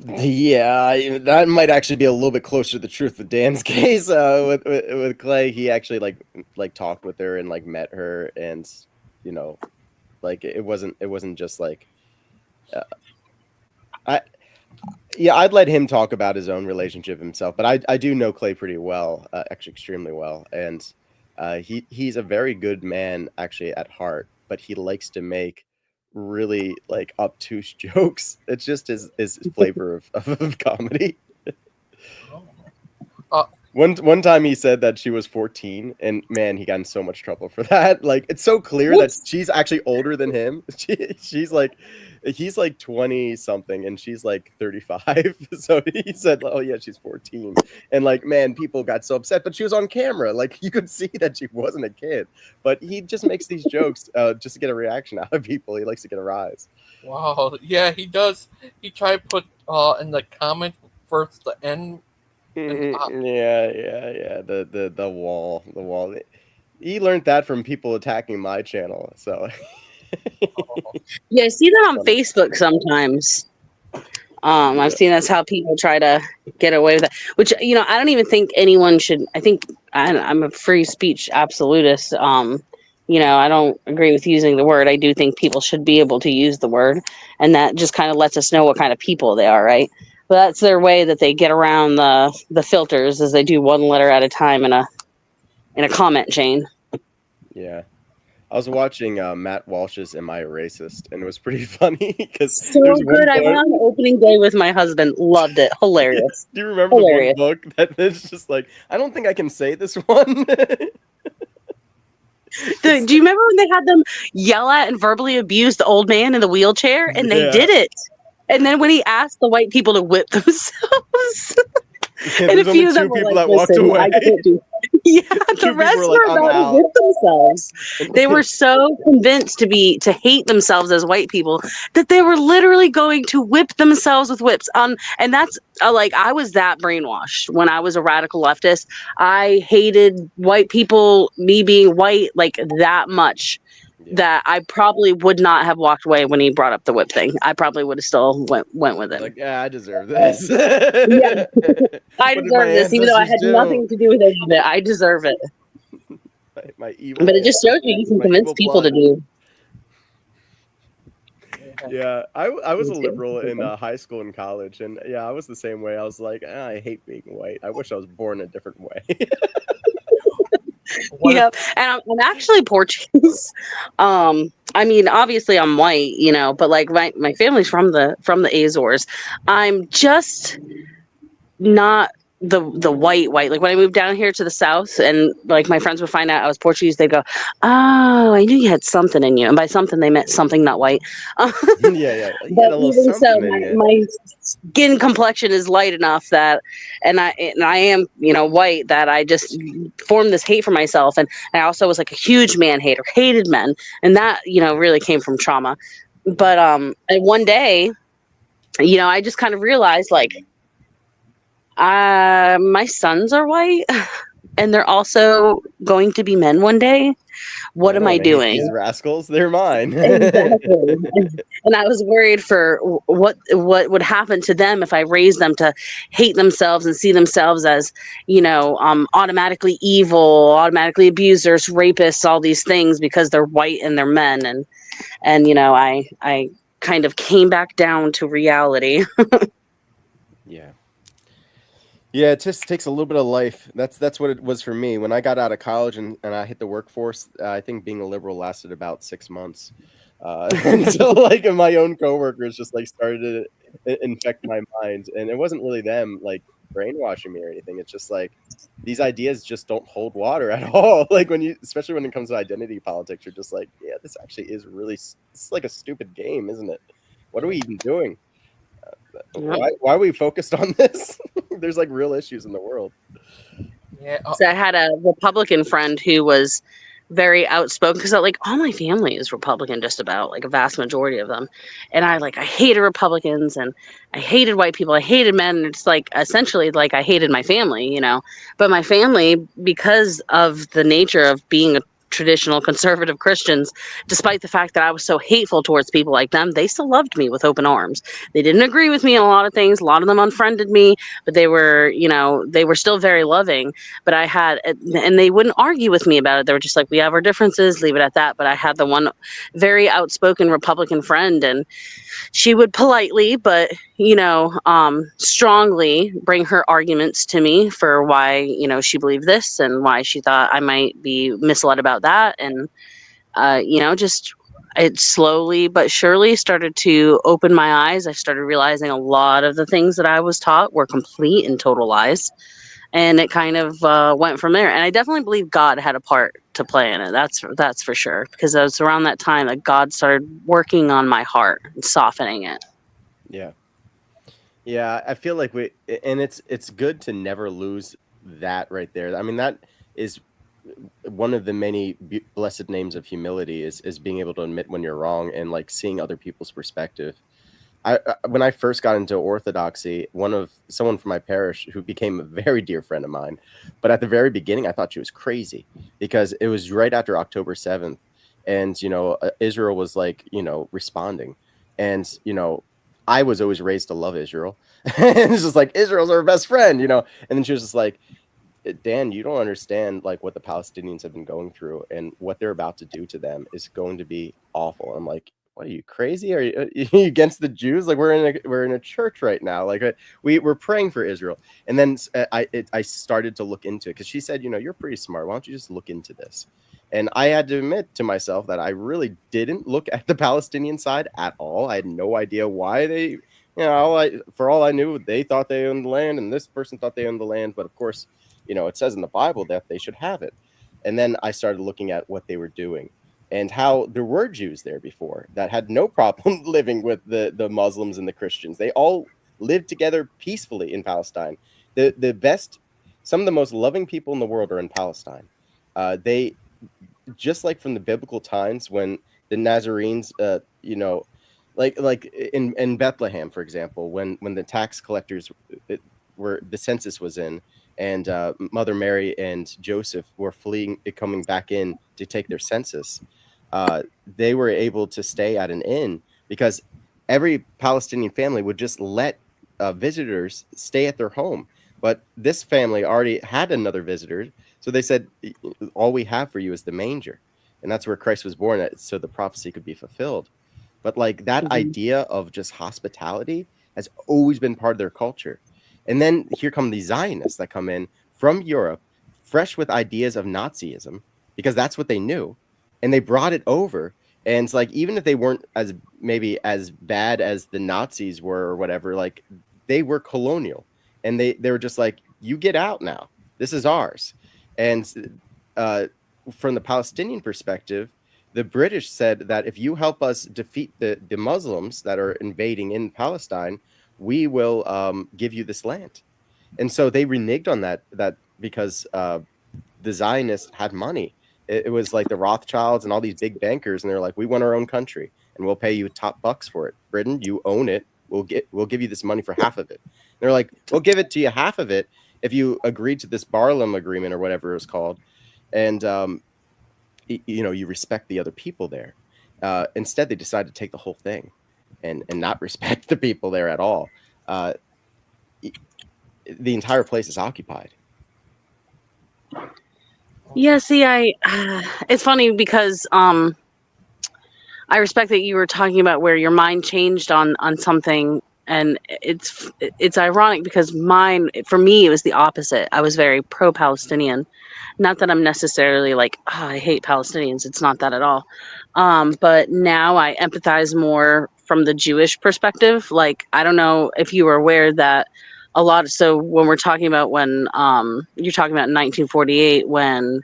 Yeah, that might actually be a little bit closer to the truth with Dan's case. With Clay, he actually like talked with her and like met her, and like it wasn't just like I'd let him talk about his own relationship himself, but I do know Clay pretty well, actually extremely well, and he's a very good man actually at heart, but he likes to make really like obtuse jokes. It's just his flavor of comedy. One time he said that she was 14, and man, he got in so much trouble for that. Like, it's so clear that she's actually older than him. She's like, he's like 20 something, and she's like 35. So he said, "Oh yeah, she's 14," and like, man, people got so upset. But she was on camera, like you could see that she wasn't a kid. But he just makes these jokes just to get a reaction out of people. He likes to get a rise. Wow, yeah, he does. He tried to put in the comment first the N. Yeah. The wall. He learned that from people attacking my channel. So Yeah, I see that on Funny. Facebook sometimes. Yeah. I've seen that's how people try to get away with it. Which I don't even think anyone should. I think I'm a free speech absolutist. I don't agree with using the word. I do think people should be able to use the word, and that just kind of lets us know what kind of people they are, right? But that's their way that they get around the filters, is they do one letter at a time in a comment chain. Yeah. I was watching Matt Walsh's "Am I a Racist?" and it was pretty funny because So there's one good. I went book. on opening day with my husband. Loved it. Hilarious. Do you remember the one Hilarious. book that's just like, I don't think I can say this one? Do you remember when they had them yell at and verbally abuse the old man in the wheelchair? And they Yeah. did it. And then when he asked the white people to whip themselves, Yeah, and a there's only few of them two were people like, that walked listen, away. I can't do yeah, the Two people rest were like, were I'm about to out. whip themselves. And- They were so convinced to hate themselves as white people that they were literally going to whip themselves with whips. And that's like, I was that brainwashed when I was a radical leftist. I hated white people, me being white, like that much. Yeah. That I probably would not have walked away when he brought up the whip thing. I probably would have still went with him. Like, yeah, I deserve this. Yeah, I What did my deserve this, even though I ancestors had do? nothing to do with any of it. I deserve it. My evil But it just shows you can my convince evil people to blood. do. Yeah, I was a Me too. liberal in high school and college, and yeah, I was the same way. I was like, I hate being white. I wish I was born a different way. What if Yep, and I'm actually Portuguese. I mean, obviously I'm white, but like my family's from the Azores. I'm just not the white. Like when I moved down here to the south, and like my friends would find out I was Portuguese, they'd go, "Oh, I knew you had something in you," and by something they meant something not white. Yeah, you But got a little even so, something in you. my skin complexion is light enough that, and I am white, that I just formed this hate for myself, and I also was like a huge man hater, hated men, and that really came from trauma. But and one day, I just kind of realized like, my sons are white, and they're also going to be men one day. And What I am don't I want to hate these doing? rascals. They're mine. Exactly. And I was worried for what would happen to them if I raised them to hate themselves and see themselves as, automatically evil, automatically abusers, rapists, all these things because they're white and they're men. And I kind of came back down to reality. Yeah. Yeah, it just takes a little bit of life. That's what it was for me. When I got out of college and I hit the workforce, I think being a liberal lasted about 6 months. Until like my own coworkers just like started to infect my mind. And it wasn't really them like brainwashing me or anything. It's just like these ideas just don't hold water at all. Like especially when it comes to identity politics, you're just like, yeah, this actually is really, it's like a stupid game, isn't it? What are we even doing? Why are we focused on this? There's like real issues in the world. yeah? So I had a Republican friend who was very outspoken, because like all my family is Republican, just about, like a vast majority of them. And I hated Republicans, and I hated white people. I hated men. And it's like essentially like I hated my family. But my family, because of the nature of being a traditional conservative Christians, despite the fact that I was so hateful towards people like them, they still loved me with open arms. They didn't agree with me on a lot of things. A lot of them unfriended me, but they were still very loving. But and they wouldn't argue with me about it. They were just like, we have our differences, leave it at that. But I had the one very outspoken Republican friend, and she would politely, but, strongly bring her arguments to me for why, she believed this and why she thought I might be misled about that. And, just it slowly but surely started to open my eyes. I started realizing a lot of the things that I was taught were complete and total lies, and it kind of went from there. And I definitely believe God had a part to play in it. That's for sure, because it was around that time that God started working on my heart and softening it. Yeah. Yeah, I feel like and it's good to never lose that right there. I mean, that is one of the many blessed names of humility is being able to admit when you're wrong and like seeing other people's perspective. When I first got into Orthodoxy, someone from my parish who became a very dear friend of mine, but at the very beginning, I thought she was crazy because it was right after October 7th, and Israel was like responding, and I was always raised to love Israel, and it's just like Israel's our best friend, and then she was just like, Dan, you don't understand like what the Palestinians have been going through, and what they're about to do to them is going to be awful. I'm like, what, are you crazy? Are you against the Jews? Like, we're in a church right now. Like, we're praying for Israel. And then I started to look into it, because she said, you're pretty smart. Why don't you just look into this? And I had to admit to myself that I really didn't look at the Palestinian side at all. I had no idea why they, for all I knew, they thought they owned the land, and this person thought they owned the land. But of course, it says in the Bible that they should have it. And then I started looking at what they were doing, and how there were Jews there before that had no problem living with the Muslims and the Christians. They all lived together peacefully in Palestine. The best, some of the most loving people in the world are in Palestine. They, just like from the biblical times when the Nazarenes, like in Bethlehem, for example, when the tax collectors were, the census was in, and Mother Mary and Joseph were coming back in to take their census. They were able to stay at an inn because every Palestinian family would just let visitors stay at their home. But this family already had another visitor, so they said, all we have for you is the manger. And that's where Christ was born at, so the prophecy could be fulfilled. But like that idea of just hospitality has always been part of their culture. And then here come these Zionists that come in from Europe, fresh with ideas of Nazism, because that's what they knew. And they brought it over. And it's like, even if they weren't maybe as bad as the Nazis were or whatever, like they were colonial. And they were just like, you get out now. This is ours. And from the Palestinian perspective, the British said that if you help us defeat the Muslims that are invading in Palestine, we will give you this land. And so they reneged on that because the Zionists had money. It was like the Rothschilds and all these big bankers, and they're like, we want our own country, and we'll pay you top bucks for it. Britain, you own it. We'll give you this money for half of it. And they're like, we'll give it to you half of it if you agree to this Barlam agreement or whatever it was called, and you respect the other people there. Instead, they decided to take the whole thing and not respect the people there at all. The entire place is occupied. Yeah, see, it's funny because I respect that you were talking about where your mind changed on something, and it's ironic because for me, it was the opposite. I was very pro-Palestinian. Not that I'm necessarily like, oh, I hate Palestinians. It's not that at all. But now I empathize more from the Jewish perspective. Like, I don't know if you were aware that so when we're talking about when you're talking about 1948 when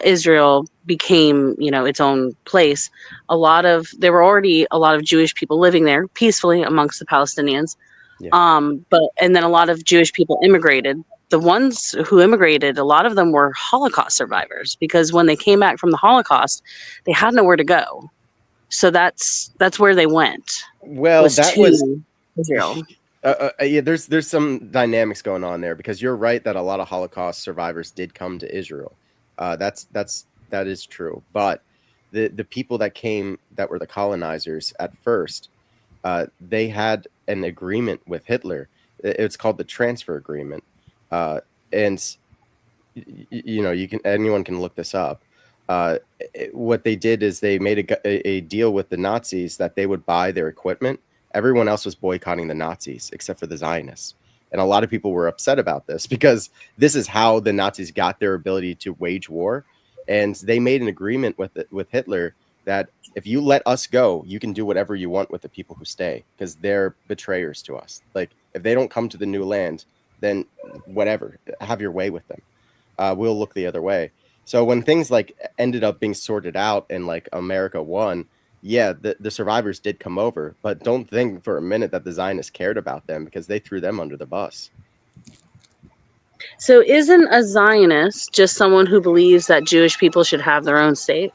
Israel became, its own place, there were already a lot of Jewish people living there peacefully amongst the Palestinians. Yeah. And then a lot of Jewish people immigrated. The ones who immigrated, a lot of them were Holocaust survivors, because when they came back from the Holocaust, they had nowhere to go. So that's where they went. Well, that was Israel. Yeah, there's some dynamics going on there, because you're right that a lot of Holocaust survivors did come to Israel. That is true. But the people that came, that were the colonizers at first, they had an agreement with Hitler. It's called the transfer agreement, and anyone can look this up. What they did is they made a deal with the Nazis that they would buy their equipment. Everyone else was boycotting the Nazis except for the Zionists. And a lot of people were upset about this, because this is how the Nazis got their ability to wage war. And they made an agreement with Hitler that if you let us go, you can do whatever you want with the people who stay, because they're betrayers to us. Like, if they don't come to the new land, then whatever, have your way with them. We'll look the other way. So when things like ended up being sorted out and like America won, yeah, the survivors did come over, but don't think for a minute that the Zionists cared about them, because they threw them under the bus. So isn't a Zionist just someone who believes that Jewish people should have their own state?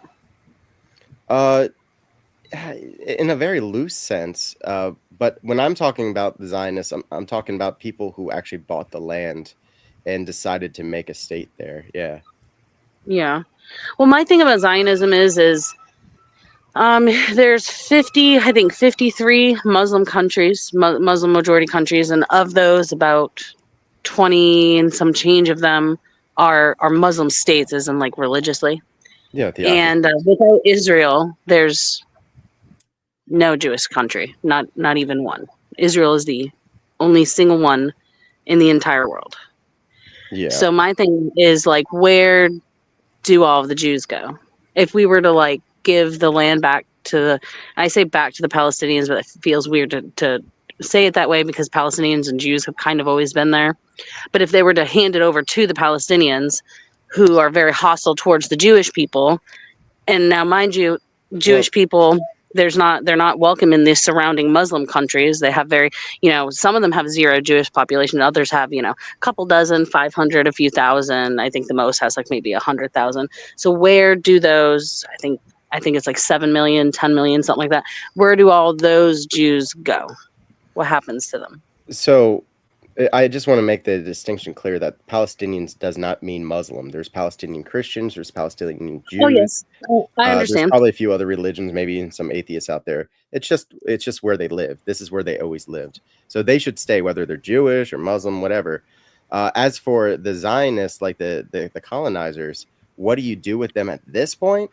In a very loose sense, but when I'm talking about the Zionists, I'm talking about people who actually bought the land and decided to make a state there. Yeah. Yeah. Well, my thing about Zionism is There's 50, I think 53 Muslim countries, Muslim majority countries, and of those, about 20 and some change of them are Muslim states, as in like religiously. Yeah, theocracy. And without Israel, there's no Jewish country, not even one. Israel is the only single one in the entire world. Yeah. So my thing is like, where do all of the Jews go? If we were to like give the land back to the, I say back to the Palestinians, but it feels weird to say it that way because Palestinians and Jews have kind of always been there. But if they were to hand it over to the Palestinians, who are very hostile towards the Jewish people, and now mind you, Jewish people, they're not welcome in the surrounding Muslim countries. They have very, some of them have zero Jewish population. Others have, a couple dozen, 500, a few thousand. I think the most has like maybe 100,000. So where do those, I think it's like 7 million, 10 million, something like that. Where do all those Jews go? What happens to them? So I just want to make the distinction clear that Palestinians does not mean Muslim. There's Palestinian Christians, there's Palestinian Jews. Oh, yes. I There's understand. probably a few other religions, maybe some atheists out there. It's just where they live. This is where they always lived. So they should stay, whether they're Jewish or Muslim, whatever. As for the Zionists, like the colonizers, what do you do with them at this point?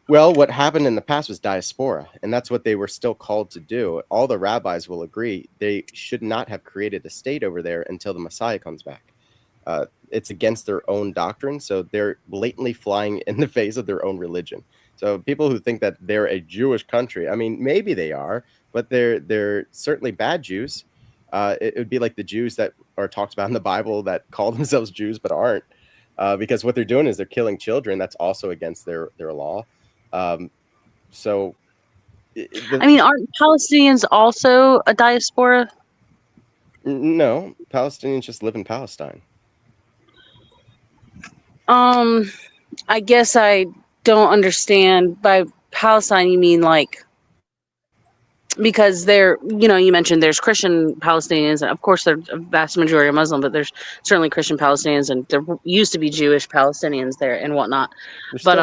Well, what happened in the past was diaspora, and that's what they were still called to do. All the rabbis will agree they should not have created a state over there until the Messiah comes back. It's against their own doctrine, so they're blatantly flying in the face of their own religion. So people who think that they're a Jewish country, I mean, maybe they are, but they're certainly bad Jews. It would be like the Jews that are talked about in the Bible that call themselves Jews but aren't, because what they're doing is they're killing children. That's also against their law. So, I mean, aren't Palestinians also a diaspora? No, Palestinians just live in Palestine. I guess I don't understand. By Palestine, you mean like, because you mentioned there's Christian Palestinians, and of course they're a vast majority are Muslim, but there's certainly Christian Palestinians, and there used to be Jewish Palestinians there and whatnot. But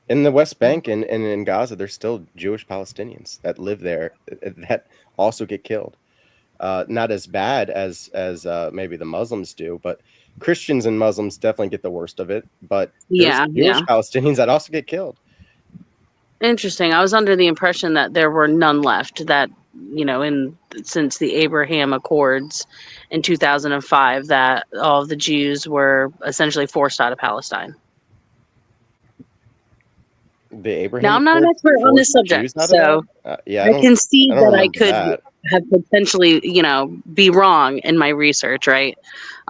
in the West Bank and in Gaza, there's still Jewish Palestinians that live there that also get killed. Not as bad as maybe the Muslims do, but Christians and Muslims definitely get the worst of it. But there's Jewish Palestinians that also get killed. Interesting. I was under the impression that there were none left. That since the Abraham Accords in 2005, that all of the Jews were essentially forced out of Palestine. The Abraham. Now, I'm not an expert on this subject, so I can see that I could have potentially, be wrong in my research, right?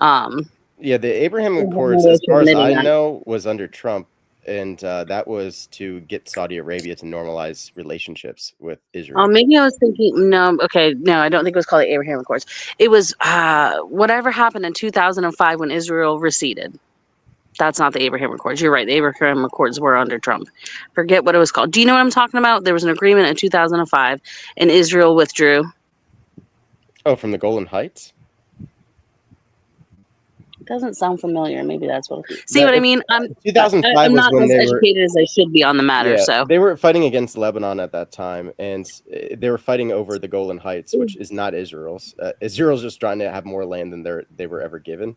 Yeah, the Abraham Accords, as far as I know, was under Trump, and that was to get Saudi Arabia to normalize relationships with Israel. Maybe I was thinking, no, I don't think it was called the Abraham Accords. It was whatever happened in 2005 when Israel receded. That's not the Abraham Accords. You're right. The Abraham Accords were under Trump. Forget what it was called. Do you know what I'm talking about? There was an agreement in 2005, and Israel withdrew. Oh, from the Golan Heights? It doesn't sound familiar. Maybe that's what. See what I mean? 2005 I'm was not when as they educated as I should be on the matter. Yeah, so they were fighting against Lebanon at that time, and they were fighting over the Golan Heights, which is not Israel's. Israel's just trying to have more land than they were ever given.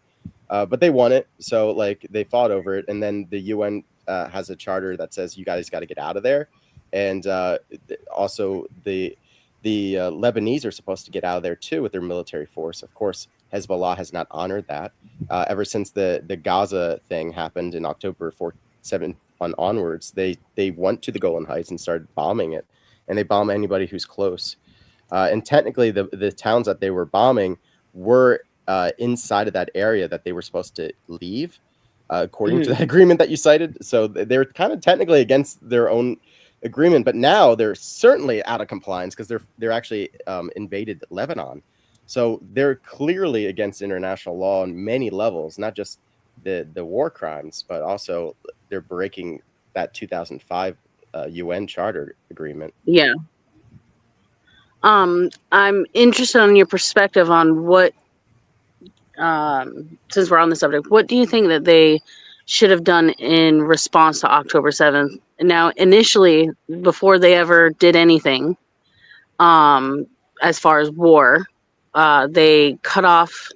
But they won it, so like they fought over it, and then the UN has a charter that says you guys got to get out of there, and also the Lebanese are supposed to get out of there too with their military force. Of course, Hezbollah has not honored that ever since the Gaza thing happened in October 7 onwards. They went to the Golan Heights and started bombing it, and they bomb anybody who's close. And technically, the towns that they were bombing were inside of that area that they were supposed to leave, according to that agreement that you cited. So they were kind of technically against their own agreement, but now they're certainly out of compliance because they're actually invaded Lebanon. So they're clearly against international law on many levels, not just the war crimes, but also they're breaking that 2005 UN charter agreement. Yeah. I'm interested in your perspective on what, since we're on the subject, what do you think that they should have done in response to October 7th. Now, initially, before they ever did anything, as far as war, they cut off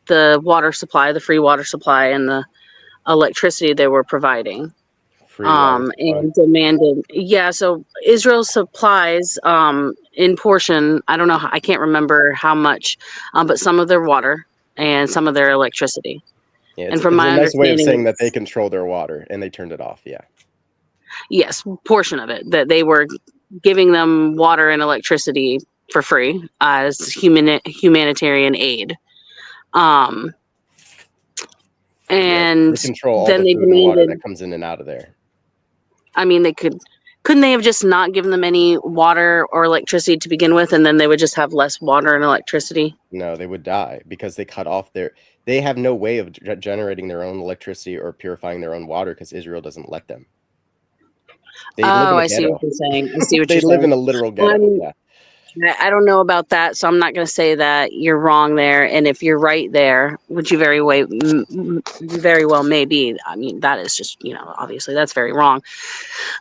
the water supply, the free water supply, and the electricity they were providing. Free water supply. And demanded, yeah. So Israel supplies, in portion. I don't know. I can't remember how much, but some of their water and some of their electricity. Yeah, And from it's a my nice way of saying understanding, that they control their water and they turned it off. Yeah. yes, portion of it that they were giving them water and electricity for free as humanitarian aid. Um, Yeah. and They control all then the they food and water demanded. that comes in and out of there. I mean, couldn't they have just not given them any water or electricity to begin with, and then they would just have less water and electricity? No, they would die because they cut off they have no way of generating their own electricity or purifying their own water because Israel doesn't let them. They live Oh, in a I see what ghetto. you're saying. I see what They you're live saying. in a literal ghetto. Yeah. I don't know about that, so I'm not going to say that you're wrong there. And if you're right there, which you very well may be, I mean, that is just, obviously that's very wrong.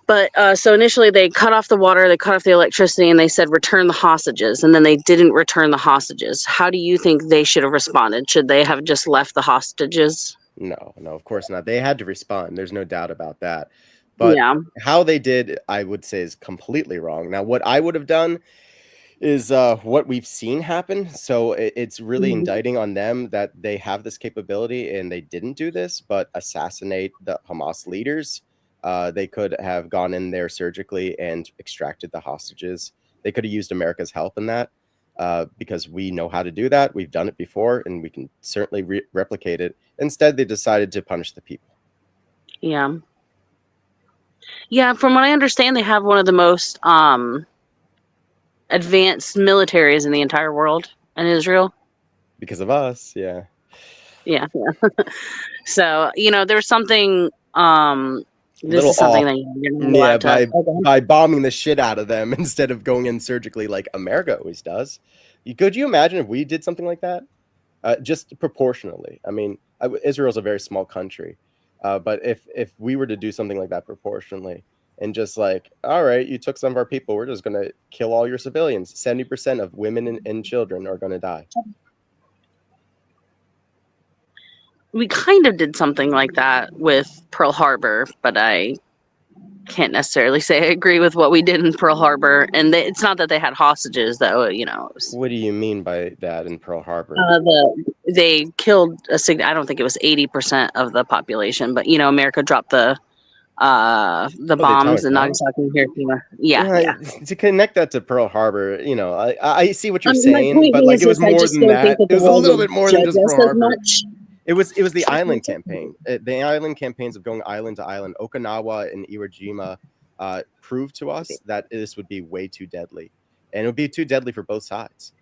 But so initially they cut off the water, they cut off the electricity, and they said return the hostages. And then they didn't return the hostages. How do you think they should have responded? Should they have just left the hostages? No, of course not. They had to respond. There's no doubt about that. But Yeah. how they did, I would say, is completely wrong. Now, what I would have done is what we've seen happen. So it's really Mhm. indicting on them that they have this capability and they didn't do this, but assassinate the Hamas leaders. They could have gone in there surgically and extracted the hostages. They could have used America's help in that because we know how to do that. We've done it before and we can certainly replicate it. Instead, they decided to punish the people. Yeah. Yeah, from what I understand, they have one of the most advanced militaries in the entire world in Israel. Because of us, yeah. Yeah. So, there's something this Little is something off. that you're not Yeah, allowed to. by bombing the shit out of them instead of going in surgically like America always does. Could you imagine if we did something like that? Just proportionally. I mean, Israel's a very small country, but if we were to do something like that proportionally, and just like, all right, you took some of our people, we're just gonna kill all your civilians. 70% of women and children are gonna die. We kind of did something like that with Pearl Harbor, but I can't necessarily say I agree with what we did in Pearl Harbor. And it's not that they had hostages, though. It was, What do you mean by that in Pearl Harbor? they killed I don't think it was 80% of the population, but America dropped the The bombs atomic in bomb? Nagasaki and Hiroshima. Yeah. To connect that to Pearl Harbor, I see what you're My saying, point but being like is it was this: I more just than don't think that. that It the was a world little would bit more than judge just us Pearl as Harbor. much. It was the island campaign. The island campaigns of going island to island. Okinawa and Iwo Jima proved to us that this would be way too deadly, and it would be too deadly for both sides.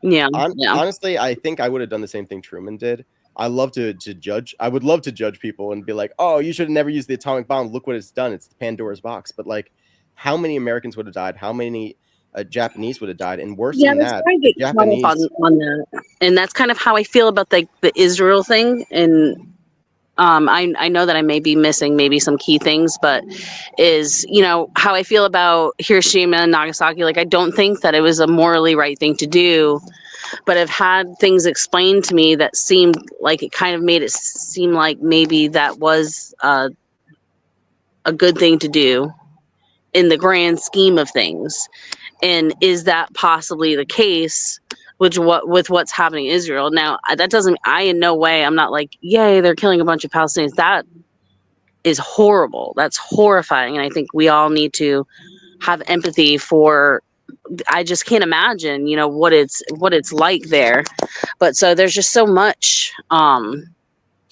Yeah. Honestly, I think I would have done the same thing Truman did. I love to judge. I would love to judge people and be like, "Oh, you should have never used the atomic bomb. Look what it's done. It's the Pandora's box." But like, how many Americans would have died? How many Japanese would have died? And worse Yeah, than that's that, why I the get caught up Japanese. on that, and that's kind of how I feel about the Israel thing. And I know that I may be missing maybe some key things, but is how I feel about Hiroshima and Nagasaki. Like, I don't think that it was a morally right thing to do, but I've had things explained to me that seemed like it kind of made it seem like maybe that was a good thing to do in the grand scheme of things. And is that possibly the case with what's happening in Israel now? That doesn't. I in no way. I'm not like, yay, they're killing a bunch of Palestinians. That is horrible. That's horrifying. And I think we all need to have empathy for. I just can't imagine, what it's like there. But so there's just so much Do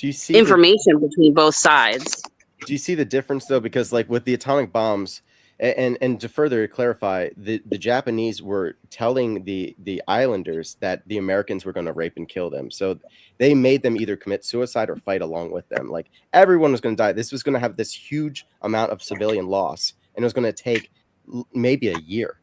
you see information between both sides. Do you see the difference though? Because like with the atomic bombs, and to further clarify, the Japanese were telling the islanders that the Americans were going to rape and kill them. So they made them either commit suicide or fight along with them. Like everyone was going to die. This was going to have this huge amount of civilian loss, and it was going to take maybe a year,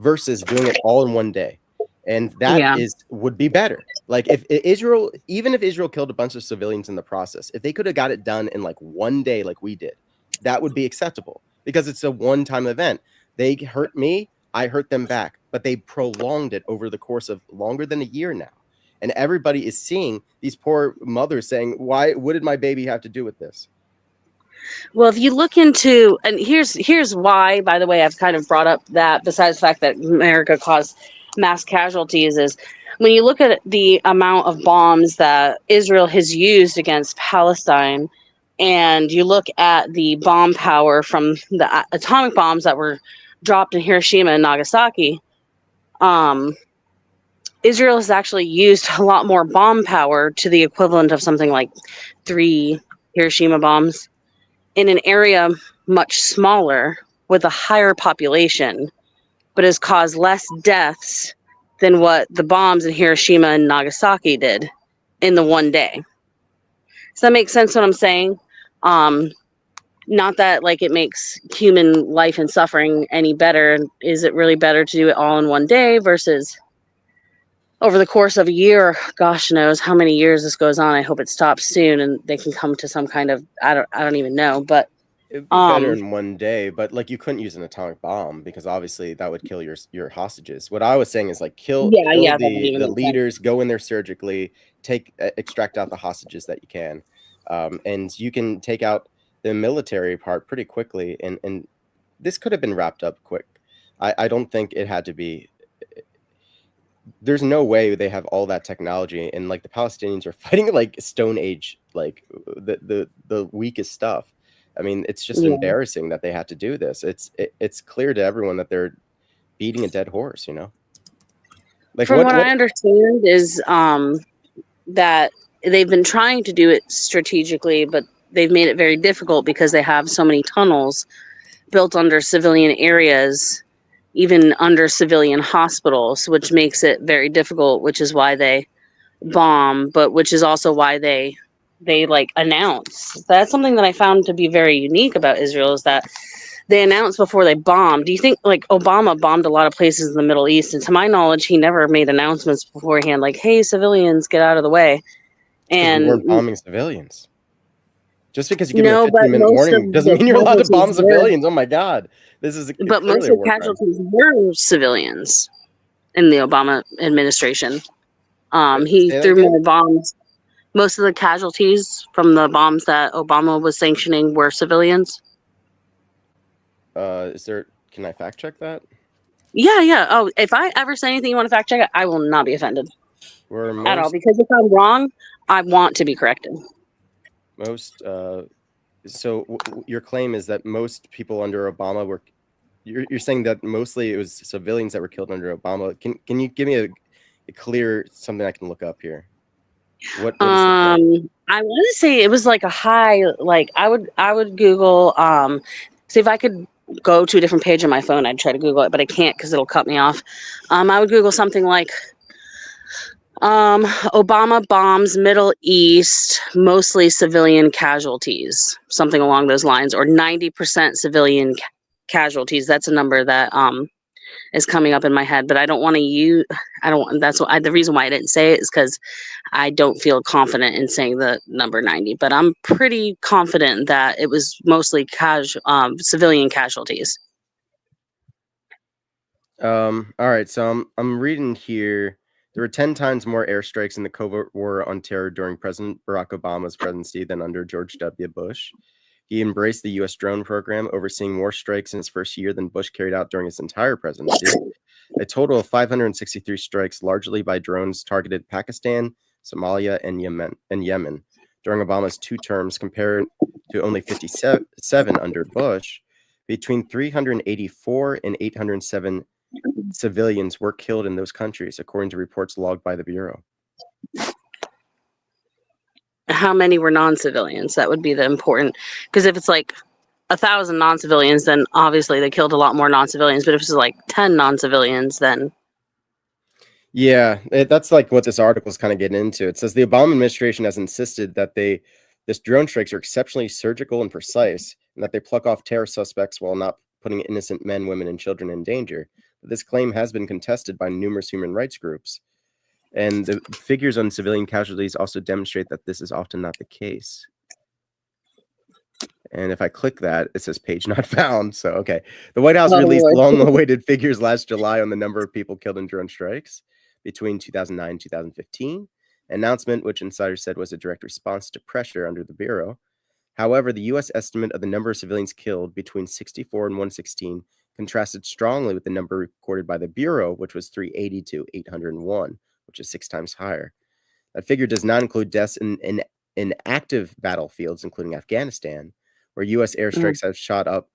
versus doing it all in one day. and that Yeah. would be better. Like if Israel, even if Israel killed a bunch of civilians in the process, if they could have got it done in like one day, like we did, that would be acceptable because it's a one-time event. They hurt me, I hurt them back, but they prolonged it over the course of longer than a year now. And everybody is seeing these poor mothers saying, "Why? What did my baby have to do with this?" Well, if you look into, and here's why, by the way, I've kind of brought up that besides the fact that America caused mass casualties is when you look at the amount of bombs that Israel has used against Palestine, and you look at the bomb power from the atomic bombs that were dropped in Hiroshima and Nagasaki, Israel has actually used a lot more bomb power to the equivalent of something like 3 Hiroshima bombs in an area much smaller with a higher population, but has caused less deaths than what the bombs in Hiroshima and Nagasaki did in the one day. Does that make sense what I'm saying? Not that like it makes human life and suffering any better. Is it really better to do it all in one day versus over the course of a year? Gosh knows how many years this goes on. I hope it stops soon and they can come to some kind of I don't even know, but It would be better in one day, but like you couldn't use an atomic bomb because obviously that would kill your hostages. What I was saying is like kill yeah, that doesn't the even make sense. leaders, go in there surgically, extract out the hostages that you can, and you can take out the military part pretty quickly. And this could have been wrapped up quick. I don't think it had to be. There's no way they have all that technology, and like the Palestinians are fighting like Stone Age, like the weakest stuff. I mean, it's just Yeah. embarrassing that they had to do this. It's clear to everyone that they're beating a dead horse, you know? Like From what I what understand is that they've been trying to do it strategically, but they've made it very difficult because they have so many tunnels built under civilian areas, even under civilian hospitals, which makes it very difficult, which is why they bomb, but which is also why they like announce. That's something that I found to be very unique about Israel is that they announce before they bomb. Do you think like Obama bombed a lot of places in the Middle East, and to my knowledge he never made announcements beforehand like, hey, civilians, get out of the way? because we And weren't bombing civilians. Just because you give them a no, but 15-minute most of warning doesn't the mean you're allowed to bomb casualties were civilians. Oh my god. This is but clearly most a of the war crime. casualties were civilians in the Obama administration. He Say that threw again? more bombs. Most of the casualties from the bombs that Obama was sanctioning were civilians. Can I fact check that? Yeah. Oh, if I ever say anything you want to fact check, I will not be offended Were at all. most Because if I'm wrong, I want to be corrected. so your claim is that most people under Obama were you're saying that mostly it was civilians that were killed under Obama. Can you give me a clear something I can look up here? What is the claim? I want to say it was like a high. Like I would Google. See if I could go to a different page on my phone. I'd try to Google it, but I can't because it'll cut me off. I would Google something like Obama bombs Middle East, mostly civilian casualties, something along those lines, or 90% civilian casualties. That's a number that is coming up in my head, but I don't want to use. I don't. That's what the reason why I didn't say it is because I don't feel confident in saying the number 90. But I'm pretty confident that it was mostly civilian casualties. All right, so I'm reading here. There were 10 times more airstrikes in the covert war on terror during President Barack Obama's presidency than under George W. Bush. He embraced the U.S. drone program, overseeing more strikes in his first year than Bush carried out during his entire presidency. A total of 563 strikes, largely by drones, targeted Pakistan, Somalia, and Yemen during Obama's 2 terms, compared to only 57 under Bush. Between 384 and 807 civilians were killed in those countries, according to reports logged by the Bureau. How many were non-civilians? That would be the important, because if it's like 1,000 non-civilians, then obviously they killed a lot more non-civilians. But if it's like 10 non-civilians, then yeah, that's like what this article is kind of getting into. It says the Obama administration has insisted that this drone strikes are exceptionally surgical and precise, and that they pluck off terror suspects while not putting innocent men, women, and children in danger. but this claim has been contested by numerous human rights groups. And the figures on civilian casualties also demonstrate that this is often not the case. And if I click that, it says page not found. So, okay. The White House released long-awaited figures last July on the number of people killed in drone strikes between 2009 and 2015. An announcement which insiders said was a direct response to pressure under the Bureau. However, the U.S. estimate of the number of civilians killed between 64 and 116 contrasted strongly with the number recorded by the Bureau, which was 380 to 801, which is 6 times higher. That figure does not include deaths in active battlefields, including Afghanistan, where U.S. airstrikes have shot up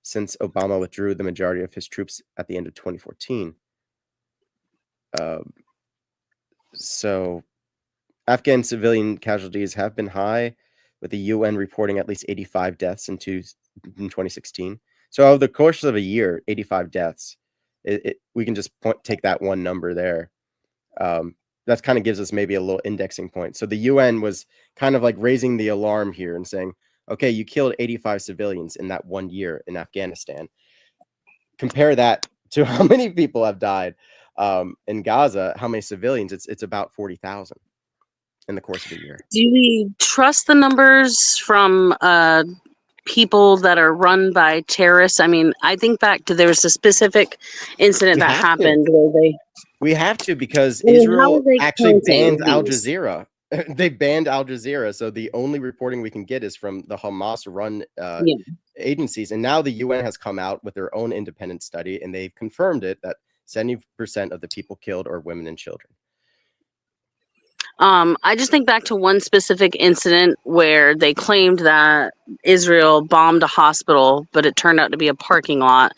since Obama withdrew the majority of his troops at the end of 2014. So Afghan civilian casualties have been high, with the UN reporting at least 85 deaths in 2016. So over the course of a year, 85 deaths. We can just take that one number there. That kind of gives us maybe a little indexing point. So the UN was kind of like raising the alarm here and saying, okay, you killed 85 civilians in that 1 year in Afghanistan. Compare that to how many people have died in Gaza, how many civilians? It's about 40,000 in the course of a year. Do we trust the numbers from people that are run by terrorists? I mean, I think back to there was a specific incident that happened where we have to, because how Israel are they actually banned counting Al these? Jazeera. They banned Al Jazeera, so the only reporting we can get is from the Hamas-run agencies. And now the UN has come out with their own independent study, and they've confirmed it that 70% of the people killed are women and children. I just think back to one specific incident where they claimed that Israel bombed a hospital, but it turned out to be a parking lot.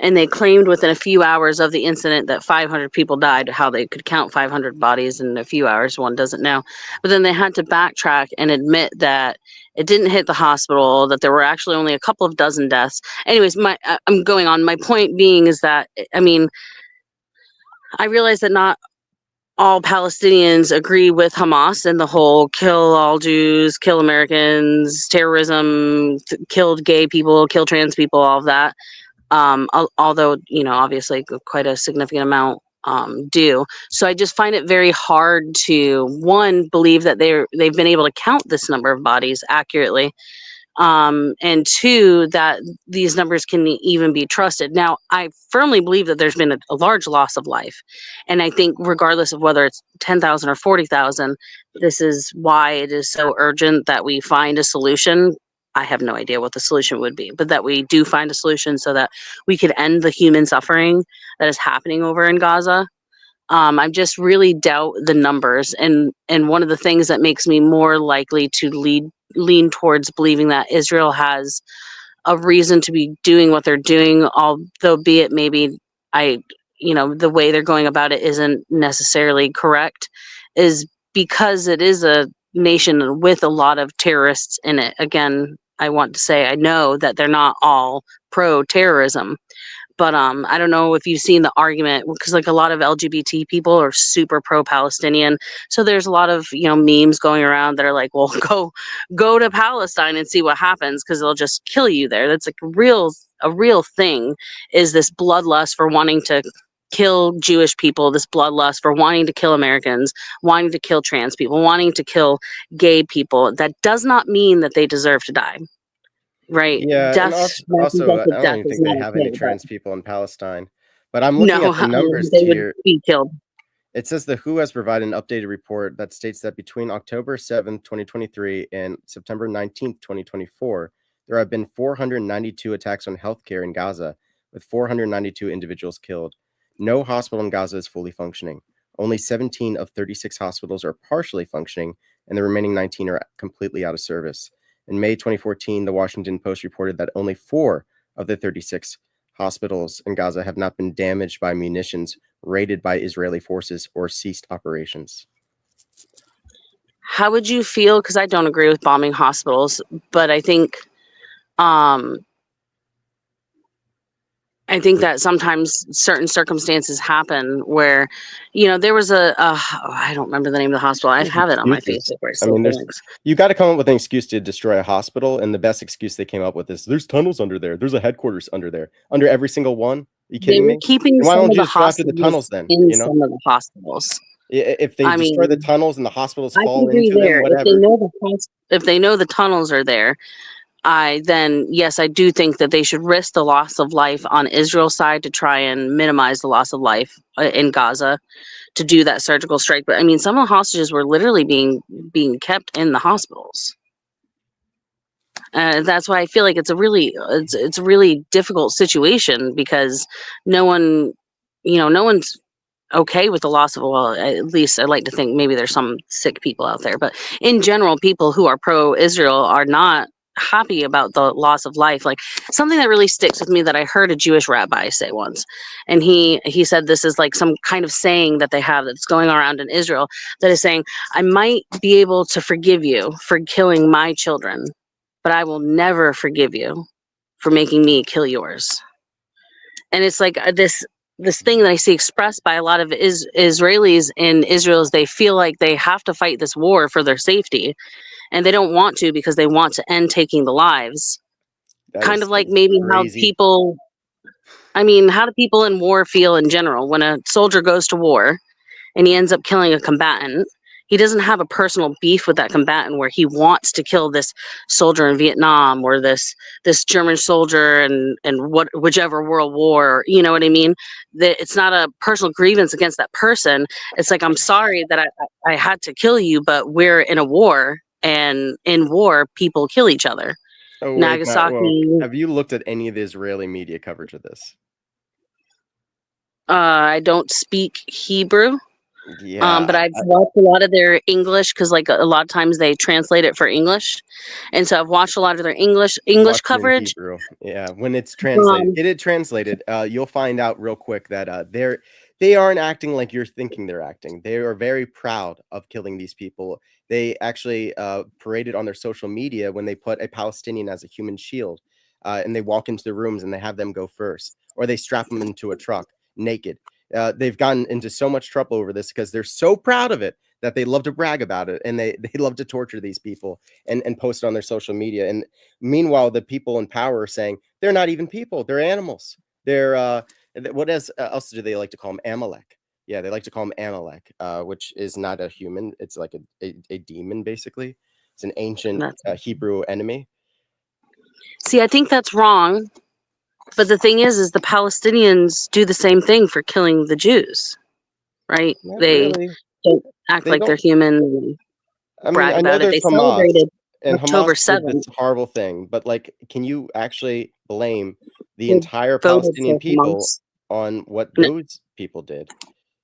And they claimed within a few hours of the incident that 500 people died. How they could count 500 bodies in a few hours, one doesn't know. But then they had to backtrack and admit that it didn't hit the hospital, that there were actually only a couple of dozen deaths. Anyways, I'm going on. My point being is that, I mean, I realize that not all Palestinians agree with Hamas and the whole kill all Jews, kill Americans, terrorism, killed gay people, kill trans people, all of that. Although, you know, obviously quite a significant amount do. So I just find it very hard to, one, believe that they've been able to count this number of bodies accurately. And two, that these numbers can even be trusted. Now, I firmly believe that there's been a large loss of life. And I think regardless of whether it's 10,000 or 40,000, this is why it is so urgent that we find a solution. I have no idea what the solution would be, but that we do find a solution so that we could end the human suffering that is happening over in Gaza. I just really doubt the numbers, and one of the things that makes me more likely to lean towards believing that Israel has a reason to be doing what they're doing, although be it maybe the way they're going about it isn't necessarily correct, is because it is a nation with a lot of terrorists in it. Again, I want to say I know that they're not all pro-terrorism. But I don't know if you've seen the argument, because like a lot of LGBT people are super pro-Palestinian. So there's a lot of memes going around that are like, well, go to Palestine and see what happens, because they'll just kill you there. That's like a real thing, is this bloodlust for wanting to kill Jewish people, this bloodlust for wanting to kill Americans, wanting to kill trans people, wanting to kill gay people. That does not mean that they deserve to die. Right. Yeah, Death, and also, I don't even is think they not have any okay, but trans people in Palestine. But I'm looking no, at the numbers they would here. be killed. It says the WHO has provided an updated report that states that between October 7th, 2023 and September 19th, 2024, there have been 492 attacks on healthcare in Gaza, with 492 individuals killed. No hospital in Gaza is fully functioning. Only 17 of 36 hospitals are partially functioning, and the remaining 19 are completely out of service. In May 2014, the Washington Post reported that only 4 of the 36 hospitals in Gaza have not been damaged by munitions raided by Israeli forces or ceased operations. How would you feel? Because I don't agree with bombing hospitals, but I think I think that sometimes certain circumstances happen where, there was I don't remember the name of the hospital. I There's have it on my excuses. Facebook where I I saved mean, the there's links. you got to come up with an excuse to destroy a hospital, and the best excuse they came up with is there's tunnels under there. There's a headquarters under there, under every single one. Are you They kidding were me? keeping And why some don't of you the just go after the tunnels hostages then? in You know, some of the hospitals. if they I destroy the mean, tunnels and the hospitals I can fall agree into them, there. whatever. If they know the tunnels are there, yes, I do think that they should risk the loss of life on Israel's side to try and minimize the loss of life in Gaza to do that surgical strike. But I mean, some of the hostages were literally being kept in the hospitals. That's why I feel like it's a really difficult situation because no one, no one's okay with the loss of, well, at least I like to think maybe there's some sick people out there, but in general, people who are pro-Israel are not happy about the loss of life. Like something that really sticks with me that I heard a Jewish rabbi say once, and he said this is like some kind of saying that they have that's going around in Israel that is saying, I might be able to forgive you for killing my children, but I will never forgive you for making me kill yours. And it's like this thing that I see expressed by a lot of Israelis in Israel is they feel like they have to fight this war for their safety, and they don't want to because they want to end taking the lives. That Kind is of like maybe crazy. how do people in war feel in general when a soldier goes to war and he ends up killing a combatant? He doesn't have a personal beef with that combatant where he wants to kill this soldier in Vietnam or this German soldier and whichever world war. You know what I mean? That it's not a personal grievance against that person. It's like, I'm sorry that I had to kill you, but we're in a war, and in war people kill each other. Oh wait, Matt. Well, Nagasaki. have you looked at any of the Israeli media coverage of this? I don't speak Hebrew. Yeah, But I've watched a lot of their English because, like, a lot of times they translate it for English, and so I've watched a lot of their English watch it in coverage. Hebrew. Yeah, when it's translated, Um, get it translated. You'll find out real quick that they aren't acting like you're thinking they're acting. They are very proud of killing these people. They actually paraded on their social media when they put a Palestinian as a human shield, and they walk into the rooms and they have them go first, or they strap them into a truck naked. They've gotten into so much trouble over this because they're so proud of it that they love to brag about it, and they love to torture these people and post it on their social media. And meanwhile, the people in power are saying they're not even people; they're animals. They're what else do they like to call them? Amalek. Yeah, they like to call them Amalek, which is not a human. It's like a demon, basically. It's an ancient that's Hebrew enemy. See, I think that's wrong. But the thing is the Palestinians do the same thing for killing the Jews, right? Not They really. don't act They like they're don't. human and I mean, brag I know about it. They there's Hamas, celebrated and Hamas October did this 7th. horrible thing, but like, can you actually blame the They entire voted Palestinian for people Hamas. on what No, those people did?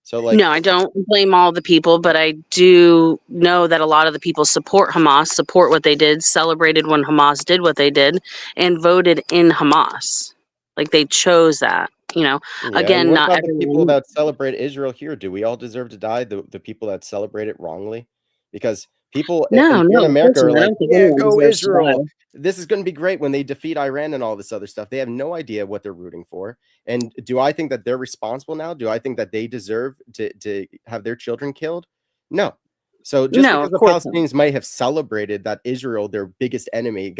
So, like, no, I don't blame all the people, but I do know that a lot of the people support Hamas, support what they did, celebrated when Hamas did what they did, and voted in Hamas. Like they chose that, yeah, and Again, what not about the people everyone. that celebrate Israel here? Do we all deserve to die? The people that celebrate it wrongly? Because people No, here in no, of America course are not. I like, don't think yeah, anyone go deserves to Israel. die. This is going to be great when they defeat Iran and all this other stuff. They have no idea what they're rooting for. And do I think that they're responsible now? Do I think that they deserve to have their children killed? No. So just No, because of the course not. Palestinians might have celebrated that Israel, their biggest enemy,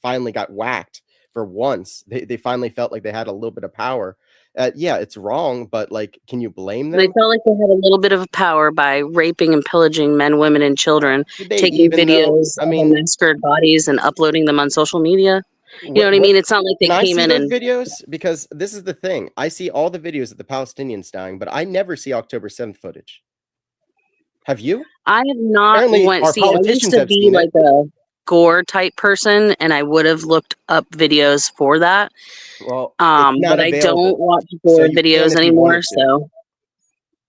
finally got whacked for once, they finally felt like they had a little bit of power. Yeah, it's wrong, but like, can you blame They them? felt like they had a little bit of power by raping and pillaging men, women, and children, Did they taking even though? videos I of their mean, massacred bodies and uploading them on social media. You know what I what mean? It's not like they can I came see in those and videos? Because this is the thing. I see all the videos of the Palestinians dying, but I never see October 7th footage. Have you? I have not Apparently, went. our See, I used politicians to have be seen it. like a gore type person, and I would have looked up videos for that. Well, it's not But I don't available. watch So gore you can videos if you anymore. wanted to. So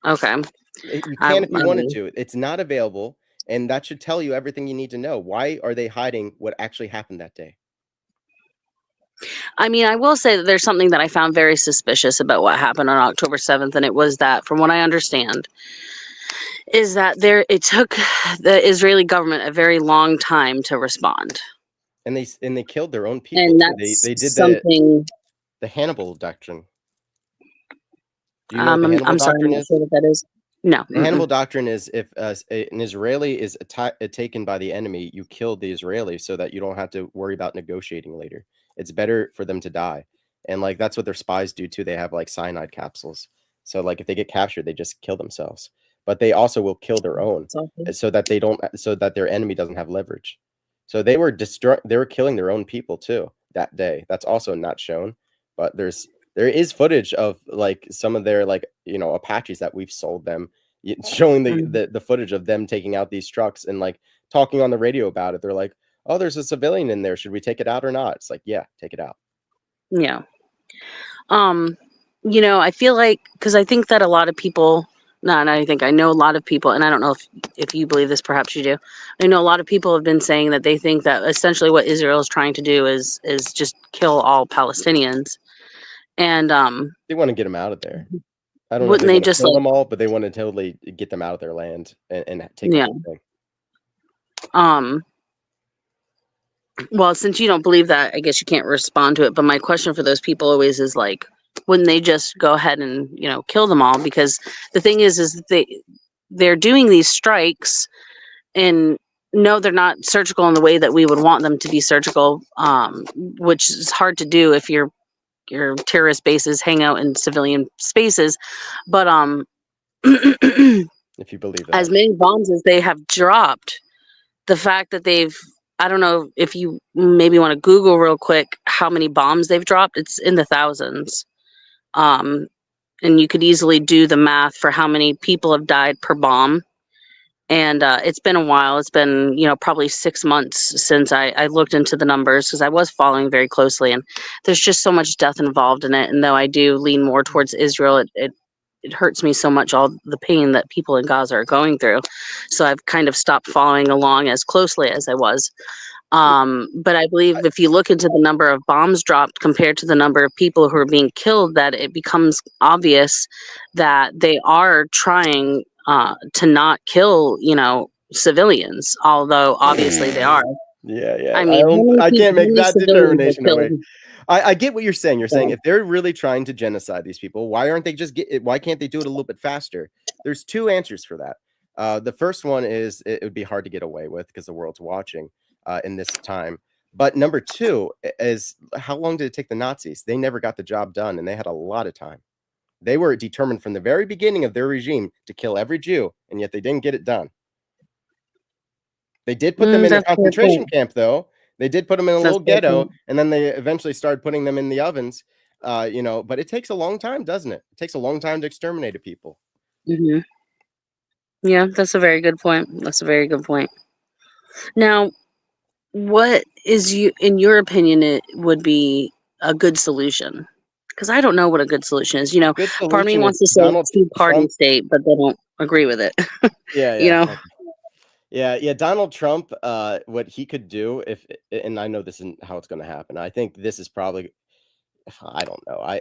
okay, You I, can if you wanted to. It's not available, and that should tell you everything you need to know. Why are they hiding what actually happened that day? I mean, I will say that there's something that I found very suspicious about what happened on October 7th, and it was that, from what I understand, is that it took the Israeli government a very long time to respond. And they killed their own people And too. that's They did something the Hannibal doctrine. Do you know what the Hannibal I'm sorry, I'm Doctrine not is? sure what that is. No. The Hannibal Doctrine is if an Israeli is taken by the enemy, you kill the Israeli so that you don't have to worry about negotiating later. It's better for them to die. And like that's what their spies do too. They have like cyanide capsules. So like if they get captured, they just kill themselves. But they also will kill their own so that their enemy doesn't have leverage. So they were killing their own people too that day. That's also not shown, but there is footage of like some of their like Apaches that we've sold them, showing the footage of them taking out these trucks and like talking on the radio about it. They're like, oh, there's a civilian in there, should we take it out or not? It's like, yeah, take it out. Yeah. I feel like, because I think that a lot of people, I know a lot of people, and I don't know if you believe this, perhaps you do. I know a lot of people have been saying that they think that essentially what Israel is trying to do is just kill all Palestinians. And they want to get them out of there. I don't know if wouldn't they they want to just kill like them all, but they want to totally get them out of their land and take the whole thing. Well, since you don't believe that, I guess you can't respond to it. But my question for those people always is like, wouldn't they just go ahead and kill them all? Because the thing is they're doing these strikes, and no, they're not surgical in the way that we would want them to be surgical, which is hard to do if your terrorist bases hang out in civilian spaces. But if you believe that, as many bombs as they have dropped, the fact that I don't know if you maybe want to Google real quick how many bombs they've dropped. It's in the thousands. And you could easily do the math for how many people have died per bomb. And it's been a while. It's been, probably 6 months since I looked into the numbers, because I was following very closely. And there's just so much death involved in it. And though I do lean more towards Israel, it hurts me so much, all the pain that people in Gaza are going through. So I've kind of stopped following along as closely as I was. But I believe if you look into the number of bombs dropped compared to the number of people who are being killed, that it becomes obvious that they are trying to not kill, civilians, although obviously they are. Yeah. I mean, I can't make that determination killed? away. I get what you're saying. You're saying if they're really trying to genocide these people, why can't they do it a little bit faster? There's two answers for that. The first one is it would be hard to get away with because the world's watching in this time. But number two is, how long did it take the Nazis? They never got the job done, and they had a lot of time. They were determined from the very beginning of their regime to kill every Jew, and yet they didn't get it done. They did put them in a concentration camp, though. They did put them in a little ghetto, and then they eventually started putting them in the ovens. But it takes a long time, doesn't it? It takes a long time to exterminate a people. Mm-hmm. Yeah, that's a very good point. Now, what is in your opinion, it would be a good solution? Because I don't know what a good solution is. Part of me wants to say two-party state, but they don't agree with it. Yeah. Yeah. Donald Trump, what he could do and I know this isn't how it's going to happen. I think this is probably, I don't know.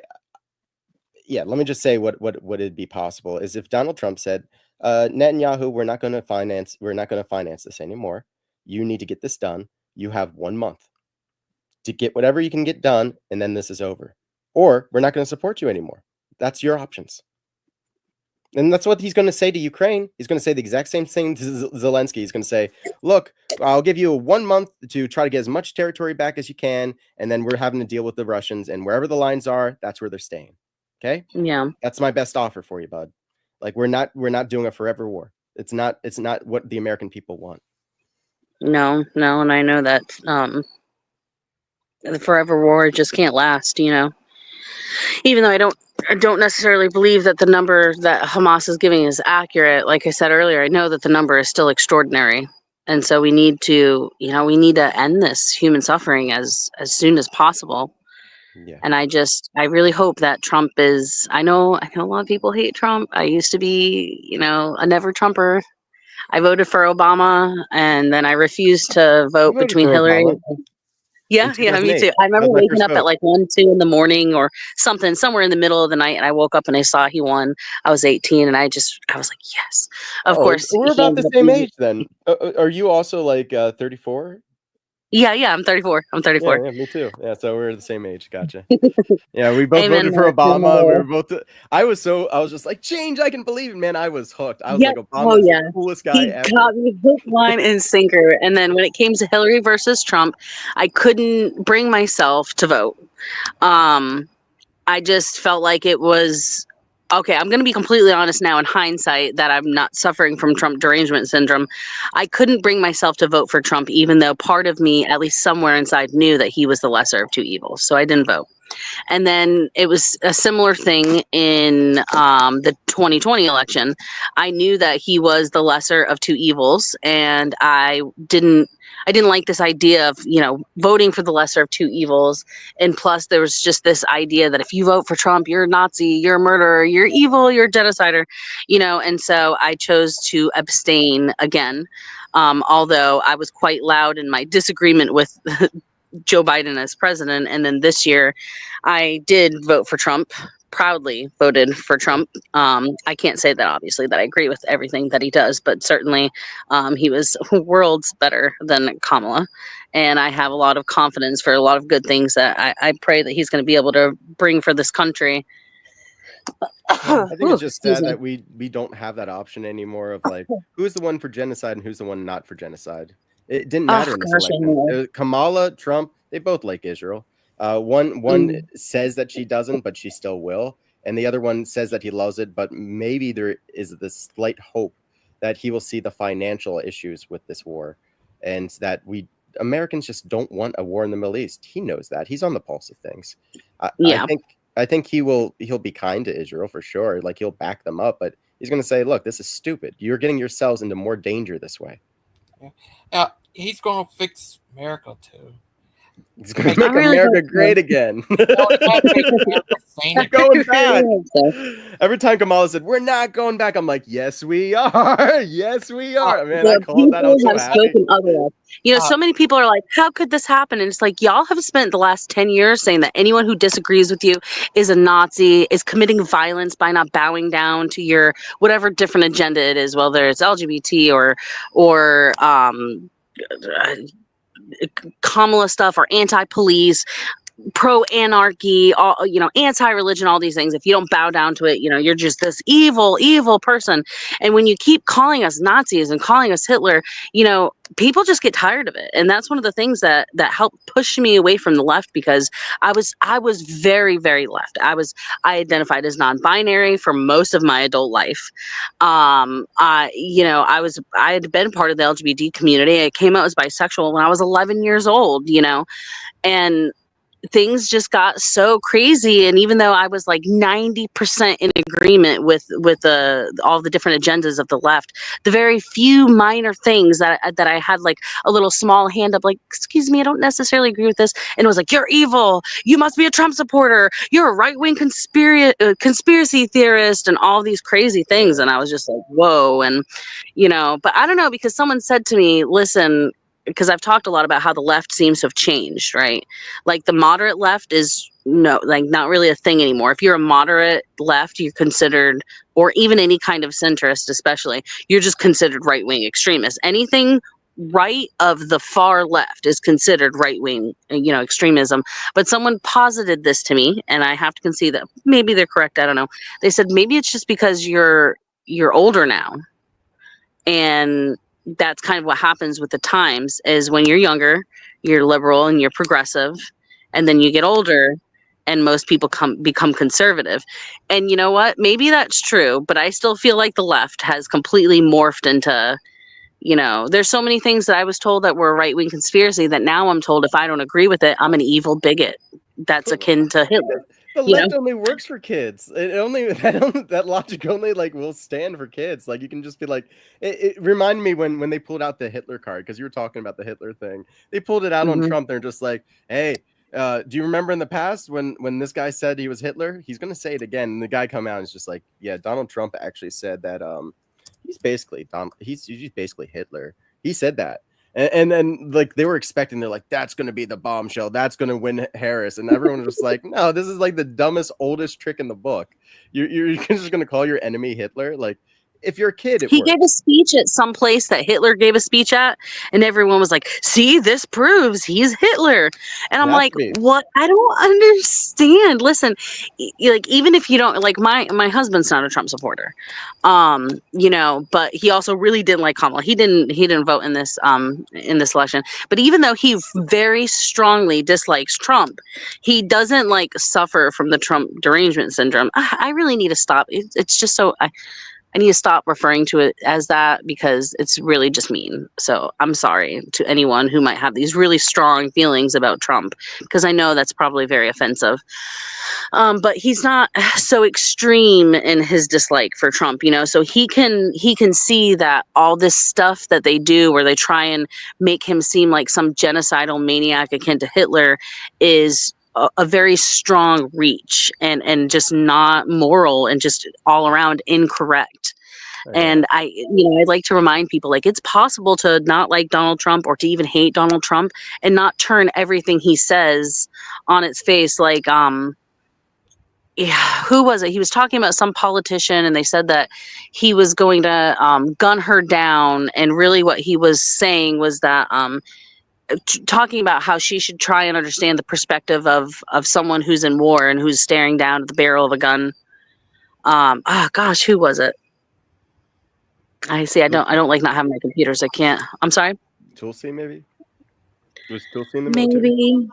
Let me just say what it'd be possible is if Donald Trump said, Netanyahu, we're not going to finance this anymore. You need to get this done. You have 1 month to get whatever you can get done, and then this is over. Or we're not going to support you anymore. That's your options. And that's what he's going to say to Ukraine. He's going to say the exact same thing to Zelensky. He's going to say, look, I'll give you 1 month to try to get as much territory back as you can, and then we're having to deal with the Russians, and wherever the lines are, that's where they're staying. Okay? Yeah. That's my best offer for you, bud. Like we're not doing a forever war. It's not what the American people want. No, and I know that the forever war just can't last, even though I don't necessarily believe that the number that Hamas is giving is accurate. Like I said earlier, I know that the number is still extraordinary. And so we need to end this human suffering as soon as possible. Yeah. And I really hope that Trump is, I know a lot of people hate Trump. I used to be, a never Trumper. I voted for Obama, and then I refused to vote between Hillary. Obama. Yeah, me too. I remember waking up at like 1, 2 in the morning or something, somewhere in the middle of the night, and I woke up and I saw he won. I was 18, and I was like, yes. Of course, we're about the same age then. Are you also like 34? Yeah, I'm 34. I'm 34. Yeah, me too. Yeah, so we're the same age. Gotcha. Yeah, we both Amen. voted for Obama. We There. were both. I was just like, change. I can believe it, man. I was hooked. I was Yep. like, Oh Obama is the yeah. coolest guy He ever. got me hook, line, and sinker. And then when it came to Hillary versus Trump, I couldn't bring myself to vote. Um, I just felt like it was okay. I'm going to be completely honest now in hindsight that I'm not suffering from Trump derangement syndrome. I couldn't bring myself to vote for Trump, even though part of me, at least somewhere inside, knew that he was the lesser of two evils. So I didn't vote. And then it was a similar thing in the 2020 election. I knew that he was the lesser of two evils, and I didn't like this idea of, voting for the lesser of two evils. And plus, there was just this idea that if you vote for Trump, you're a Nazi, you're a murderer, you're evil, you're a genocider, and so I chose to abstain again. Although I was quite loud in my disagreement with Joe Biden as president. And then this year, I did vote for Trump. Proudly voted for Trump. I can't say that obviously that I agree with everything that he does, but certainly he was worlds better than Kamala. And I have a lot of confidence for a lot of good things that I pray that he's going to be able to bring for this country. I think it's just Excuse sad me. that we don't have that option anymore of like who's the one for genocide and who's the one not for genocide. It didn't Oh matter in this gosh, I election. know. Kamala, Trump, they both like Israel. One Mm, says that she doesn't, but she still will, and the other one says that he loves it, but maybe there is this slight hope that he will see the financial issues with this war, and that we Americans just don't want a war in the Middle East. He knows that. He's on the pulse of things. I yeah. think he'll be kind to Israel for sure. Like he'll back them up, but he's going to say, "Look, this is stupid. You're getting yourselves into more danger this way." Yeah, he's going to fix America too. He's going to Make I make really America hope so. great again. make America We're sane. going I back. really hope so. Every time Kamala said, "We're not going back," I'm like, "Yes, we are. Yes, we are." Man, I The called that. I'm people so have happy. spoken otherwise. Uh, So many people are like, how could this happen? And it's like, y'all have spent the last 10 years saying that anyone who disagrees with you is a Nazi, is committing violence by not bowing down to your whatever different agenda it is, whether it's LGBT or Kamala stuff or anti-police, pro-anarchy, all anti-religion, all these things. If you don't bow down to it, you're just this evil person. And when you keep calling us Nazis and calling us Hitler, people just get tired of it. And that's one of the things that helped push me away from the left, because I was very, very left. I identified as non-binary for most of my adult life. I had been part of the LGBT community. I came out as bisexual when I was 11 years old, and things just got so crazy. And even though I was like 90% in agreement with all the different agendas of the left, the very few minor things that I had like a little small hand up, like, excuse me, I don't necessarily agree with this, and it was like, you're evil, you must be a Trump supporter, you're a right-wing conspiracy theorist, and all these crazy things. Yeah. And I was just like, whoa. And but I don't know, because someone said to me, listen, because I've talked a lot about how the left seems to have changed, right? Like the moderate left is not really a thing anymore. If you're a moderate left, you're considered, or even any kind of centrist, especially, you're just considered right wing extremist. Anything right of the far left is considered right wing, extremism. But someone posited this to me, and I have to concede that maybe they're correct. I don't know. They said maybe it's just because you're older now, and that's kind of what happens with the times. Is when you're younger, you're liberal and you're progressive, and then you get older and most people become conservative. And you know what, maybe that's true, but I still feel like the left has completely morphed into, there's so many things that I was told that were a right-wing conspiracy that now I'm told if I don't agree with it, I'm an evil bigot that's akin to Hitler. The you know left only works for kids. It only that logic only like will stand for kids. Like you can just be like, it reminded me when they pulled out the Hitler card, because you were talking about the Hitler thing. They pulled it out on Mhm. Trump. They're just like, hey, do you remember in the past when this guy said he was Hitler? He's gonna say it again. And the guy come out and is just like, yeah, Donald Trump actually said that he's basically he's basically Hitler. He said that. And then like they were expecting, they're like, that's gonna be the bombshell, that's gonna win Harris, and everyone was just like, no, this is like the dumbest, oldest trick in the book. You're just gonna call your enemy Hitler? Like if you're a kid, it He gave a works. speech at some place that Hitler gave a speech at, and everyone was like, "See, this proves he's Hitler." And I'm That's like, me. "What? I don't understand." Listen, like even if you don't like my husband's not a Trump supporter, but he also really didn't like Kamala. He didn't vote in this election. But even though he very strongly dislikes Trump, he doesn't like suffer from the Trump derangement syndrome. I really need to stop. It's just so I need to stop referring to it as that because it's really just mean. So I'm sorry to anyone who might have these really strong feelings about Trump because I know that's probably very offensive. But he's not so extreme in his dislike for Trump, so he can see that all this stuff that they do where they try and make him seem like some genocidal maniac akin to Hitler is a very strong reach and just not moral and just all around incorrect. Yeah. And I'd like to remind people like it's possible to not like Donald Trump or to even hate Donald Trump and not turn everything he says on its face. Like, yeah, who was it? He was talking about some politician, and they said that he was going to gun her down. And really, what he was saying was that talking about how she should try and understand the perspective of someone who's in war and who's staring down at the barrel of a gun. Oh gosh, who was it? I see. I don't like not having my computers. I can't. I'm sorry. Tulsi, maybe? Was Tulsi in the military? Maybe.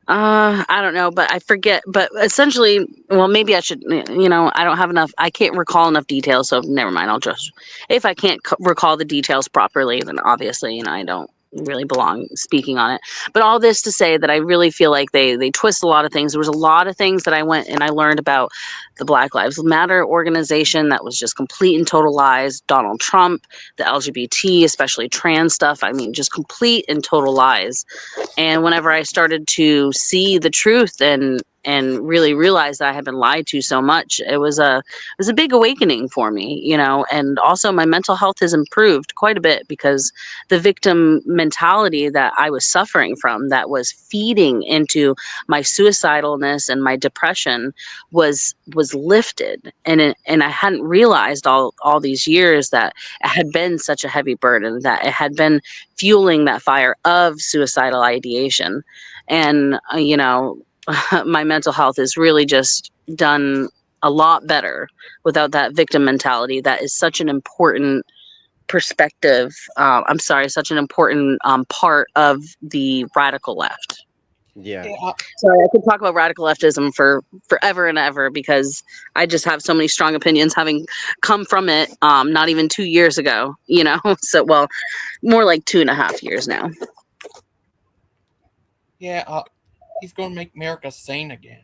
I don't know, but I forget. But essentially, well, maybe I should. I don't have enough. I can't recall enough details, so never mind. I'll just. If I can't recall the details properly, then obviously, I don't really belong speaking on it. But all this to say that I really feel like they twist a lot of things. There was a lot of things that I went and I learned about the Black Lives Matter organization that was just complete and total lies. Donald Trump, the LGBT, especially trans stuff. I mean, just complete and total lies. And whenever I started to see the truth and really realize that I had been lied to so much, it was a big awakening for me, and also my mental health has improved quite a bit because the victim mentality that I was suffering from that was feeding into my suicidalness and my depression was lifted. And I hadn't realized all these years that it had been such a heavy burden, that it had been fueling that fire of suicidal ideation. And my mental health is really just done a lot better without that victim mentality that is such an important perspective. I'm sorry, such an important part of the radical left. Yeah. Yeah, Sorry, I could talk about radical leftism for forever and ever because I just have so many strong opinions having come from it not even 2 years ago, so well, more like 2.5 years now. yeah. He's going to make America sane again.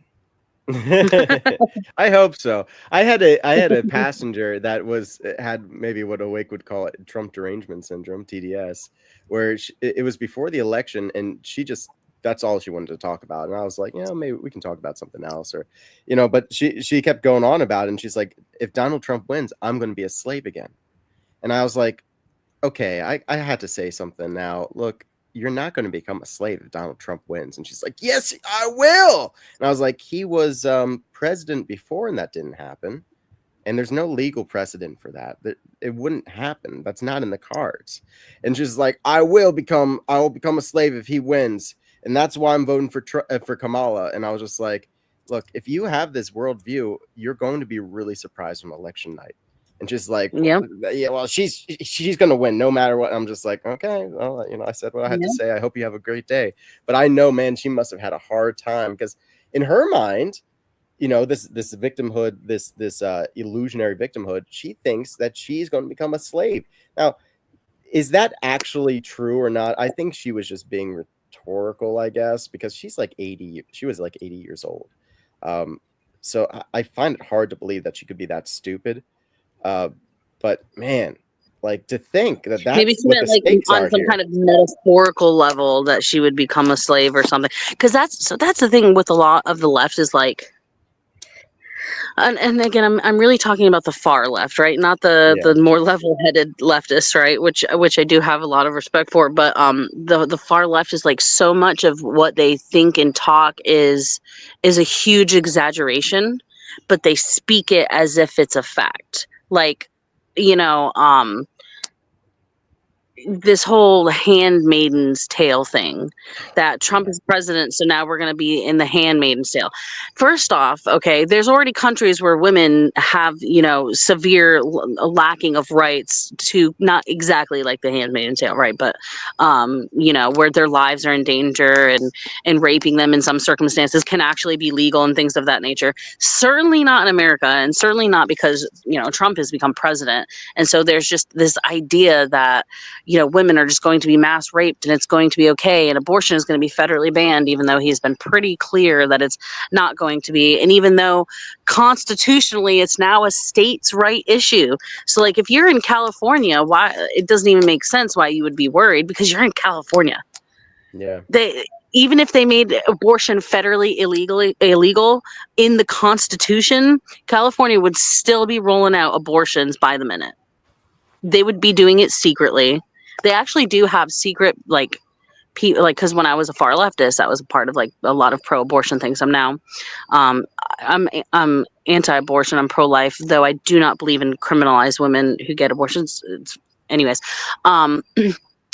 I hope so. I had a passenger that had maybe what Awake would call it Trump derangement syndrome, TDS, where it was before the election, and she just that's all she wanted to talk about. And I was like, maybe we can talk about something else, or but she kept going on about it, and she's like, if Donald Trump wins, I'm going to be a slave again. And I was like, okay, I had to say something now. Look, you're not going to become a slave if Donald Trump wins. And she's like, yes, I will. And I was like, he was president before and that didn't happen. And there's no legal precedent for that. It wouldn't happen. That's not in the cards. And she's like, I will become a slave if he wins. And that's why I'm voting for Kamala. And I was just like, look, if you have this worldview, you're going to be really surprised on election night. And just like, Yeah. yeah, well, she's going to win no matter what. I'm just like, okay, well, I said what I had to say. I hope you have a great day. But I know, man, she must have had a hard time because in her mind, this victimhood, this illusionary victimhood, she thinks that she's going to become a slave. Now, is that actually true or not? I think she was just being rhetorical, I guess, because she's like 80. She was like 80 years old. So I find it hard to believe that she could be that stupid. But man, like to think that Maybe that's she what meant the like stakes on are some here. kind of metaphorical level that she would become a slave or something. Because that's the thing with a lot of the left is like, and again, I'm really talking about the far left, right? Not the more level-headed leftists, right? Which I do have a lot of respect for, but the far left is like so much of what they think and talk is a huge exaggeration, but they speak it as if it's a fact. like, you know, this whole handmaiden's tale thing, that Trump is president, so now we're going to be in the handmaiden's tale. First off, okay, there's already countries where women have, you know, severe lacking of rights, to not exactly like the handmaiden's tale, right, but you know, where their lives are in danger, and raping them in some circumstances can actually be legal and things of that nature. Certainly not in America, and certainly not because, you know, Trump has become president. And so there's just this idea that, you know, women are just going to be mass raped and it's going to be okay, and abortion is going to be federally banned, even though he's been pretty clear that it's not going to be. And even though constitutionally it's now a states' right issue. So like, if you're in California, why, it doesn't even make sense why you would be worried, because you're in California. Yeah. They, even if they made abortion federally illegal in the Constitution, California would still be rolling out abortions by the minute. They would be doing it secretly. They actually do have secret, like, like, because when I was a far leftist, that was a part of like a lot of pro-abortion things. I'm now, I'm anti-abortion. I'm pro-life, though I do not believe in criminalized women who get abortions. Anyways,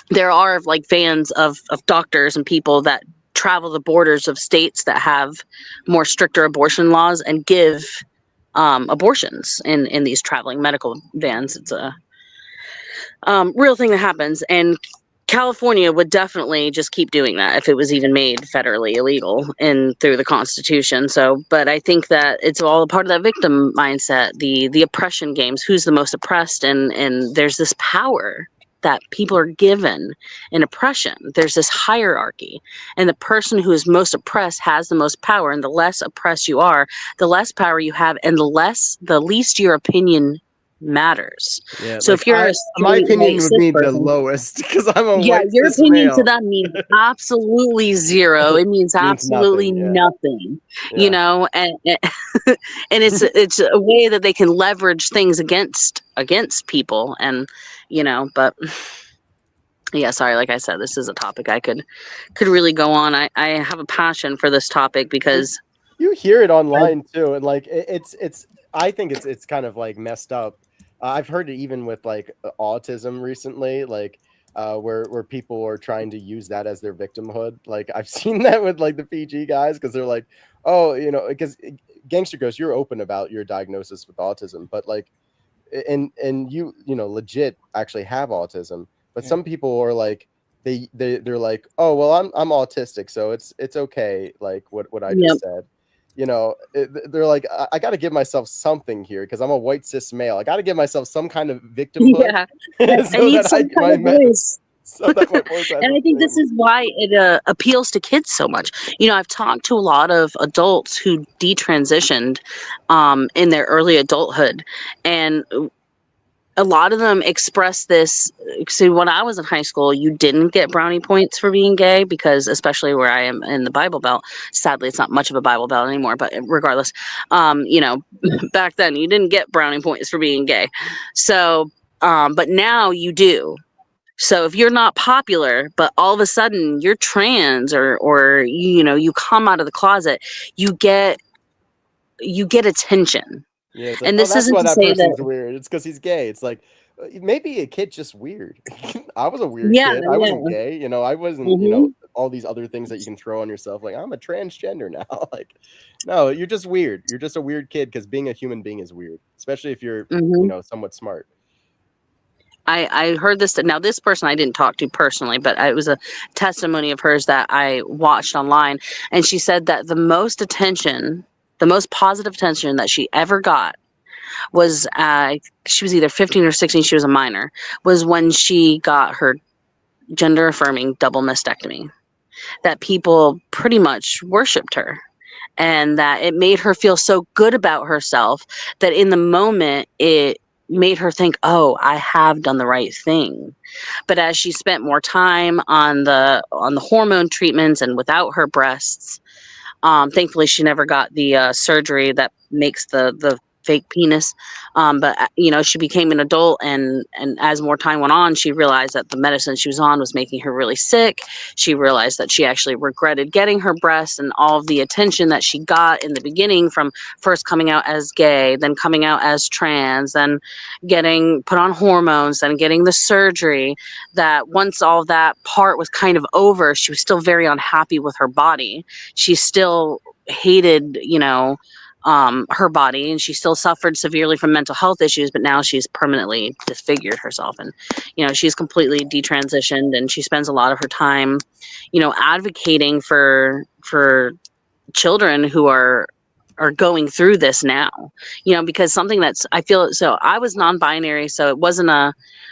there are like vans of doctors and people that travel the borders of states that have more stricter abortion laws and give abortions in these traveling medical vans. It's a real thing that happens, and California would definitely just keep doing that if it was even made federally illegal and through the Constitution. So, but I think that it's all a part of that victim mindset, the oppression games, who's the most oppressed, and there's this power that people are given in oppression. There's this hierarchy, and the person who is most oppressed has the most power, and the less oppressed you are, the less power you have, and the least your opinion matters. Yeah, So like if you're a my straight white opinion would cis be the person, lowest because I'm a yeah, white your cis opinion to male. them means absolutely zero. It means Means absolutely nothing. Yeah, nothing, you yeah. know, and it's a way that they can leverage things against people, and you know, but yeah, sorry, like I said, this is a topic I could really go on. I have a passion for this topic because You hear it online too, and like it's I think it's kind of like messed up. I've heard it even with like autism recently, like where people are trying to use that as their victimhood. Like I've seen that with like the PG guys, because they're like, oh, you know, because Gangster goes, you're open about your diagnosis with autism, but like, and you know, legit actually have autism, but some people are like, they're like, oh well, I'm autistic, so it's okay, like what I yep. just said. You know, they're like, I got to give myself something here because I'm a white cis male. I got to give myself some kind of victimhood, Yeah, I so need that some kind of voice. so that my voice has And a I think this thing. is why it appeals to kids so much. You know, I've talked to a lot of adults who detransitioned in their early adulthood, and a lot of them express this. So when I was in high school, you didn't get brownie points for being gay, because especially where I am in the Bible Belt, sadly, it's not much of a Bible Belt anymore, but regardless, you know, back then you didn't get brownie points for being gay. So, but now you do. So if you're not popular, but all of a sudden you're trans, or you know, you come out of the closet, you get attention. Yeah, it's like, And oh, this that's isn't why to that say that, person's weird. It's because he's gay. It's like, maybe a kid just weird. I was a weird yeah, kid. I wasn't yeah. gay. You know, I wasn't, you know, Hmm. all these other things that you can throw on yourself. Like, I'm a transgender now. Like, no, you're just weird. You're just a weird kid, because being a human being is weird, especially if you're, you Hmm. know, somewhat smart. I heard this. Now, this person I didn't talk to personally, but it was a testimony of hers that I watched online. And she said that the most attention, the most positive attention that she ever got was, she was either 15 or 16, she was a minor, was when she got her gender affirming double mastectomy. That people pretty much worshipped her, and that it made her feel so good about herself that in the moment it made her think, oh, I have done the right thing. But as she spent more time on the hormone treatments and without her breasts, thankfully she never got the surgery that makes the fake penis. But she became an adult, and as more time went on, she realized that the medicine she was on was making her really sick. She realized that she actually regretted getting her breasts, and all of the attention that she got in the beginning from first coming out as gay, then coming out as trans, then getting put on hormones, then getting the surgery. That once all that part was kind of over, she was still very unhappy with her body. She still hated, her body, and she still suffered severely from mental health issues, but now she's permanently disfigured herself, and she's completely detransitioned, and she spends a lot of her time advocating for children who are going through this now, because something that's, I feel, so I was non-binary, so it wasn't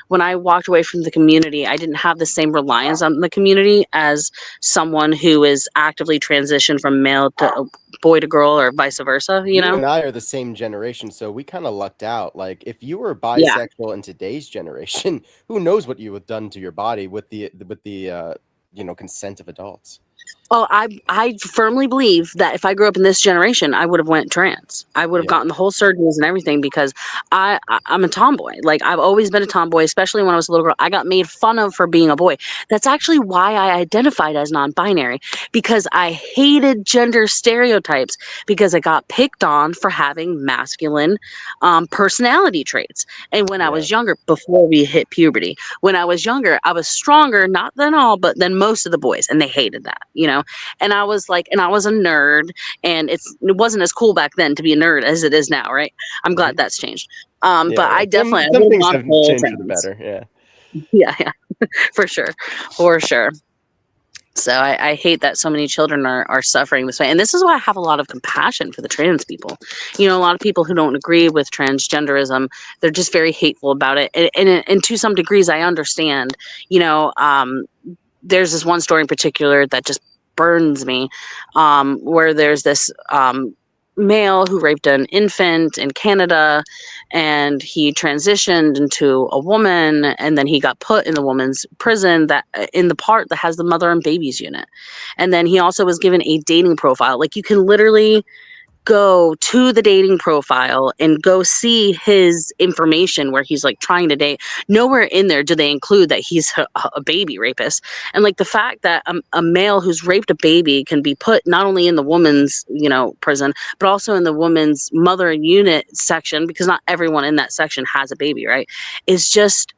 when I walked away from the community, I didn't have the same reliance on the community as someone who is actively transitioned from male to boy to girl, or vice versa, You and I are the same generation, so we kind of lucked out. Like, if you were bisexual in today's generation, who knows what you would have done to your body with the consent of adults. Oh, I firmly believe that if I grew up in this generation, I would have went trans. I would have gotten the whole surgeries and everything, because I'm a tomboy. Like, I've always been a tomboy, especially when I was a little girl. I got made fun of for being a boy. That's actually why I identified as non-binary, because I hated gender stereotypes, because I got picked on for having masculine personality traits. And when I was younger, before we hit puberty, when I was younger, I was stronger, not than all, but than most of the boys, and they hated that, and I was like, and I was a nerd, and it wasn't as cool back then to be a nerd as it is now, right? I'm glad that's changed. But I definitely, I some would have things gone have full changed for the trans. better. Yeah, for sure. So I hate that so many children are suffering this way. And this is why I have a lot of compassion for the trans people. A lot of people who don't agree with transgenderism, they're just very hateful about it. And to some degrees, I understand. There's this one story in particular that just burns me, where there's this male who raped an infant in Canada, and he transitioned into a woman, and then he got put in the woman's prison, that in the part that has the mother and babies unit. And then he also was given a dating profile. Like, you can literally go to the dating profile and go see his information where he's like trying to date. Nowhere in there do they include that he's a baby rapist. And like, the fact that a male who's raped a baby can be put not only in the woman's prison, but also in the woman's mother unit section, because not everyone in that section has a baby, right, is just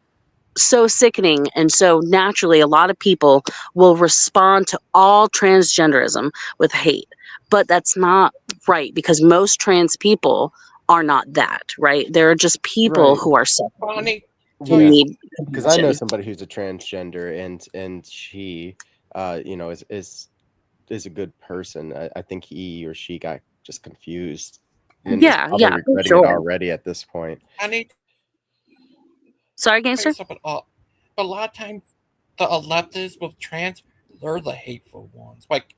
so sickening. And so naturally, a lot of people will respond to all transgenderism with hate, but that's not right, because most trans people are not that, right? There are just people who are suffering and need Because I know compassion. somebody who's a transgender, and she is a good person. I think he or she got just confused and is probably Yeah, for regretting it sure. already at this point. I need Sorry, to tell you Gangster? something. A lot of times, the leftists with trans, they're the hateful ones. Like,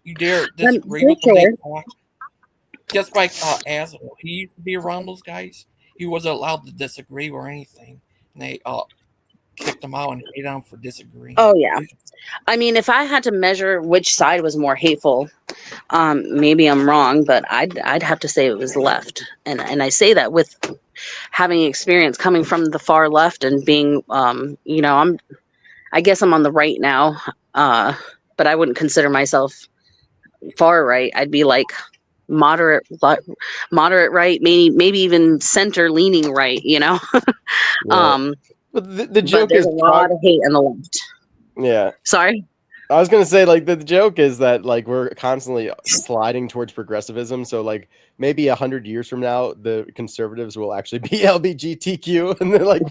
you dare disagree For with them, they sure. talk. Just like Asshole, he used to be around those guys. He wasn't allowed to disagree or anything, and they kicked him out and hated him for disagreeing. Oh yeah. I mean, if I had to measure which side was more hateful, maybe I'm wrong, but I'd have to say it was left, and I say that with having experience coming from the far left and being, I guess I'm on the right now, but I wouldn't consider myself far right. I'd be like moderate right, maybe even center leaning right, But the joke but there's is a lot of hate on the left. Yeah. Sorry? I was gonna say, like, the joke is that, like, we're constantly sliding towards progressivism. So, like, maybe 100 years from now, the conservatives will actually be LGBTQ, and then, like,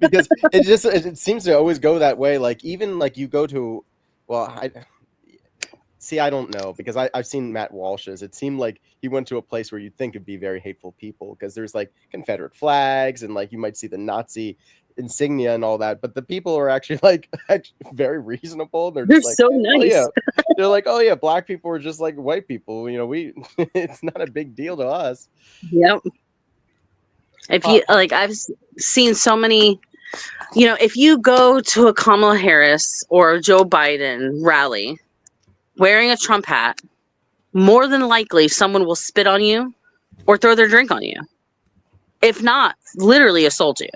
because it seems to always go that way. Like, even like you go to, well, I don't know, because I've seen Matt Walsh's. It seemed like he went to a place where you'd think it'd be very hateful people, because there's like Confederate flags, and like you might see the Nazi insignia and all that, but the people are actually like very reasonable. They're They're just like, so oh nice. yeah, they're like, oh yeah, black people are just like white people. We it's not a big deal to us. Yep. If you like, I've seen so many. If you go to a Kamala Harris or a Joe Biden rally wearing a Trump hat, more than likely someone will spit on you or throw their drink on you. If not, literally assault you.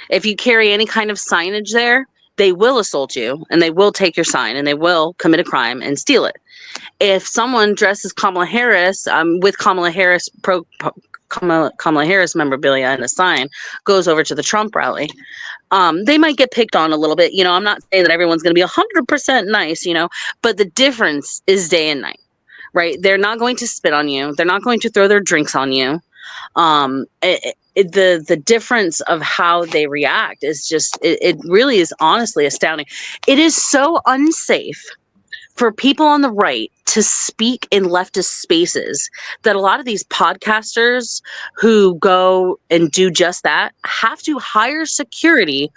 If you carry any kind of signage there, they will assault you and they will take your sign and they will commit a crime and steal it. If someone dresses Kamala Harris with Kamala Harris Kamala Harris memorabilia and a sign goes over to the Trump rally, they might get picked on a little bit. You know, I'm not saying that everyone's going to be 100% nice, you know, but the difference is day and night, right? They're not going to spit on you. They're not going to throw their drinks on you. The difference of how they react is just, it really is honestly astounding. It is so unsafe for people on the right to speak in leftist spaces that a lot of these podcasters who go and do just that have to hire security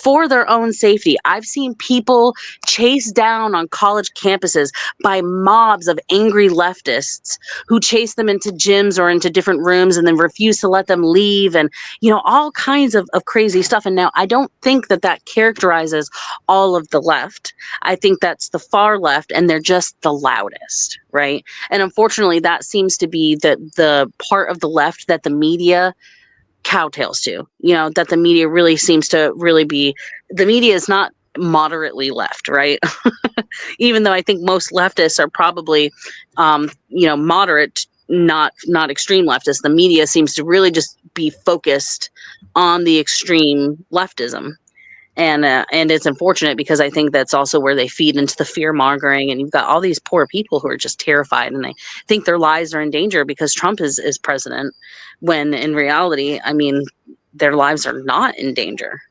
for their own safety. I've seen people chased down on college campuses by mobs of angry leftists who chase them into gyms or into different rooms and then refuse to let them leave, and, you know, all kinds of crazy stuff. And now I don't think that that characterizes all of the left. I think that's the far left, and they're just the loudest, right? And unfortunately, that seems to be the part of the left that the media cowtails to. You know, that the media really seems to really be. The media is not moderately left, right? Even though I think most leftists are probably, you know, moderate, not extreme leftists. The media seems to really just be focused on the extreme leftism. And it's unfortunate because I think that's also where they feed into the fear mongering, and you've got all these poor people who are just terrified and they think their lives are in danger because Trump is president, when in reality, I mean, their lives are not in danger.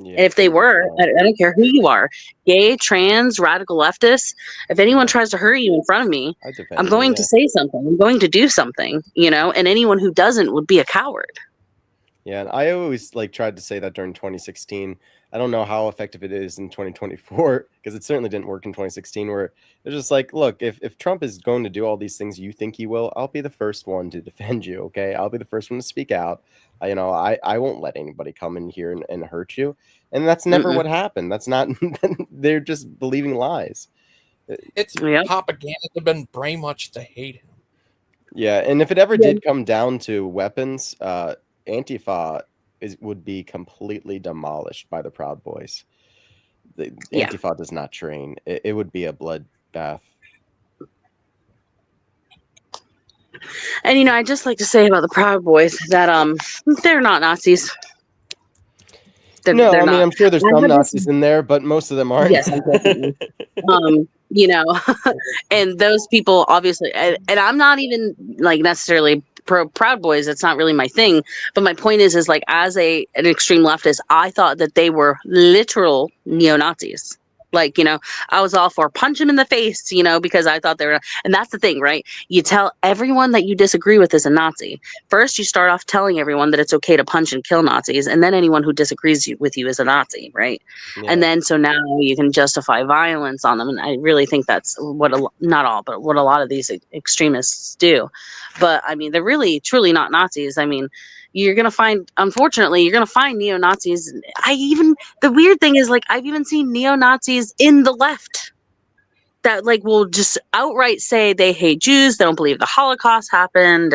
Yeah, And if they were, I don't care who you are, gay, trans, radical leftists, if anyone tries to hurt you in front of me, I'm going to say something. I'm going to do something, you know, and anyone who doesn't would be a coward. Yeah, and I always tried to say that during 2016. I don't know how effective it is in 2024 because it certainly didn't work in 2016. Where it's just like, look, if Trump is going to do all these things you think he will, I'll be the first one to defend you. Okay, I'll be the first one to speak out. I won't let anybody come in here and hurt you. And that's never what happened. That's not. They're just believing lies. It's propaganda. They've been brainwashed to hate him. Yeah, and if it ever did come down to weapons, Antifa would be completely demolished by the Proud Boys. Antifa does not train. It would be a bloodbath. And, you know, I'd just like to say about the Proud Boys that they're not Nazis. They're not. I'm sure there's some Nazis in there, but most of them aren't. Yes, unfortunately. You know, and those people obviously, and I'm not even like necessarily pro Proud Boys. It's not really my thing. But my point is like, as an extreme leftist, I thought that they were literal neo-Nazis. Like, you know, I was all for punch them in the face, you know, because I thought they were, and that's the thing, right? You tell everyone that you disagree with is a Nazi. First, you start off telling everyone that it's okay to punch and kill Nazis, and then anyone who disagrees with you is a Nazi, right? Yeah. And then so now you can justify violence on them, and I really think that's what not all, but what a lot of these extremists do. But I mean, they're really truly not Nazis. I mean, you're gonna find, unfortunately, you're gonna find neo-Nazis. The weird thing is, like, I've even seen neo-Nazis in the left that like will just outright say they hate Jews, they don't believe the Holocaust happened,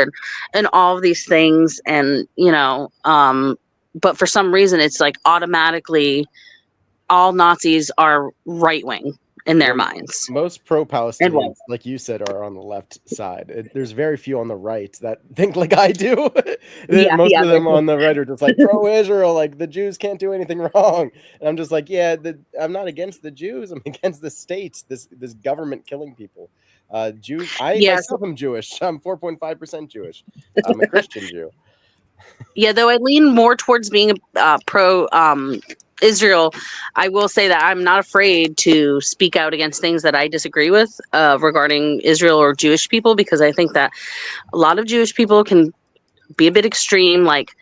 and all of these things, and you know, but for some reason it's like automatically all Nazis are right wing in their minds. Most pro-Palestinians, like you said, are on the left side. There's very few on the right that think like I do. Most of them on the right are just like pro-Israel, like the Jews can't do anything wrong. And I'm just like, yeah, I'm not against the Jews. I'm against the state, this government killing people. Jews, I myself am Jewish. I'm 4.5% Jewish. I'm a Christian Jew. Yeah, though I lean more towards being pro Israel, I will say that I'm not afraid to speak out against things that I disagree with regarding Israel or Jewish people, because I think that a lot of Jewish people can be a bit extreme. Like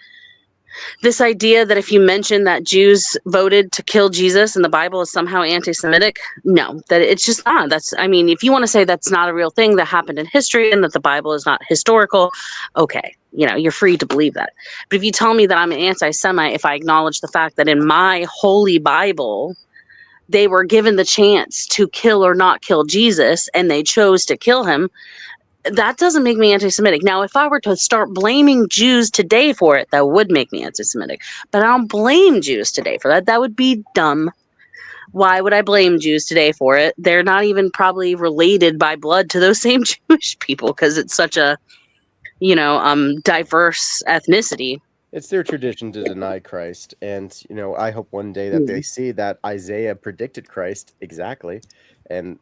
this idea that if you mention that Jews voted to kill Jesus and the Bible is somehow anti-Semitic, no, that it's just not. That's, I mean, if you want to say that's not a real thing that happened in history and that the Bible is not historical, okay, you know, you're free to believe that. But if you tell me that I'm an anti-Semite, if I acknowledge the fact that in my holy Bible, they were given the chance to kill or not kill Jesus and they chose to kill him, that doesn't make me anti-Semitic. Now, if I were to start blaming Jews today for it, that would make me anti-Semitic. But I don't blame Jews today for that. That would be dumb. Why would I blame Jews today for it? They're not even probably related by blood to those same Jewish people because it's such a, diverse ethnicity. It's their tradition to deny Christ, and I hope one day that they see that Isaiah predicted Christ exactly, and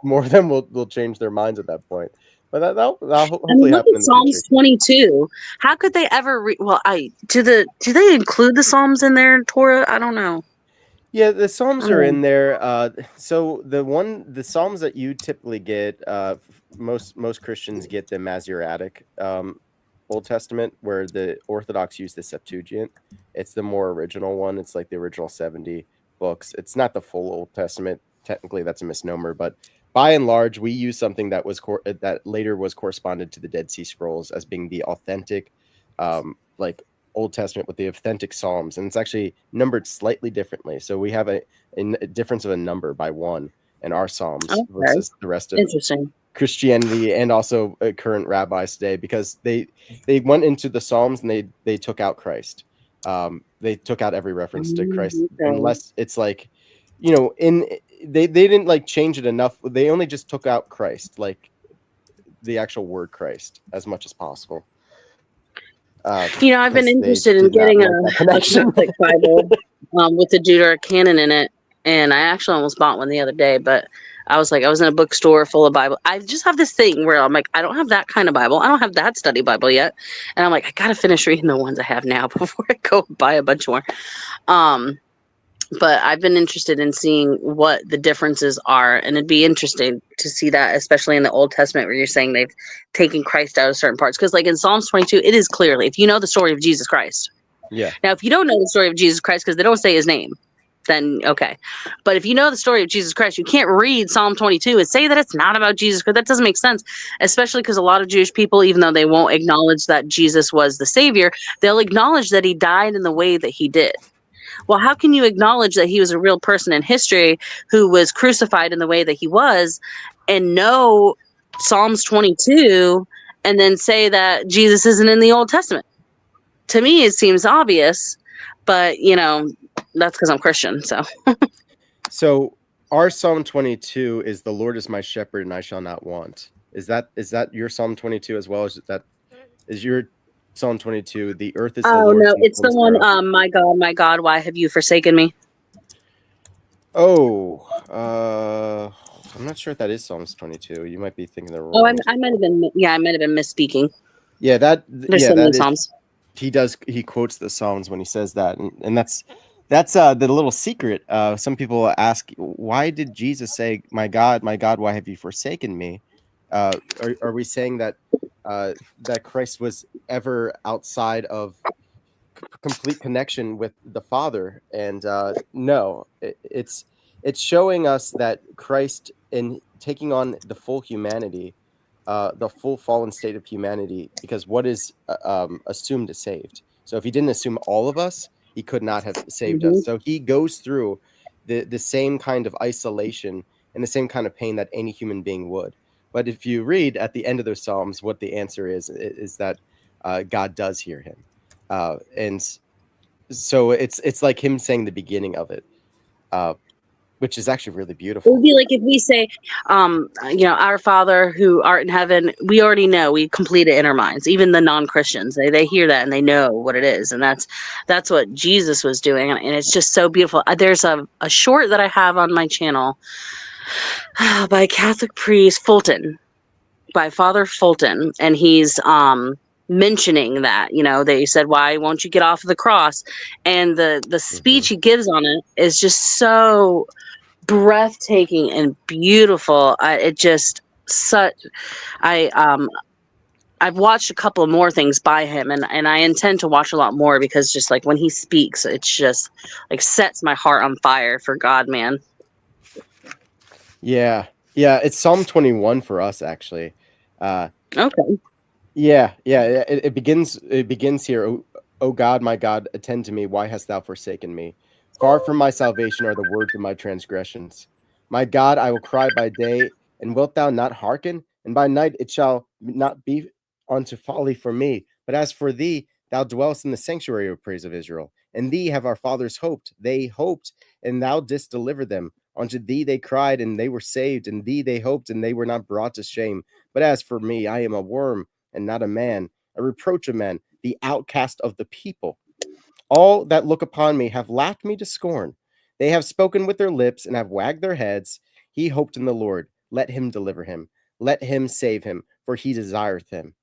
more of them will change their minds at that point. But that'll hopefully look happen at in the Psalms future. 22. How could they ever do they include the Psalms in their Torah? I don't know. Yeah, the Psalms are in there. So the Psalms that you typically get, most Christians get the Masoretic Old Testament, where the Orthodox use the Septuagint. It's the more original one. It's like the original 70 books. It's not the full Old Testament. Technically, that's a misnomer, but by and large, we use something that was that later was corresponded to the Dead Sea Scrolls as being the authentic, like Old Testament with the authentic Psalms, and it's actually numbered slightly differently. So we have a difference of a number by one in our Psalms versus the rest of Christianity and also current rabbis today, because they went into the Psalms and they took out Christ. They took out every reference to Christ, unless it's like, they didn't like change it enough. They only just took out Christ, like the actual word Christ, as much as possible. I've been interested in getting a Catholic Bible with the Deuterocanon in it, and I actually almost bought one the other day, but I was in a bookstore full of Bible. I just have this thing where I'm like, I don't have that kind of Bible. I don't have that study Bible yet, and I'm like, I gotta finish reading the ones I have now before I go buy a bunch more. But I've been interested in seeing what the differences are, and it'd be interesting to see that, especially in the Old Testament, where you're saying they've taken Christ out of certain parts. Because, like in Psalms 22, it is clearly, if you know the story of Jesus Christ. Yeah. Now, if you don't know the story of Jesus Christ, because they don't say his name, then okay. But if you know the story of Jesus Christ, you can't read Psalm 22 and say that it's not about Jesus Christ. That doesn't make sense, especially because a lot of Jewish people, even though they won't acknowledge that Jesus was the Savior, they'll acknowledge that he died in the way that he did. Well, how can you acknowledge that he was a real person in history who was crucified in the way that he was and know Psalms 22 and then say that Jesus isn't in the Old Testament? To me, it seems obvious, but that's because I'm Christian. So our Psalm 22 is "The Lord is my shepherd, and I shall not want." Is that your Psalm 22 as well? Is your Psalm 22? The earth is the Lord's. Oh no, it's the one. My God, why have you forsaken me? Oh, I'm not sure if that is Psalms 22. You might be thinking the wrong. Oh, I might have been. Yeah, I might have been misspeaking. Yeah, There's so many Psalms. He quotes the Psalms when he says that, and that's the little secret. Some people ask, why did Jesus say, my God, why have you forsaken me? Are we saying that that Christ was ever outside of complete connection with the Father? And no, it's showing us that Christ, in taking on the full humanity, the full fallen state of humanity, because what is assumed is saved. So if he didn't assume all of us, he could not have saved us. So he goes through the same kind of isolation and the same kind of pain that any human being would. But if you read at the end of those Psalms, what the answer is that God does hear him. And so it's like him saying the beginning of it, which is actually really beautiful. It would be like if we say, our Father who art in heaven, we already know, we complete it in our minds. Even the non-Christians, they hear that and they know what it is. And that's what Jesus was doing. And it's just so beautiful. There's a short that I have on my channel by a Catholic priest, by Father Fulton. And he's mentioning that, they said, why won't you get off of the cross? And the speech he gives on it is just so breathtaking and beautiful. I've watched a couple more things by him, and I intend to watch a lot more, because just like when he speaks, it's just like sets my heart on fire for God, man. Yeah, it's Psalm 21 for us, actually. Okay. Yeah. It begins here. O God, my God, attend to me. Why hast thou forsaken me? Far from my salvation are the words of my transgressions. My God, I will cry by day, and wilt thou not hearken? and by night it shall not be unto folly for me. But as for thee, thou dwellest in the sanctuary, O praise of Israel. And thee have our fathers hoped. They hoped, and thou didst deliver them. Unto thee they cried, and they were saved. And thee they hoped, and they were not brought to shame. But as for me, I am a worm, and not a man, a reproach of men, the outcast of the people. All that look upon me have laughed me to scorn. They have spoken with their lips, and have wagged their heads. He hoped in the Lord. Let him deliver him. Let him save him, for he desireth him.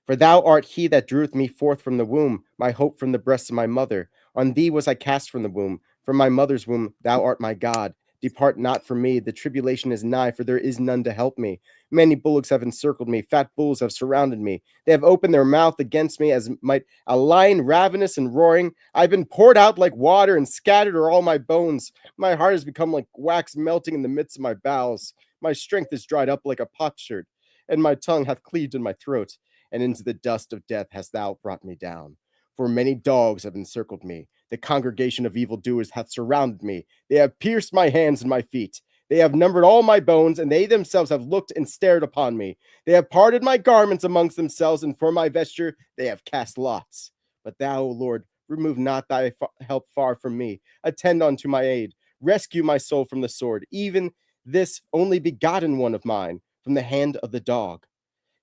For thou art he that dreweth me forth from the womb, my hope from the breast of my mother. On thee was I cast from the womb. From my mother's womb, thou art my God. Depart not from me. The tribulation is nigh, for there is none to help me. Many bullocks have encircled me. Fat bulls have surrounded me. They have opened their mouth against me as might a lion ravenous and roaring. I've been poured out like water, and scattered are all my bones. My heart has become like wax melting in the midst of my bowels. My strength is dried up like a potsherd, and my tongue hath cleaved in my throat. And into the dust of death hast thou brought me down. For many dogs have encircled me. The congregation of evildoers hath surrounded me. They have pierced my hands and my feet. They have numbered all my bones, and they themselves have looked and stared upon me. They have parted my garments amongst themselves, and for my vesture they have cast lots. But thou, O Lord, remove not thy help far from me. Attend unto my aid. Rescue my soul from the sword, even this only begotten one of mine, from the hand of the dog.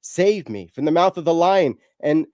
Save me from the mouth of the lion, and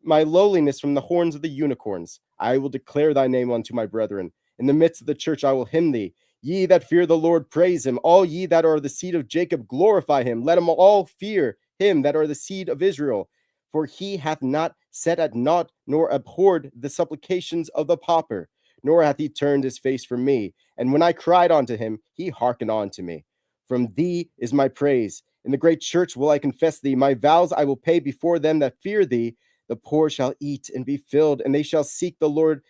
my lowliness from the horns of the unicorns. I will declare thy name unto my brethren. In the midst of the church I will hymn thee. Ye that fear the Lord, praise him. All ye that are the seed of Jacob, glorify him. Let them all fear him that are the seed of Israel. For he hath not set at naught, nor abhorred the supplications of the pauper, nor hath he turned his face from me. And when I cried unto him, he hearkened unto me. From thee is my praise. In the great church will I confess thee. My vows I will pay before them that fear thee. The poor shall eat and be filled, and they shall seek the Lord.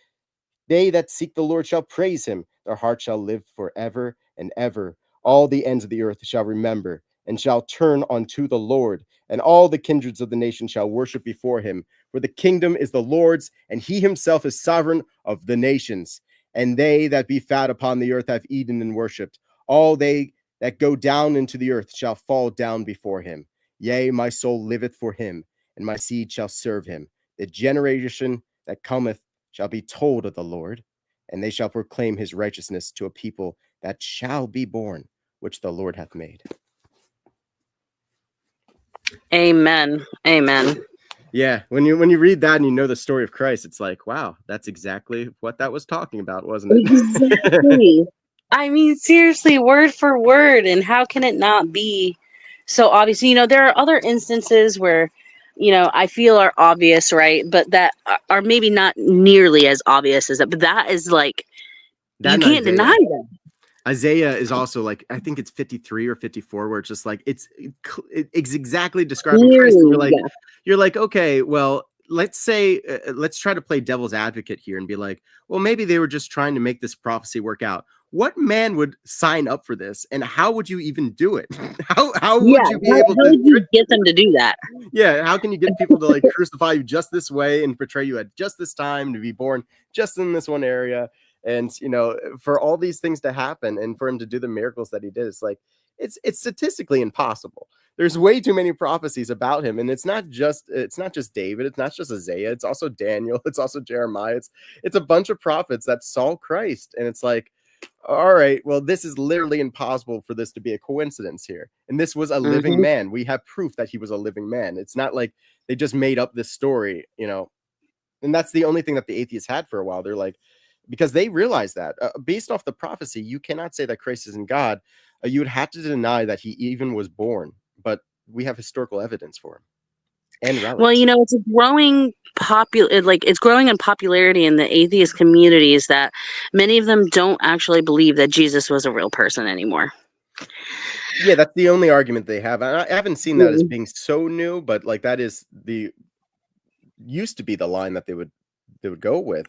They that seek the Lord shall praise him. Their heart shall live forever and ever. All the ends of the earth shall remember, and shall turn unto the Lord. And all the kindreds of the nation shall worship before him. For the kingdom is the Lord's, and he himself is sovereign of the nations. And they that be fat upon the earth have eaten and worshipped. All they that go down into the earth shall fall down before him. Yea, my soul liveth for him, and my seed shall serve him. The generation that cometh shall be told of the Lord, and they shall proclaim his righteousness to a people that shall be born, which the Lord hath made. Amen. Amen. Yeah, when you read that and you know the story of Christ, it's like, wow, that's exactly what that was talking about, wasn't it? Exactly. I mean, seriously, word for word. And how can it not be so obvious? There are other instances where, I feel are obvious, right? But that are maybe not nearly as obvious as that. But that is like, That you and can't deny Isaiah. that. Isaiah is also like, I think it's 53 or 54, where it's just like it's exactly describing Christ, and Clearly, you're like, okay, well, let's say let's try to play devil's advocate here and be like, well, maybe they were just trying to make this prophecy work out. What man would sign up for this, and how would you even do it? How would you be able how to would you get them to do that? Yeah, how can you get people to like crucify you just this way and portray you at just this time, to be born just in this one area? And for all these things to happen and for him to do the miracles that he did, it's like it's statistically impossible. There's way too many prophecies about him, and it's not just David, it's not just Isaiah, it's also Daniel, it's also Jeremiah, it's a bunch of prophets that saw Christ, and it's like, all right, well, this is literally impossible for this to be a coincidence here. And this was a living man. We have proof that he was a living man. It's not like they just made up this story, and that's the only thing that the atheists had for a while. They're like, because they realized that based off the prophecy, you cannot say that Christ isn't God. You would have to deny that he even was born, but we have historical evidence for him and relevance. Well, it's growing it's growing in popularity in the atheist communities that many of them don't actually believe that Jesus was a real person anymore. Yeah, that's the only argument they have. I haven't seen that as being so new, but like that is used to be the line that they would go with.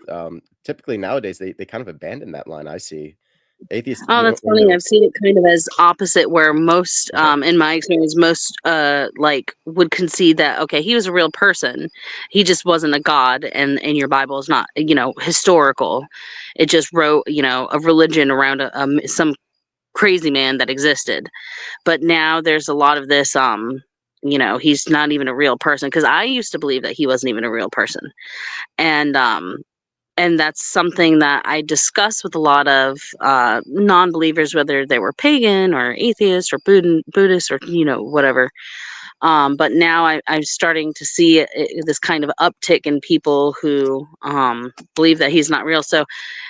Typically nowadays they kind of abandon that line. I see atheists. Oh, that's funny. I've seen it kind of as opposite, where most, Okay. in my experience, most would concede that, okay, he was a real person, he just wasn't a god, and your Bible is not, historical. It just wrote, a religion around some crazy man that existed. But now there's a lot of this, he's not even a real person, because I used to believe that he wasn't even a real person. And that's something that I discuss with a lot of non-believers, whether they were pagan or atheist or Buddhist or whatever. But now I'm starting to see this kind of uptick in people who believe that he's not real. So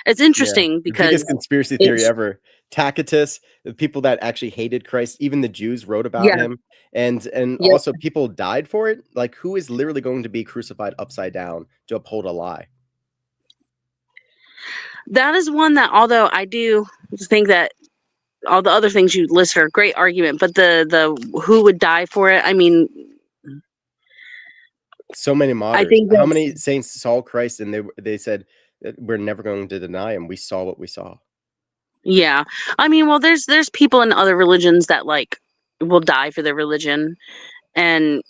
it's Yeah, interesting the biggest because conspiracy theory it's ever. Tacitus, the people that actually hated Christ, even the Jews wrote about yeah, him, and yep. also people died for it. Like, who is literally going to be crucified upside down to uphold a lie? That is one that, although I do think that all the other things you list are a great argument, but the who would die for it? I mean, So many I martyrs. think How that's many saints saw Christ and they said that we're never going to deny him. We saw what we saw. yeah. I mean, well, there's people in other religions that like will die for their religion, and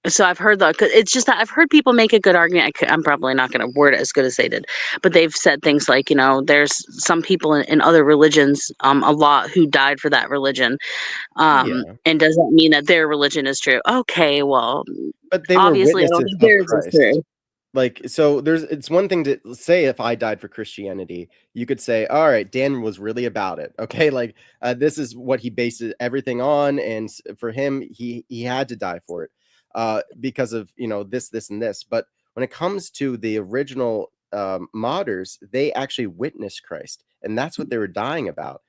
so I've heard that. It's just that I've heard people make a good argument. I'm probably not going to word it as good as they did, but they've said things like, there's some people in other religions, a lot, who died for that religion, Yeah, and does that mean that their religion is true? Okay, well, but they were obviously, I don't witnesses think of theirs is Christ. true. Like, so it's one thing to say, if I died for Christianity, you could say, all right, Dan was really about it. Okay. Like, this is what he based everything on. And for him, he had to die for it, because of, this and this. But when it comes to the original martyrs, they actually witnessed Christ, and that's what they were dying about.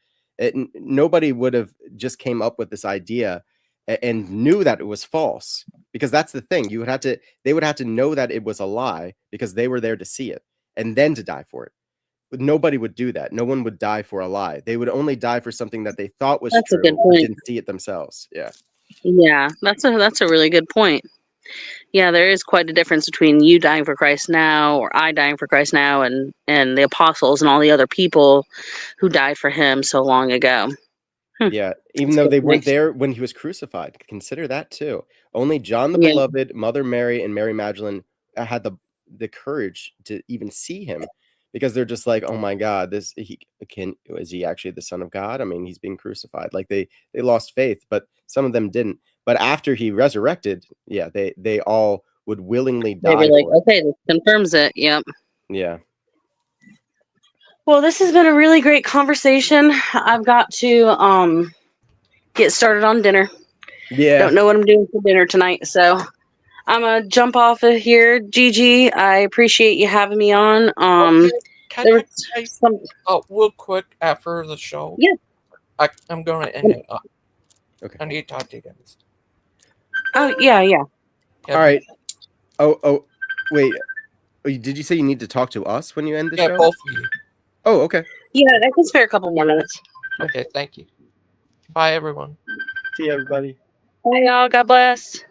Nobody would have just came up with this idea and knew that it was false, because that's the thing. They would have to know that it was a lie, because they were there to see it and then to die for it. But nobody would do that. No one would die for a lie. They would only die for something that they thought was That's a good true but point. didn't see it themselves. Yeah. Yeah, that's a really good point. Yeah, there is quite a difference between you dying for Christ now, or I dying for Christ now, and the apostles and all the other people who died for him so long ago. Yeah, even That's a though good they weren't point. there when he was crucified. Consider that too. Only John the Yeah, Beloved, Mother Mary, and Mary Magdalene had the courage to even see him, because they're just like, oh my God, is he actually the Son of God? I mean, he's being crucified. Like, they lost faith, but some of them didn't. But after he resurrected, yeah, they all would willingly they were die like, for it. okay, this confirms it. Yep. Yeah. Well, this has been a really great conversation. I've got to get started on dinner. Yeah. Don't know what I'm doing for dinner tonight, so I'm gonna jump off of here. Gigi, I appreciate you having me on. Okay, can There I was say some, real quick after the show? yeah. I'm going to end it up. Okay. I need to talk to you guys. Oh, yeah, yeah. Yeah, All right. Oh, wait. Did you say you need to talk to us when you end the yeah, show? both of you. Oh, okay. Yeah, I can spare a couple more minutes. Okay, thank you. Bye, everyone. See you, everybody. Bye, y'all. God bless.